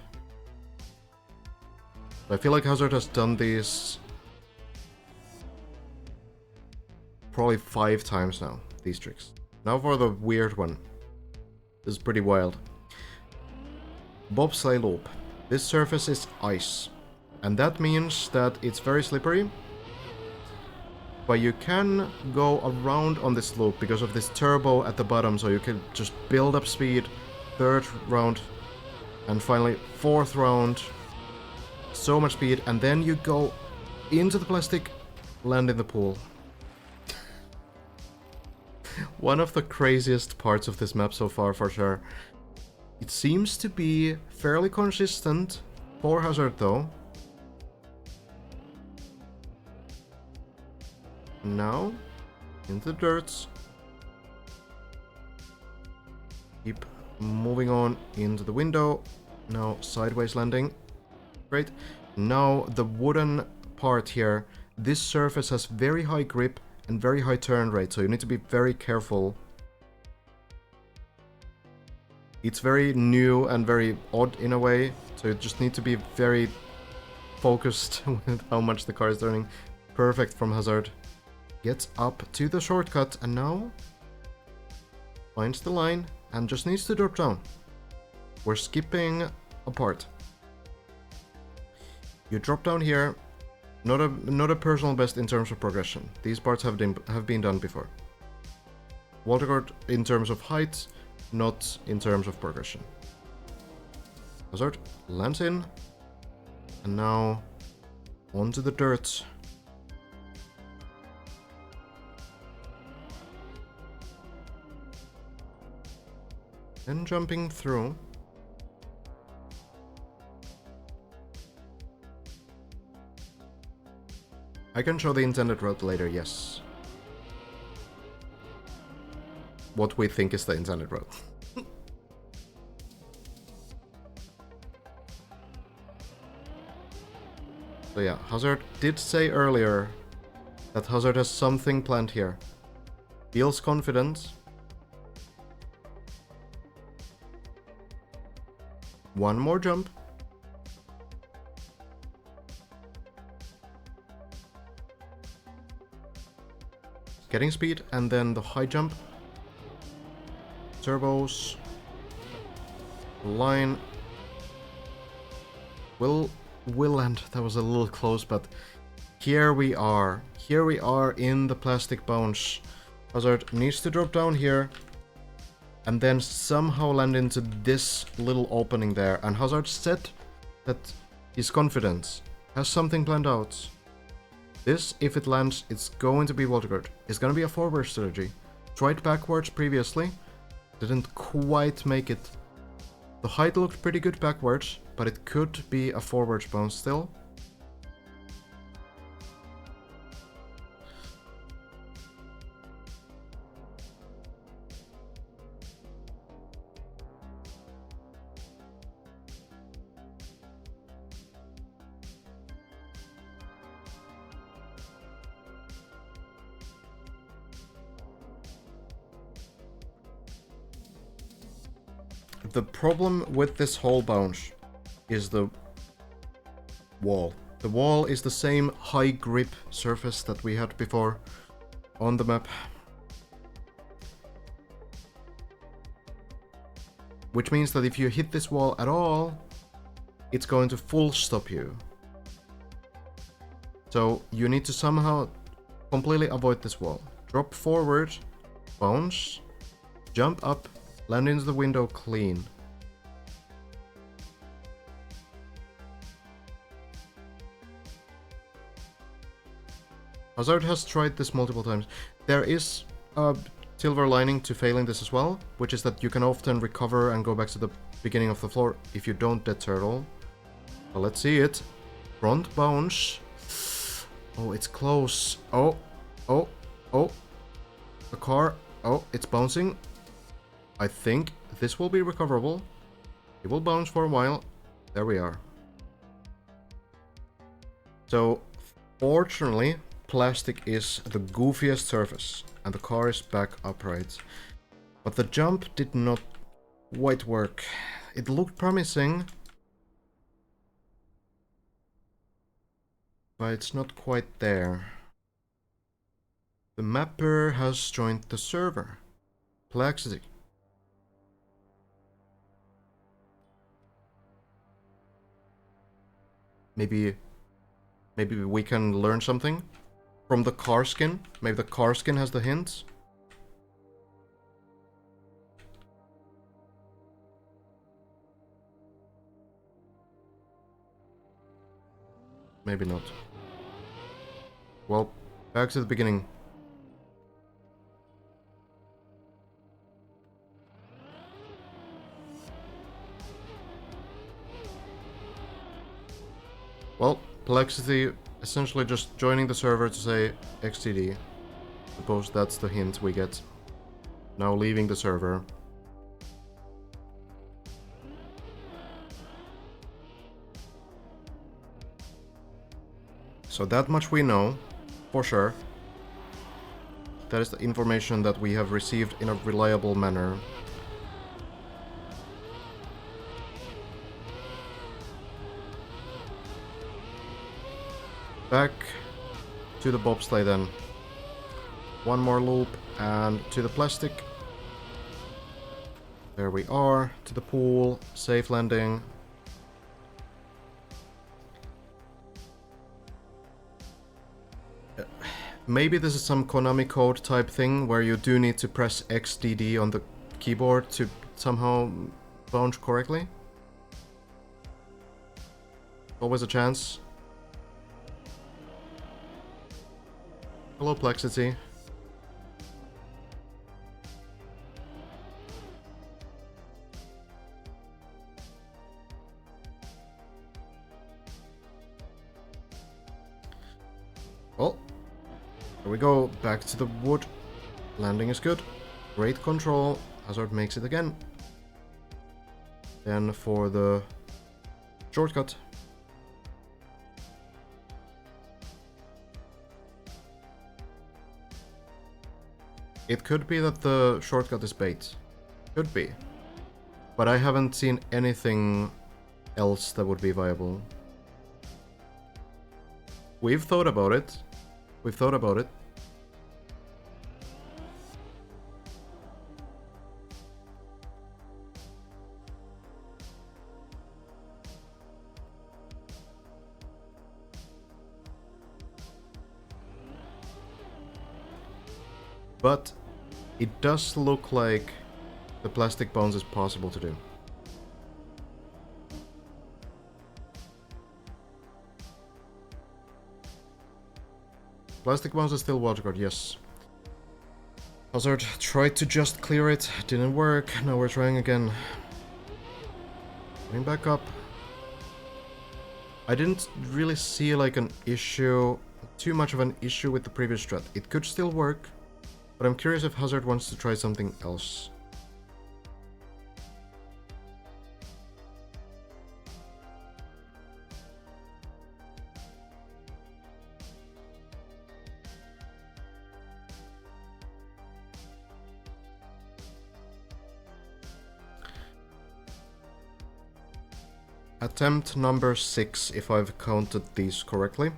I feel like Hazard has done these probably 5 times now, these tricks. Now for the weird one. This is pretty wild. Bobsleigh loop. This surface is ice, and that means that it's very slippery, but you can go around on this loop because of this turbo at the bottom, so you can just build up speed. 3rd round, and finally 4th round. So much speed, and then you go into the plastic, land in the pool. One of the craziest parts of this map so far, for sure. It seems to be fairly consistent for Hazard though. Now, into the dirt. Keep moving on into the window. Now, sideways landing. Great. Now, the wooden part here. This surface has very high grip and very high turn rate, so you need to be very careful. It's very new and very odd in a way, so you just need to be very focused with how much the car is turning. Perfect from Hazard. Gets up to the shortcut and now finds the line and just needs to drop down. We're skipping a part. You drop down here. Not a personal best in terms of progression. These parts have been done before. Waltergard in terms of height, not in terms of progression. Hazard lands in, and now onto the dirt. Then jumping through. I can show the intended route later, yes. What we think is the intended route. So yeah, Hazard did say earlier that Hazard has something planned here. Feels confident. One more jump. Getting speed, and then the high jump. Turbos. Line. Will land. That was a little close, but here we are. Here we are in the plastic bounce. Hazard needs to drop down here and then somehow land into this little opening there. And Hazard said that he's confident, has something planned out. This, if it lands, it's going to be Waltergard. It's going to be a forward strategy. Tried backwards previously, didn't quite make it. The height looked pretty good backwards, but it could be a forwards bounce still. The problem with this whole bounce is the wall. The wall is the same high grip surface that we had before on the map. Which means that if you hit this wall at all, it's going to full stop you. So you need to somehow completely avoid this wall. Drop forward, bounce, jump up, land into the window clean. Hazard has tried this multiple times. There is a silver lining to failing this as well, which is that you can often recover and go back to the beginning of the floor if you don't dead turtle. But let's see it. Front bounce. Oh, it's close. Oh. The car. Oh, it's bouncing. I think this will be recoverable. It will bounce for a while. There we are. So, fortunately, plastic is the goofiest surface, and the car is back upright. But the jump did not quite work. It looked promising, but it's not quite there. The mapper has joined the server. Plexity. Maybe we can learn something from the car skin. Maybe the car skin has the hints. Maybe not. Well, back to the beginning. Well, Plexity essentially just joining the server to say XTD. Suppose that's the hint we get. Now leaving the server. So that much we know, for sure. That is the information that we have received in a reliable manner. Back to the bobsleigh then. One more loop and to the plastic. There we are, to the pool, safe landing. Maybe this is some Konami code type thing where you do need to press XDD on the keyboard to somehow bounce correctly. Always a chance. Hello, Plexity. Well, here we go. Back to the wood. Landing is good. Great control. Hazard makes it again. Then for the shortcut. It could be that the shortcut is bait. Could be. But I haven't seen anything else that would be viable. We've thought about it. We've thought about it. But it does look like the plastic bounce is possible to do. Plastic bounce is still wildcard, yes. Hazard tried to just clear it, didn't work, now we're trying again. Getting back up. I didn't really see like an issue, too much of an issue with the previous strat. It could still work, but I'm curious if Hazard wants to try something else. Attempt number 6, if I've counted these correctly.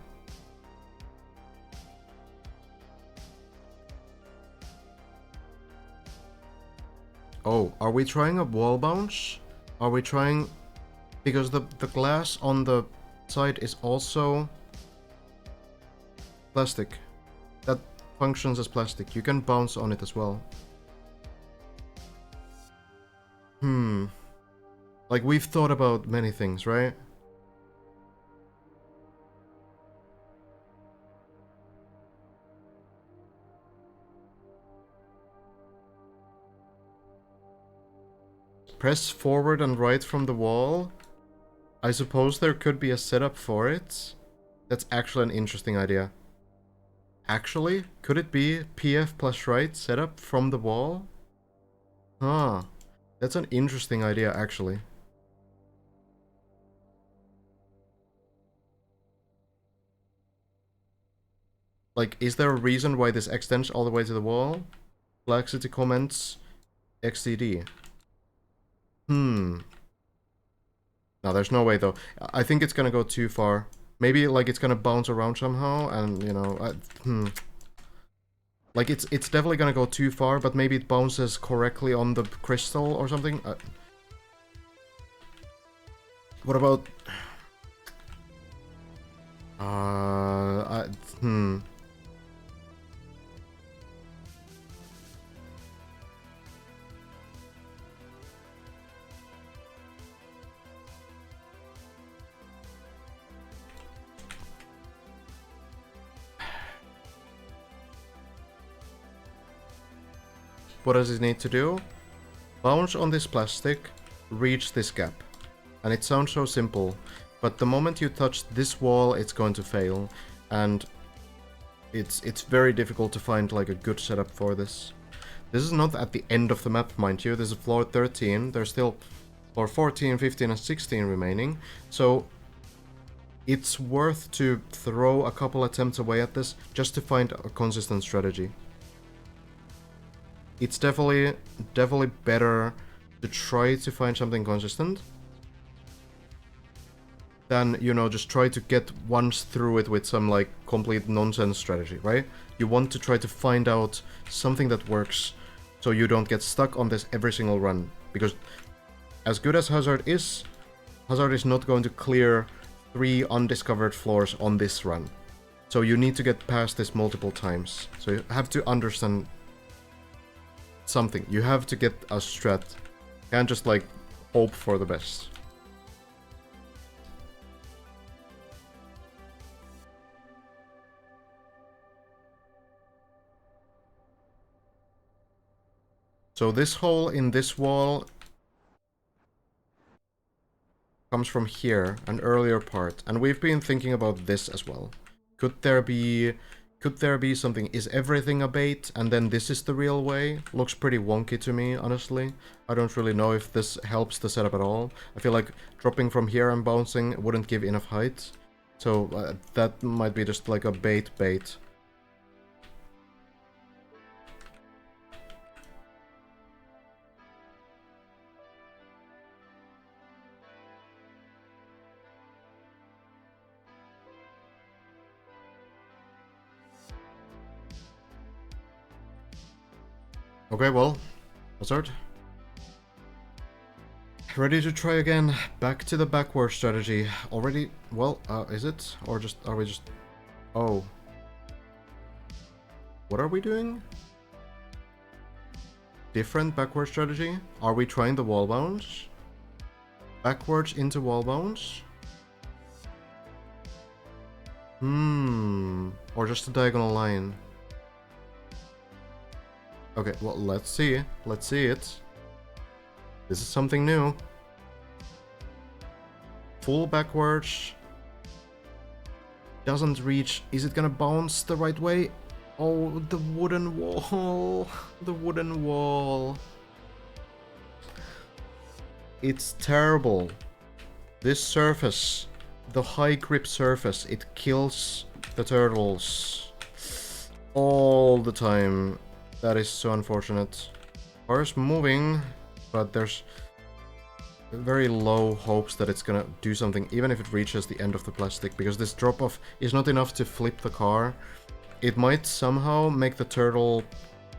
Oh, are we trying a wall bounce? Are we trying... Because the glass on the side is also plastic. That functions as plastic. You can bounce on it as well. Like, we've thought about many things, right? Press forward and right from the wall. I suppose there could be a setup for it. That's actually an interesting idea. Actually, could it be PF plus right setup from the wall? Huh. That's an interesting idea, actually. Like, is there a reason why this extends all the way to the wall? Black City comments XDD. No, there's no way, though. I think it's gonna go too far. Maybe, like, it's gonna bounce around somehow, and, you know, Like, it's definitely gonna go too far, but maybe it bounces correctly on the crystal or something. What about... What does it need to do? Bounce on this plastic, reach this gap. And it sounds so simple, but the moment you touch this wall, it's going to fail. And it's very difficult to find like a good setup for this. This is not at the end of the map, mind you. This is floor 13. There's still floor 14, 15, and 16 remaining. So it's worth to throw a couple attempts away at this just to find a consistent strategy. It's definitely better to try to find something consistent than, you know, just try to get once through it with some, like, complete nonsense strategy, right? You want to try to find out something that works so you don't get stuck on this every single run. Because as good as Hazard is not going to clear 3 undiscovered floors on this run. So you need to get past this multiple times. So you have to understand something. You have to get a strat. You can't just, like, hope for the best. So this hole in this wall comes from here, an earlier part, and we've been thinking about this as well. Could there be something? Is everything a bait and then this is the real way? Looks pretty wonky to me, honestly. I don't really know if this helps the setup at all. I feel like dropping from here and bouncing wouldn't give enough height. So that might be just like a bait. Okay, well, Hazard. Ready to try again. Back to the backward strategy. Already, well, is it? Or just, are we just... Oh. What are we doing? Different backward strategy? Are we trying the wall bounce? Backwards into wall bounce? Or just a diagonal line? Okay, well, let's see. Let's see it. This is something new. Full backwards. Doesn't reach. Is it gonna bounce the right way? Oh, the wooden wall. The wooden wall. It's terrible. This surface, the high grip surface, it kills the turtles all the time. That is so unfortunate. Car's moving, but there's very low hopes that it's gonna do something, even if it reaches the end of the plastic, because this drop-off is not enough to flip the car. It might somehow make the turtle,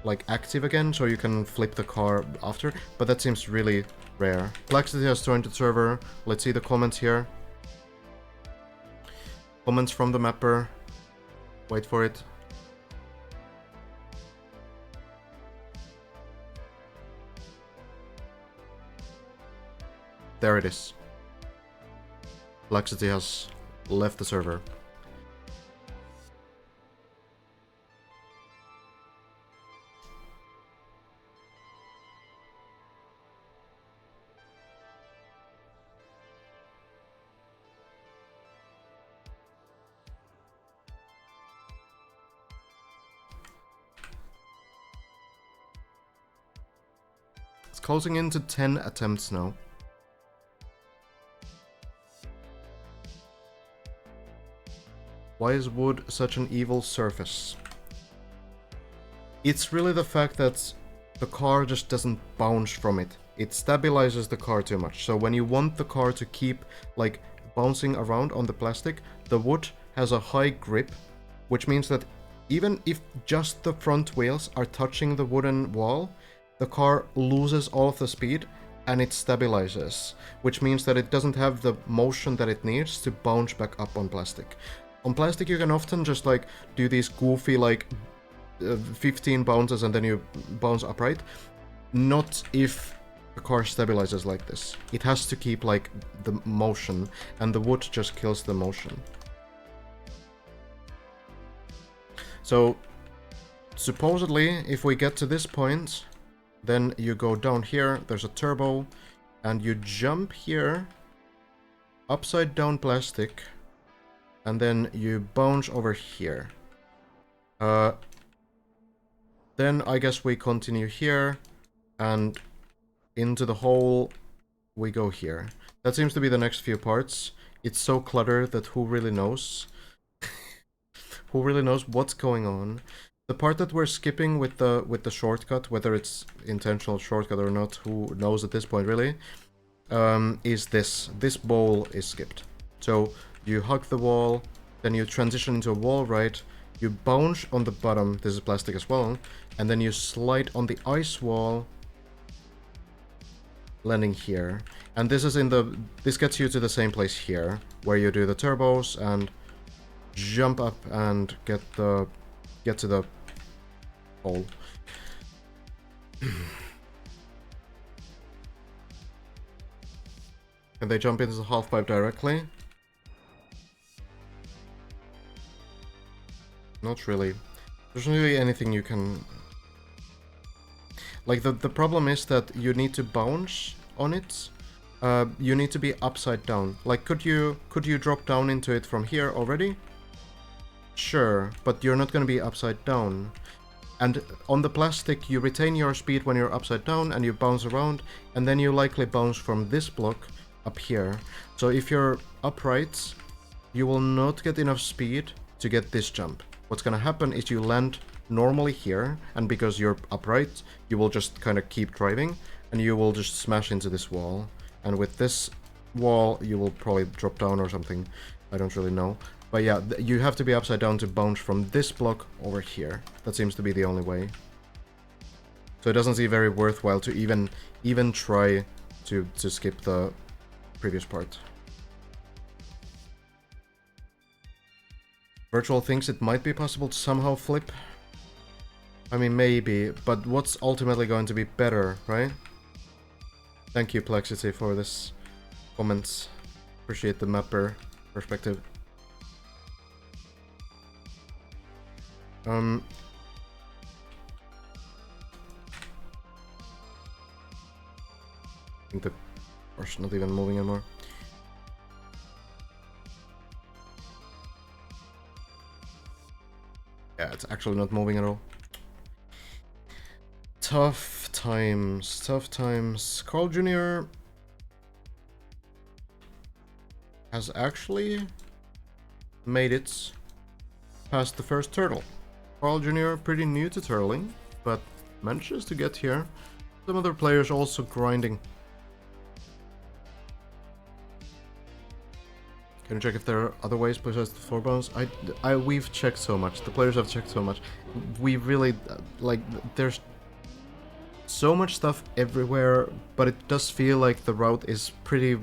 like, active again, so you can flip the car after, but that seems really rare. Complexity has joined the server. Let's see the comments here. Comments from the mapper. Wait for it. There it is. Complexity has left the server. It's closing into 10 attempts now. Why is wood such an evil surface? It's really the fact that the car just doesn't bounce from it. It stabilizes the car too much. So when you want the car to keep like bouncing around on the plastic, the wood has a high grip, which means that even if just the front wheels are touching the wooden wall, the car loses all of the speed and it stabilizes, which means that it doesn't have the motion that it needs to bounce back up on plastic. On plastic, you can often just like do these goofy like 15 bounces and then you bounce upright. Not if the car stabilizes like this. It has to keep like the motion, and the wood just kills the motion. So supposedly, if we get to this point, then you go down here, there's a turbo, and you jump here, upside down plastic, and then you bounce over here. Then I guess we continue here, and into the hole we go here. That seems to be the next few parts. It's so cluttered that who really knows? Who really knows what's going on? The part that we're skipping with the shortcut, whether it's intentional shortcut or not, who knows at this point really, is this. This bowl is skipped. So you hug the wall, then you transition into a wall right, you bounce on the bottom, this is plastic as well, and then you slide on the ice wall, landing here. And this is this gets you to the same place here, where you do the turbos and jump up and get to the hole. And they jump into the half pipe directly. Not really. There's not really anything you can... Like, the problem is that you need to bounce on it. You need to be upside down. Like, could you drop down into it from here already? Sure, but you're not going to be upside down. And on the plastic, you retain your speed when you're upside down and you bounce around, and then you likely bounce from this block up here. So if you're upright, you will not get enough speed to get this jump. What's going to happen is you land normally here, and because you're upright, you will just kind of keep driving, and you will just smash into this wall. And with this wall, you will probably drop down or something. I don't really know. But yeah, you have to be upside down to bounce from this block over here. That seems to be the only way. So it doesn't seem very worthwhile to even try to skip the previous part. Virtual thinks it might be possible to somehow flip. I mean, maybe, but what's ultimately going to be better, right? Thank you, Plexity, for this comments. Appreciate the mapper perspective. I think the car's not even moving anymore. Yeah, it's actually not moving at all. Tough times, tough times. Carl Jr. has actually made it past the first turtle. Carl Jr. pretty new to turtling, but manages to get here. Some other players also grinding. Can you check if there are other ways besides the floor bones? We've checked so much. The players have checked so much. We really, like, there's so much stuff everywhere, but it does feel like the route is pretty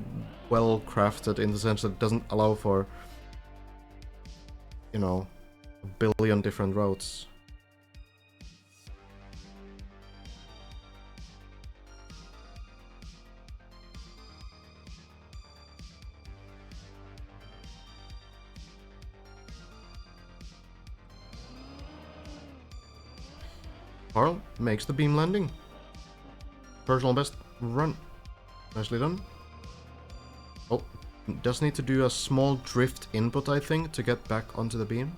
well crafted in the sense that it doesn't allow for, you know, a billion different routes. Carl makes the beam landing. Personal best run. Nicely done. Oh, does need to do a small drift input, I think, to get back onto the beam.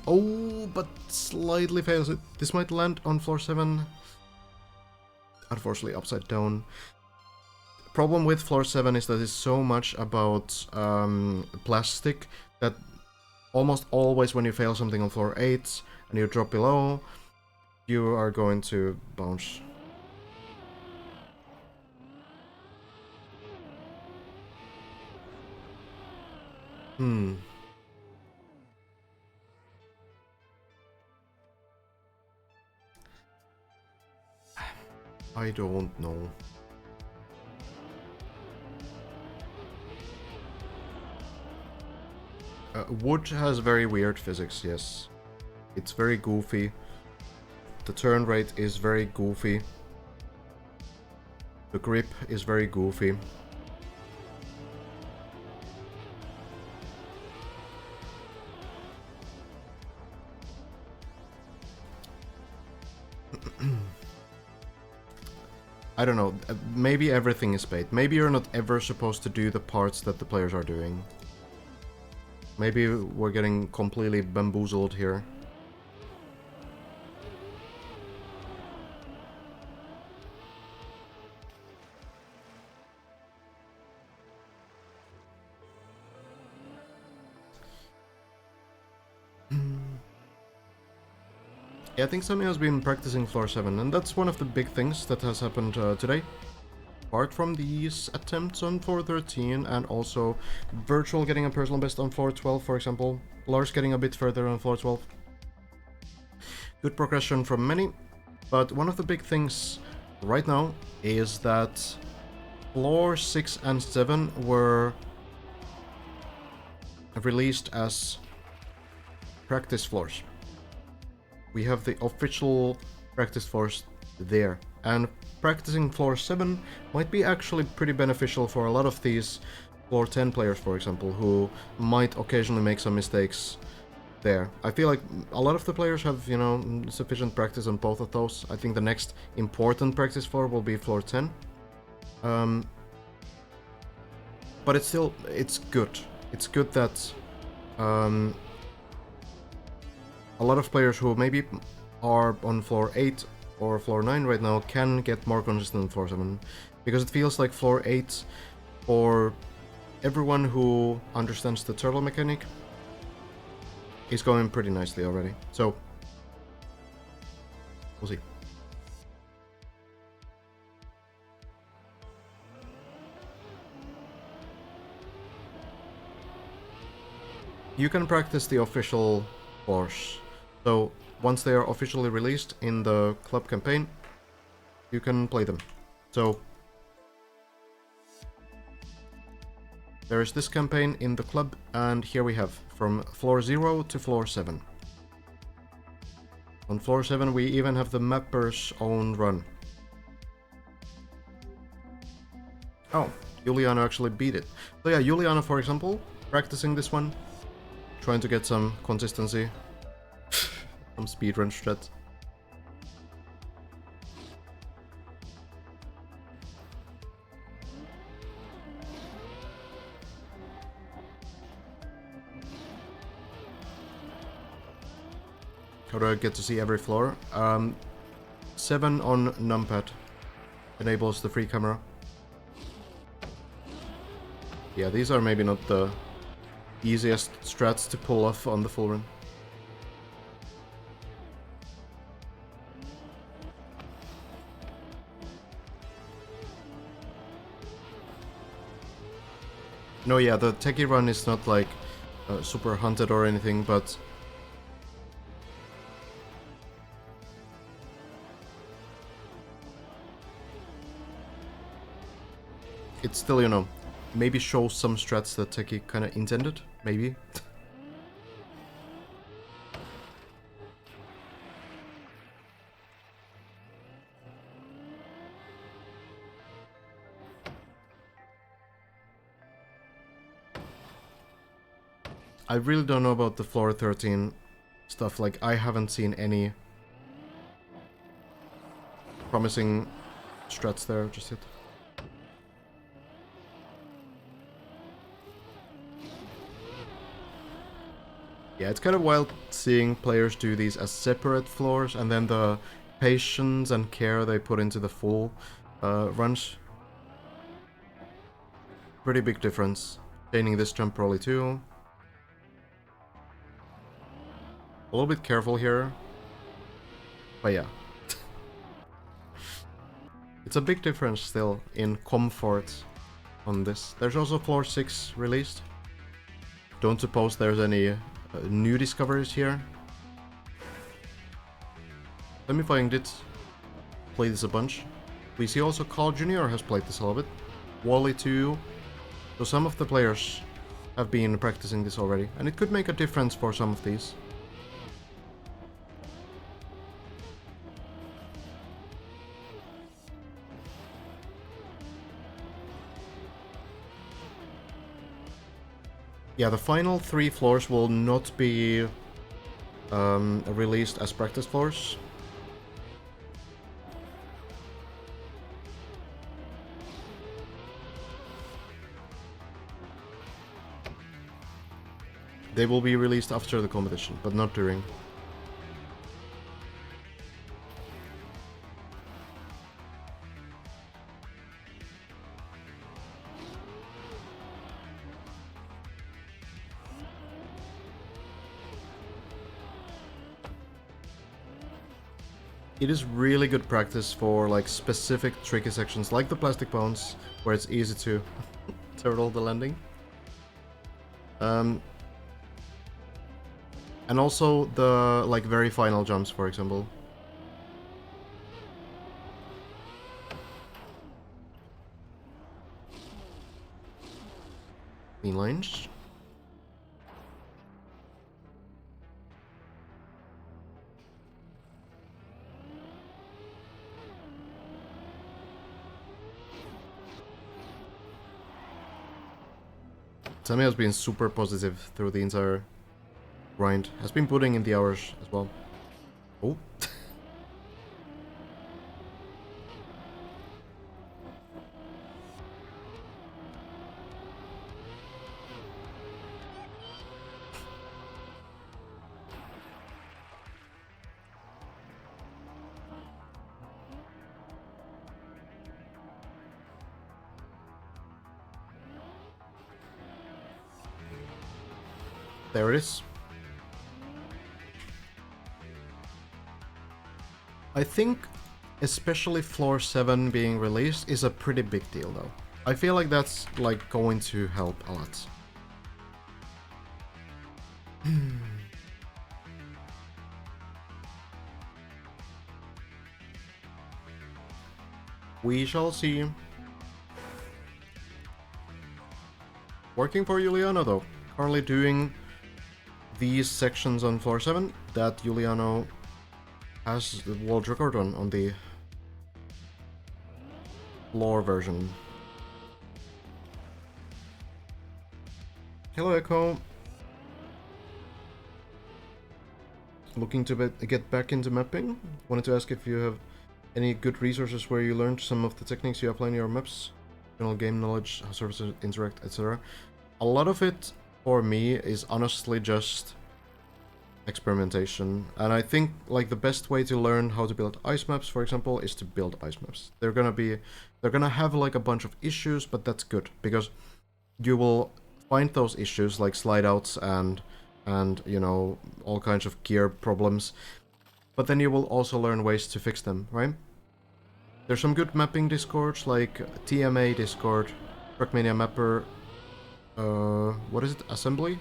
Oh, but slightly fails it. This might land on floor 7. Unfortunately, upside down. Problem with floor 7 is that it's so much about plastic that almost always when you fail something on floor 8 and you drop below, you are going to bounce. I don't know. Wood has very weird physics, yes. It's very goofy. The turn rate is very goofy. The grip is very goofy. I don't know, maybe everything is bait. Maybe you're not ever supposed to do the parts that the players are doing. Maybe we're getting completely bamboozled here. Yeah, I think Sammy has been practicing floor 7, and that's one of the big things that has happened today. Apart from these attempts on floor 13, and also Virtual getting a personal best on floor 12, for example. Lars getting a bit further on floor 12. Good progression from many, but one of the big things right now is that floor 6 and 7 were released as practice floors. We have the official practice floors there, and practicing floor 7 might be actually pretty beneficial for a lot of these floor 10 players, for example, who might occasionally make some mistakes there. I feel like a lot of the players have, you know, sufficient practice on both of those. I think the next important practice floor will be floor 10. But it's still, it's good. It's good that a lot of players who maybe are on floor 8 or floor 9 right now can get more consistent on floor 7. Because it feels like floor 8, for everyone who understands the turtle mechanic, is going pretty nicely already. So, we'll see. You can practice the official floors. So, once they are officially released in the club campaign, you can play them. So, there is this campaign in the club, and here we have from floor 0 to floor 7. On floor 7 we even have the mapper's own run. Oh, Juliana actually beat it. So yeah, Juliana, for example, practicing this one, trying to get some consistency. Some speedrun strat. How do I get to see every floor? 7 on numpad enables the free camera. Yeah, these are maybe not the easiest strats to pull off on the full run. No, yeah, the techie run is not like super hunted or anything, but it's still, you know, maybe shows some strats that techie kind of intended, maybe. I really don't know about the floor 13 stuff, like I haven't seen any promising strats there just yet. Yeah, it's kind of wild seeing players do these as separate floors, and then the patience and care they put into the full runs. Pretty big difference. Chaining this jump probably too. A little bit careful here. But yeah. It's a big difference still in comfort on this. There's also floor 6 released. Don't suppose there's any new discoveries here. Let me find it. Play this a bunch. We see also Carl Jr. has played this a little bit. Wally too. So some of the players have been practicing this already, and it could make a difference for some of these. Yeah, the final 3 floors will not be released as practice floors. They will be released after the competition, but not during. It is really good practice for like specific tricky sections like the plastic bones, where it's easy to turtle the landing. And also the like very final jumps, for example. Clean lines. Sammy has been super positive through the entire grind. Has been putting in the hours as well. Oh. There it is. I think especially floor 7 being released is a pretty big deal though. I feel like that's like going to help a lot. We shall see. Working for Juliano though. Currently doing these sections on floor 7 that Juliano has the world record on the floor version. Hello Echo. Looking to get back into mapping. Wanted to ask if you have any good resources where you learned some of the techniques you apply in your maps, general game knowledge, how services interact, etc. A lot of it for me is honestly just experimentation, and I think like the best way to learn how to build ice maps, for example, is to build ice maps. They're gonna have like a bunch of issues, but that's good because you will find those issues like slide outs and you know, all kinds of gear problems, but then you will also learn ways to fix them, right? There's some good mapping discords like TMA Discord, Trackmania Mapper, What is it? Assembly?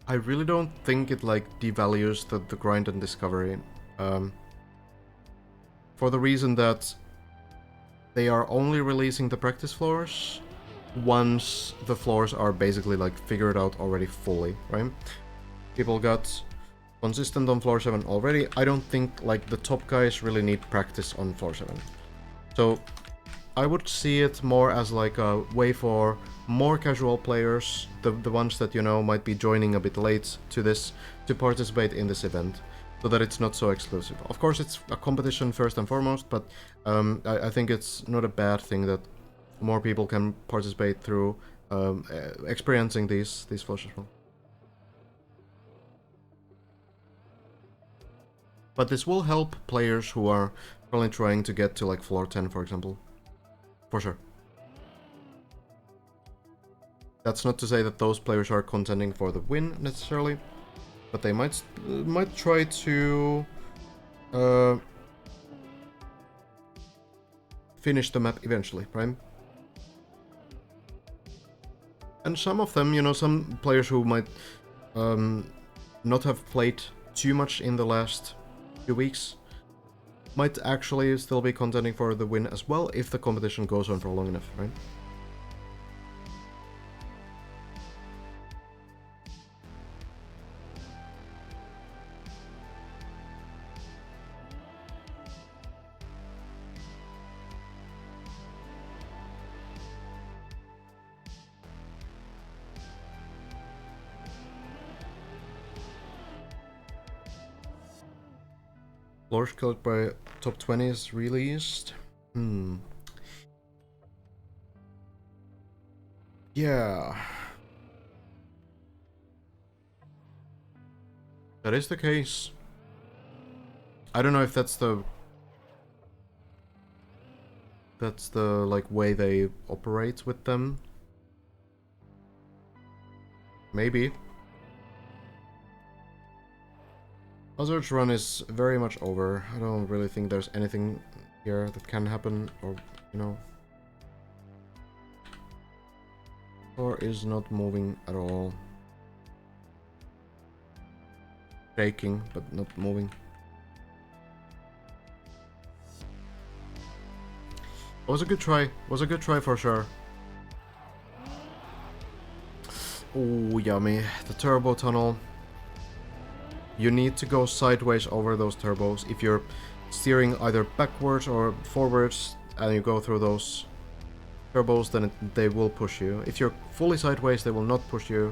I really don't think it like devalues the grind and discovery. For the reason that they are only releasing the practice floors once the floors are basically like figured out already fully, right? People got consistent on floor 7 already. I don't think like the top guys really need practice on floor 7. So I would see it more as like a way for more casual players, the ones that, you know, might be joining a bit late to this, to participate in this event, so that it's not so exclusive. Of course, it's a competition first and foremost, but I think it's not a bad thing that more people can participate through experiencing these floors as well. But this will help players who are probably trying to get to like floor 10, for example. For sure. That's not to say that those players are contending for the win necessarily, but they might try to finish the map eventually, right? And some of them, you know, some players who might not have played too much in the last few weeks might actually still be contending for the win as well if the competition goes on for long enough, right? Floors killed by top 20 is released. Yeah. That is the case. I don't know if that's the like way they operate with them. Maybe. Buzzard's run is very much over. I don't really think there's anything here that can happen, or, you know. Or is not moving at all. Shaking, but not moving. It was a good try. Was a good try for sure. Oh, yummy. The turbo tunnel. You need to go sideways over those turbos. If you're steering either backwards or forwards and you go through those turbos, then they will push you. If you're fully sideways, they will not push you.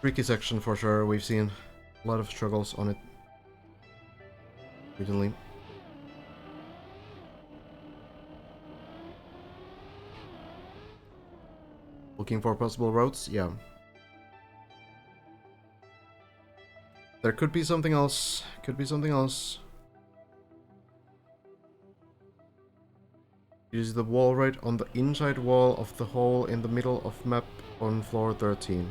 Tricky section for sure. We've seen a lot of struggles on it recently. Looking for possible roads? Yeah. There could be something else. Could be something else. Use the wall right on the inside wall of the hole in the middle of map on floor 13.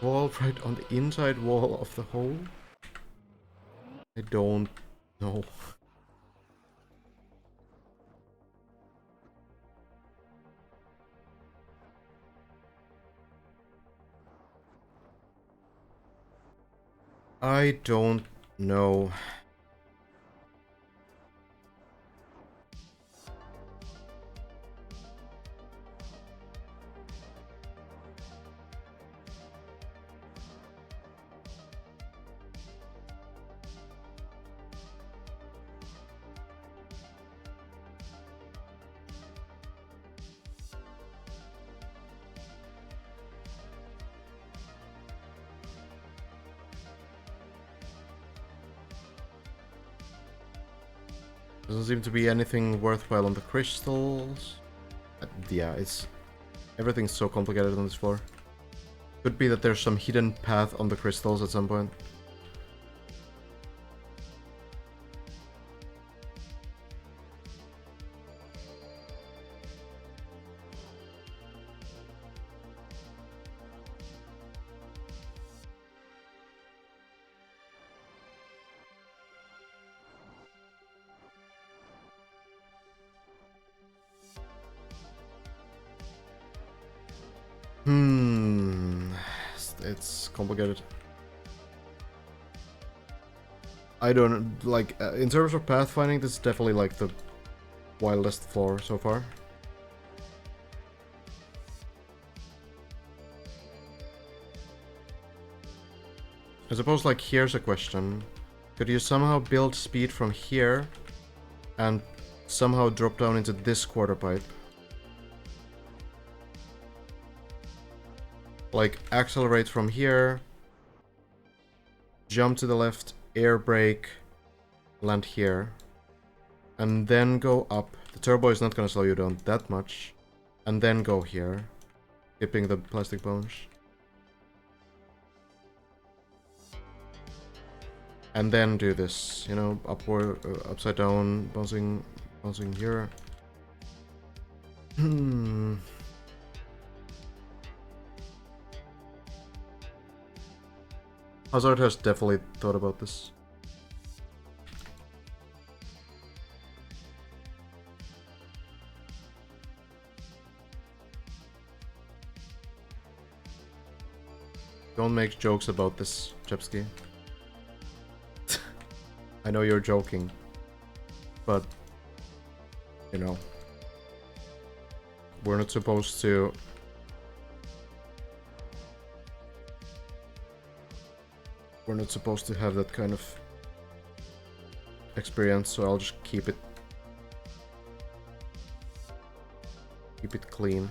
Wall right on the inside wall of the hole? I don't know. I don't know. Doesn't seem to be anything worthwhile on the crystals. Yeah, everything's so complicated on this floor. Could be that there's some hidden path on the crystals at some point. It's complicated. I don't like in terms of pathfinding. This is definitely like the wildest floor so far. I suppose, like, here's a question. Could you somehow build speed from here and somehow drop down into this quarter pipe? Like, accelerate from here, jump to the left, air brake, land here, and then go up. The turbo is not gonna slow you down that much. And then go here, skipping the plastic bones. And then do this, you know, upward, upside down, bouncing here. Hazard has definitely thought about this. Don't make jokes about this, Chepsky. I know you're joking, but, you know, we're not supposed to... We're not supposed to have that kind of experience, so I'll just keep it clean.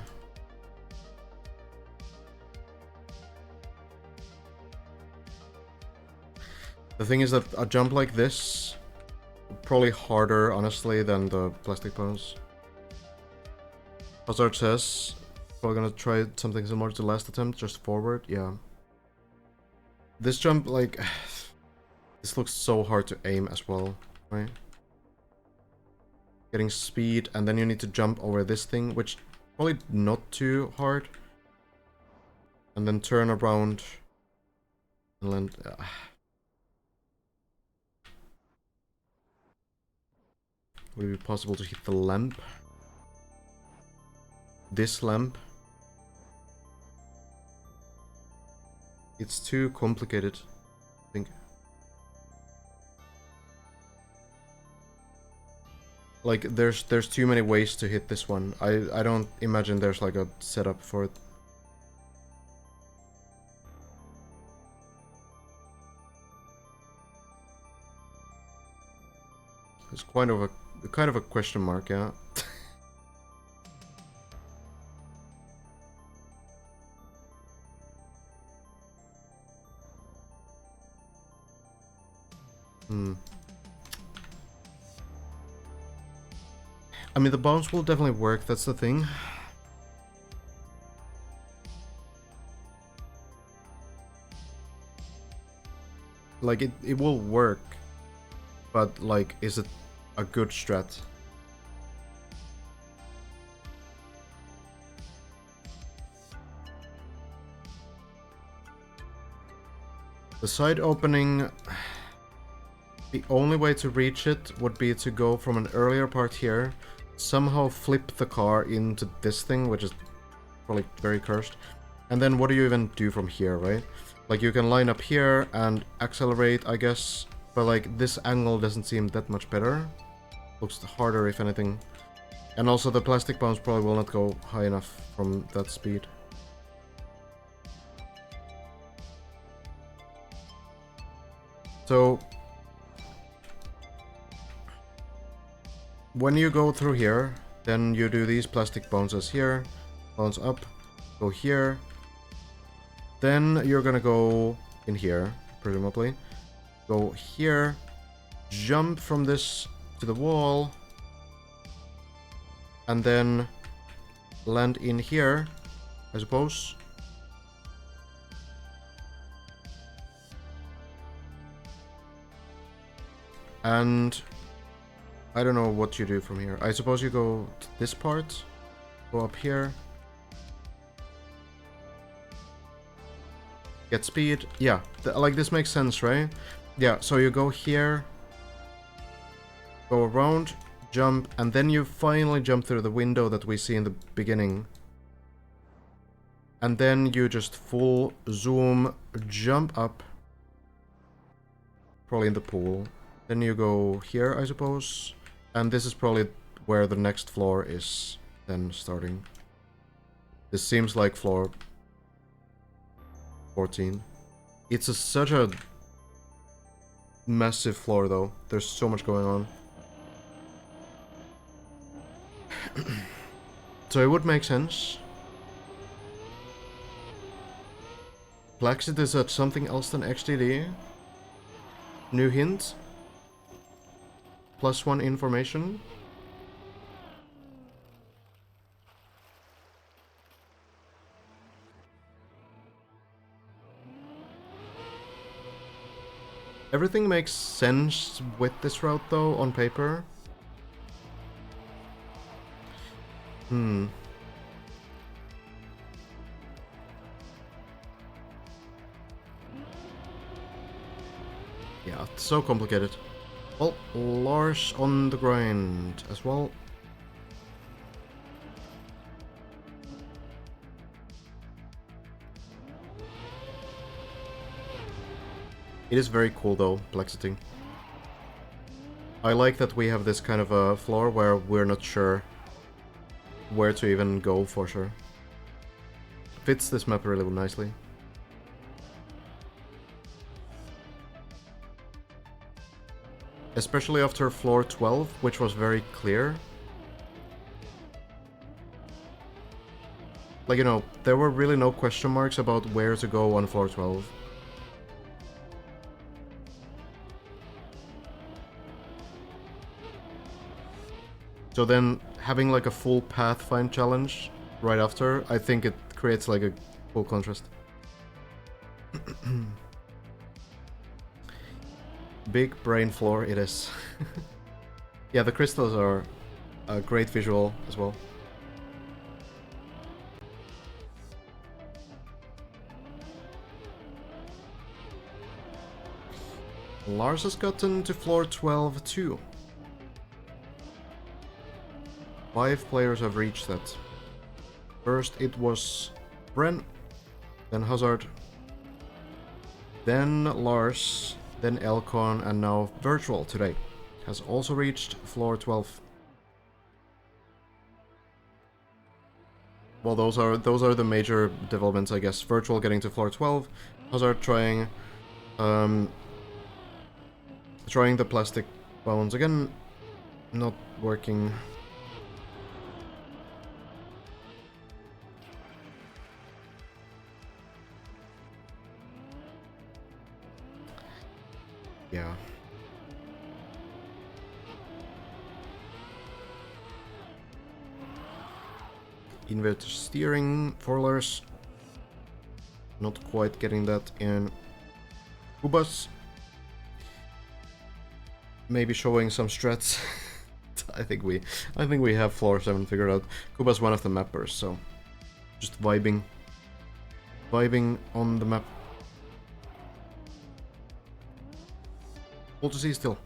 The thing is that a jump like this, probably harder, honestly, than the plastic bones. Hazard says, probably gonna try something similar to the last attempt, just forward, yeah. This jump, like, this looks so hard to aim as well, right? Getting speed, and then you need to jump over this thing, which probably not too hard. And then turn around and land... Would it be possible to hit the lamp? This lamp? It's too complicated, I think. Like, there's too many ways to hit this one. I don't imagine there's like a setup for it. It's kind of a question mark, yeah. I mean, the bounce will definitely work, that's the thing. Like, it will work, but, like, is it a good strat? The side opening... The only way to reach it would be to go from an earlier part here, somehow flip the car into this thing, which is probably very cursed. And then what do you even do from here, right? Like, you can line up here and accelerate, I guess, but like, this angle doesn't seem that much better. Looks harder, if anything. And also the plastic bounce probably will not go high enough from that speed. So... when you go through here, then you do these plastic bounces here, bounce up, go here, then you're gonna go in here, presumably, go here, jump from this to the wall, and then land in here, I suppose. And... I don't know what you do from here. I suppose you go to this part, go up here, get speed. Yeah, like this makes sense, right? Yeah, so you go here, go around, jump, and then you finally jump through the window that we see in the beginning. And then you just full zoom, jump up. Probably in the pool. Then you go here, I suppose. And this is probably where the next floor is then starting. This seems like floor 14. It's such a massive floor though. There's so much going on. So it would make sense. Plaxit is at something else than XDD. New hint. +1 information. Everything makes sense with this route though, on paper. Yeah, it's so complicated. Well, Lars on the grind as well. It is very cool though, Plexiting. I like that we have this kind of a floor where we're not sure where to even go for sure. Fits this map really nicely. Especially after floor 12, which was very clear. Like, you know, there were really no question marks about where to go on floor 12. So then, having like a full path find challenge right after, I think it creates like a full contrast. Big brain floor it is. Yeah, the crystals are a great visual as well. Lars has gotten to floor 12 too. 5 players have reached that. First it was Bren, then Hazard, then Lars, then Elcon, and now Virtual today has also reached floor 12. Well, those are the major developments, I guess. Virtual getting to floor 12, Hazard trying the plastic bones again, not working. Yeah. Inverter steering for Lars. Not quite getting that in Kubas. Maybe showing some strats. I think we have floor 7 figured out. Kubas one of the mappers, so just vibing on the map. Cool to see still.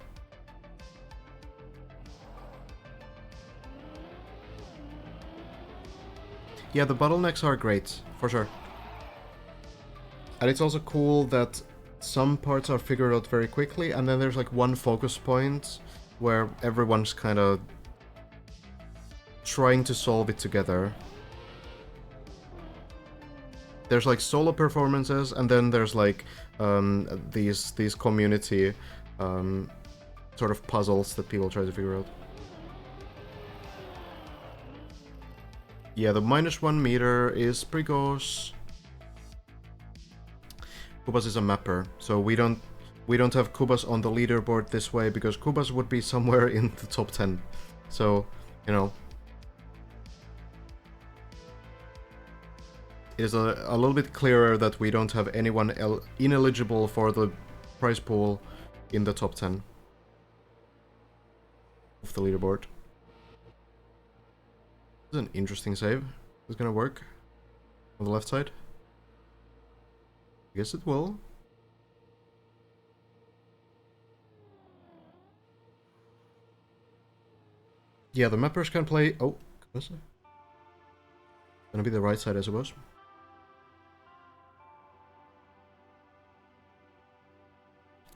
Yeah, the bottlenecks are great, for sure. And it's also cool that some parts are figured out very quickly, and then there's like one focus point where everyone's kind of trying to solve it together. There's like solo performances, and then there's like these community sort of puzzles that people try to figure out. Yeah, the -1 meter is Prigos. Kubas is a mapper, so we don't have Kubas on the leaderboard this way because Kubas would be somewhere in the top 10. So, you know, it is a little bit clearer that we don't have anyone ineligible for the prize pool in the top 10 of the leaderboard. This is an interesting save. Is it gonna work on the left side? I guess it will. Yeah, the mappers can play. Oh, gonna be the right side, I suppose.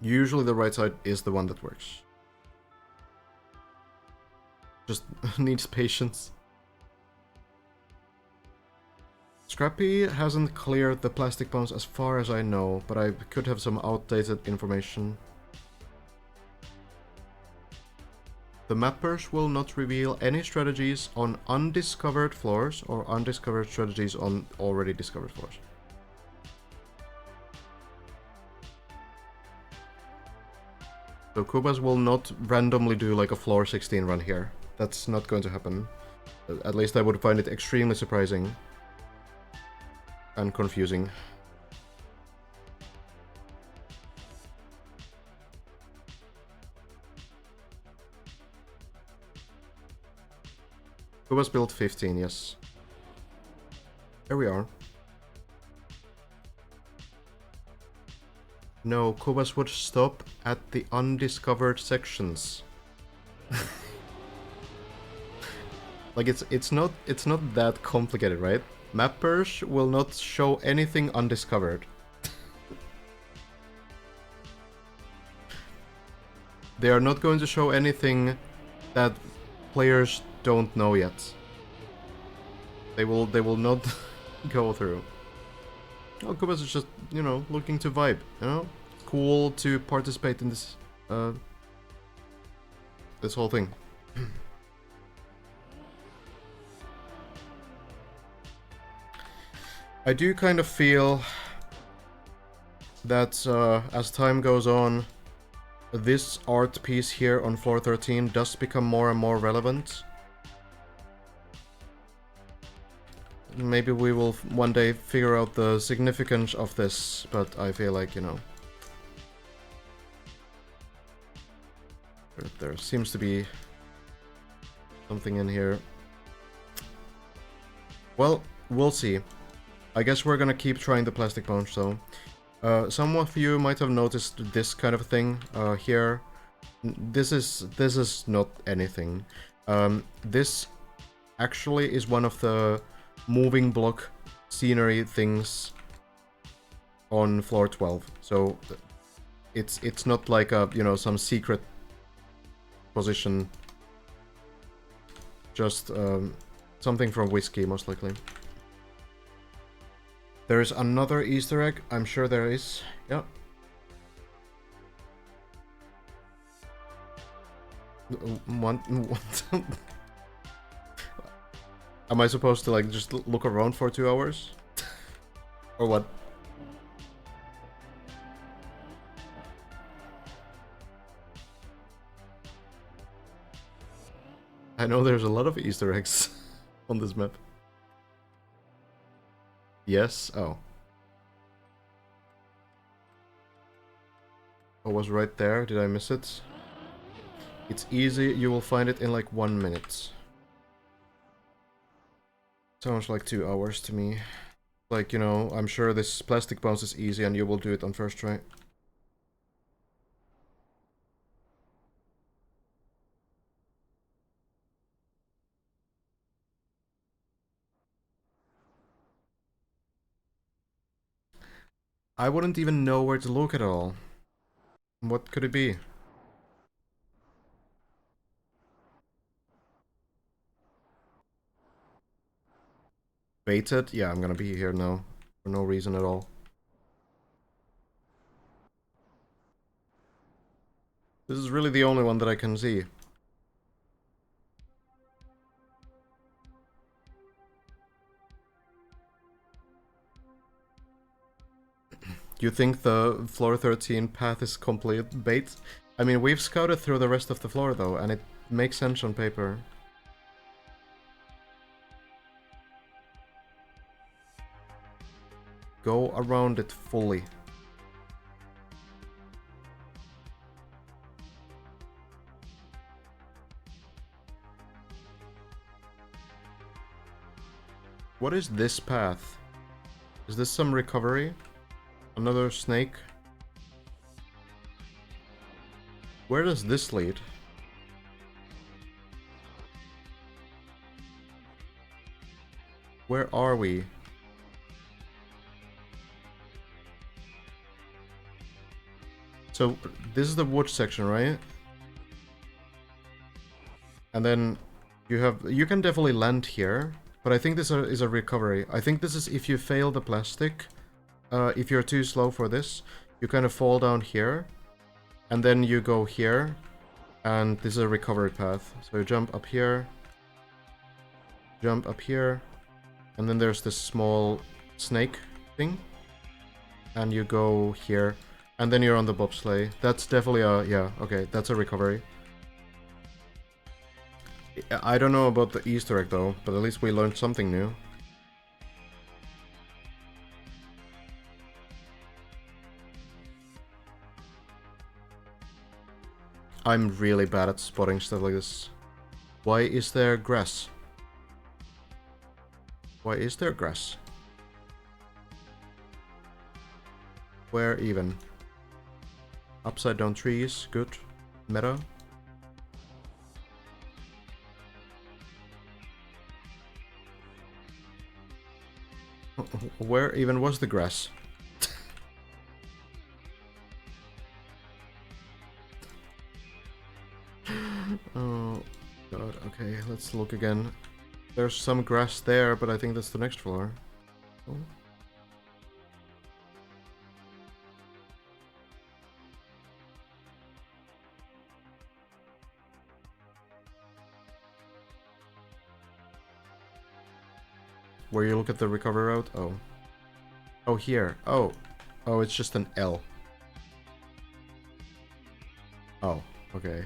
Usually the right side is the one that works. Just needs patience. Scrappy hasn't cleared the plastic bombs as far as I know, but I could have some outdated information. The mappers will not reveal any strategies on undiscovered floors or undiscovered strategies on already discovered floors. So Kubas will not randomly do like a floor 16 run here. That's not going to happen. At least I would find it extremely surprising. And confusing. Kubas built 15, yes. Here we are. No, Kubas would stop at the undiscovered sections. Like it's not that complicated, right? Mappers will not show anything undiscovered. They are not going to show anything that players don't know yet. They will not go through. Oh, Kubas is just, you know, looking to vibe, you know? Cool to participate in this this whole thing. I do kind of feel that as time goes on, this art piece here on floor 13 does become more and more relevant. Maybe we will one day figure out the significance of this, but I feel like, you know, there seems to be something in here. Well, we'll see. I guess we're gonna keep trying the plastic punch, though. Some of you might have noticed this kind of thing here. This is not anything. This actually is one of the moving block scenery things on floor 12. So it's not like a, you know, some secret position. Just something from Whiskey, most likely. There is another Easter egg. I'm sure there is. Yeah. What? Am I supposed to like just look around for 2 hours? Or what? I know there's a lot of Easter eggs on this map. Yes? Oh. I was right there. Did I miss it? It's easy. You will find it in like 1 minute. Sounds like 2 hours to me. Like, you know, I'm sure this plastic bounce is easy and you will do it on first try. I wouldn't even know where to look at all. What could it be? Baited? Yeah, I'm gonna be here now. For no reason at all. This is really the only one that I can see. You think the floor 13 path is complete bait? I mean, we've scouted through the rest of the floor though, and it makes sense on paper. Go around it fully. What is this path? Is this some recovery? Another snake? Where does this lead? Where are we? So this is the wood section, right? And then you can definitely land here, but I think this is a recovery. I think this is if you fail the plastic, if you're too slow for this, you kind of fall down here, and then you go here, and this is a recovery path. So you jump up here, and then there's this small snake thing, and you go here, and then you're on the bobsleigh. That's definitely yeah, okay, that's a recovery. I don't know about the Easter egg though, but at least we learned something new. I'm really bad at spotting stuff like this. Why is there grass? Why is there grass? Where even? Upside down trees, good. Meta. Where even was the grass? Oh god, okay, let's look again. There's some grass there, but I think that's the next floor. Oh. Where you look at the recovery route? Oh. Oh, here. Oh. Oh, it's just an L. Oh, okay.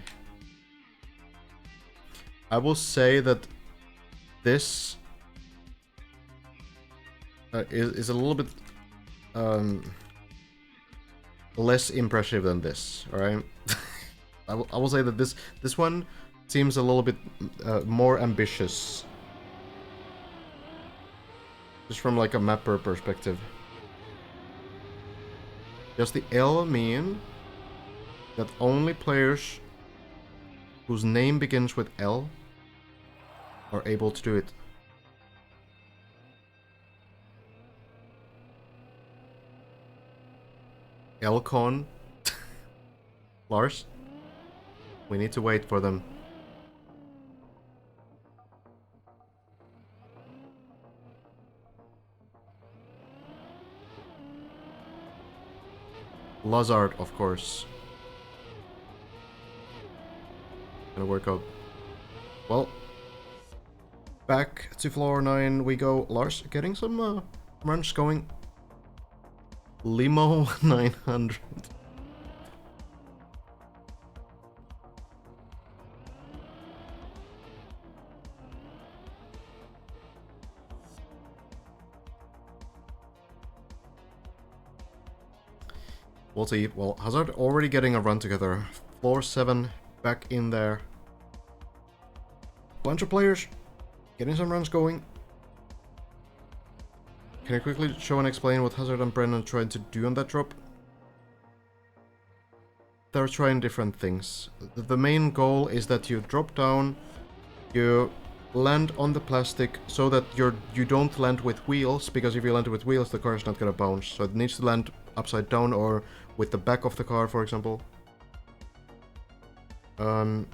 I will say that this is a little bit less impressive than this, alright? I will say that this one seems a little bit more ambitious. Just from like a mapper perspective. Does the L mean that only players whose name begins with L are able to do it? Elcon? Lars? We need to wait for them. Lazard, of course. Gonna work out. Well, back to floor 9 we go. Lars, getting some runs going. Limo 900. We'll see. Well, Hazard already getting a run together. Floor 7 back in there. Bunch of players getting some runs going. Can I quickly show and explain what Hazard and Brennan tried to do on that drop? They're trying different things. The main goal is that you drop down, you land on the plastic so that you don't land with wheels, because if you land with wheels the car is not gonna bounce. So it needs to land upside down or with the back of the car, for example. And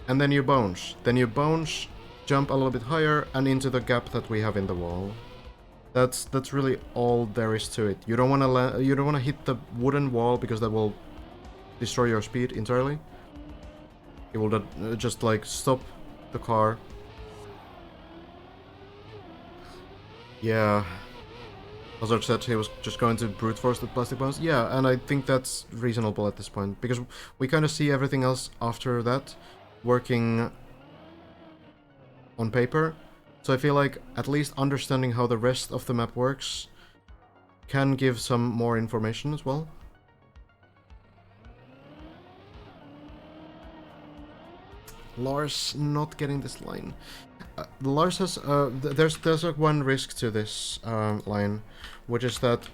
then you bounce. Then you bounce, jump a little bit higher, and into the gap that we have in the wall. That's really all there is to it. You don't want to hit the wooden wall because that will destroy your speed entirely. It will just like stop the car. Yeah. Hazard said he was just going to brute force the plastic bounce. Yeah, and I think that's reasonable at this point, because we kind of see everything else after that working on paper. So I feel like at least understanding how the rest of the map works can give some more information as well. Lars not getting this line. Lars has there's like one risk to this line, which is that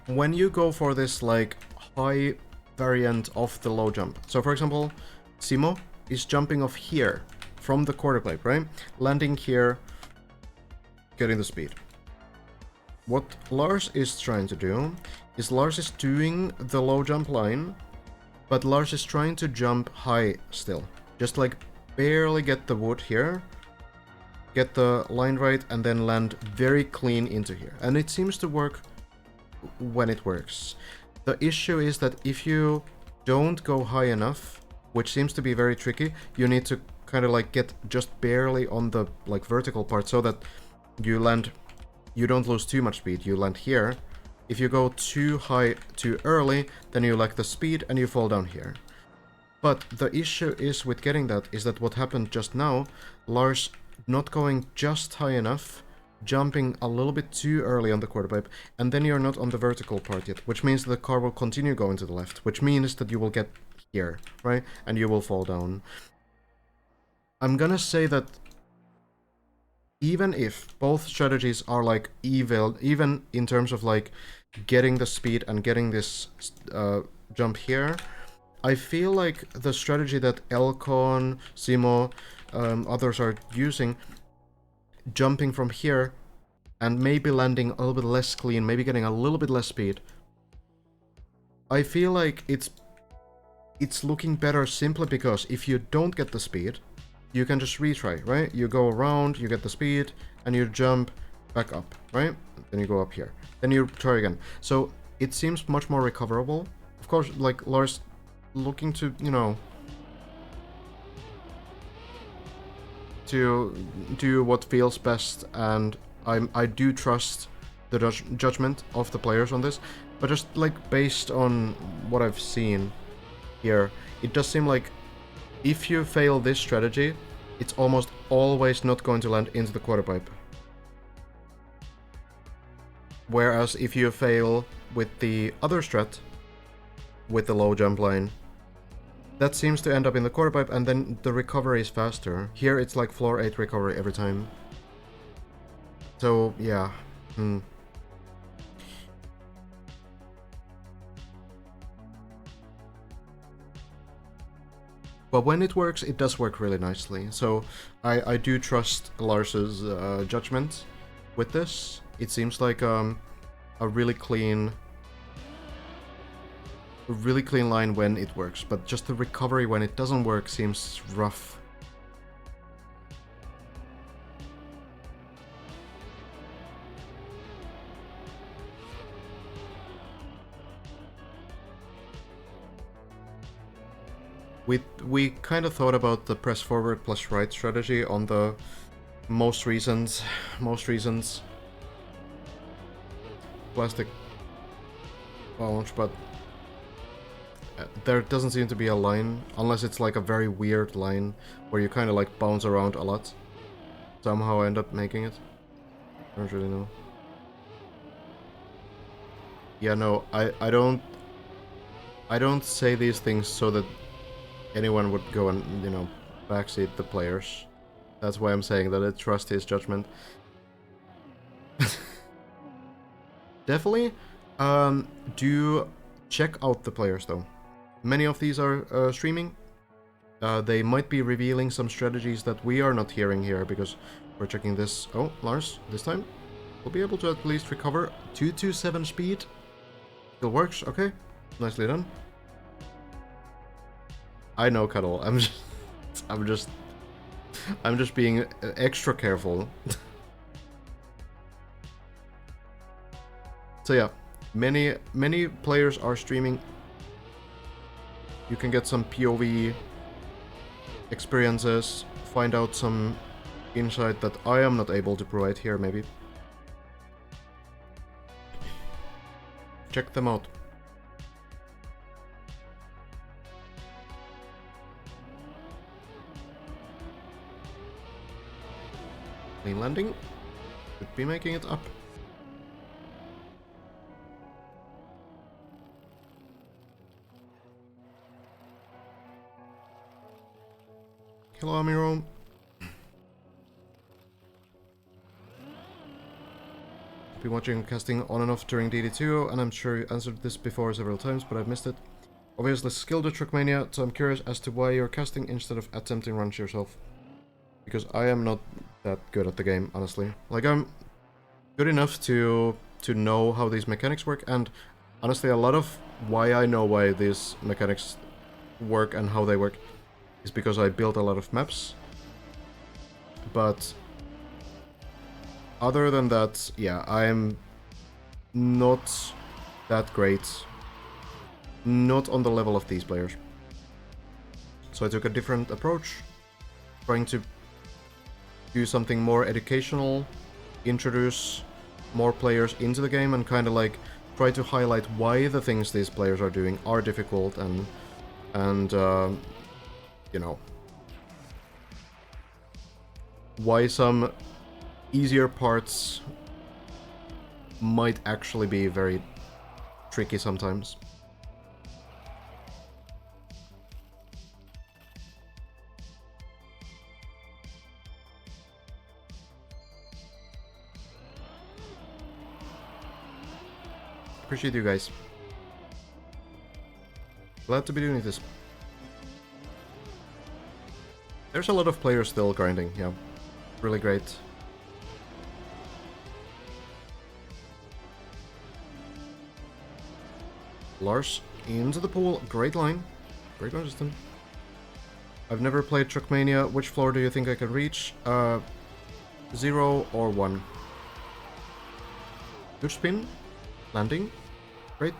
when you go for this like high variant of the low jump. So for example, Simo is jumping off here from the quarter pipe, right? Landing here, getting the speed. What Lars is trying to do is Lars is doing the low jump line, but Lars is trying to jump high still. Just like barely get the wood here, get the line right, and then land very clean into here. And it seems to work when it works. The issue is that if you don't go high enough, which seems to be very tricky, you need to kind of like get just barely on the like vertical part so that you land, you don't lose too much speed, you land here. If you go too high too early, then you lack the speed and you fall down here. But the issue is with getting that is that what happened just now, Lars not going just high enough, jumping a little bit too early on the quarter pipe, and then you're not on the vertical part yet, which means the car will continue going to the left, which means that you will get here, right? And you will fall down. I'm gonna say that even if both strategies are like even in terms of like getting the speed and getting this jump here, I feel like the strategy that Elcon, Simo, others are using, jumping from here and maybe landing a little bit less clean, maybe getting a little bit less speed, I feel like it's looking better simply because if you don't get the speed, you can just retry, right? You go around, you get the speed, and you jump back up, right? Then you go up here. Then you try again. So it seems much more recoverable. Of course, like Lars looking to, you know, to do what feels best, and I do trust the judgment of the players on this, but just like based on what I've seen here, it does seem like if you fail this strategy, it's almost always not going to land into the quarter pipe. Whereas if you fail with the other strat, with the low jump line, that seems to end up in the quarter pipe, and then the recovery is faster. Here it's like floor 8 recovery every time. So, yeah. But when it works, it does work really nicely. So I do trust Lars's judgment with this. It seems like a really clean line when it works, but just the recovery when it doesn't work seems rough. We kind of thought about the press forward plus right strategy on the most reasons plastic launch, but there doesn't seem to be a line, unless it's like a very weird line where you kind of like bounce around a lot. Somehow end up making it. I don't really know. Yeah, no, I don't say these things so that anyone would go and, you know, backseat the players. That's why I'm saying that I trust his judgment. Definitely do check out the players though. Many of these are streaming. They might be revealing some strategies that we are not hearing here because we're checking this. Oh, Lars, this time we'll be able to at least recover 227 speed. Still works, okay. Nicely done. I know, Cuddle. I'm just being extra careful. So yeah, many players are streaming. You can get some POV experiences, find out some insight that I am not able to provide here, maybe. Check them out. Clean landing. Should be making it up. Hello, Amiro. Been watching casting on and off during DD2, and I'm sure you answered this before several times, but I've missed it. Obviously skilled at Trackmania, so I'm curious as to why you're casting instead of attempting runs yourself. Because I am not that good at the game, honestly. Like, I'm good enough to know how these mechanics work, and honestly, a lot of why I know why these mechanics work and how they work is because I built a lot of maps. But other than that, yeah, I'm not that great. Not on the level of these players. So I took a different approach, trying to do something more educational, introduce more players into the game, and kind of like try to highlight why the things these players are doing are difficult, and you know, why some easier parts might actually be very tricky sometimes. Appreciate you guys. Glad to be doing this. There's a lot of players still grinding, yeah. Really great. Lars into the pool. Great line. Great system. I've never played Trackmania. Which floor do you think I can reach? 0 or 1. Good spin. Landing. Great.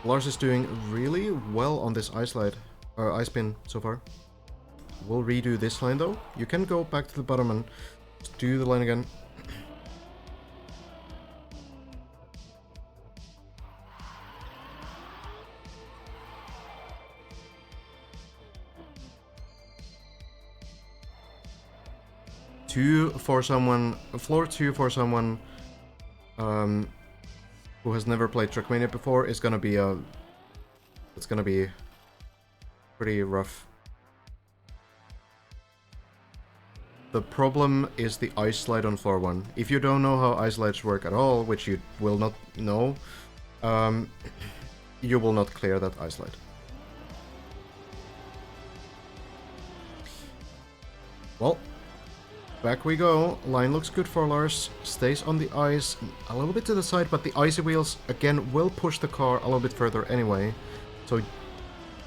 Lars is doing really well on this ice slide. Ice spin so far. We'll redo this line though. You can go back to the bottom and do the line again. Floor 2 for someone who has never played Trackmania before is gonna be it's gonna be pretty rough. The problem is the ice slide on floor 1. If you don't know how ice slides work at all, which you will not know, you will not clear that ice slide. Well, back we go. Line looks good for Lars. Stays on the ice a little bit to the side, but the icy wheels again will push the car a little bit further anyway. So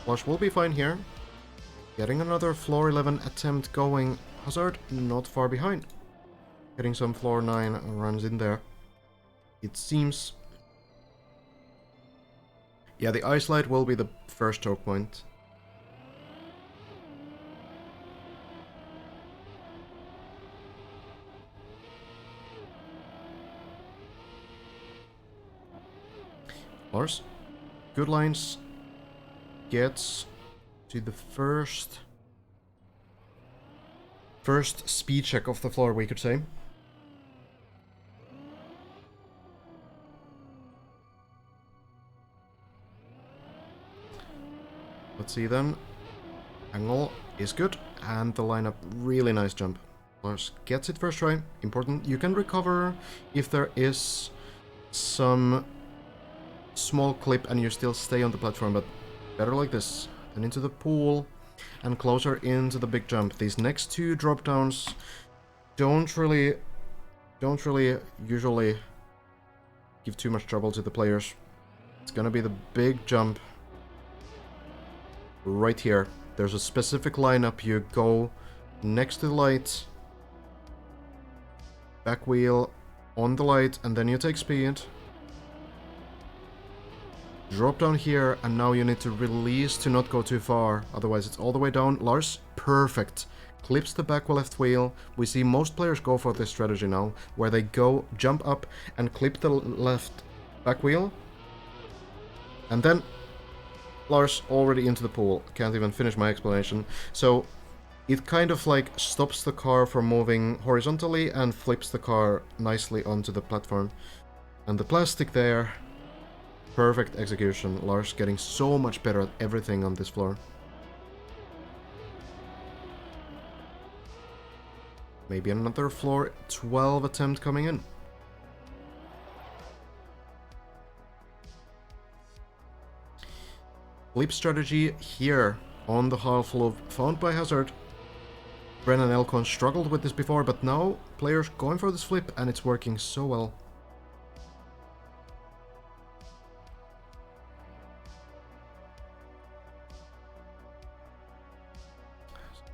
Lars will be fine here. Getting another floor 11 attempt going. Hazard not far behind. Getting some floor 9 runs in there. It seems. Yeah, the ice slide will be the first choke point. Lars, good lines, gets to the first speed check of the floor, we could say. Let's see then. Angle is good, and the lineup, really nice jump. Lars gets it first try, important. You can recover if there is some small clip and you still stay on the platform, but better like this. Then into the pool and closer into the big jump. These next two drop downs don't really usually give too much trouble to the players. It's gonna be the big jump right here. There's a specific lineup. You go next to the light, back wheel on the light, and then you take speed. Drop down here, and now you need to release to not go too far, otherwise it's all the way down. Lars, perfect. Clips the back left wheel. We see most players go for this strategy now, where they go, jump up, and clip the left back wheel. And then Lars already into the pool. Can't even finish my explanation. So it kind of like stops the car from moving horizontally and flips the car nicely onto the platform. And the plastic there. Perfect execution. Lars getting so much better at everything on this floor. Maybe another floor 12 attempt coming in. Flip strategy here on the half loop found by Hazard. Ren and Elcon struggled with this before, but now players going for this flip and it's working so well.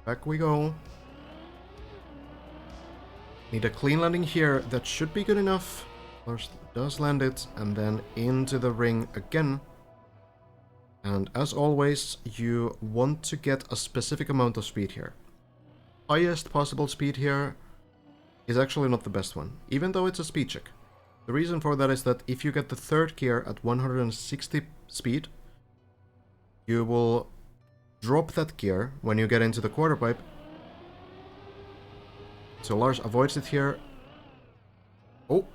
Back we go. Need a clean landing here. That should be good enough. Lars does land it, and then into the ring again. And as always, you want to get a specific amount of speed here. Highest possible speed here is actually not the best one, even though it's a speed check. The reason for that is that if you get the third gear at 160 speed, you will drop that gear when you get into the quarter pipe. So Lars avoids it here. Oh,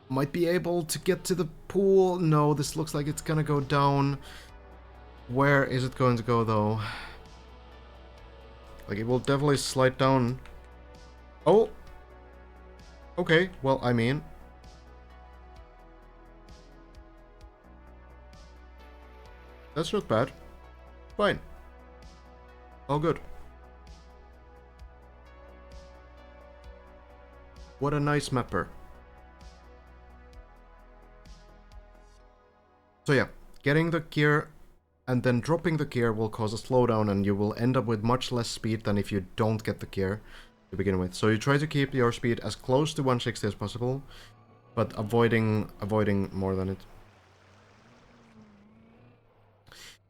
might be able to get to the pool. No, this looks like it's gonna go down. Where is it going to go though? Like, it will definitely slide down. Oh! Okay, well, I mean... that's not bad. Fine. All good. What a nice mapper. So yeah, getting the gear and then dropping the gear will cause a slowdown, and you will end up with much less speed than if you don't get the gear to begin with. So you try to keep your speed as close to 160 as possible, but avoiding more than it.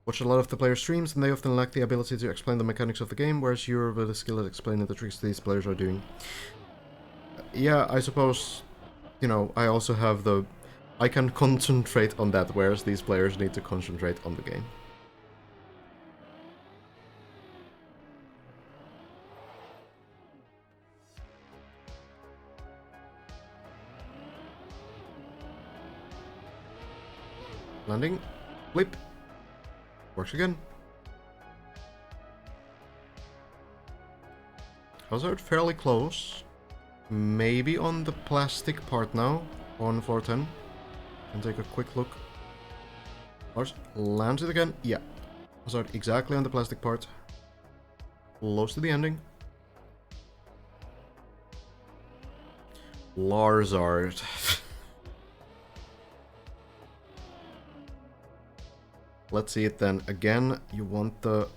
Watch a lot of the players' streams, and they often lack the ability to explain the mechanics of the game, whereas you're really skilled at explaining the tricks these players are doing. Yeah, I suppose, you know, I also have the... I can concentrate on that, whereas these players need to concentrate on the game. Landing. Flip. Works again. Hazard fairly close. Maybe on the plastic part now. On 410. And take a quick look. Lars lands it again. Yeah. Hazard exactly on the plastic part. Close to the ending. Larzard. Let's see it then. Again, you want the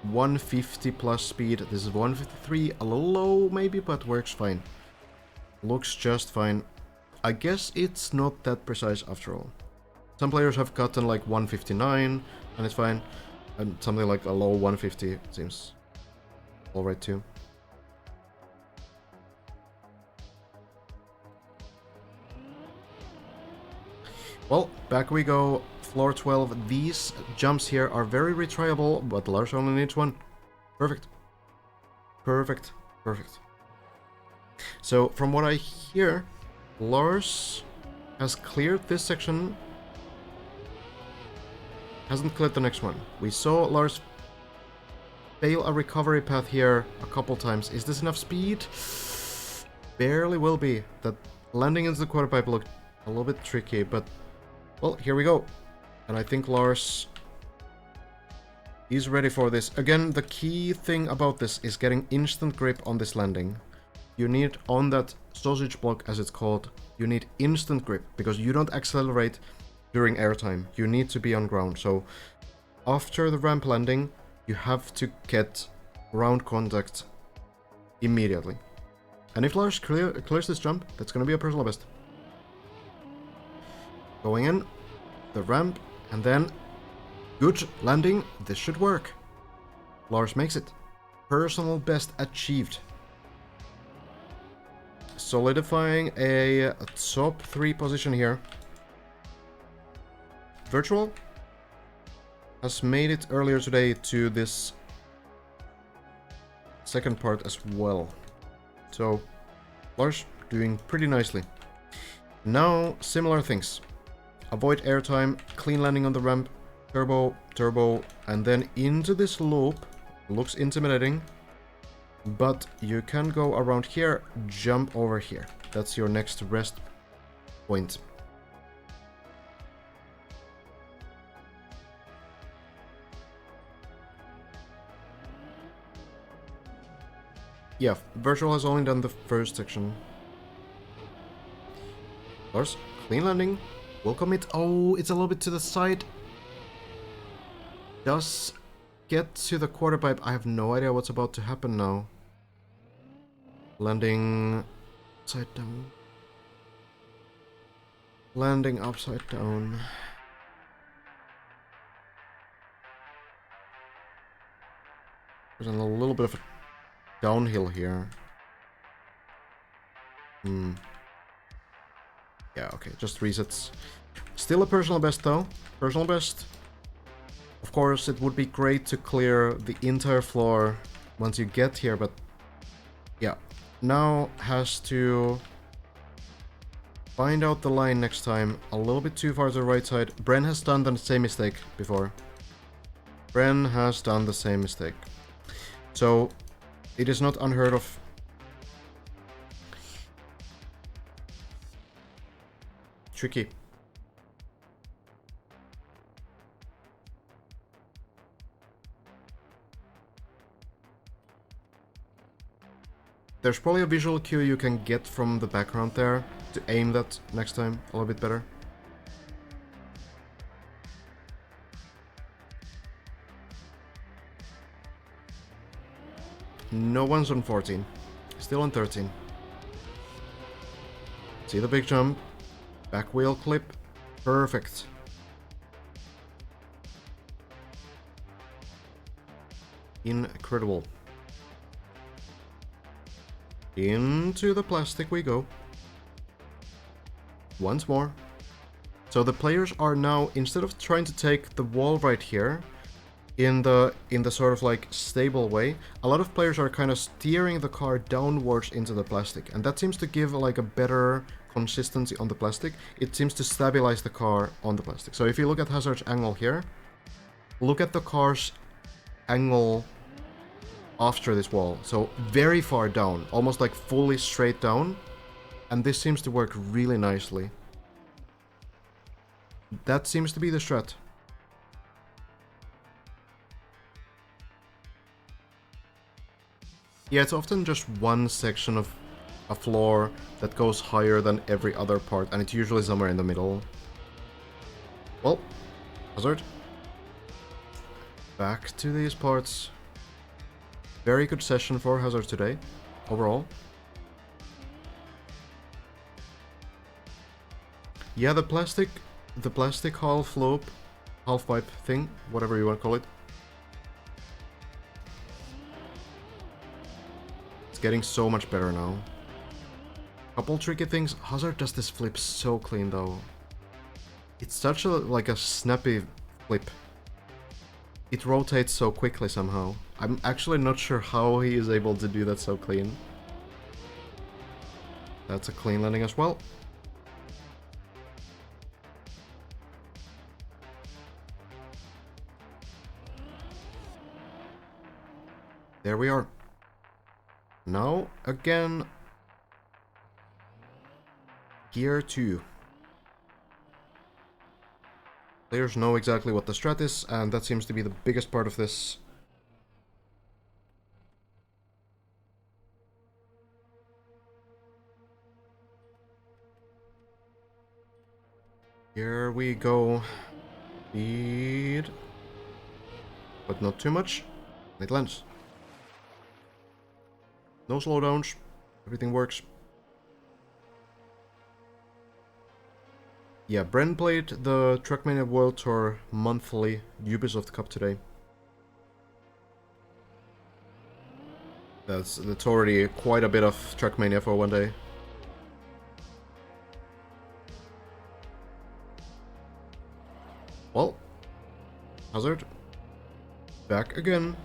150 plus speed. This is 153, a little low maybe, but works fine. Looks just fine. I guess it's not that precise after all. Some players have gotten like 159, and it's fine. And something like a low 150 seems alright too. Well, back we go. Floor 12. These jumps here are very retryable, but Lars only needs one. Perfect. Perfect. Perfect. So, from what I hear, Lars has cleared this section. Hasn't cleared the next one. We saw Lars fail a recovery path here a couple times. Is this enough speed? Barely will be. That landing into the quarter pipe looked a little bit tricky, but... well, here we go. And I think Lars is ready for this. Again, the key thing about this is getting instant grip on this landing. You need, on that sausage block, as it's called, you need instant grip, because you don't accelerate during airtime. You need to be on ground. So after the ramp landing, you have to get ground contact immediately. And if Lars clears this jump, that's going to be a personal best. Going in, the ramp, and then good landing. This should work. Lars makes it. Personal best achieved. Solidifying a top 3 position here. Virtual has made it earlier today to this second part as well. So Lars doing pretty nicely. Now similar things. Avoid airtime, clean landing on the ramp, turbo, turbo, and then into this loop. Looks intimidating, but you can go around here, jump over here. That's your next rest point. Yeah, Virtual has only done the first section. Lars, clean landing. Will commit. Oh, it's a little bit to the side. Does get to the quarter pipe. I have no idea what's about to happen now. Landing upside down. Landing upside down. There's a little bit of a downhill here. Yeah, okay, just resets. Still a personal best though. Personal best. Of course, it would be great to clear the entire floor once you get here, but yeah. Now has to find out the line next time. A little bit too far to the right side. Bren has done the same mistake before. Bren has done the same mistake. So, it is not unheard of. Tricky. There's probably a visual cue you can get from the background there to aim that next time a little bit better. No one's on 14. Still on 13. See the big jump. Back wheel clip. Perfect. Incredible. Into the plastic we go. Once more. So the players are now, instead of trying to take the wall right here, in the sort of like stable way, a lot of players are kind of steering the car downwards into the plastic, and that seems to give like a better consistency on the plastic. It seems to stabilize the car on the plastic. So if you look at Hazard's angle here, look at the car's angle after this wall. So very far down, almost like fully straight down, and this seems to work really nicely. That seems to be the strat. Yeah, it's often just one section of a floor that goes higher than every other part, and it's usually somewhere in the middle. Well, Hazard. Back to these parts. Very good session for Hazard today, overall. Yeah, the plastic half loop, half pipe thing, whatever you want to call it. Getting so much better now. Couple tricky things. Hazard does this flip so clean though. It's such a snappy flip. It rotates so quickly somehow. I'm actually not sure how he is able to do that so clean. That's a clean landing as well. There we are. Now, again, Gear 2. Players know exactly what the strat is, and that seems to be the biggest part of this. Here we go. Speed. But not too much. It lands. No slowdowns, everything works. Yeah, Bren played the Trackmania World Tour monthly Ubisoft Cup today. That's already quite a bit of Trackmania for one day. Well, Hazard, back again.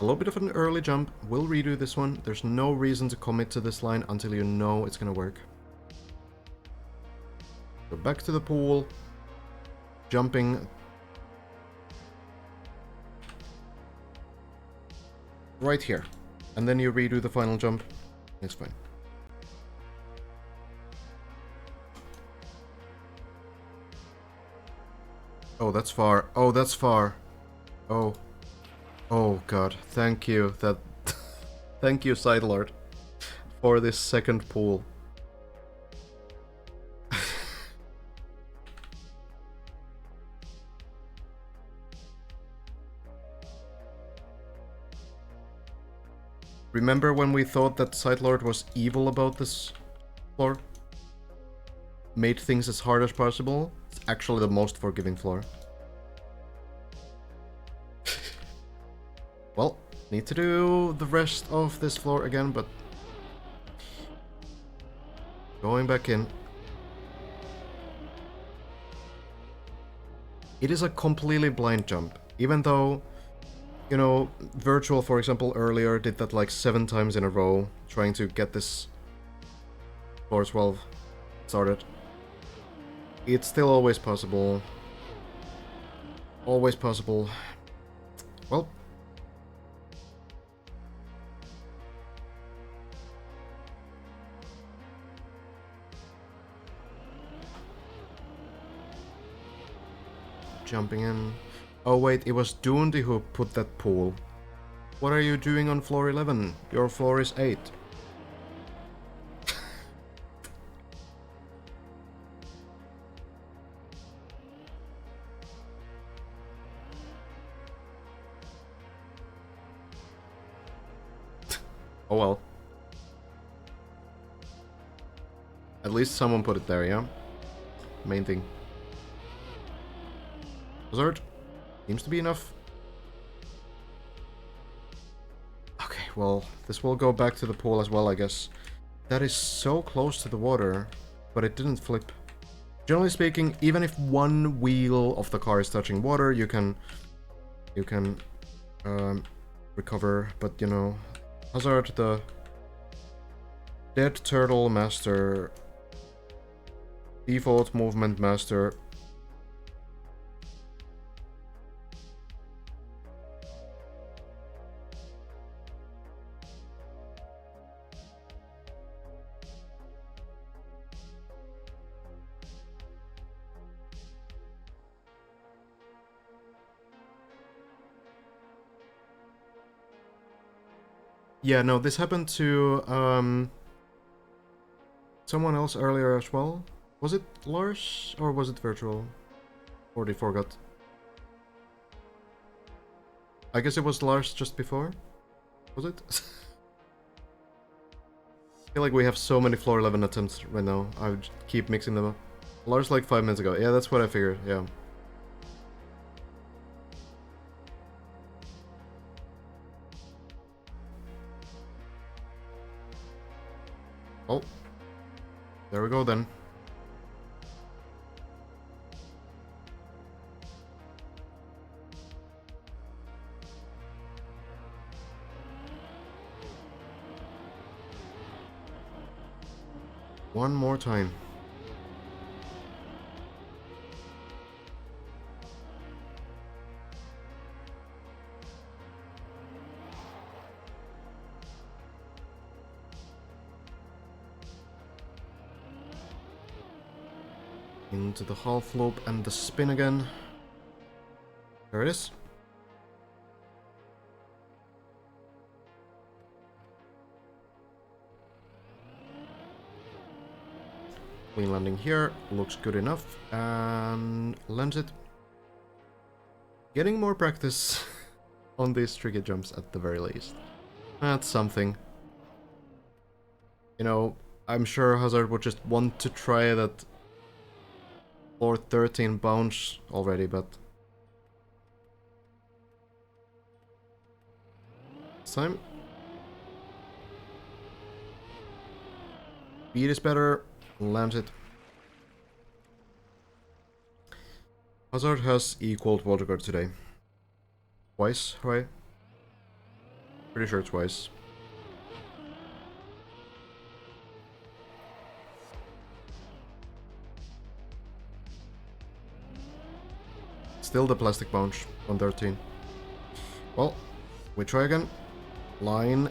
A little bit of an early jump. We'll redo this one. There's no reason to commit to this line until you know it's gonna work. Go back to the pool. Jumping. Right here. And then you redo the final jump. It's fine. Oh, that's far. Oh, that's far. Oh. Oh god, thank you, that... thank you, Side Lord, for this second pool. Remember when we thought that Side Lord was evil about this floor? Made things as hard as possible? It's actually the most forgiving floor. Well, need to do the rest of this floor again, but... going back in. It is a completely blind jump, even though, you know, Virtual, for example, earlier did that like 7 times in a row, trying to get this floor 12 started. It's still always possible. Always possible. Well. Jumping in. Oh wait, it was Doondy who put that pool. What are you doing on floor 11? Your floor is 8. Oh well. At least someone put it there, yeah? Main thing. Hazard? Seems to be enough. Okay, well, this will go back to the pool as well, I guess. That is so close to the water, but it didn't flip. Generally speaking, even if one wheel of the car is touching water, you can recover, but you know, Hazard, the Dead Turtle Master, Default Movement Master. Yeah, no, this happened to someone else earlier as well. Was it Lars or was it Virtual? Already forgot. I guess it was Lars just before. Was it? I feel like we have so many floor 11 attempts right now. I would keep mixing them up. Lars like 5 minutes ago. Yeah, that's what I figured. Yeah. Oh. There we go then. One more time. Into the half loop and the spin again. There it is. Clean landing here, looks good enough, and lands it. Getting more practice on these tricky jumps at the very least. That's something. You know, I'm sure Hazard would just want to try that floor 13 bounce already, but this time speed is better. Lands it. Hazard has equaled Waterguard today. Twice, right? Pretty sure twice. Still the plastic bounce on 13. Well, we try again. Line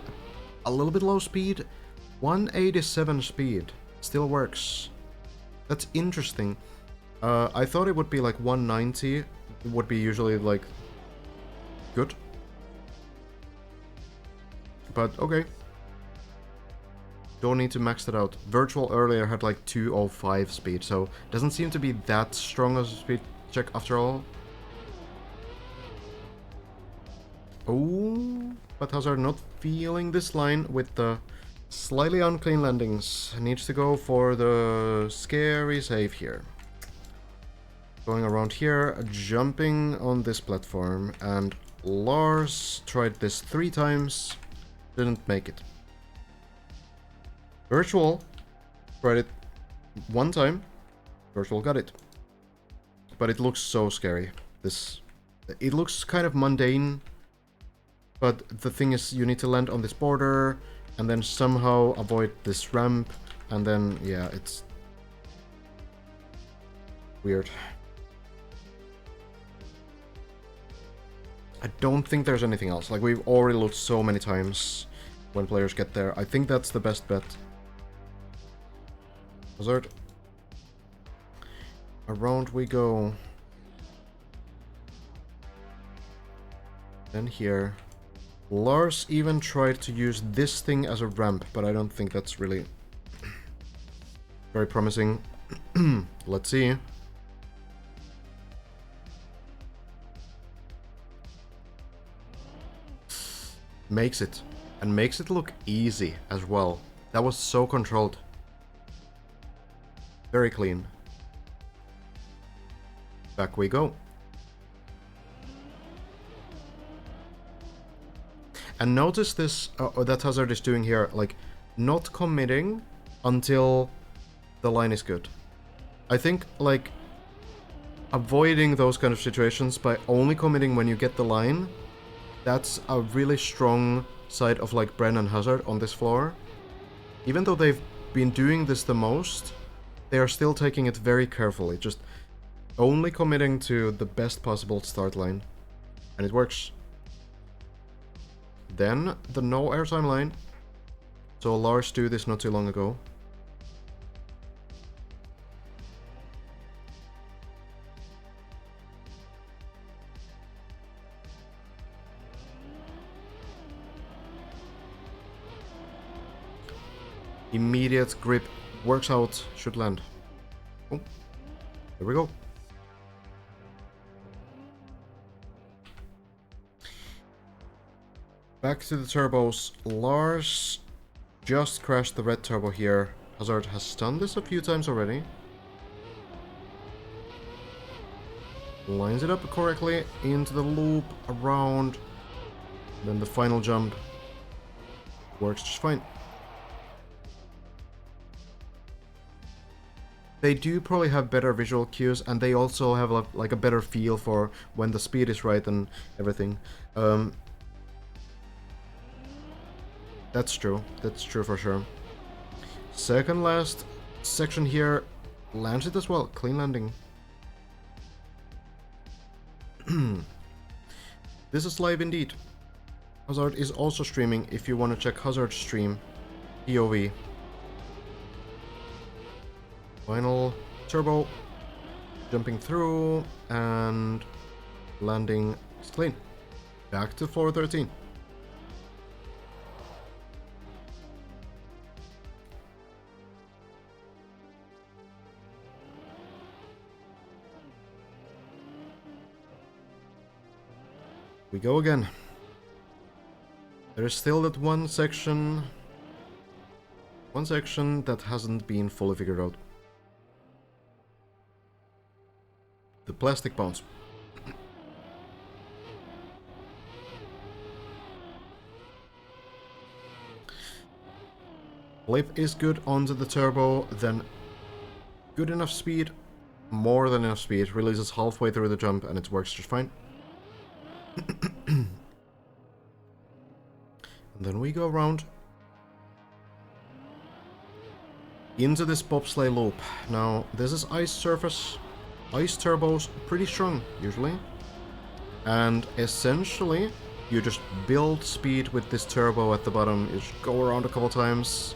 a little bit low speed. 187 speed. Still works. That's interesting. I thought it would be like 190. It would be usually like Good. But okay. Don't need to max that out. Virtual earlier had like 205 speed, so doesn't seem to be that strong as a speed check after all. Oh, but Hazard not feeling this line with the slightly unclean landings. Needs to go for the scary save here. Going around here, jumping on this platform, and Lars tried this 3 times, didn't make it. Virtual tried it 1 time, Virtual got it. But it looks so scary. It looks kind of mundane, but the thing is you need to land on this border, and then somehow avoid this ramp, and then, yeah, it's weird. I don't think there's anything else. Like, we've already looked so many times when players get there. I think that's the best bet. Hazard. Around we go. Then here. Lars even tried to use this thing as a ramp, but I don't think that's really very promising. Let's see. Makes it. And makes it look easy as well. That was so controlled. Very clean. Back we go. And notice this, that Hazard is doing here, like, not committing until the line is good. I think, like, avoiding those kind of situations by only committing when you get the line, that's a really strong side of, like, Bren and Hazard on this floor. Even though they've been doing this the most, they are still taking it very carefully, just only committing to the best possible start line. And it works. Then, the no airtime line. So Lars do this not too long ago. Immediate grip works out, should land. Oh, here we go. Back to the turbos. Lars just crashed the red turbo here. Hazard has done this a few times already. Lines it up correctly into the loop, around. Then the final jump works just fine. They do probably have better visual cues, and they also have like a better feel for when the speed is right and everything. That's true. That's true for sure. Second last section here. Lands it as well. Clean landing. This is live indeed. Hazard is also streaming if you want to check Hazard's stream. POV. Final turbo. Jumping through and landing is clean. Back to 413. We go again. There is still that one section that hasn't been fully figured out. The plastic bounce. Flip is good onto the turbo, then good enough speed, more than enough speed, releases halfway through the jump and it works just fine. And then we go around into this bobsleigh loop. Now, this is ice surface. Ice turbos, pretty strong, usually. And essentially, you just build speed with this turbo at the bottom. You just go around a couple times.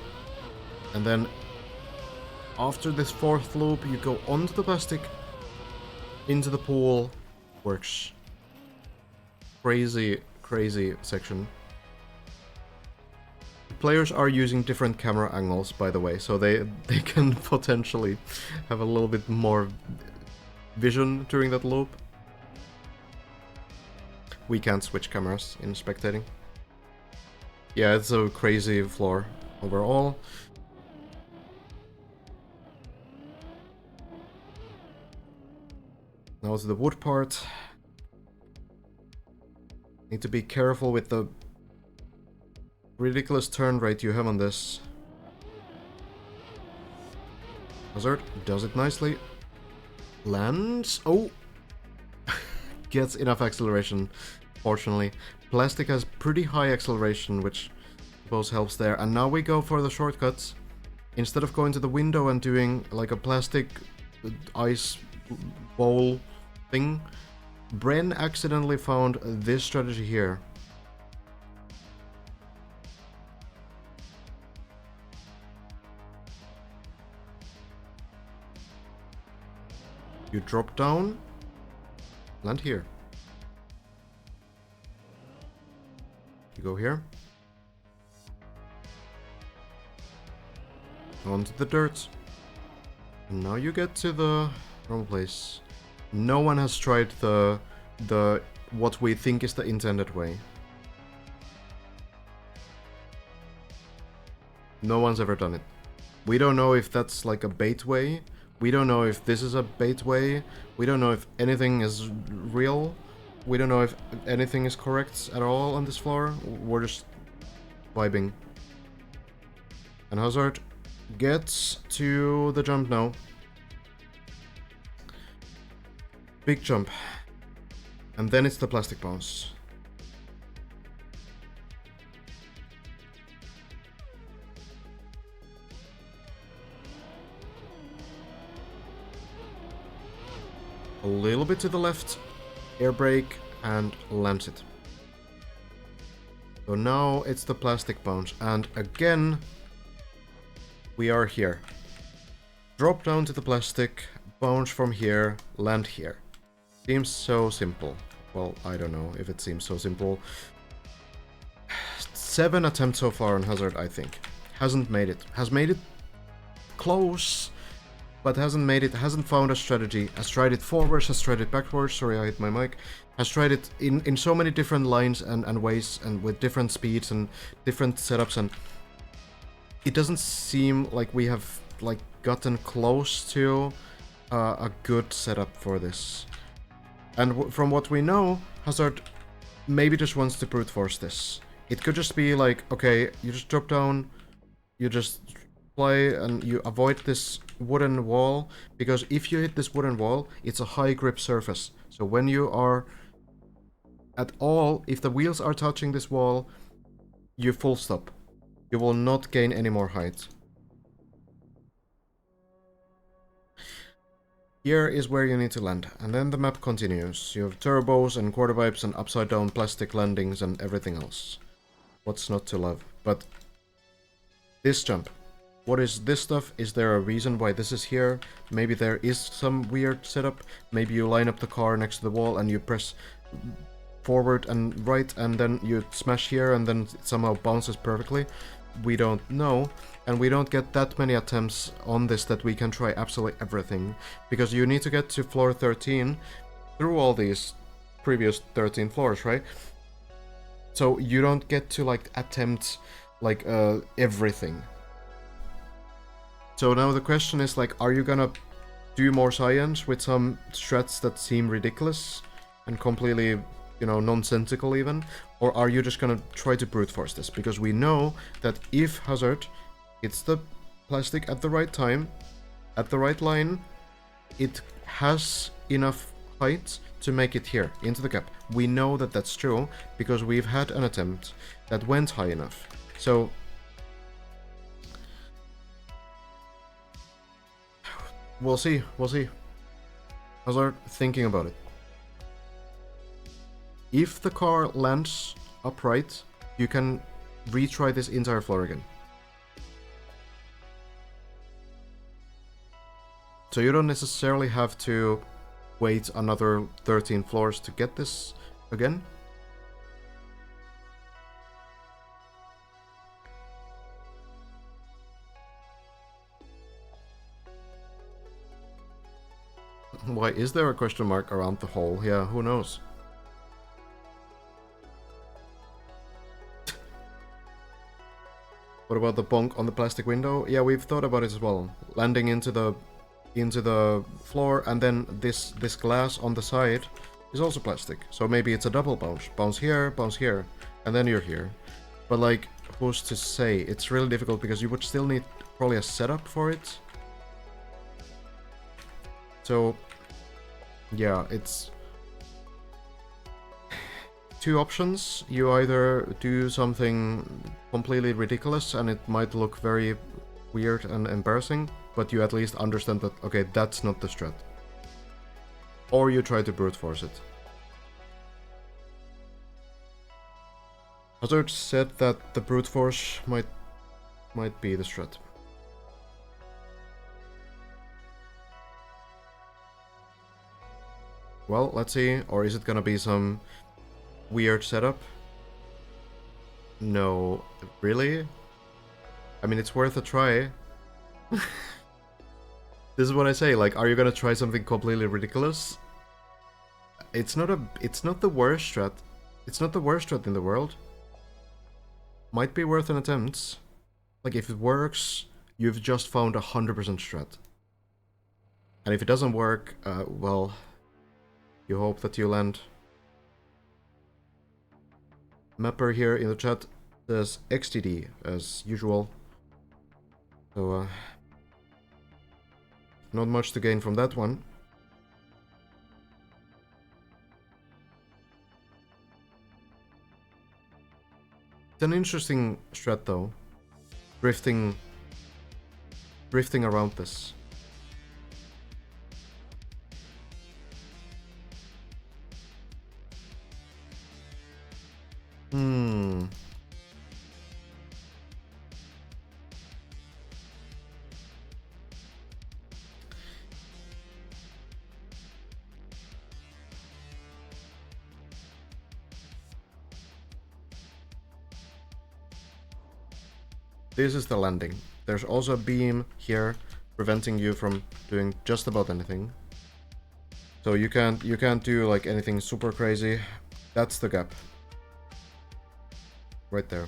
And then, after this fourth loop, you go onto the plastic, into the pool. Works. crazy, crazy section. Players are using different camera angles, by the way, so they can potentially have a little bit more vision during that loop. We can't switch cameras in spectating. Yeah, it's a crazy floor overall. Now to the wood part. Need to be careful with the ridiculous turn rate you have on this. Hazard does it nicely. Lands. Oh! Gets enough acceleration, fortunately. Plastic has pretty high acceleration, which I suppose helps there. And now we go for the shortcuts. Instead of going to the window and doing like a plastic ice bowl thing, Bren accidentally found this strategy here. You drop down, land here. You go here. Onto the dirt. And now you get to the wrong place. No one has tried the what we think is the intended way. No one's ever done it. We don't know if that's like a bait way. We don't know if this is a bait way. We don't know if anything is real. We don't know if anything is correct at all on this floor. We're just vibing. And Hazard gets to the jump now. Big jump. And then it's the plastic bounce. A little bit to the left, air brake, and lands it. So now it's the plastic bounce, and again, we are here. Drop down to the plastic, bounce from here, land here. Seems so simple. Well, I don't know if it seems so simple. 7 attempts so far on Hazard, I think. Hasn't made it. Has made it close, but hasn't found a strategy. Has tried it forwards, has tried it backwards, sorry I hit my mic. Has tried it in so many different lines and ways, and with different speeds and different setups, and it doesn't seem like we have like gotten close to a good setup for this. And from what we know, Hazard maybe just wants to brute force this. It could just be like, okay, you just drop down, you just play and you avoid this wooden wall, because if you hit this wooden wall, it's a high grip surface. So when you are at all, if the wheels are touching this wall, you full stop. You will not gain any more height. Here is where you need to land, and then the map continues. You have turbos and quarter pipes and upside down plastic landings and everything else. What's not to love? But this jump. What is this stuff? Is there a reason why this is here? Maybe there is some weird setup. Maybe you line up the car next to the wall and you press forward and right, and then you smash here and then it somehow bounces perfectly. We don't know, and we don't get that many attempts on this that we can try absolutely everything, because you need to get to floor 13 through all these previous 13 floors, right? So you don't get to like attempt like everything. So now the question is like, are you gonna do more science with some strats that seem ridiculous and completely, you know, nonsensical even? Or are you just gonna try to brute force this? Because we know that if Hazard hits the plastic at the right time, at the right line, it has enough height to make it here, into the gap. We know that that's true, because we've had an attempt that went high enough. So we'll see, we'll see. Hazard thinking about it. If the car lands upright, you can retry this entire floor again. So you don't necessarily have to wait another 13 floors to get this again. Why is there a question mark around the hole? Yeah, who knows? What about the bonk on the plastic window? Yeah, we've thought about it as well. Landing into the floor, and then this glass on the side is also plastic. So maybe it's a double bounce. Bounce here, and then you're here. But like, who's to say? It's really difficult because you would still need probably a setup for it. So, yeah, it's two options. You either do something completely ridiculous and it might look very weird and embarrassing, but you at least understand that, okay, that's not the strat. Or you try to brute force it. Hazard said that the brute force might be the strat. Well, let's see. Or is it gonna be some weird setup? No, really? I mean, it's worth a try. This is what I say, like, are you gonna try something completely ridiculous? It's not the worst strat. It's not the worst strat in the world. Might be worth an attempt. Like, if it works, you've just found 100% strat. And if it doesn't work, well, you hope that you land. Mapper here in the chat says XTD, as usual. So, not much to gain from that one. It's an interesting strat though. Drifting around this. This is the landing. There's also a beam here preventing you from doing just about anything. So you can't do like anything super crazy. That's the gap. Right there.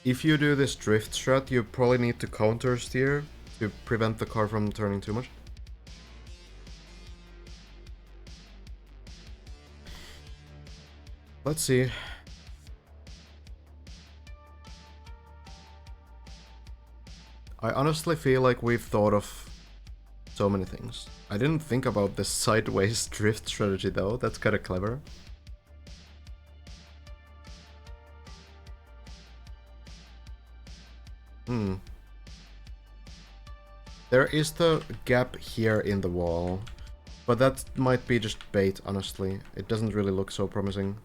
If you do this drift strat, you probably need to counter steer to prevent the car from turning too much. Let's see. I honestly feel like we've thought of so many things. I didn't think about this sideways drift strategy though, that's kinda clever. There is the gap here in the wall, but that might be just bait, honestly. It doesn't really look so promising.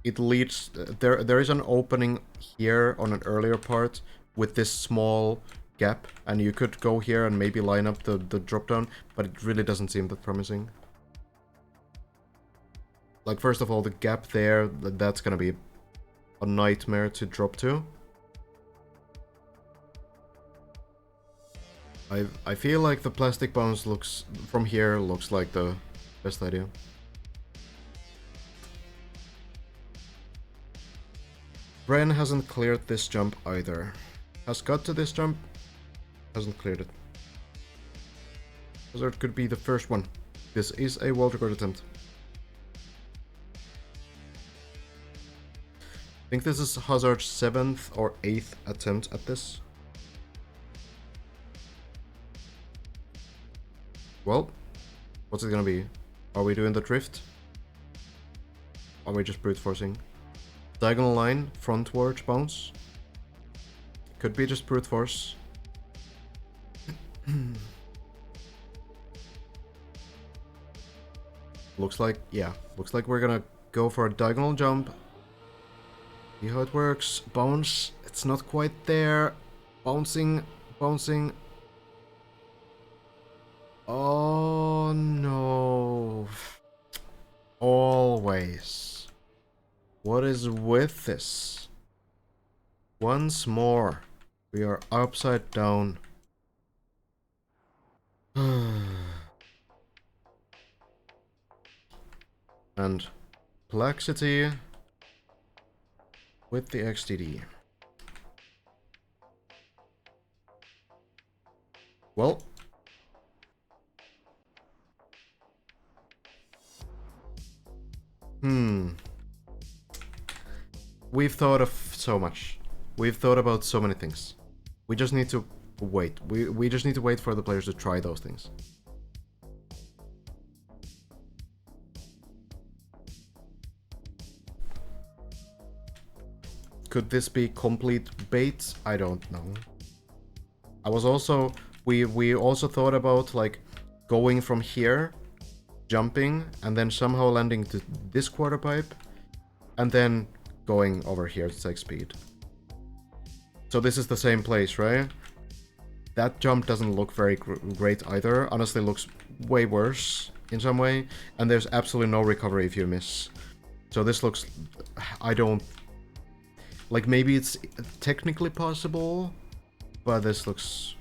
It leads... There is an opening here on an earlier part with this small gap, and you could go here and maybe line up the drop down, but it really doesn't seem that promising. Like, first of all, the gap there, that's gonna be a nightmare to drop to. I feel like the plastic bounce looks, from here, looks like the best idea. Bren hasn't cleared this jump either. Has got to this jump, hasn't cleared it. Hazard could be the first one. This is a world record attempt. I think this is Hazard's 7th or 8th attempt at this. Well, what's it gonna be? Are we doing the drift? Are we just brute forcing? Diagonal line, frontward bounce. Could be just brute force. Looks like, yeah, looks like we're gonna go for a diagonal jump. See how it works. Bounce, it's not quite there. Bouncing, bouncing. Oh no. Always. What is with this? Once more, we are upside down. And Complexity with the XTD. Well, we've thought of so much. We've thought about so many things. We just need to wait. We just need to wait for the players to try those things. Could this be complete bait? I don't know. I was also... We also thought about, like, going from here, jumping, and then somehow landing to this quarter pipe, and then going over here to take speed. So this is the same place, right? That jump doesn't look very great either. Honestly, looks way worse in some way. And there's absolutely no recovery if you miss. So this looks... I don't... Like, maybe it's technically possible, but this looks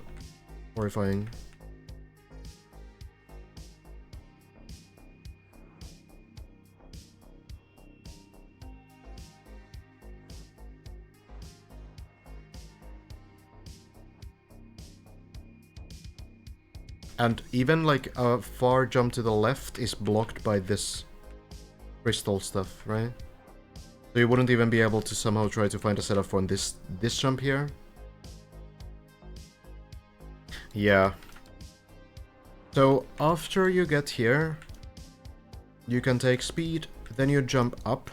horrifying. And even, like, a far jump to the left is blocked by this crystal stuff, right? So you wouldn't even be able to somehow try to find a setup for this jump here. Yeah. So after you get here, you can take speed, then you jump up.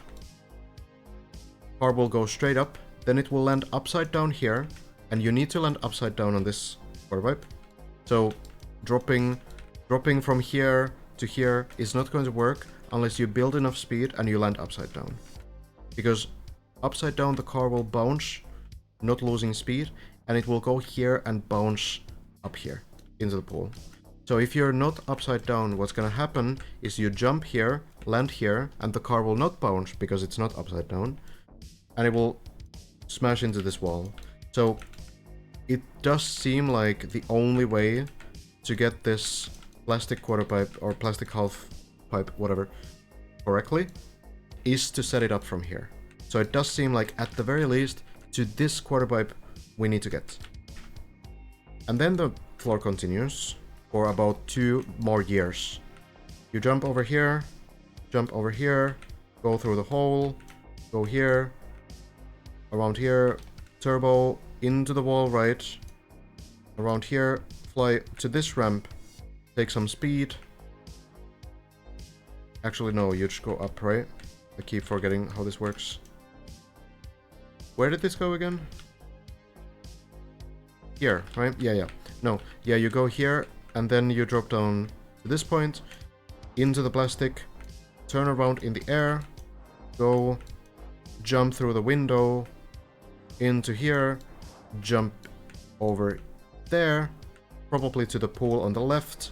Car will go straight up, then it will land upside down here, and you need to land upside down on this quarter pipe. So dropping from here to here is not going to work unless you build enough speed and you land upside down. Because upside down the car will bounce, not losing speed, and it will go here and bounce up here into the pool. So if you're not upside down, what's gonna happen is you jump here, land here, and the car will not bounce because it's not upside down, and it will smash into this wall. So it does seem like the only way to get this plastic quarter pipe or plastic half pipe, whatever, correctly is to set it up from here. So it does seem like at the very least to this quarter pipe we need to get. And then the floor continues for about 2 more years. You jump over here, go through the hole, go here, around here, turbo, into the wall right, around here, fly to this ramp, take some speed. Actually no, you just go up, right? I keep forgetting how this works. Where did this go again? Here, right? Yeah. No, yeah, you go here, and then you drop down to this point, into the plastic, turn around in the air, go, jump through the window, into here, jump over there, probably to the pool on the left,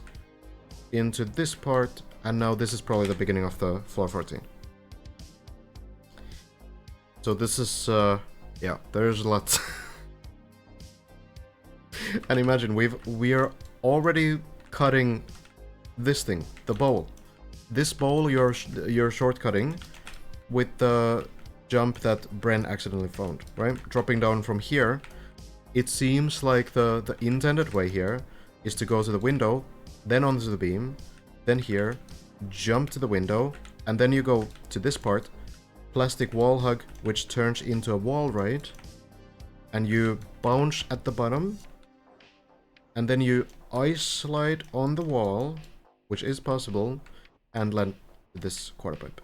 into this part, and now this is probably the beginning of the floor 14. So this is, yeah, there's a lot. And imagine, we are already cutting this thing, the bowl. This bowl you're shortcutting with the jump that Bren accidentally found, right? Dropping down from here, it seems like the intended way here is to go to the window, then onto the beam, then here, jump to the window, and then you go to this part, plastic wall hug, which turns into a wall ride, and you bounce at the bottom, and then you ice slide on the wall, which is possible, and land this quarter pipe.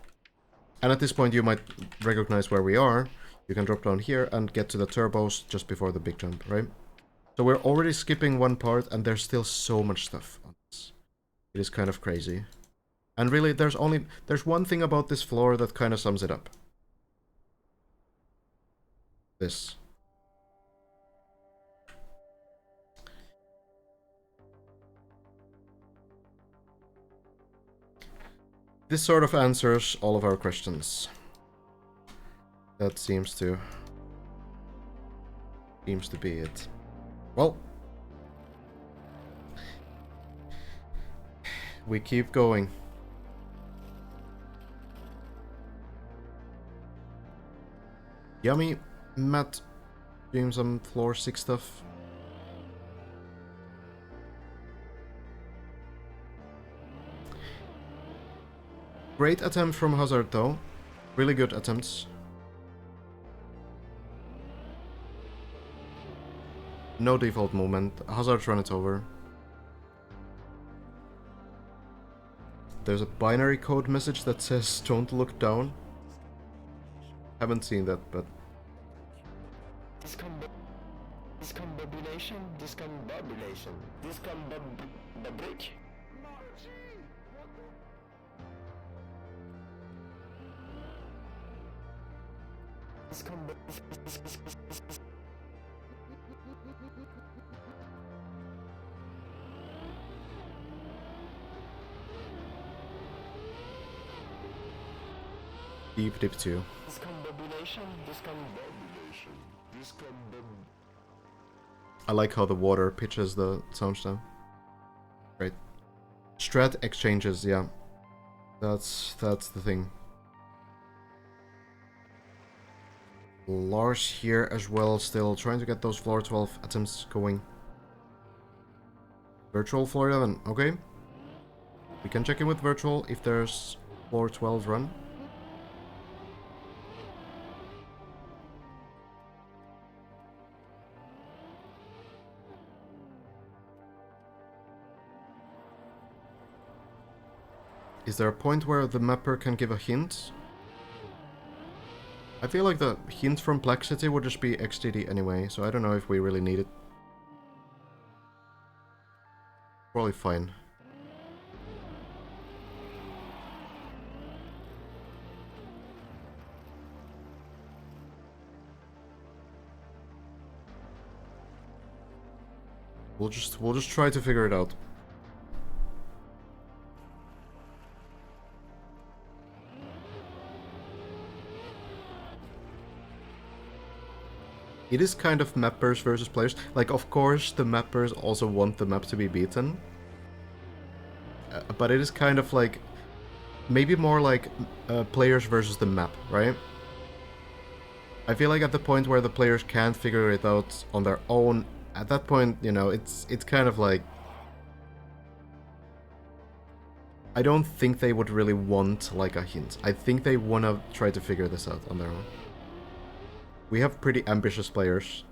And at this point you might recognize where we are. You can drop down here and get to the turbos just before the big jump, right? So we're already skipping one part, and there's still so much stuff on this. It is kind of crazy. And really, there's one thing about this floor that kind of sums it up. This. This sort of answers all of our questions. That seems to be it. Well, we keep going. Yummy. Matt doing some floor 6 stuff. Great attempt from Hazard though. Really good attempts. No default movement. Hazard run it over. There's a binary code message that says don't look down. Haven't seen that, but... Discombobulation. Deep 2. I like how the water pitches the sound down. Great. Strat exchanges, yeah. That's the thing. Lars here as well, still trying to get those floor 12 attempts going. Virtual floor 11, okay. We can check in with virtual if there's floor 12 run. Is there a point where the mapper can give a hint? I feel like the hint from Black City would just be XTD anyway, so I don't know if we really need it. Probably fine. We'll just try to figure it out. It is kind of mappers versus players. Like, of course, the mappers also want the map to be beaten. But it is kind of like... maybe more like players versus the map, right? I feel like at the point where the players can't figure it out on their own, at that point, you know, it's kind of like... I don't think they would really want, like, a hint. I think they want to try to figure this out on their own. We have pretty ambitious players.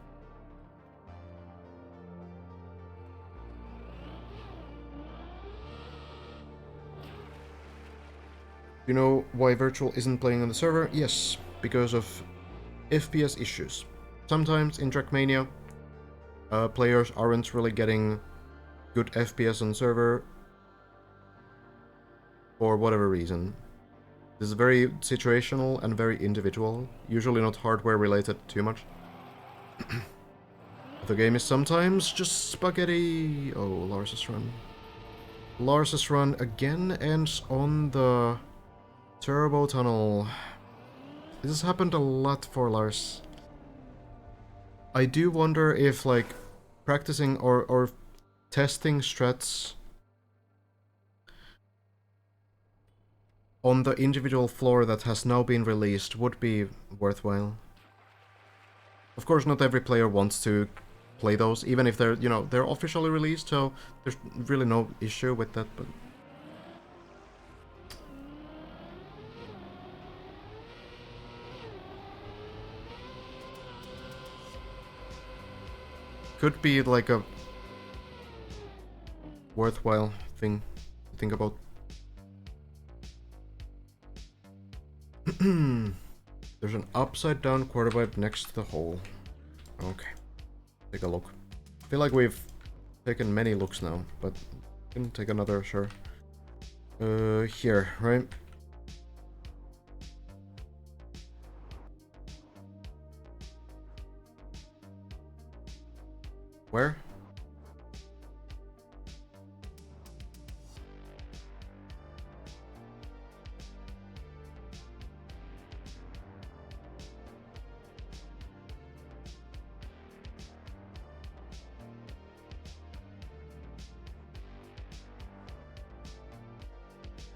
You know why Virtual isn't playing on the server? Yes, because of FPS issues. Sometimes in Trackmania, players aren't really getting good FPS on server for whatever reason. This is very situational and very individual, usually not hardware related too much. The game is sometimes just spaghetti. Oh, Lars's run. Lars's run again ends on the turbo tunnel. This has happened a lot for Lars. I do wonder if, like, practicing or testing strats on the individual floor that has now been released would be worthwhile. Of course, not every player wants to play those, even if they're, you know, they're officially released, so there's really no issue with that, but... could be like a worthwhile thing to think about. There's an upside down quarter pipe next to the hole. Okay. Take a look. I feel like we've taken many looks now, but we can take another, sure. Here, right? Where?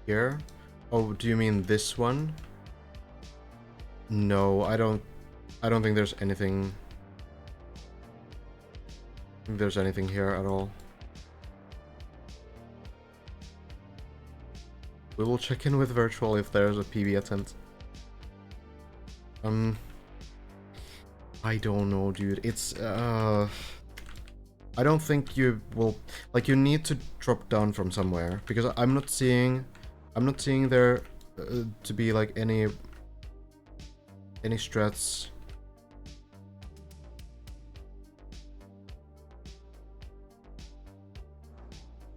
Here? Oh, do you mean this one? No, I don't think there's anything... there's anything here at all. We will check in with Virtual if there's a PB attempt. I don't know, dude. It's, I don't think you will... like, you need to drop down from somewhere, because I'm not seeing there to be, like, any strats.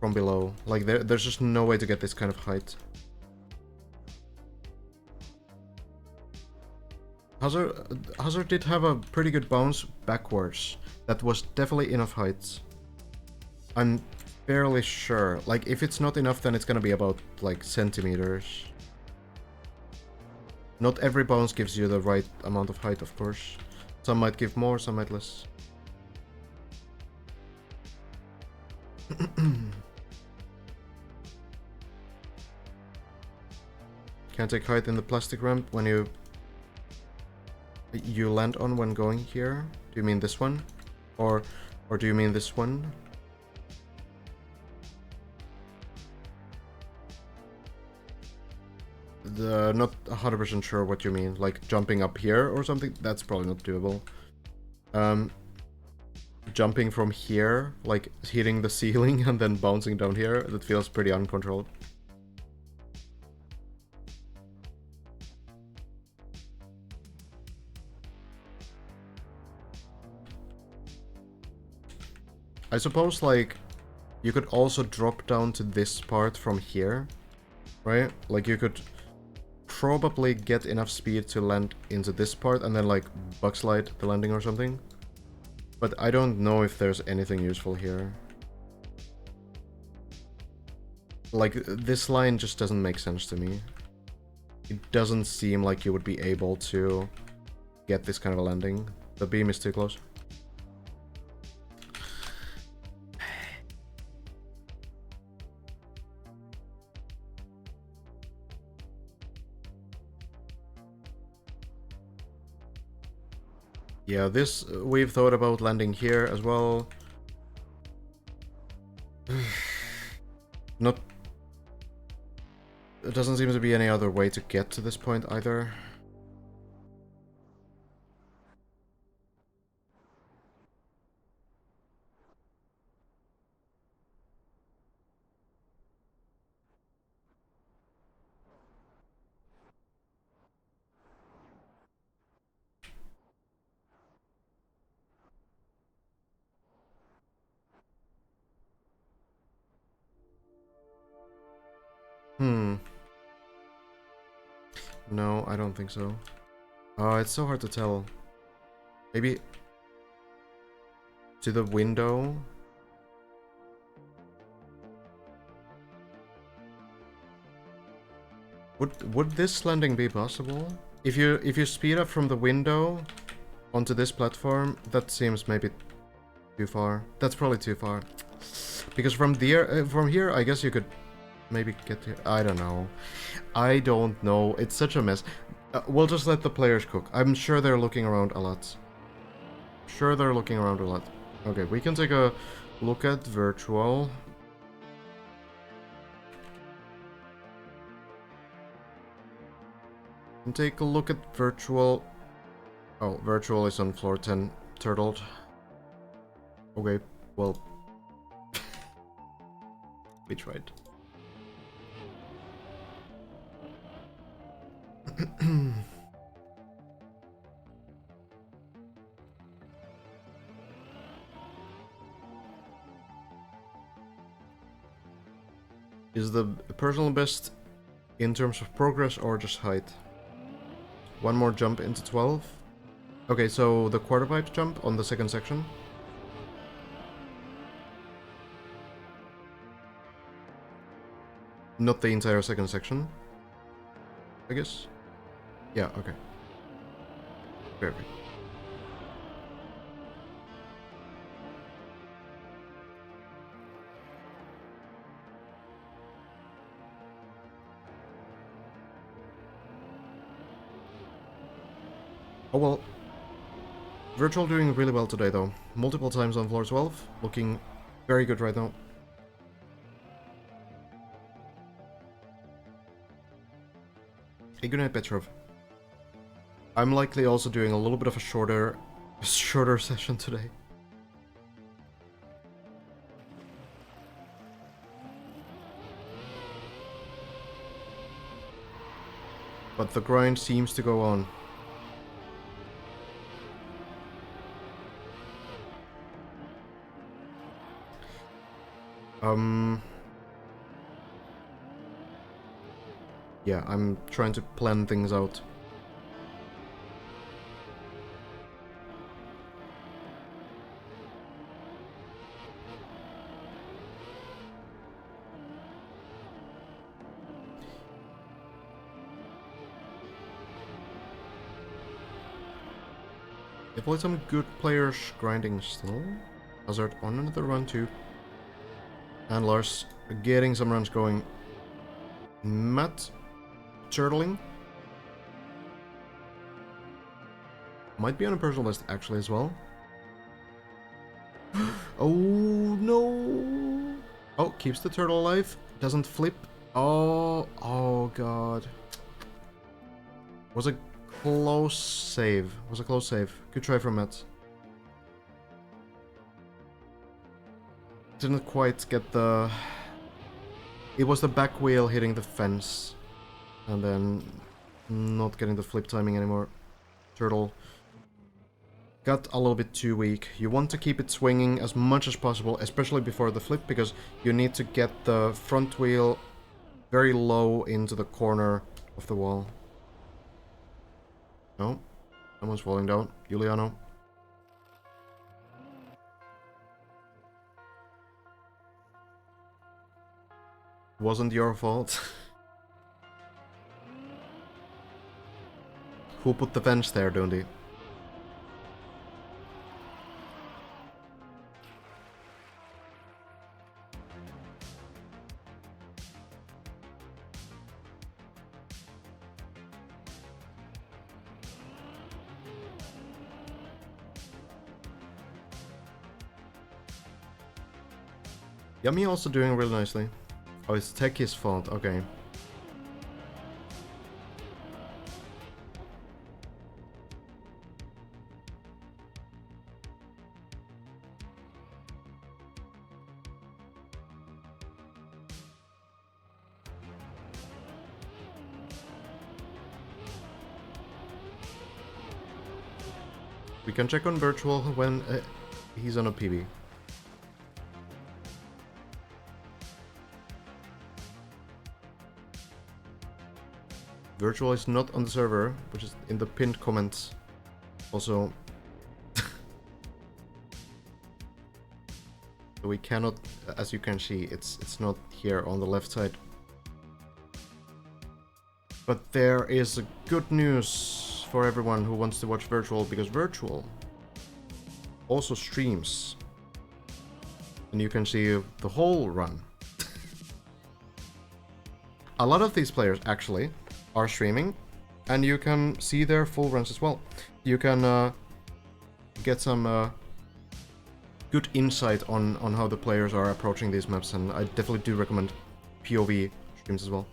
From below. Like, there's just no way to get this kind of height. Hazard did have a pretty good bounce backwards. That was definitely enough height. I'm fairly sure. Like, if it's not enough, then it's gonna be about, like, centimeters. Not every bounce gives you the right amount of height, of course. Some might give more, some might less. Can't take height in the plastic ramp when you land on when going here. Do you mean this one? Or do you mean this one? Not 100% sure what you mean. Like jumping up here or something? That's probably not doable. Jumping from here, like hitting the ceiling and then bouncing down here, that feels pretty uncontrolled. I suppose, like, you could also drop down to this part from here, right? Like, you could probably get enough speed to land into this part and then, like, bugslide the landing or something. But I don't know if there's anything useful here. Like, this line just doesn't make sense to me. It doesn't seem like you would be able to get this kind of a landing. The beam is too close. Yeah, this, we've thought about landing here as well. Not... There doesn't seem to be any other way to get to this point either. No, I don't think so. Oh, it's so hard to tell. Maybe... to the window? Would this landing be possible? If you speed up from the window onto this platform, that seems maybe too far. That's probably too far. Because from here, I guess you could maybe get here. I don't know. I don't know. It's such a mess. We'll just let the players cook. I'm sure they're looking around a lot. Sure, they're looking around a lot. Okay, we can take a look at Virtual. And take a look at Virtual. Oh, Virtual is on floor 10, turtled. Okay, well... we tried. Is the personal best in terms of progress or just height? One more jump into 12. Okay, so the quarter pipe jump on the second section. Not the entire second section, I guess. Yeah, okay. Perfect. Oh well. Virtual doing really well today though. Multiple times on floor 12. Looking very good right now. Hey, good night, Petrov. I'm likely also doing a little bit of a shorter session today. But the grind seems to go on. Yeah, I'm trying to plan things out. They played some good players grinding still. Hazard on another run too. And Lars getting some runs going. Matt turtling. Might be on a personal list actually as well. Oh no! Oh, keeps the turtle alive. Doesn't flip. Oh god. Was a close save. Was a close save. Good try from Matt. Didn't quite get the... It was the back wheel hitting the fence. And then not getting the flip timing anymore. Turtle got a little bit too weak. You want to keep it swinging as much as possible, especially before the flip, because you need to get the front wheel very low into the corner of the wall. No, someone's falling down. Giuliano. Wasn't your fault. Who put the bench there, don't he? Yummy also doing really nicely. Oh, it's Techie's fault, okay. We can check on virtual when he's on a PB. Virtual is not on the server, which is in the pinned comments. Also, so we cannot, as you can see, it's not here on the left side. But there is good news for everyone who wants to watch virtual, because virtual also streams, and you can see the whole run. A lot of these players actually are streaming, and you can see their full runs as well. You can get some good insight on how the players are approaching these maps, and I definitely do recommend POV streams as well.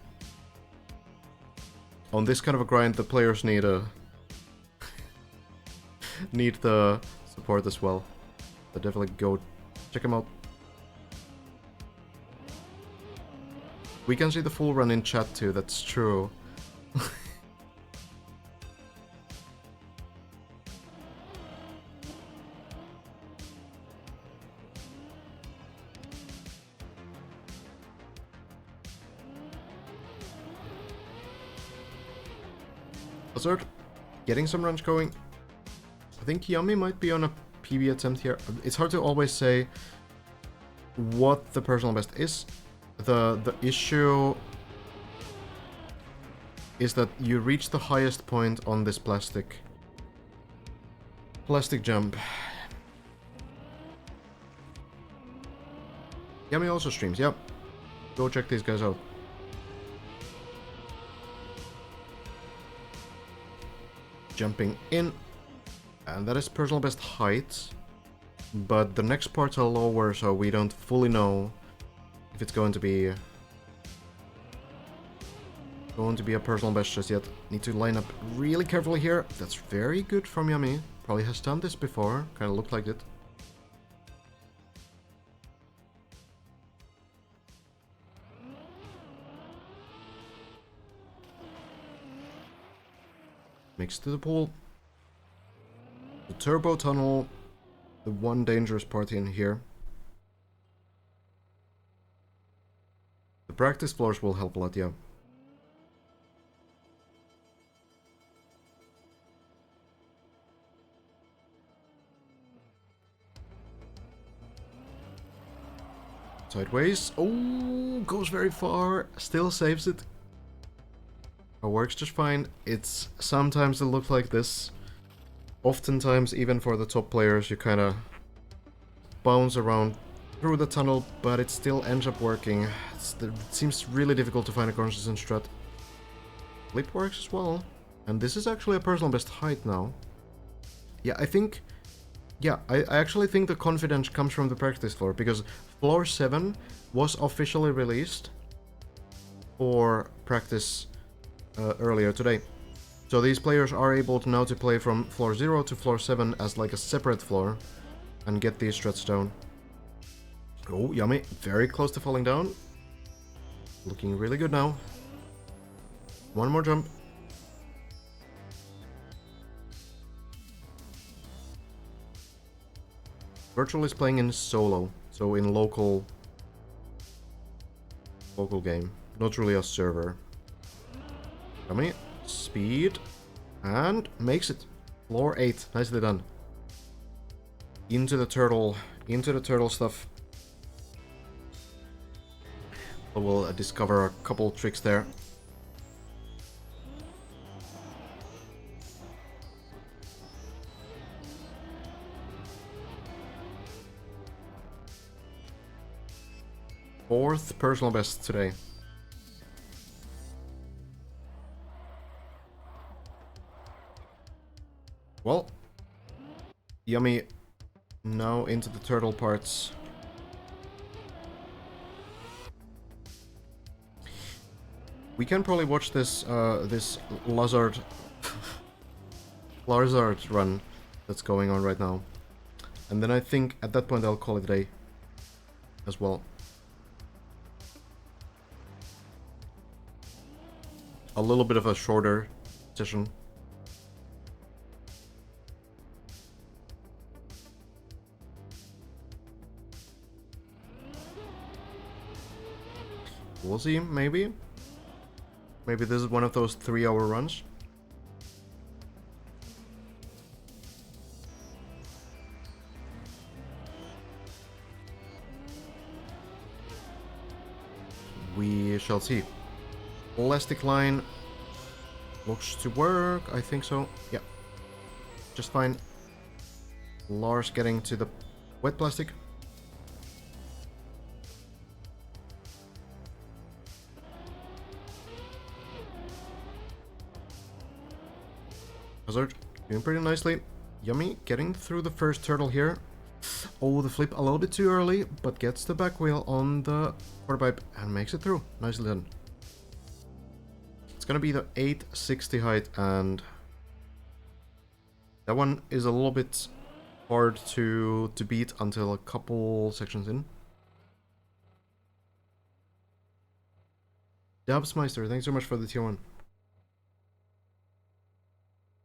On this kind of a grind, the players need need the support as well. So definitely go check them out. We can see the full run in chat too, that's true. Hazard getting some runs going. I think Yummy might be on a PB attempt here. It's hard to always say what the personal best is. The issue is that you reach the highest point on this plastic jump. Yummy also streams, yep. Go check these guys out. Jumping in Yeah, and that is personal best height. But the next parts are lower, so we don't fully know if it's going to be a personal best just yet. Need to line up really carefully here. That's very good from Yummy. Probably has done this before. Kind of looked like it. Mix to the pool. The turbo tunnel. The one dangerous part in here. The practice floors will help a lot, yeah. Sideways. Oh, goes very far. Still saves it. It works just fine. It's sometimes it looks like this. Oftentimes, even for the top players, you kind of bounce around through the tunnel, but it still ends up working. It seems really difficult to find a consistent strat. Flip works as well. And this is actually a personal best height now. Yeah, I think... Yeah, I actually think the confidence comes from the practice floor, because floor 7 was officially released for practice earlier today. So these players are able to now to play from floor 0 to floor 7 as like a separate floor and get these strats down. Oh, Yummy. Very close to falling down. Looking really good now. One more jump. Virtual is playing in solo, so in local game, not really a server. Yummy. Speed. And makes it. Floor 8. Nicely done. Into the turtle stuff. We'll discover a couple tricks there. Fourth personal best today. Well, Yummy now into the turtle parts. We can probably watch this this Lazard run that's going on right now. And then I think at that point I'll call it a day as well. A little bit of a shorter session. We'll see, maybe. Maybe this is one of those 3-hour runs. We shall see. Elastic line looks to work, I think so. Yeah. Just fine. Lars getting to the wet plastic. Hazard doing pretty nicely. Yummy getting through the first turtle here. Oh, the flip a little bit too early, but gets the back wheel on the quarter pipe and makes it through. Nicely done. It's gonna be the 860 height, and that one is a little bit hard to beat until a couple sections in. Dubsmeister, thanks so much for the tier 1.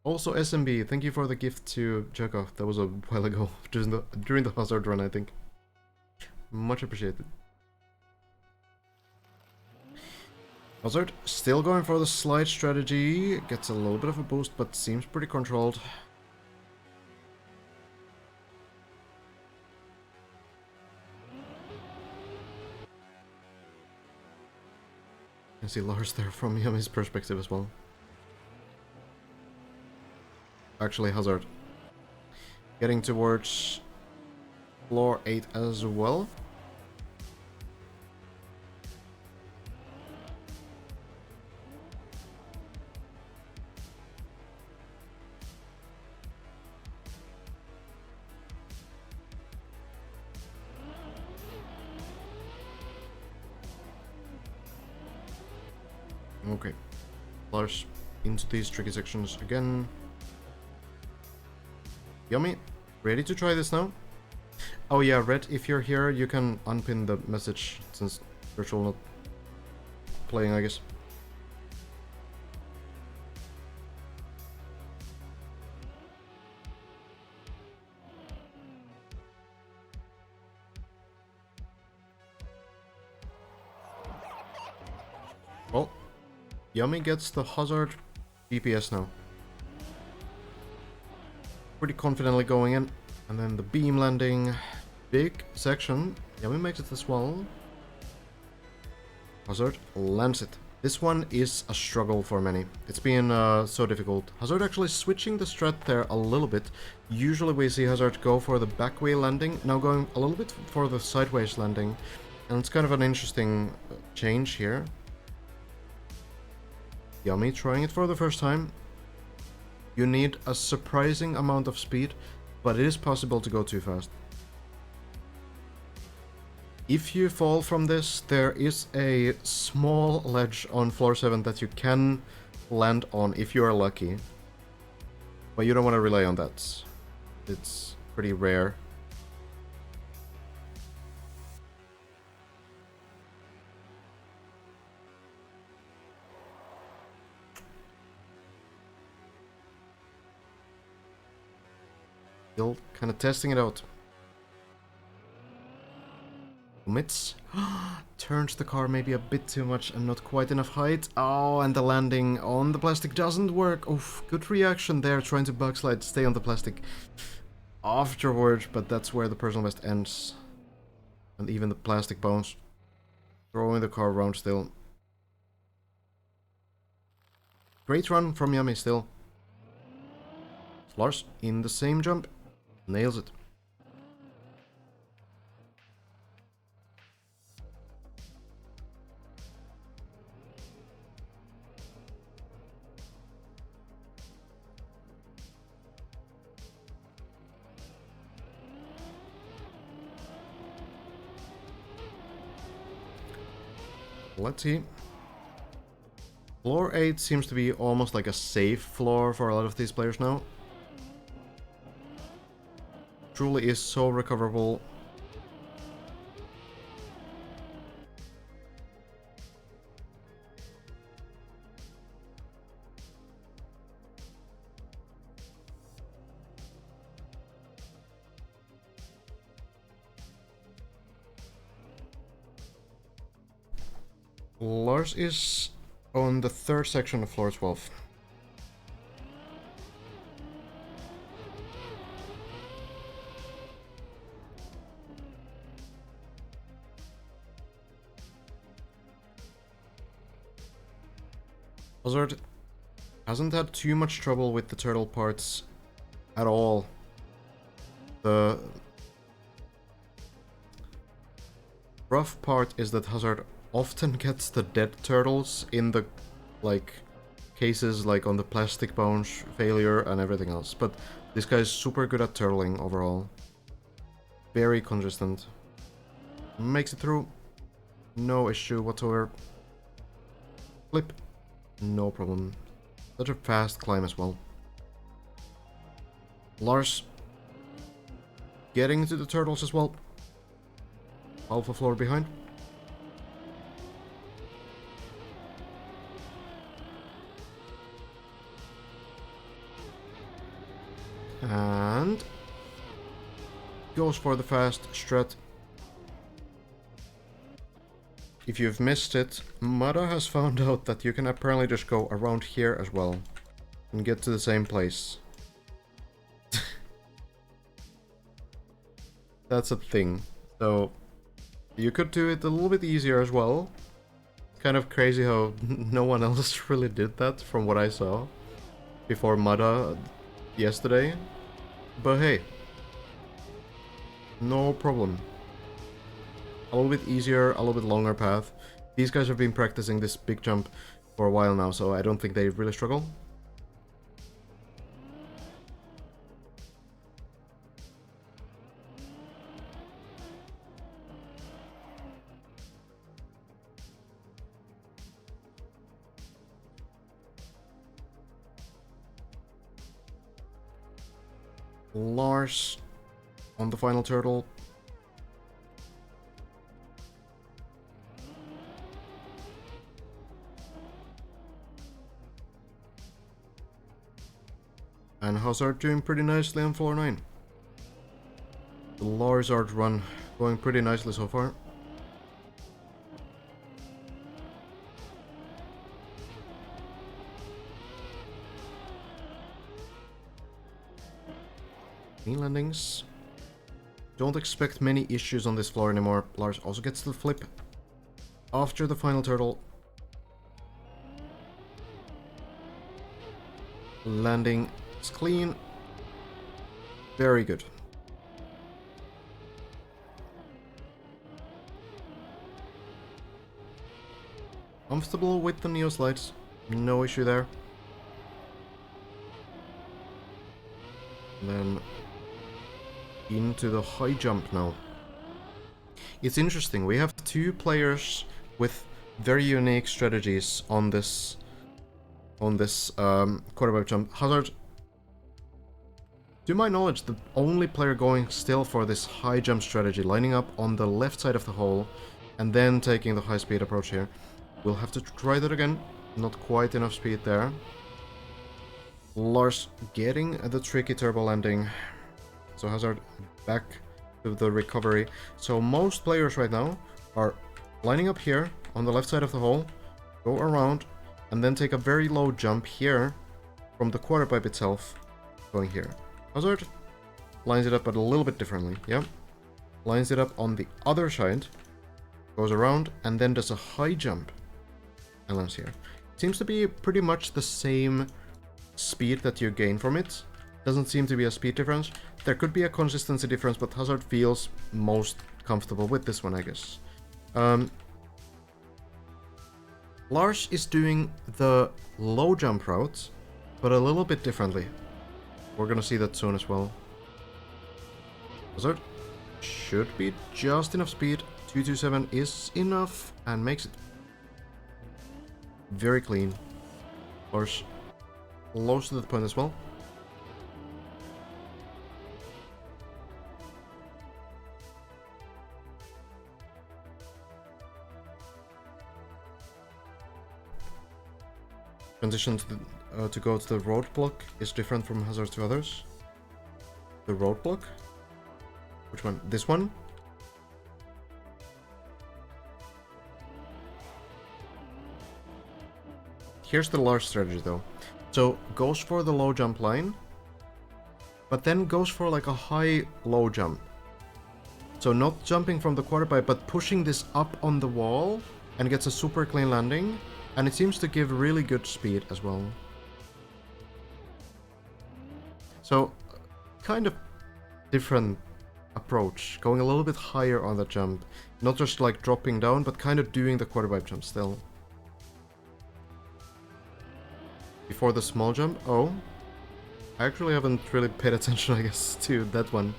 Also SMB, thank you for the gift to Chekhov. That was a while ago, during the Hazard run, I think. Much appreciated. Hazard still going for the slide strategy. Gets a little bit of a boost, but seems pretty controlled. You can see Lars there from Yummy's perspective as well. Actually, Hazard getting towards floor 8 as well. Okay. Lars into these tricky sections again. Yummy. Ready to try this now? Oh yeah, Red, if you're here, you can unpin the message since Virtual not playing, I guess. Well, Yummy gets the Hazard DPS now. Pretty confidently going in. And then the beam landing. Big section. Yummy makes it as well. Hazard lands it. This one is a struggle for many. It's been so difficult. Hazard actually switching the strat there a little bit. Usually we see Hazard go for the backway landing. Now going a little bit for the sideways landing. And it's kind of an interesting change here. Yummy trying it for the first time. You need a surprising amount of speed, but it is possible to go too fast. If you fall from this, there is a small ledge on floor 7 that you can land on if you are lucky. But you don't want to rely on that. It's pretty rare. Still kind of testing it out. Commits. Turns the car maybe a bit too much and not quite enough height. Oh, and the landing on the plastic doesn't work. Oof, good reaction there, trying to backslide, stay on the plastic afterwards, but that's where the personal best ends. And even the plastic bones. Throwing the car around still. Great run from Yummy still. Lars in the same jump. Nails it. Let's see. Floor 8 seems to be almost like a safe floor for a lot of these players now. Truly is so recoverable. Lars is on the third section of floor 12. Hazard hasn't had too much trouble with the turtle parts at all. The rough part is that Hazard often gets the dead turtles in the, like, cases like on the plastic bones failure and everything else. But this guy is super good at turtling overall. Very consistent. Makes it through. No issue whatsoever. Flip. No problem. Such a fast climb as well. Lars getting to the turtles as well. Alpha floor behind. And goes for the fast strat. If you've missed it, Mada has found out that you can apparently just go around here as well and get to the same place. That's a thing. So you could do it a little bit easier as well. It's kind of crazy how no one else really did that from what I saw before Mada yesterday. But hey, no problem. A little bit easier, a little bit longer path. These guys have been practicing this big jump for a while now, so I don't think they really struggle. Lars on the final turtle. And Hazard doing pretty nicely on floor 9. The Lars art run going pretty nicely so far. Clean landings. Don't expect many issues on this floor anymore. Lars also gets the flip after the final turtle. Landing is clean. Very good. Comfortable with the Neo slides. No issue there. Then into the high jump now. It's interesting, we have two players with very unique strategies on this quarterback jump. Hazard, to my knowledge, the only player going still for this high jump strategy, lining up on the left side of the hole and then taking the high speed approach here. We'll have to try that again. Not quite enough speed there. Lars getting the tricky turbo landing. So Hazard back to the recovery. So most players right now are lining up here on the left side of the hole, go around, and then take a very low jump here from the quarter pipe itself, going here. Hazard lines it up but a little bit differently, yeah. Lines it up on the other side, goes around, and then does a high jump and lands here. Seems to be pretty much the same speed that you gain from it. Doesn't seem to be a speed difference. There could be a consistency difference, but Hazard feels most comfortable with this one, I guess. Lars is doing the low jump route, but a little bit differently. We're gonna see that soon as well. Hazard should be just enough speed. 227 is enough and makes it very clean. Lars close to the point as well. Transition to go to the roadblock is different from Hazard to others. The roadblock? Which one? This one? Here's the Lars strategy though. So goes for the low jump line, but then goes for like a high low jump. So not jumping from the quarter pipe, but pushing this up on the wall and gets a super clean landing. And it seems to give really good speed as well. So, kind of different approach. Going a little bit higher on the jump. Not just like dropping down, but kind of doing the quarter pipe jump still. Before the small jump. Oh. I actually haven't really paid attention, I guess, to that one.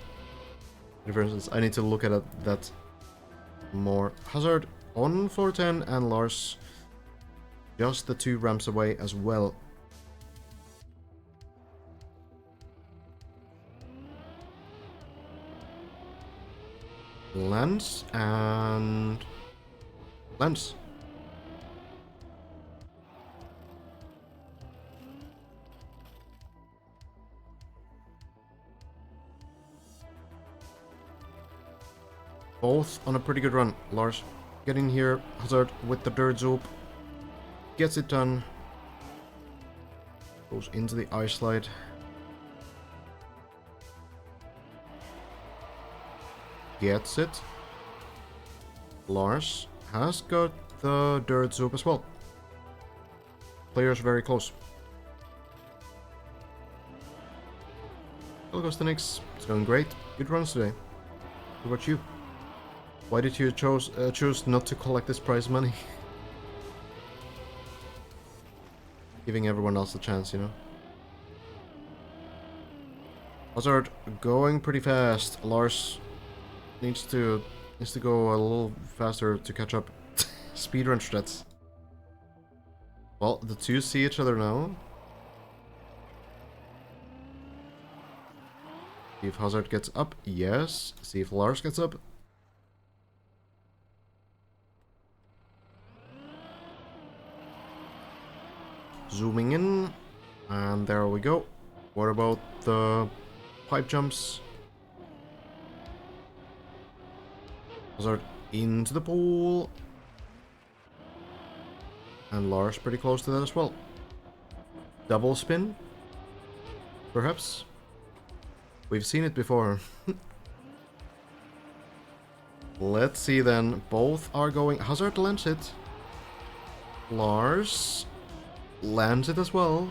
For instance, I need to look at that more. Hazard on floor 10 and Lars just the 2 ramps away as well. Lands and lands. Both on a pretty good run. Lars getting here. Hazard with the dirt zoop. Gets it done. Goes into the ice slide. Gets it. Lars has got the dirt zoop as well. Players very close. Hello, Ghostenix. It's going great. Good runs today. What about you? Why did you choose not to collect this prize money? Giving everyone else a chance, you know. Hazard going pretty fast. Lars needs to go a little faster to catch up. Speedrun strats. Well, the two see each other now. See if Hazard gets up. Yes. See if Lars gets up. Zooming in. And there we go. What about the pipe jumps? Hazard into the pool. And Lars pretty close to that as well. Double spin? Perhaps? We've seen it before. Let's see then. Both are going... Hazard lands it. Lars lands it as well.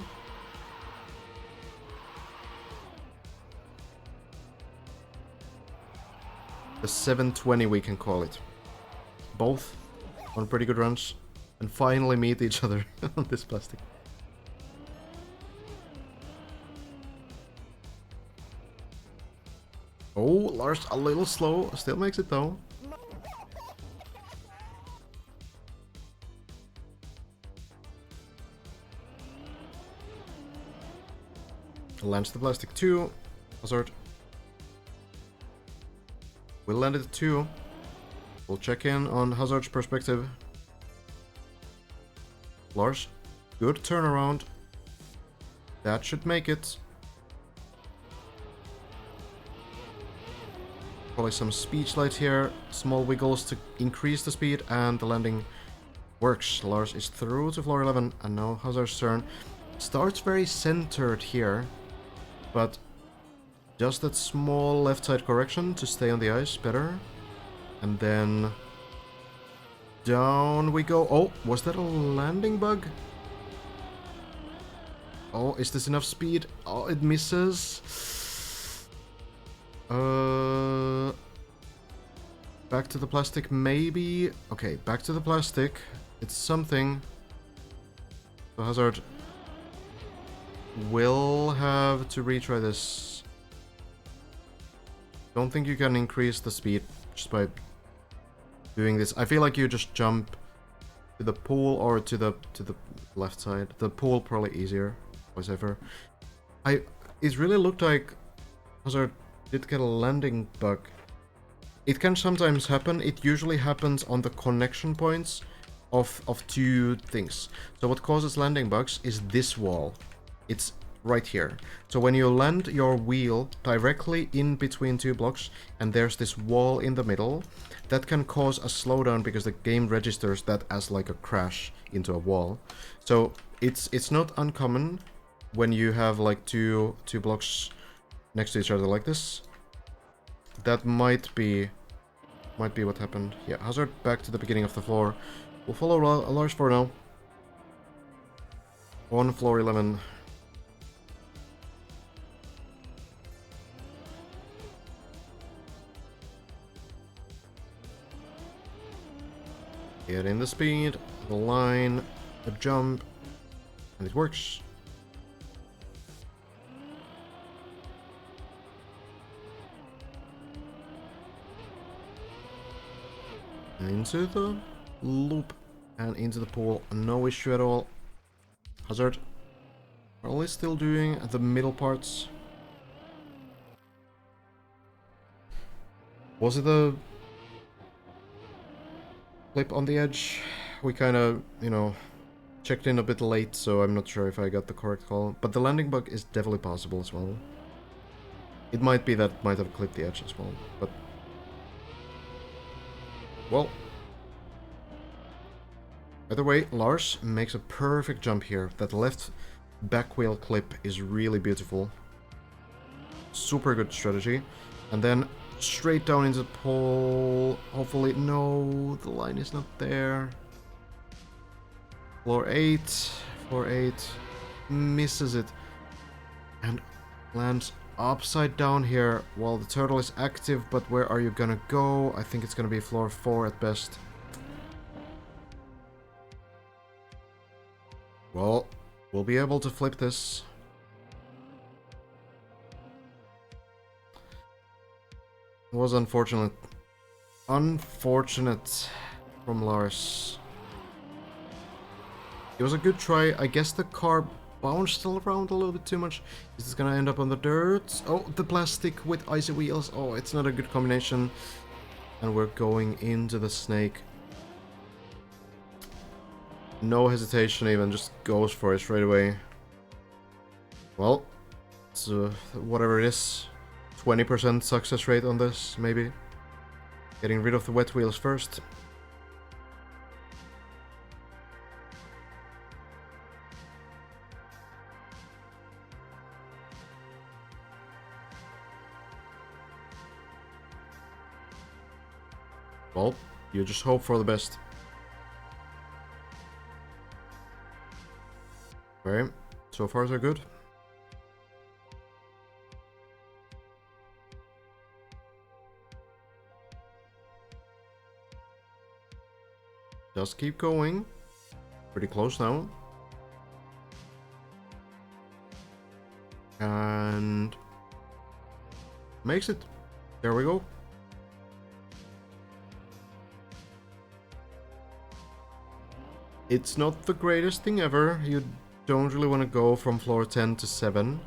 The 720 we can call it. Both on pretty good runs. And finally meet each other on this plastic. Oh, Lars a little slow. Still makes it though. Lands the plastic too. Hazard. We landed it too. We'll check in on Hazard's perspective. Lars, good turnaround. That should make it. Probably some speed slide here. Small wiggles to increase the speed, and the landing works. Lars is through to floor 11, and now Hazard's turn. Starts very centered here, but just that small left side correction to stay on the ice better. And then down we go. Oh, was that a landing bug? Oh, is this enough speed? Oh, it misses. Back to the plastic, maybe. Okay, back to the plastic. It's something. So Hazard will have to retry this. Don't think you can increase the speed just by doing this. I feel like you just jump to the pool or to the left side. The pool probably easier, or safer. It really looked like Hazard did get a landing bug. It can sometimes happen. It usually happens on the connection points of two things. So what causes landing bugs is this wall. It's right here. So when you land your wheel directly in between two blocks and there's this wall in the middle, that can cause a slowdown because the game registers that as like a crash into a wall. So it's not uncommon when you have like two blocks next to each other like this. That might be what happened. Yeah, Hazard back to the beginning of the floor. We'll follow Lars for now. On floor 11. Get in the speed, the line, the jump, and it works. Into the loop and into the pool, no issue at all. Hazard probably still doing the middle parts. Was it a flip on the edge? We kind of, checked in a bit late, so I'm not sure if I got the correct call. But the landing bug is definitely possible as well. It might be that might have clipped the edge as well, but... Well, either way, Lars makes a perfect jump here. That left back wheel clip is really beautiful. Super good strategy. And then straight down into the pole. Hopefully, no, the line is not there. Floor 8, misses it. And lands upside down here while the turtle is active, but where are you gonna go? I think it's gonna be floor 4 at best. Well, we'll be able to flip this. It was unfortunate. Unfortunate from Lars. It was a good try. I guess the car bounced around a little bit too much. Is this gonna end up on the dirt? Oh, the plastic with icy wheels. Oh, it's not a good combination. And we're going into the snake. No hesitation even, just goes for it straight away. Well, it's whatever it is. 20% success rate on this, maybe. Getting rid of the wet wheels first. Well, you just hope for the best. Okay, so far so good. Just keep going. Pretty close now. And makes it. There we go. It's not the greatest thing ever. You don't really want to go from floor 10 to 7.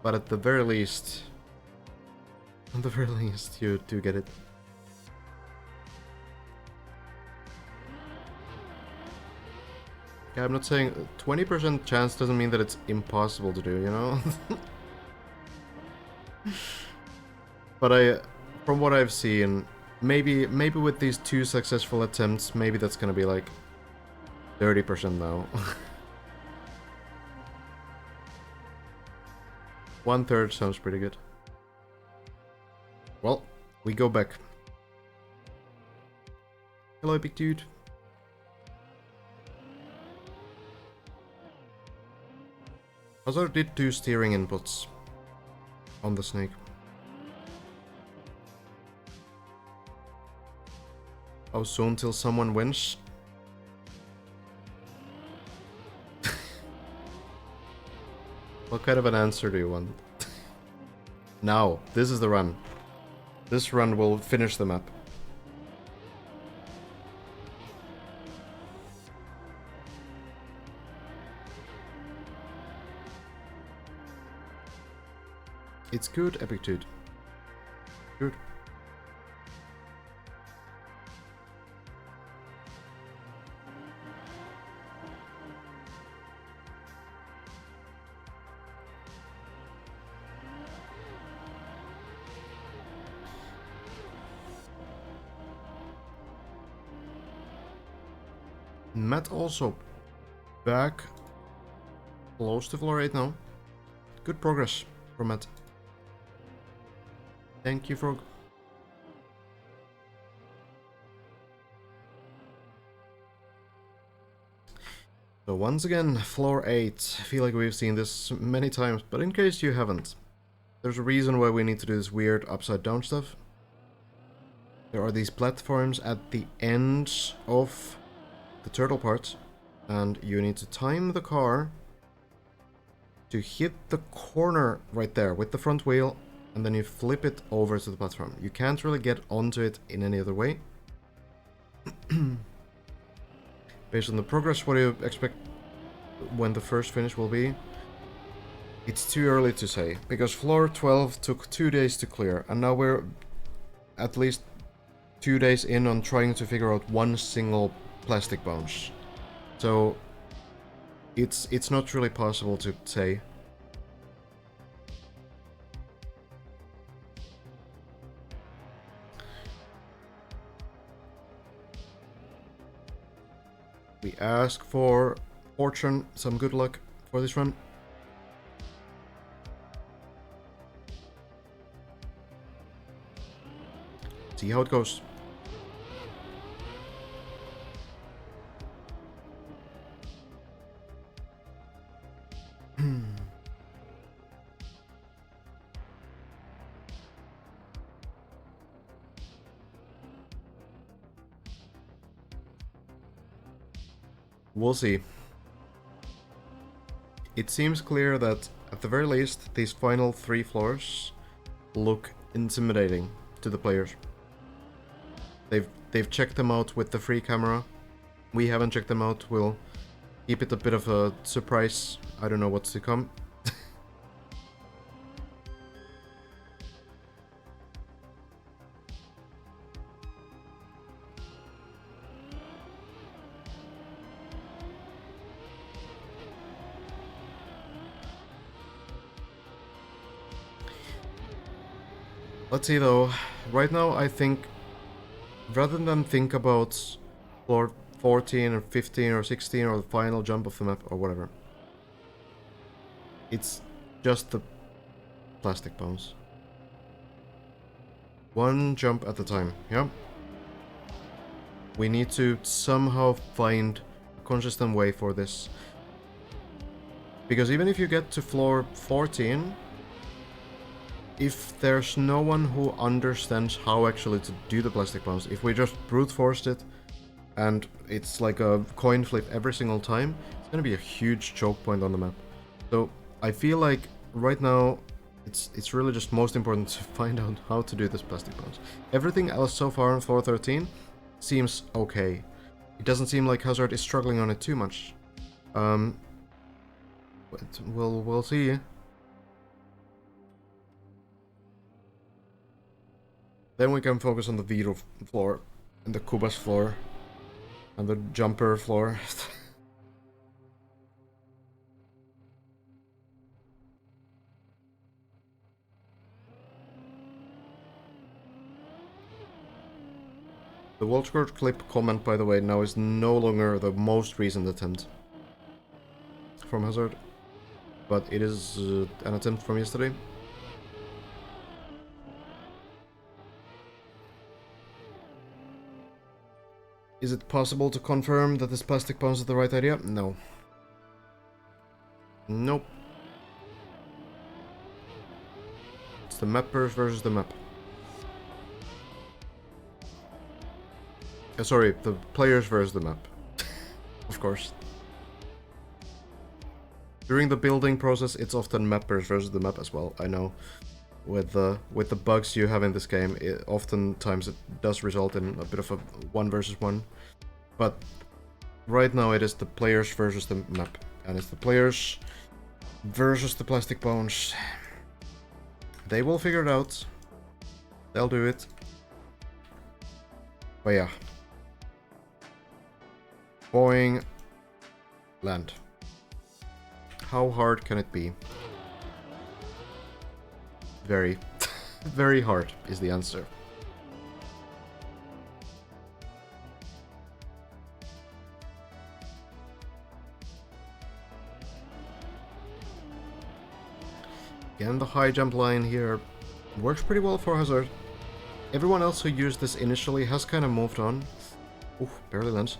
But at the very least, you do get it. Yeah, I'm not saying 20% chance doesn't mean that it's impossible to do, you know? But from what I've seen, maybe with these 2 successful attempts, maybe that's gonna be like 30% now. 1/3 sounds pretty good. Well, we go back. Hello, big dude. Hazard did 2 steering inputs on the snake. How soon till someone wins? What kind of an answer do you want? Now, this is the run. This run will finish the map. It's good, Epic Dude. Good. Matt also back close to floor 8 now. Good progress from Matt. Thank you, Frog. So once again, floor 8. I feel like we've seen this many times, but in case you haven't, there's a reason why we need to do this weird upside down stuff. There are these platforms at the ends of the turtle part, and you need to time the car to hit the corner right there with the front wheel, and then you flip it over to the platform. You can't really get onto it in any other way. Based on the progress, what do you expect when the first finish will be? It's too early to say, because floor 12 took 2 days to clear, and now we're at least 2 days in on trying to figure out one single plastic bounce. So it's not really possible to say. We ask for fortune, some good luck for this run. See how it goes. We'll see. It seems clear that, at the very least, these final 3 floors look intimidating to the players. They've checked them out with the free camera. We haven't checked them out. We'll keep it a bit of a surprise I don't know what's to come. Let's see though. Right now I think, rather than think about floor 14 or 15 or 16 or the final jump of the map or whatever, it's just the plastic bones. One jump at a time, yeah? We need to somehow find a consistent way for this. Because even if you get to floor 14, if there's no one who understands how actually to do the plastic bounce, if we just brute forced it and it's like a coin flip every single time, it's gonna be a huge choke point on the map. So I feel like right now it's really just most important to find out how to do this plastic bounce. Everything else so far on floor 13 seems okay. It doesn't seem like Hazard is struggling on it too much. But we'll see. Then we can focus on the Vito floor, and the Kubas floor, and the Jumper floor. The Waltgard clip comment, by the way, now is no longer the most recent attempt from Hazard, but it is an attempt from yesterday. Is it possible to confirm that this plastic bounce is the right idea? No. Nope. It's the mappers versus the map. Sorry, the players versus the map. Of course. During the building process, it's often mappers versus the map as well, I know. With the bugs you have in this game, oftentimes it does result in a bit of a 1 versus 1. But right now it is the players versus the map. And it's the players versus the plastic bones. They will figure it out. They'll do it. But yeah. Boing. Land. How hard can it be? Very, very hard is the answer. Again, the high jump line here works pretty well for Hazard. Everyone else who used this initially has kind of moved on. Ooh, barely lands.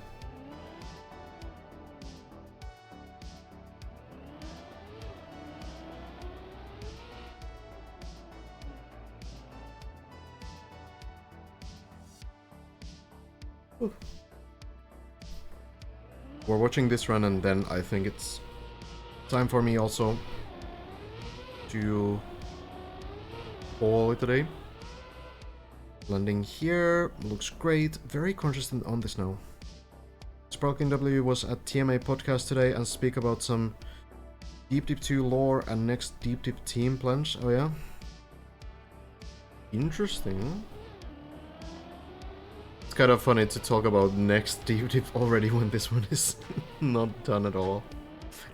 We're watching this run, and then I think it's time for me also to call it today. Landing here looks great. Very consistent on this now. Sparking W was at TMA podcast today and speak about some Deep Dip 2 lore and next Deep Dip team plans. Oh yeah? Interesting. It's kind of funny to talk about next Deep Dip already when this one is not done at all.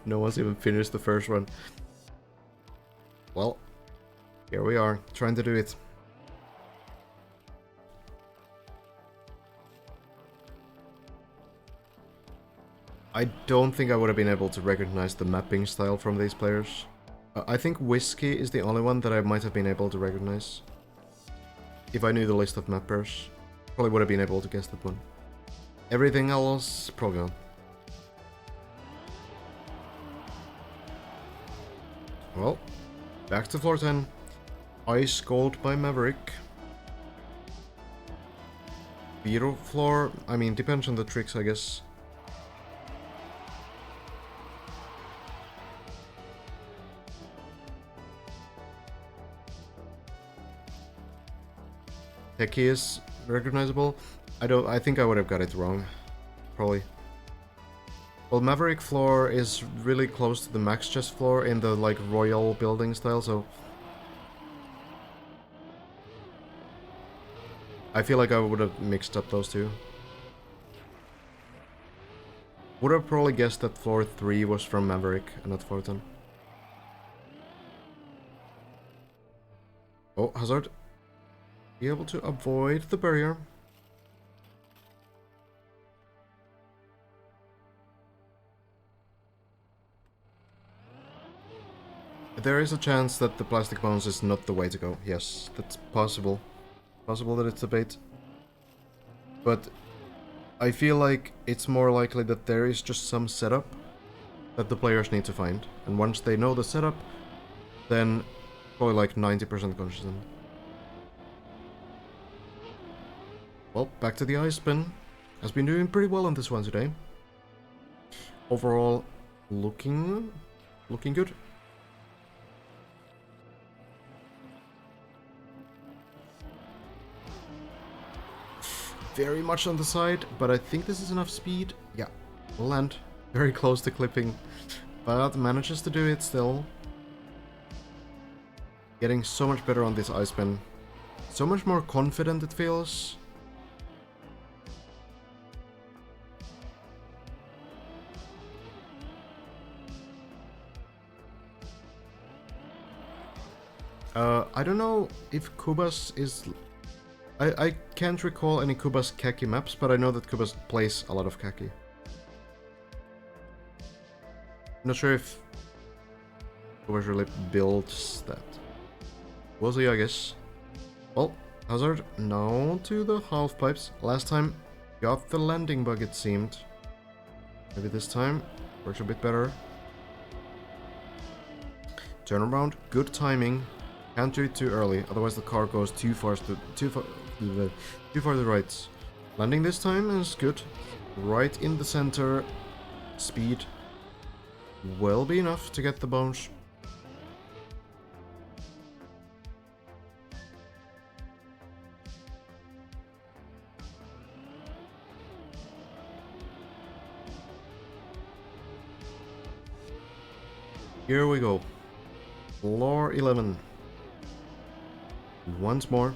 No one's even finished the first one. Well, here we are, trying to do it. I don't think I would have been able to recognize the mapping style from these players. I think Whiskey is the only one that I might have been able to recognize. If I knew the list of mappers, probably would have been able to guess that one. Everything else, probably not. Well, back to floor 10. Ice Gold by Maverick. Vito floor, I mean, depends on the tricks, I guess. Techie is recognizable. I think I would have got it wrong. Probably. Well, Maverick floor is really close to the max chest floor in the, like, royal building style, so... I feel like I would have mixed up those two. Would have probably guessed that floor 3 was from Maverick and not floor 10. Oh, Hazard. Be able to avoid the barrier. There is a chance that the plastic bounce is not the way to go. Yes, that's possible. Possible that it's a bait. But I feel like it's more likely that there is just some setup that the players need to find. And once they know the setup, then probably like 90% consistent. Well, back to the ice spin. Has been doing pretty well on this one today. Overall, looking good. Very much on the side, but I think this is enough speed. Yeah, will land. Very close to clipping, but manages to do it still. Getting so much better on this ice spin. So much more confident it feels. I don't know if Kubas is... I can't recall any Kubas khaki maps, but I know that Kubas plays a lot of khaki. I'm not sure if Kubas really builds that. We'll see, I guess. Well, Hazard, now to the half pipes. Last time, got the landing bug, it seemed. Maybe this time, works a bit better. Turn around, good timing. Can't do it too early, otherwise the car goes too far to the right. Landing this time is good. Right in the center. Speed will be enough to get the bounce. Here we go. Floor 11. Once more.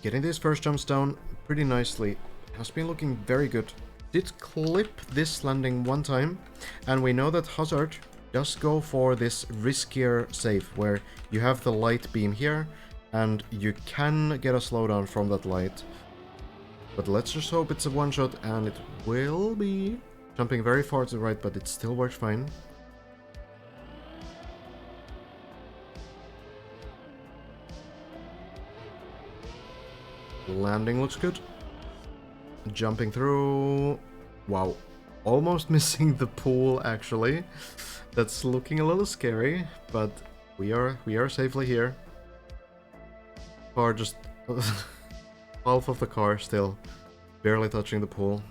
Getting these first jumps down pretty nicely. Has been looking very good. Did clip this landing one time, and we know that Hazard does go for this riskier save, where you have the light beam here, and you can get a slowdown from that light. But let's just hope it's a one-shot, and it will be. Jumping very far to the right, but it still works fine. Landing looks good. Jumping through. Wow. Almost missing the pool, actually. That's looking a little scary, but we are safely here. Car just... half of the car still. Barely touching the pool.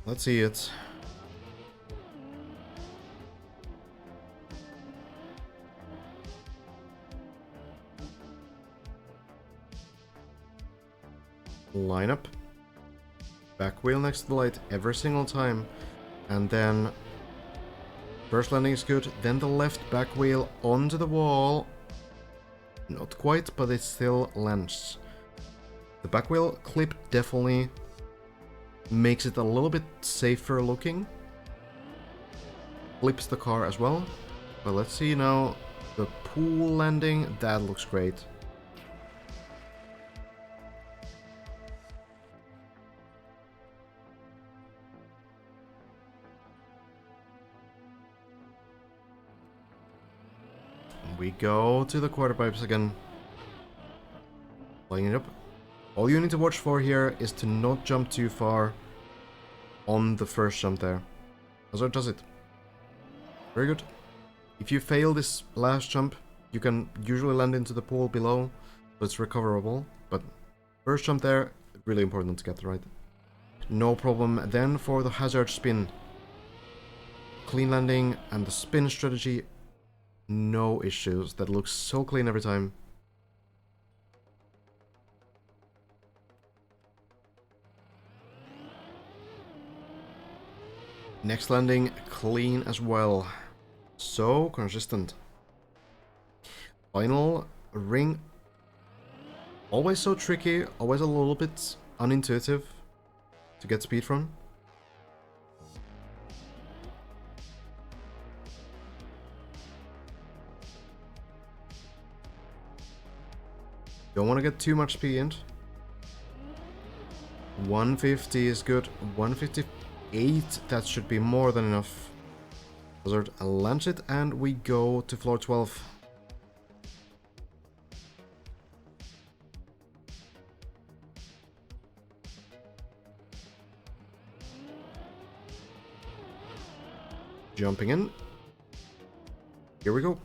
Let's see it. Line up. Back wheel next to the light every single time. And then... first landing is good. Then the left back wheel onto the wall. Not quite, but it still lands. The back wheel clip definitely... makes it a little bit safer looking. Flips the car as well. But let's see now. The pool landing, that looks great. We go to the quarter pipes again. Playing it up. All you need to watch for here is to not jump too far on the first jump there. Hazard does it. Very good. If you fail this last jump, you can usually land into the pool below, so it's recoverable. But first jump there, really important to get right. No problem then for the Hazard spin. clean landing and the spin strategy, no issues. That looks so clean every time. Next landing, clean as well. So consistent. Final ring, always so tricky, always a little bit unintuitive to get speed from. Don't want to get too much speed. 150 is good. 158, that should be more than enough. Hazard launch it and we go to floor 12. Jumping in. Here we go.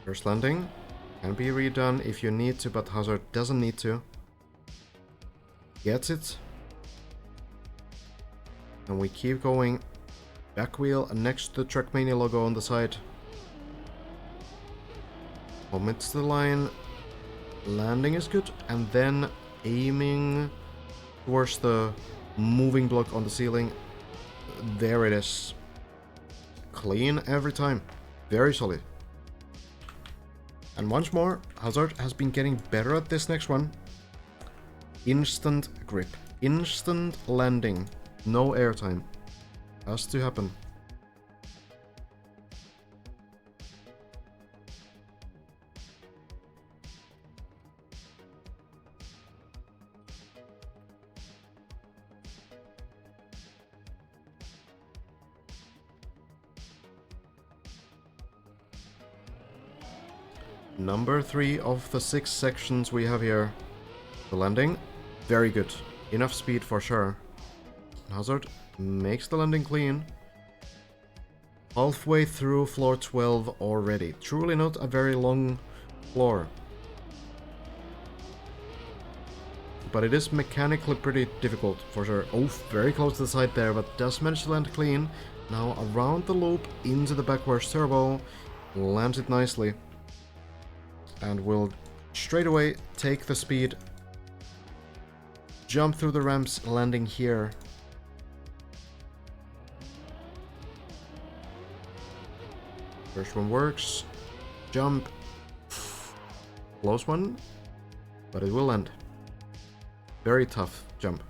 First landing can be redone if you need to, but Hazard doesn't need to. Gets it. And we keep going. Back wheel next to the Trackmania logo on the side. Omits the line. Landing is good. And then aiming towards the moving block on the ceiling. There it is. Clean every time. Very solid. And once more, Hazard has been getting better at this next one. Instant grip. Instant landing. No airtime. Has to happen. Number 3 of the 6 sections we have here. The landing, very good. Enough speed for sure. Hazard makes the landing clean. Halfway through floor 12 already. Truly not a very long floor. But it is mechanically pretty difficult for sure. Oh, very close to the side there, but does manage to land clean. Now around the loop into the backwards turbo. Lands it nicely. And will straight away take the speed, jump through the ramps, landing here. First one works, jump, close one, but it will land. Very tough jump.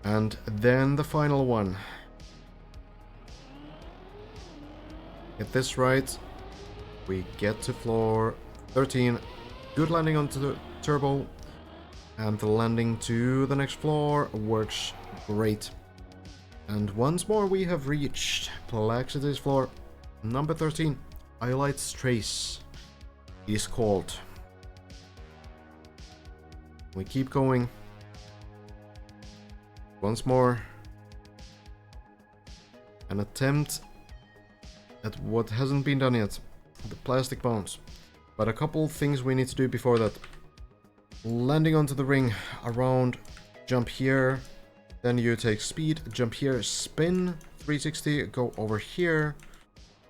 And then the final one. Get this right. We get to floor 13. Good landing onto the turbo. And the landing to the next floor works great. And once more we have reached Plaxity's floor number 13. Highlights Trace is called. We keep going. Once more. An attempt at what hasn't been done yet. The plastic bounce. But a couple things we need to do before that. Landing onto the ring, around, jump here, then you take speed, jump here, spin, 360, go over here,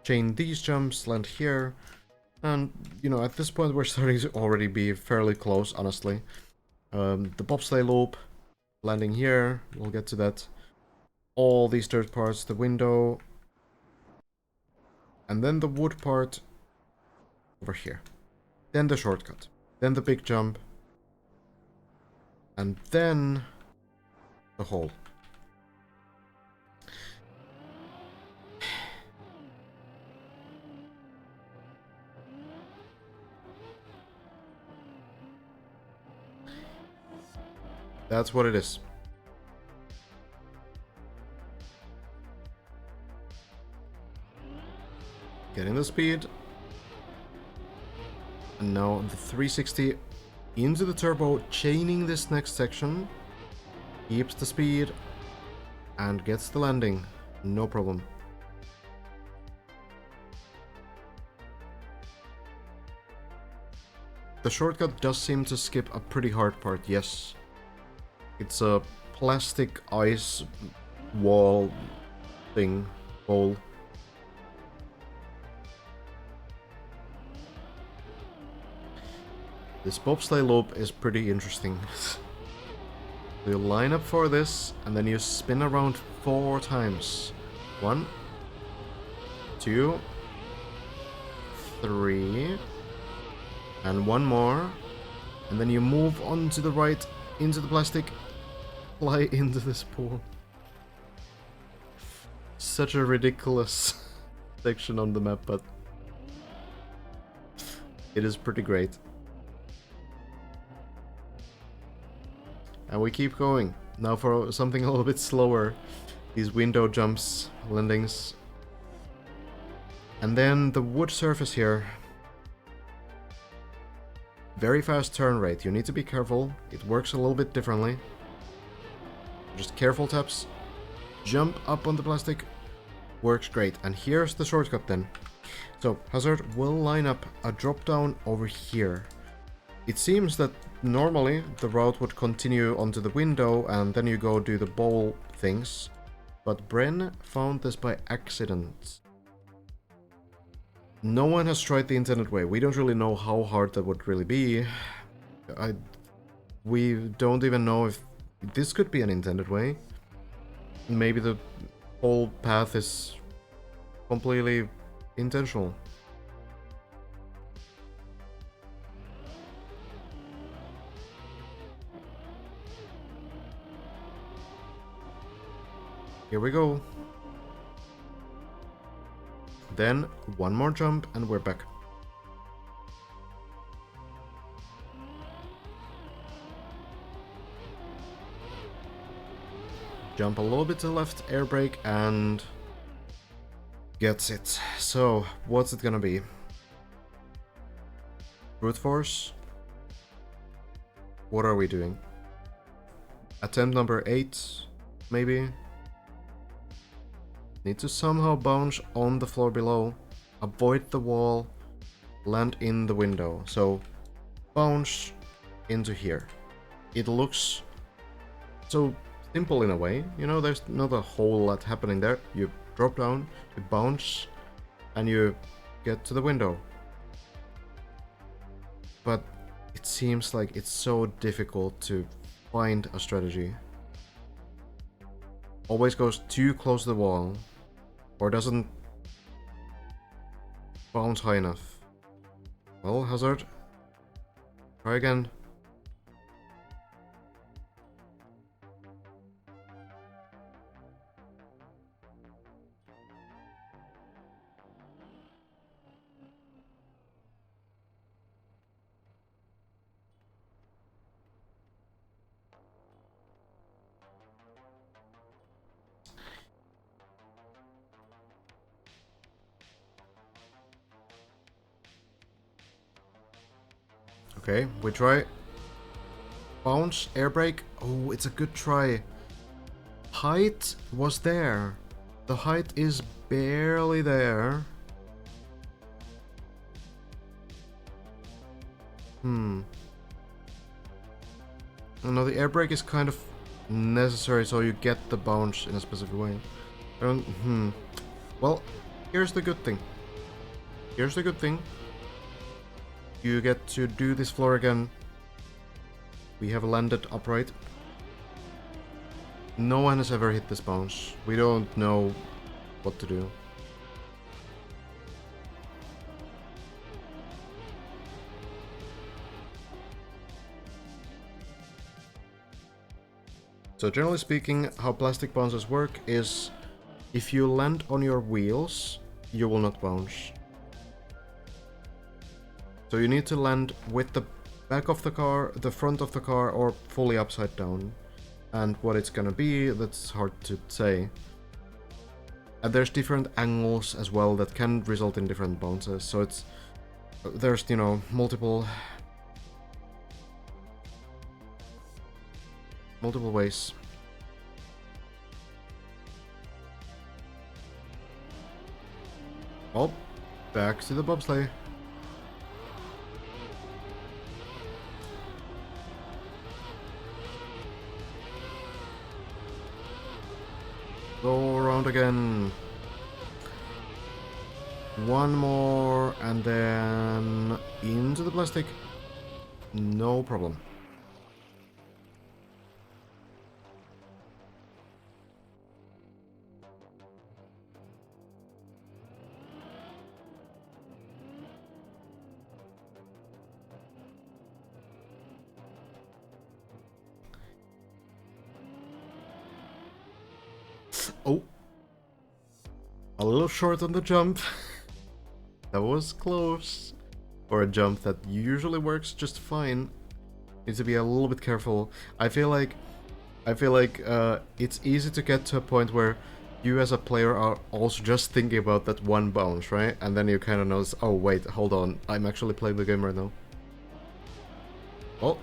chain these jumps, land here, and, you know, at this point we're starting to already be fairly close, honestly. The bobsleigh loop, landing here, we'll get to that. All these dirt parts, the window, and then the wood part over here. Then the shortcut. Then the big jump. And then the hole. That's what it is. Getting the speed. And now the 360 into the turbo, chaining this next section. Keeps the speed and gets the landing. No problem. The shortcut does seem to skip a pretty hard part, yes. It's a plastic ice wall thing, bowl. This bobsleigh loop is pretty interesting. You line up for this, and then you spin around 4 times. 1, 2, 3, and 1 more. And then you move on to the right, into the plastic, fly into this pool. Such a ridiculous section on the map, but it is pretty great. And we keep going. Now for something a little bit slower. These window jumps, landings. And then the wood surface here. Very fast turn rate. You need to be careful. It works a little bit differently. Just careful taps. Jump up on the plastic. Works great. And here's the shortcut then. So Hazard will line up a drop down over here. It seems that normally the route would continue onto the window and then you go do the bowl things, but Bren found this by accident. No one has tried the intended way. We don't really know how hard that would really be. We don't even know if this could be an intended way. Maybe the whole path is completely intentional. Here we go. Then 1 more jump and we're back. Jump a little bit to the left, air brake, and gets it. So, what's it gonna be? Brute force? What are we doing? Attempt number 8, maybe? Need to somehow bounce on the floor below, avoid the wall, land in the window. So, bounce into here. It looks so simple in a way, you know, there's not a whole lot happening there. You drop down, you bounce, and you get to the window. But it seems like it's so difficult to find a strategy. Always goes too close to the wall, or doesn't bounce high enough. Well, Hazard, try again. Okay, we try. Bounce, air brake. Oh, it's a good try. Height was there. The height is barely there. No, the air brake is kind of necessary so you get the bounce in a specific way. Well, here's the good thing. Here's the good thing. You get to do this floor again. We have landed upright. No one has ever hit this bounce. We don't know what to do. So generally speaking, how plastic bounces work is if you land on your wheels, you will not bounce. So you need to land with the back of the car, the front of the car, or fully upside down. And what it's gonna be, that's hard to say. And there's different angles as well that can result in different bounces. So there's, you know, multiple ways. Oh, back to the bobsleigh. around again. One more, and then into the plastic. No problem. Oh. A little short on the jump. That was close. For a jump that usually works just fine. Need to be a little bit careful. I feel like it's easy to get to a point where you as a player are also just thinking about that one bounce, right? And then you kind of notice, oh wait, hold on, I'm actually playing the game right now. Oh,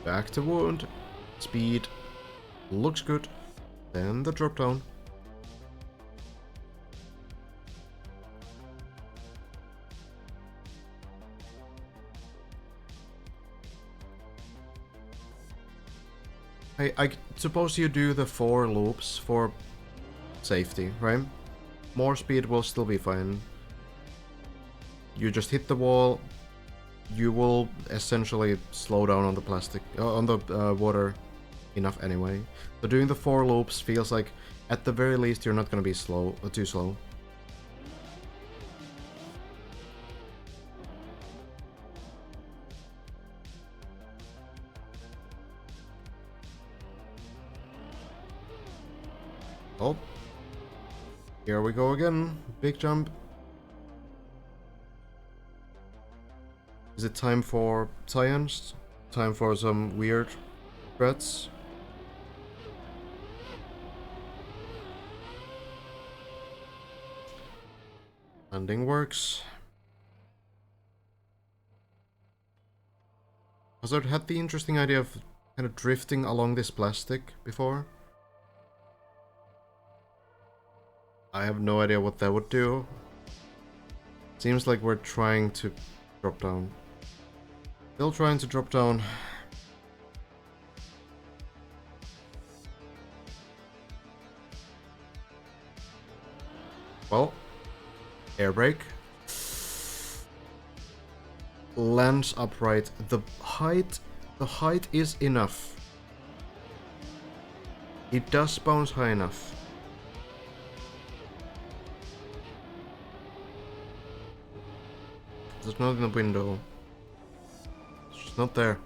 back to wound. Speed. Looks good. Then the drop down. Hey, I suppose you do the 4 loops for safety, right? More speed will still be fine. You just hit the wall, you will essentially slow down on the plastic, on the water enough anyway. So doing the 4 loops feels like, at the very least, you're not gonna be too slow. Oh, here we go again. Big jump. Is it time for science? Time for some weird threats? Landing works. Hazard had the interesting idea of kind of drifting along this plastic before. I have no idea what that would do. Seems like we're trying to drop down. Still trying to drop down. Well, air brake. Lands upright. The height is enough. It does bounce high enough. It's not in the window. It's just not there.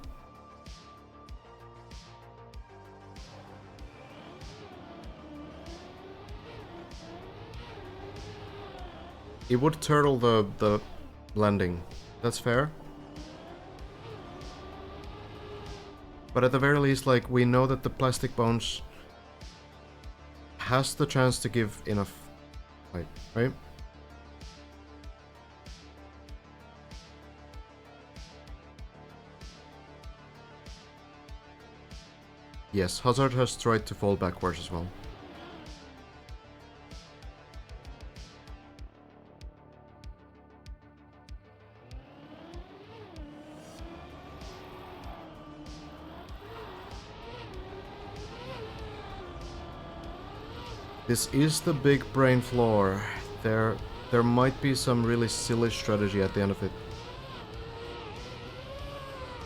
It would turtle the landing. That's fair. But at the very least, like, we know that the plastic bounce has the chance to give enough height, right? Yes, Hazard has tried to fall backwards as well. This is the big brain floor. There might be some really silly strategy at the end of it.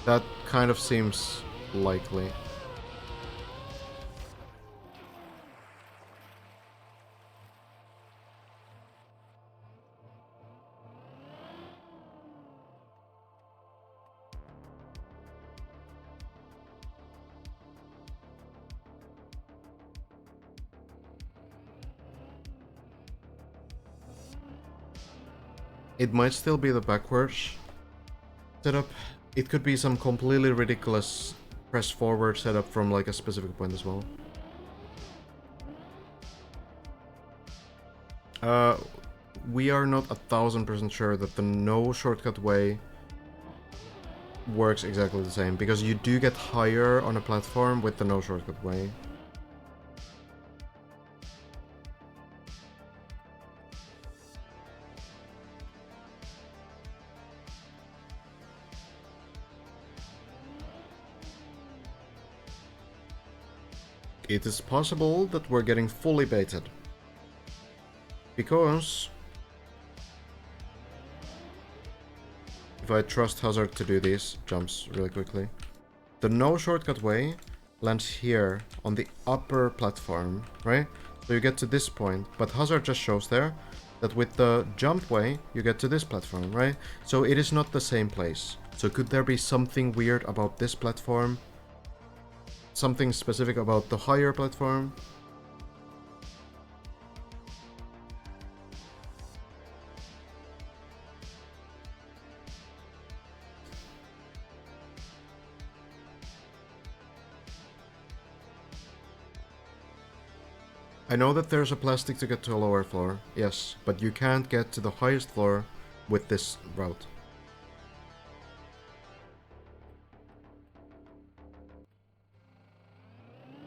That kind of seems likely. It might still be the backwards setup. It could be some completely ridiculous press forward setup from like a specific point as well. We are not 1000% sure that the no shortcut way works exactly the same, because you do get higher on a platform with the no shortcut way. It is possible that we're getting fully baited. Because if I trust Hazard to do these jumps really quickly, the no shortcut way lands here on the upper platform, right? So you get to this point, but Hazard just shows there that with the jump way, you get to this platform, right? So it is not the same place. So could there be something weird about this platform? Something specific about the higher platform? I know that there's a plastic to get to a lower floor, yes, but you can't get to the highest floor with this route.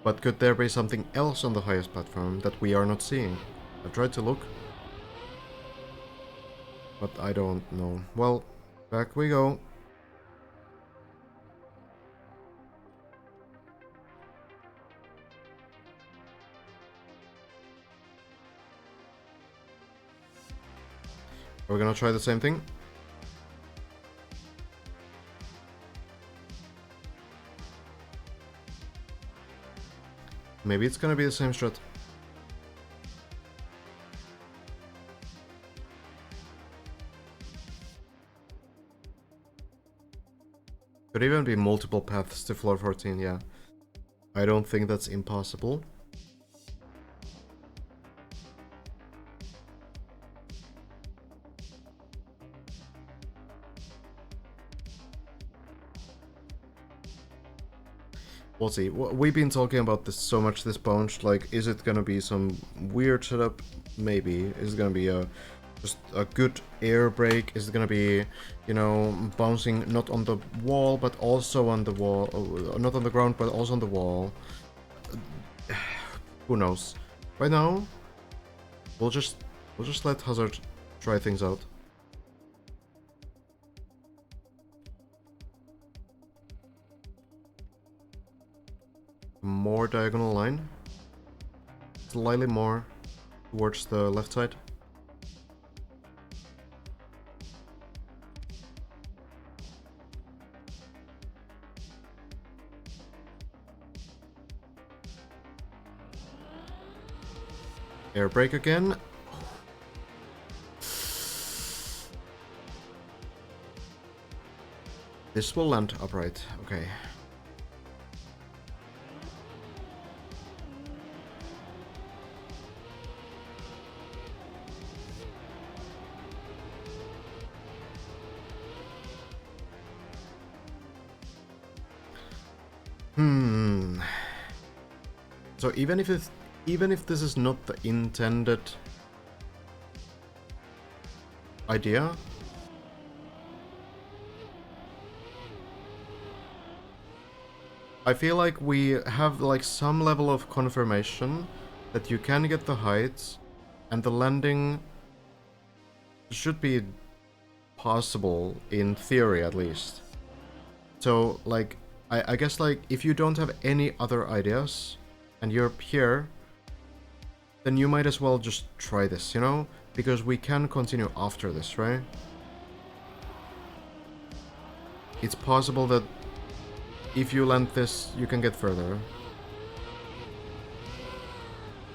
But could there be something else on the highest platform that we are not seeing? I've tried to look, but I don't know. Well, back we go. Are we gonna try the same thing? Maybe it's gonna be the same strat. Could even be multiple paths to floor 14, yeah. I don't think that's impossible. We'll see. We've been talking about this so much this bunch. Like, is it gonna be some weird setup? Maybe. Is it gonna be just a good air brake? Is it gonna be, you know, bouncing not on the wall but also on the wall, not on the ground but also on the wall? Who knows? Right now, we'll just let Hazard try things out. More diagonal line. Slightly more towards the left side. Air brake again. This will land upright. Okay. So even if this is not the intended idea, I feel like we have like some level of confirmation that you can get the heights and the landing should be possible in theory at least. So like I guess like if you don't have any other ideas and you're here, then you might as well just try this, you know? Because we can continue after this, right? It's possible that if you land this, you can get further.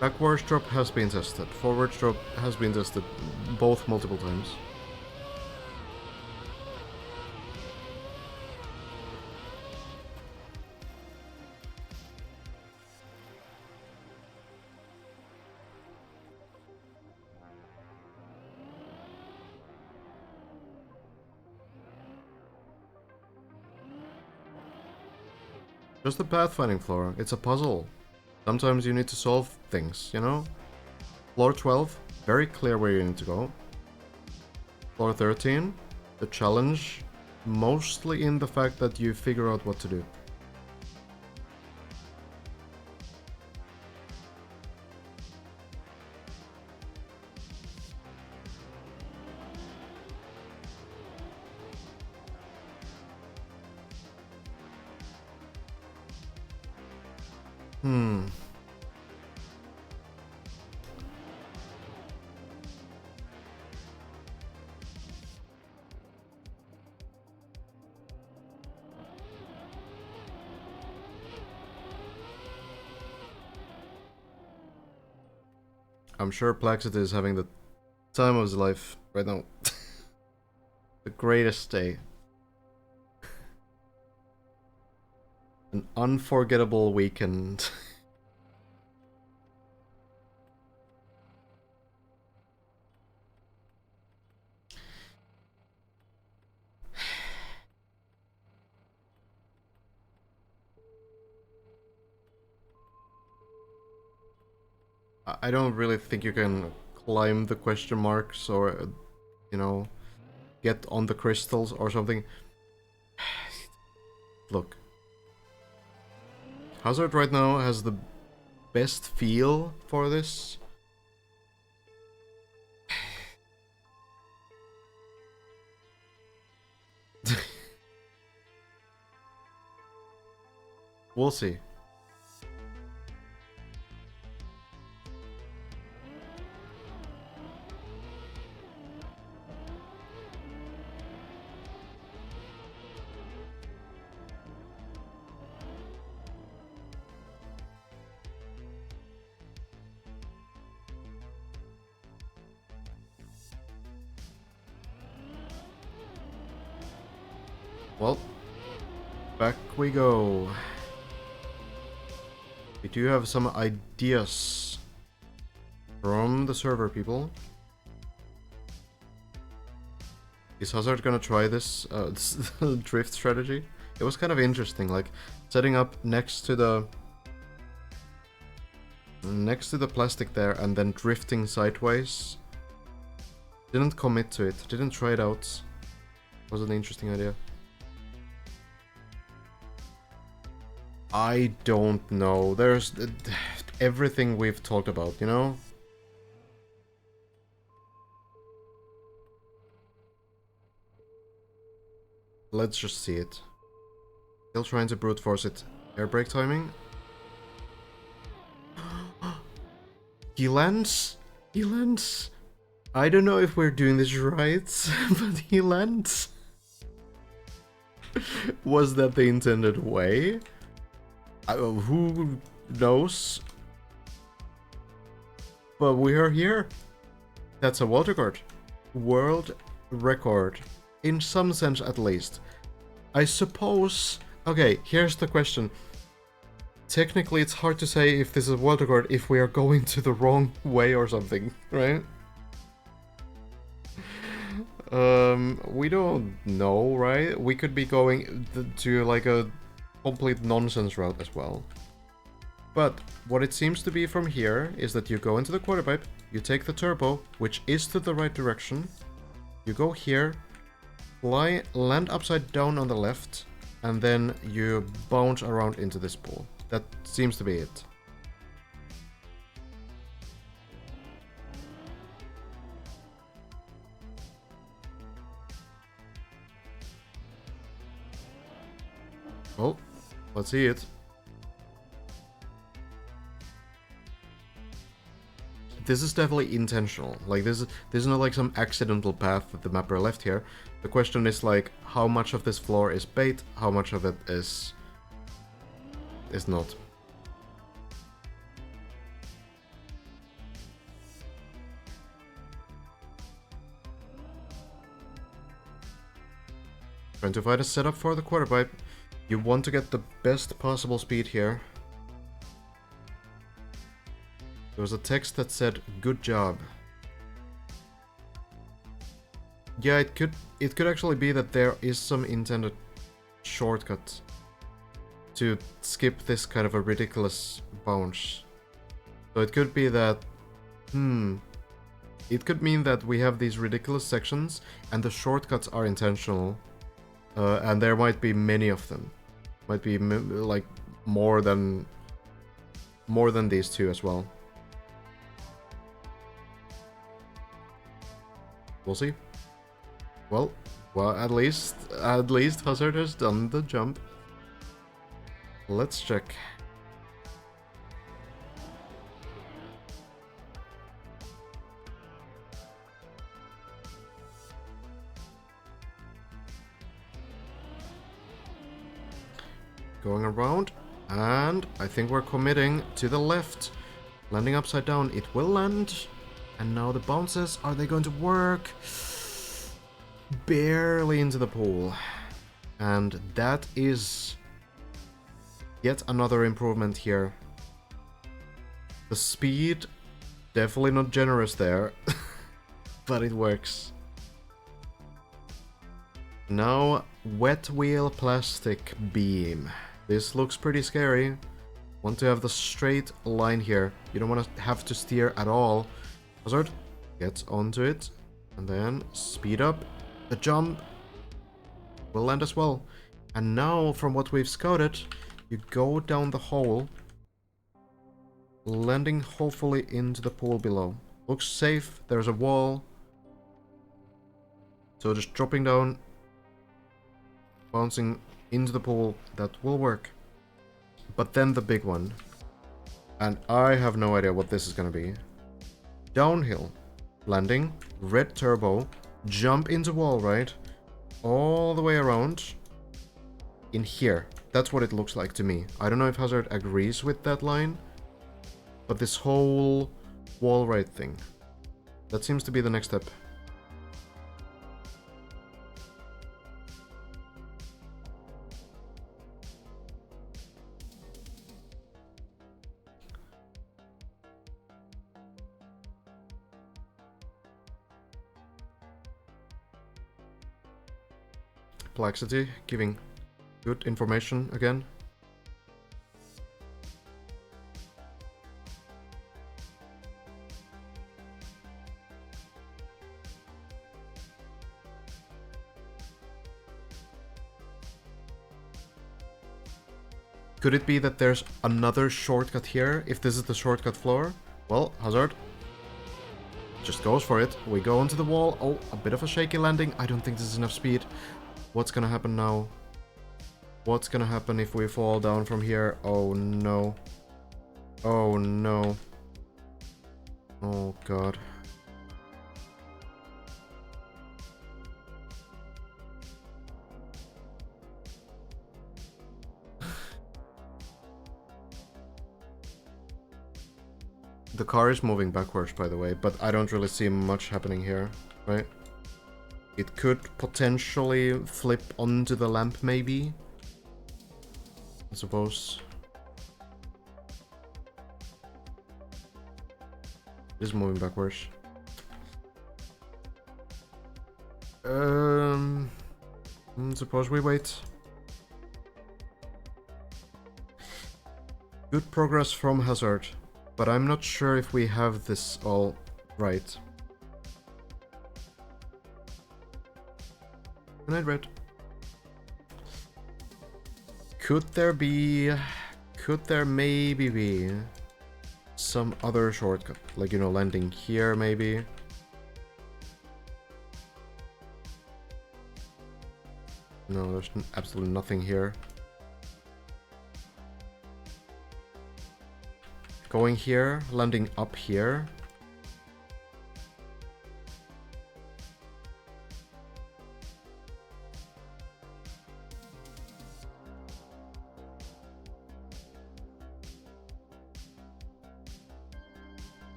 Backwards drop has been tested. Forwards drop has been tested both multiple times. Just a pathfinding floor. It's a puzzle. Sometimes you need to solve things, you know? Floor 12, very clear where you need to go. Floor 13, the challenge mostly in the fact that you figure out what to do. I'm sure Plaxit is having the time of his life right now. The greatest day. An unforgettable weekend. I don't really think you can climb the question marks or, you know, get on the crystals or something. Look. Hazard right now has the best feel for this. We'll see. Well, back we go. We do have some ideas from the server people. Is Hazard gonna try this, this drift strategy? It was kind of interesting, like setting up next to the plastic there and then drifting sideways. Didn't commit to it, didn't try it out. Was an interesting idea. I don't know. There's everything we've talked about, you know? Let's just see it. Still trying to brute force it. Air brake timing. He lands? He lands? I don't know if we're doing this right, but he lands. Was that the intended way? Who knows? But we are here. That's a world record. World record. In some sense, at least. I suppose... Okay, here's the question. Technically, it's hard to say if this is a world record if we are going to the wrong way or something, right? We don't know, right? We could be going to like a complete nonsense route as well. But what it seems to be from here is that you go into the quarter pipe, you take the turbo, which is to the right direction, you go here, fly, land upside down on the left, and then you bounce around into this pool. That seems to be it. Well, let's see it. This is definitely intentional. Like, this is not like some accidental path that the mapper left here. The question is like, how much of this floor is bait, how much of it is not. Trying to find a setup for the quarter pipe. You want to get the best possible speed here. There was a text that said, "Good job." Yeah, it could actually be that there is some intended shortcut to skip this kind of a ridiculous bounce. So it could be that, it could mean that we have these ridiculous sections and the shortcuts are intentional, and there might be many of them. Might be like more than these two as well. We'll see. Well, at least Hazard has done the jump. Let's check. Going around, and I think we're committing to the left. Landing upside down, it will land. And now the bounces, are they going to work? Barely into the pool. And that is yet another improvement here. The speed, definitely not generous there, but it works. Now, wet wheel plastic beam. This looks pretty scary. Want to have the straight line here. You don't want to have to steer at all. Hazard gets onto it, and then speed up. The jump will land as well. And now, from what we've scouted, you go down the hole, landing hopefully into the pool below. Looks safe, there's a wall. So just dropping down, bouncing into the pool, that will work. But then the big one. And I have no idea what this is gonna be. Downhill, landing, red turbo, jump into wall, right? All the way around. In here. That's what it looks like to me. I don't know if Hazard agrees with that line. But this whole wall ride thing. That seems to be the next step. Complexity, giving good information again. Could it be that there's another shortcut here, if this is the shortcut floor? Well, Hazard just goes for it. We go onto the wall. Oh, a bit of a shaky landing. I don't think this is enough speed. What's gonna happen now? What's gonna happen if we fall down from here? Oh no. Oh no. Oh god. The car is moving backwards, by the way, but I don't really see much happening here, right? It could potentially flip onto the lamp, maybe? I suppose. It is moving backwards. Suppose we wait. Good progress from Hazard, but I'm not sure if we have this all right. Good night, Red. Could there maybe be some other shortcut? Like, you know, landing here, maybe? No, there's absolutely nothing here. Going here, landing up here.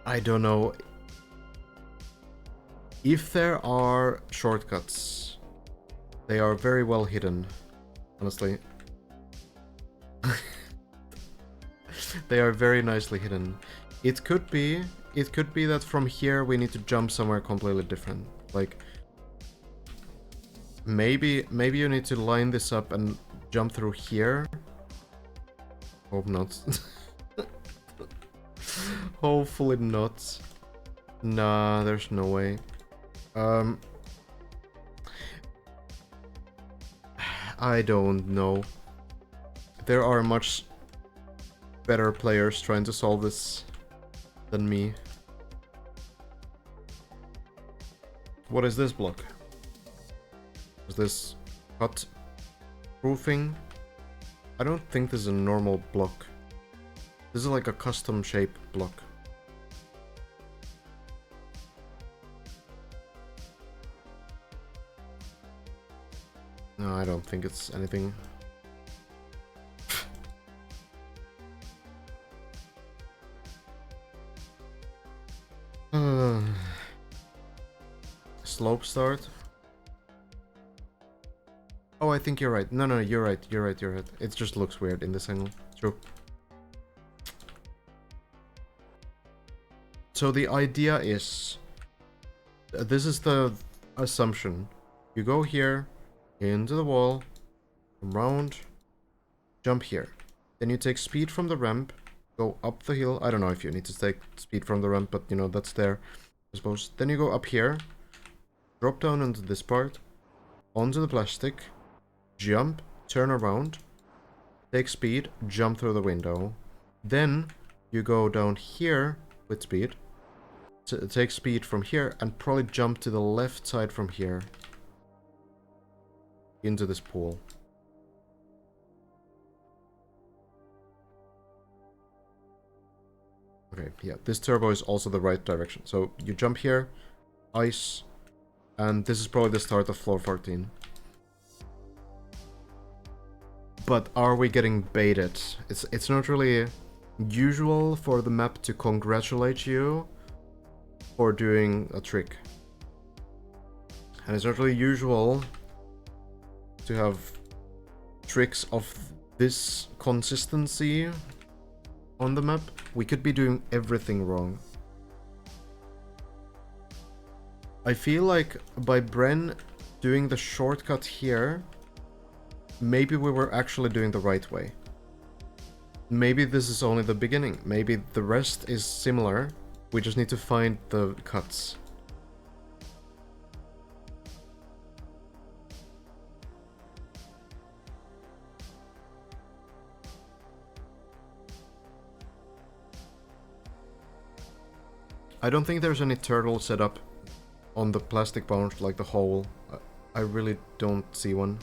I don't know. If there are shortcuts, they are very well hidden, honestly. They are very nicely hidden. It could be that from here we need to jump somewhere completely different. Like, maybe you need to line this up and jump through here. Hope not. Hopefully not. Nah, there's no way. I don't know. There are much better players trying to solve this than me. What is this block? Is this cut proofing? I don't think this is a normal block. This is like a custom shape block. No, I don't think it's anything. rope start. Oh, I think you're right. No, you're right. You're right. You're right. It just looks weird in this angle. True. So the idea is... this is the assumption. You go here, into the wall, around, jump here. Then you take speed from the ramp, go up the hill. I don't know if you need to take speed from the ramp, but you know, that's there, I suppose. Then you go up here, drop down into this part, onto the plastic, jump, turn around, take speed, jump through the window. Then you go down here with speed, take speed from here, and probably jump to the left side from here into this pool. Okay, yeah, this turbo is also the right direction. So you jump here, ice, and this is probably the start of floor 14. But are we getting baited? It's not really usual for the map to congratulate you for doing a trick. And it's not really usual to have tricks of this consistency on the map. We could be doing everything wrong. I feel like by Bren doing the shortcut here, maybe we were actually doing the right way. Maybe this is only the beginning. Maybe the rest is similar. We just need to find the cuts. I don't think there's any turtle set up on the plastic bounce, like the hole. I really don't see one.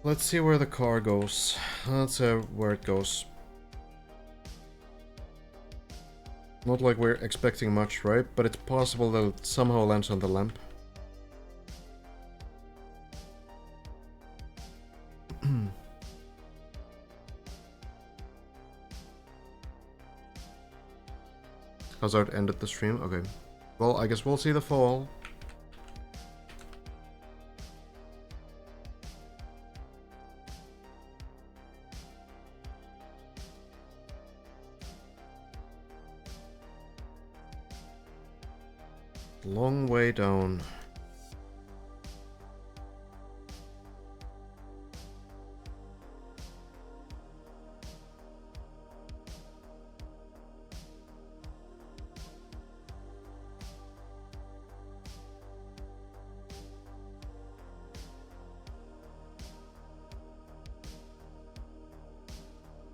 Let's see where the car goes. Let's see where it goes. Not like we're expecting much, right? But it's possible that it somehow lands on the lamp. Hazard ended the stream? Okay. Well, I guess we'll see the fall. Long way down.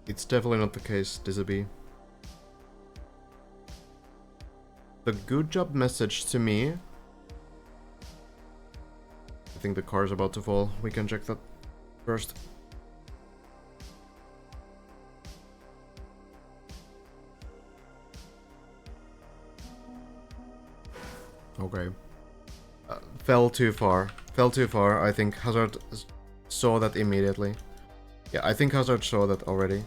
It's definitely not the case, Disaby. The good job message to me... I think the car's about to fall. We can check that first. Okay. Fell too far. Fell too far. I think Hazard saw that immediately. Yeah, I think Hazard saw that already.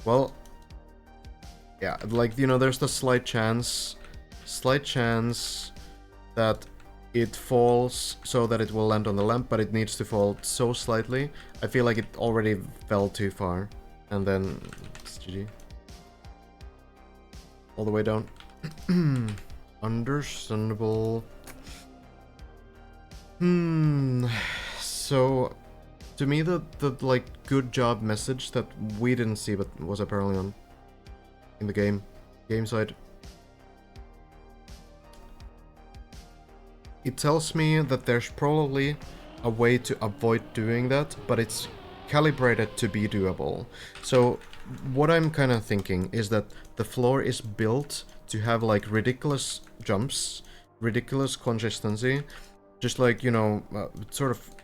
Well... yeah, like, you know, there's the slight chance that it falls so that it will land on the lamp, but it needs to fall so slightly. I feel like it already fell too far. And then it's GG. All the way down. Understandable. So, to me, the like good job message that we didn't see but was apparently on in the game side. It tells me that there's probably a way to avoid doing that, but it's calibrated to be doable. So what I'm kind of thinking is that the floor is built to have like ridiculous jumps, ridiculous consistency, just like, you know, sort of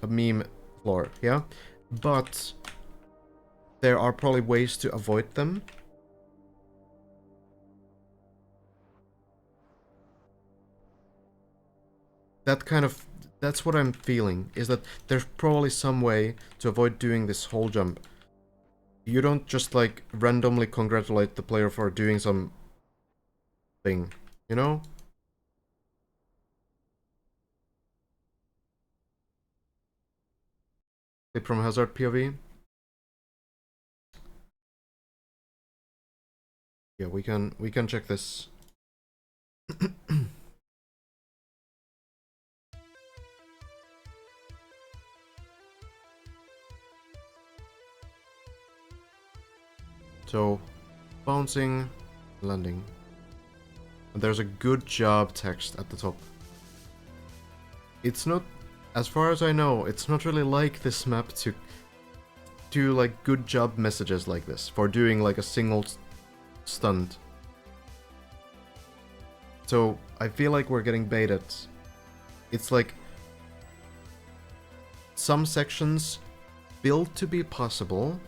a meme floor, yeah? But there are probably ways to avoid them. That kind of That's what I'm feeling, is that there's probably some way to avoid doing this whole jump. You don't just, like, randomly congratulate the player for doing some thing, you know? Clip from Hazard POV. Yeah, we can check this. So, bouncing, landing. And there's a good job text at the top. It's not, as far as I know, it's not really like this map to do like good job messages like this for doing like a single stunt. So I feel like we're getting baited. It's like some sections built to be possible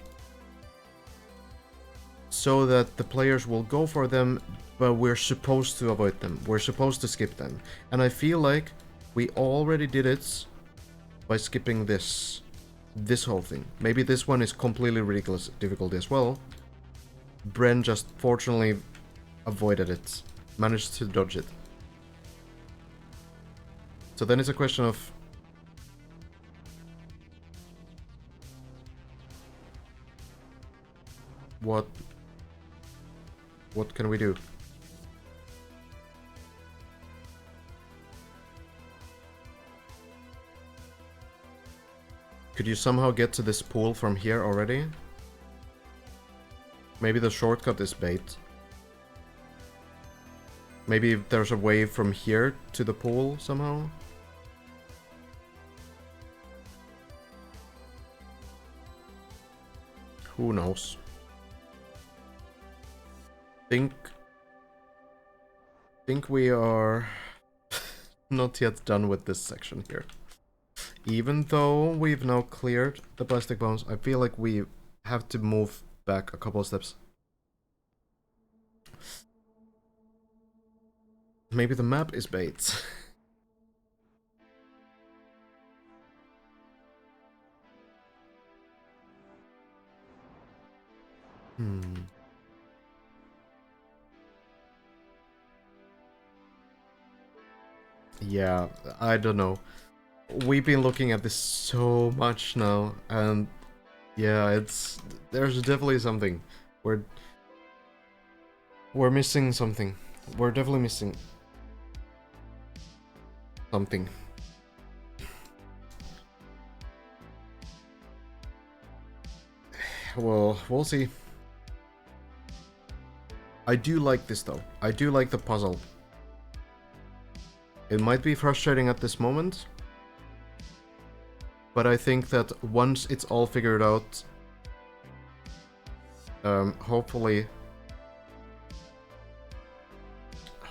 so that the players will go for them, but we're supposed to avoid them. We're supposed to skip them. And I feel like we already did it by skipping this whole thing. Maybe this one is completely ridiculous difficulty as well. Bren just fortunately avoided it. Managed to dodge it. So then it's a question of what can we do? Could you somehow get to this pool from here already? Maybe the shortcut is bait. Maybe there's a way from here to the pool somehow? Who knows? Think we are not yet done with this section here. Even though we've now cleared the plastic bounce, I feel like we have to move back a couple of steps. Maybe the map is bait. Yeah, I don't know. We've been looking at this so much now, and yeah, there's definitely something. We're missing something. We're definitely missing something. Well, we'll see. I do like this though. I do like the puzzle. It might be frustrating at this moment, but I think that once it's all figured out, hopefully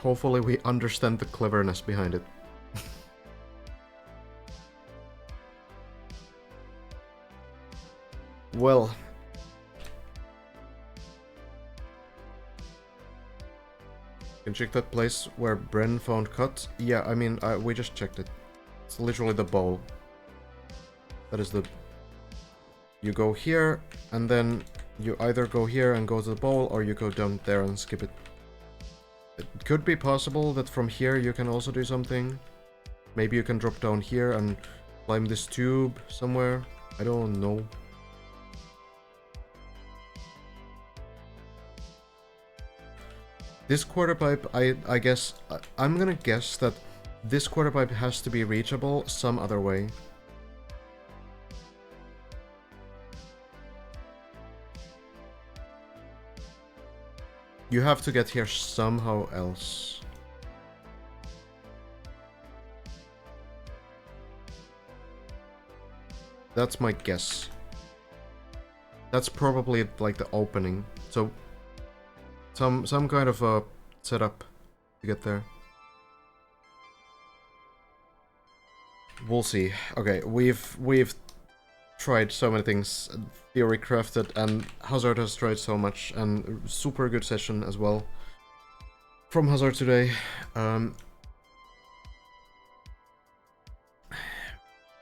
we understand the cleverness behind it. Well, can check that place where Bren found cut. Yeah, I mean, we just checked it. It's literally the bowl. That is the... You go here, and then you either go here and go to the bowl, or you go down there and skip it. It could be possible that from here you can also do something. Maybe you can drop down here and climb this tube somewhere. I don't know. This quarter pipe, I guess, I'm gonna guess that this quarter pipe has to be reachable some other way. You have to get here somehow else. That's my guess. That's probably like the opening. So some kind of a setup to get there. We'll see. Okay, we've tried so many things. Theory crafted, and Hazard has tried so much, and super good session as well from Hazard today.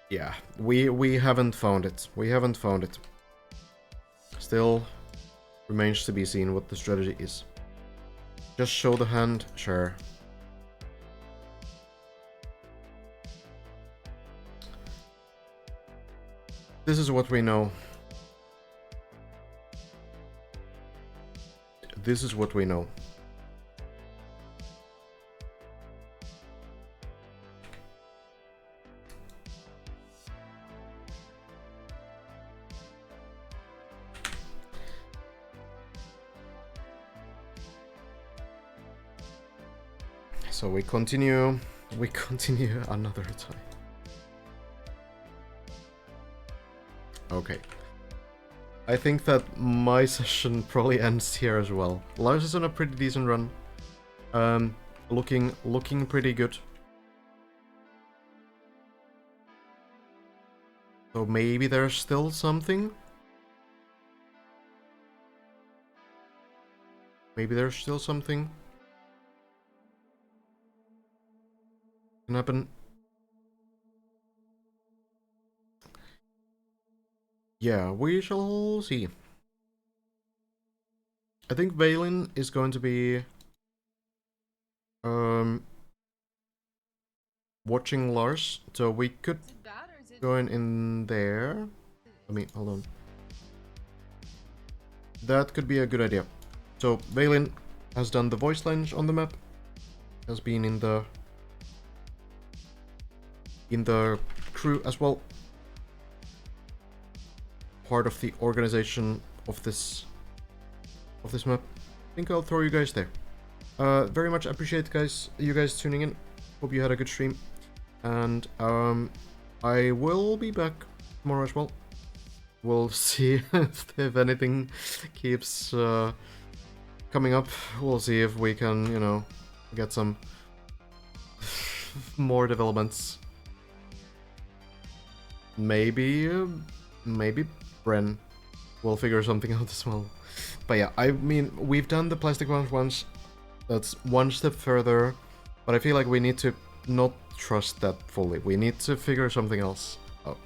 Yeah, we haven't found it. We haven't found it. Still remains to be seen what the strategy is. Just show the hand, sure. This is what we know. This is what we know. So we continue another time. Okay. I think that my session probably ends here as well. Lars is on a pretty decent run. Looking pretty good. So maybe there's still something. Maybe there's still something. Can happen. Yeah, we shall see. I think Valen is going to be watching Lars, so we could join in there. Let me hold on. That could be a good idea. So Valen has done the voice lines on the map, has been in the crew as well, part of the organization of this map. I think I'll throw you guys there. Very much appreciate you guys tuning in. Hope you had a good stream, and I will be back tomorrow as well. We'll see if anything keeps coming up. We'll see if we can, you know, get some more developments. Maybe Bren will figure something out as well. But yeah, I mean, we've done the plastic ones once. That's one step further. But I feel like we need to not trust that fully. We need to figure something else out.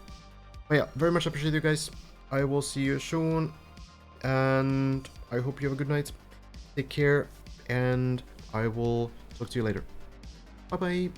But yeah, very much appreciate you guys. I will see you soon. And I hope you have a good night. Take care. And I will talk to you later. Bye-bye.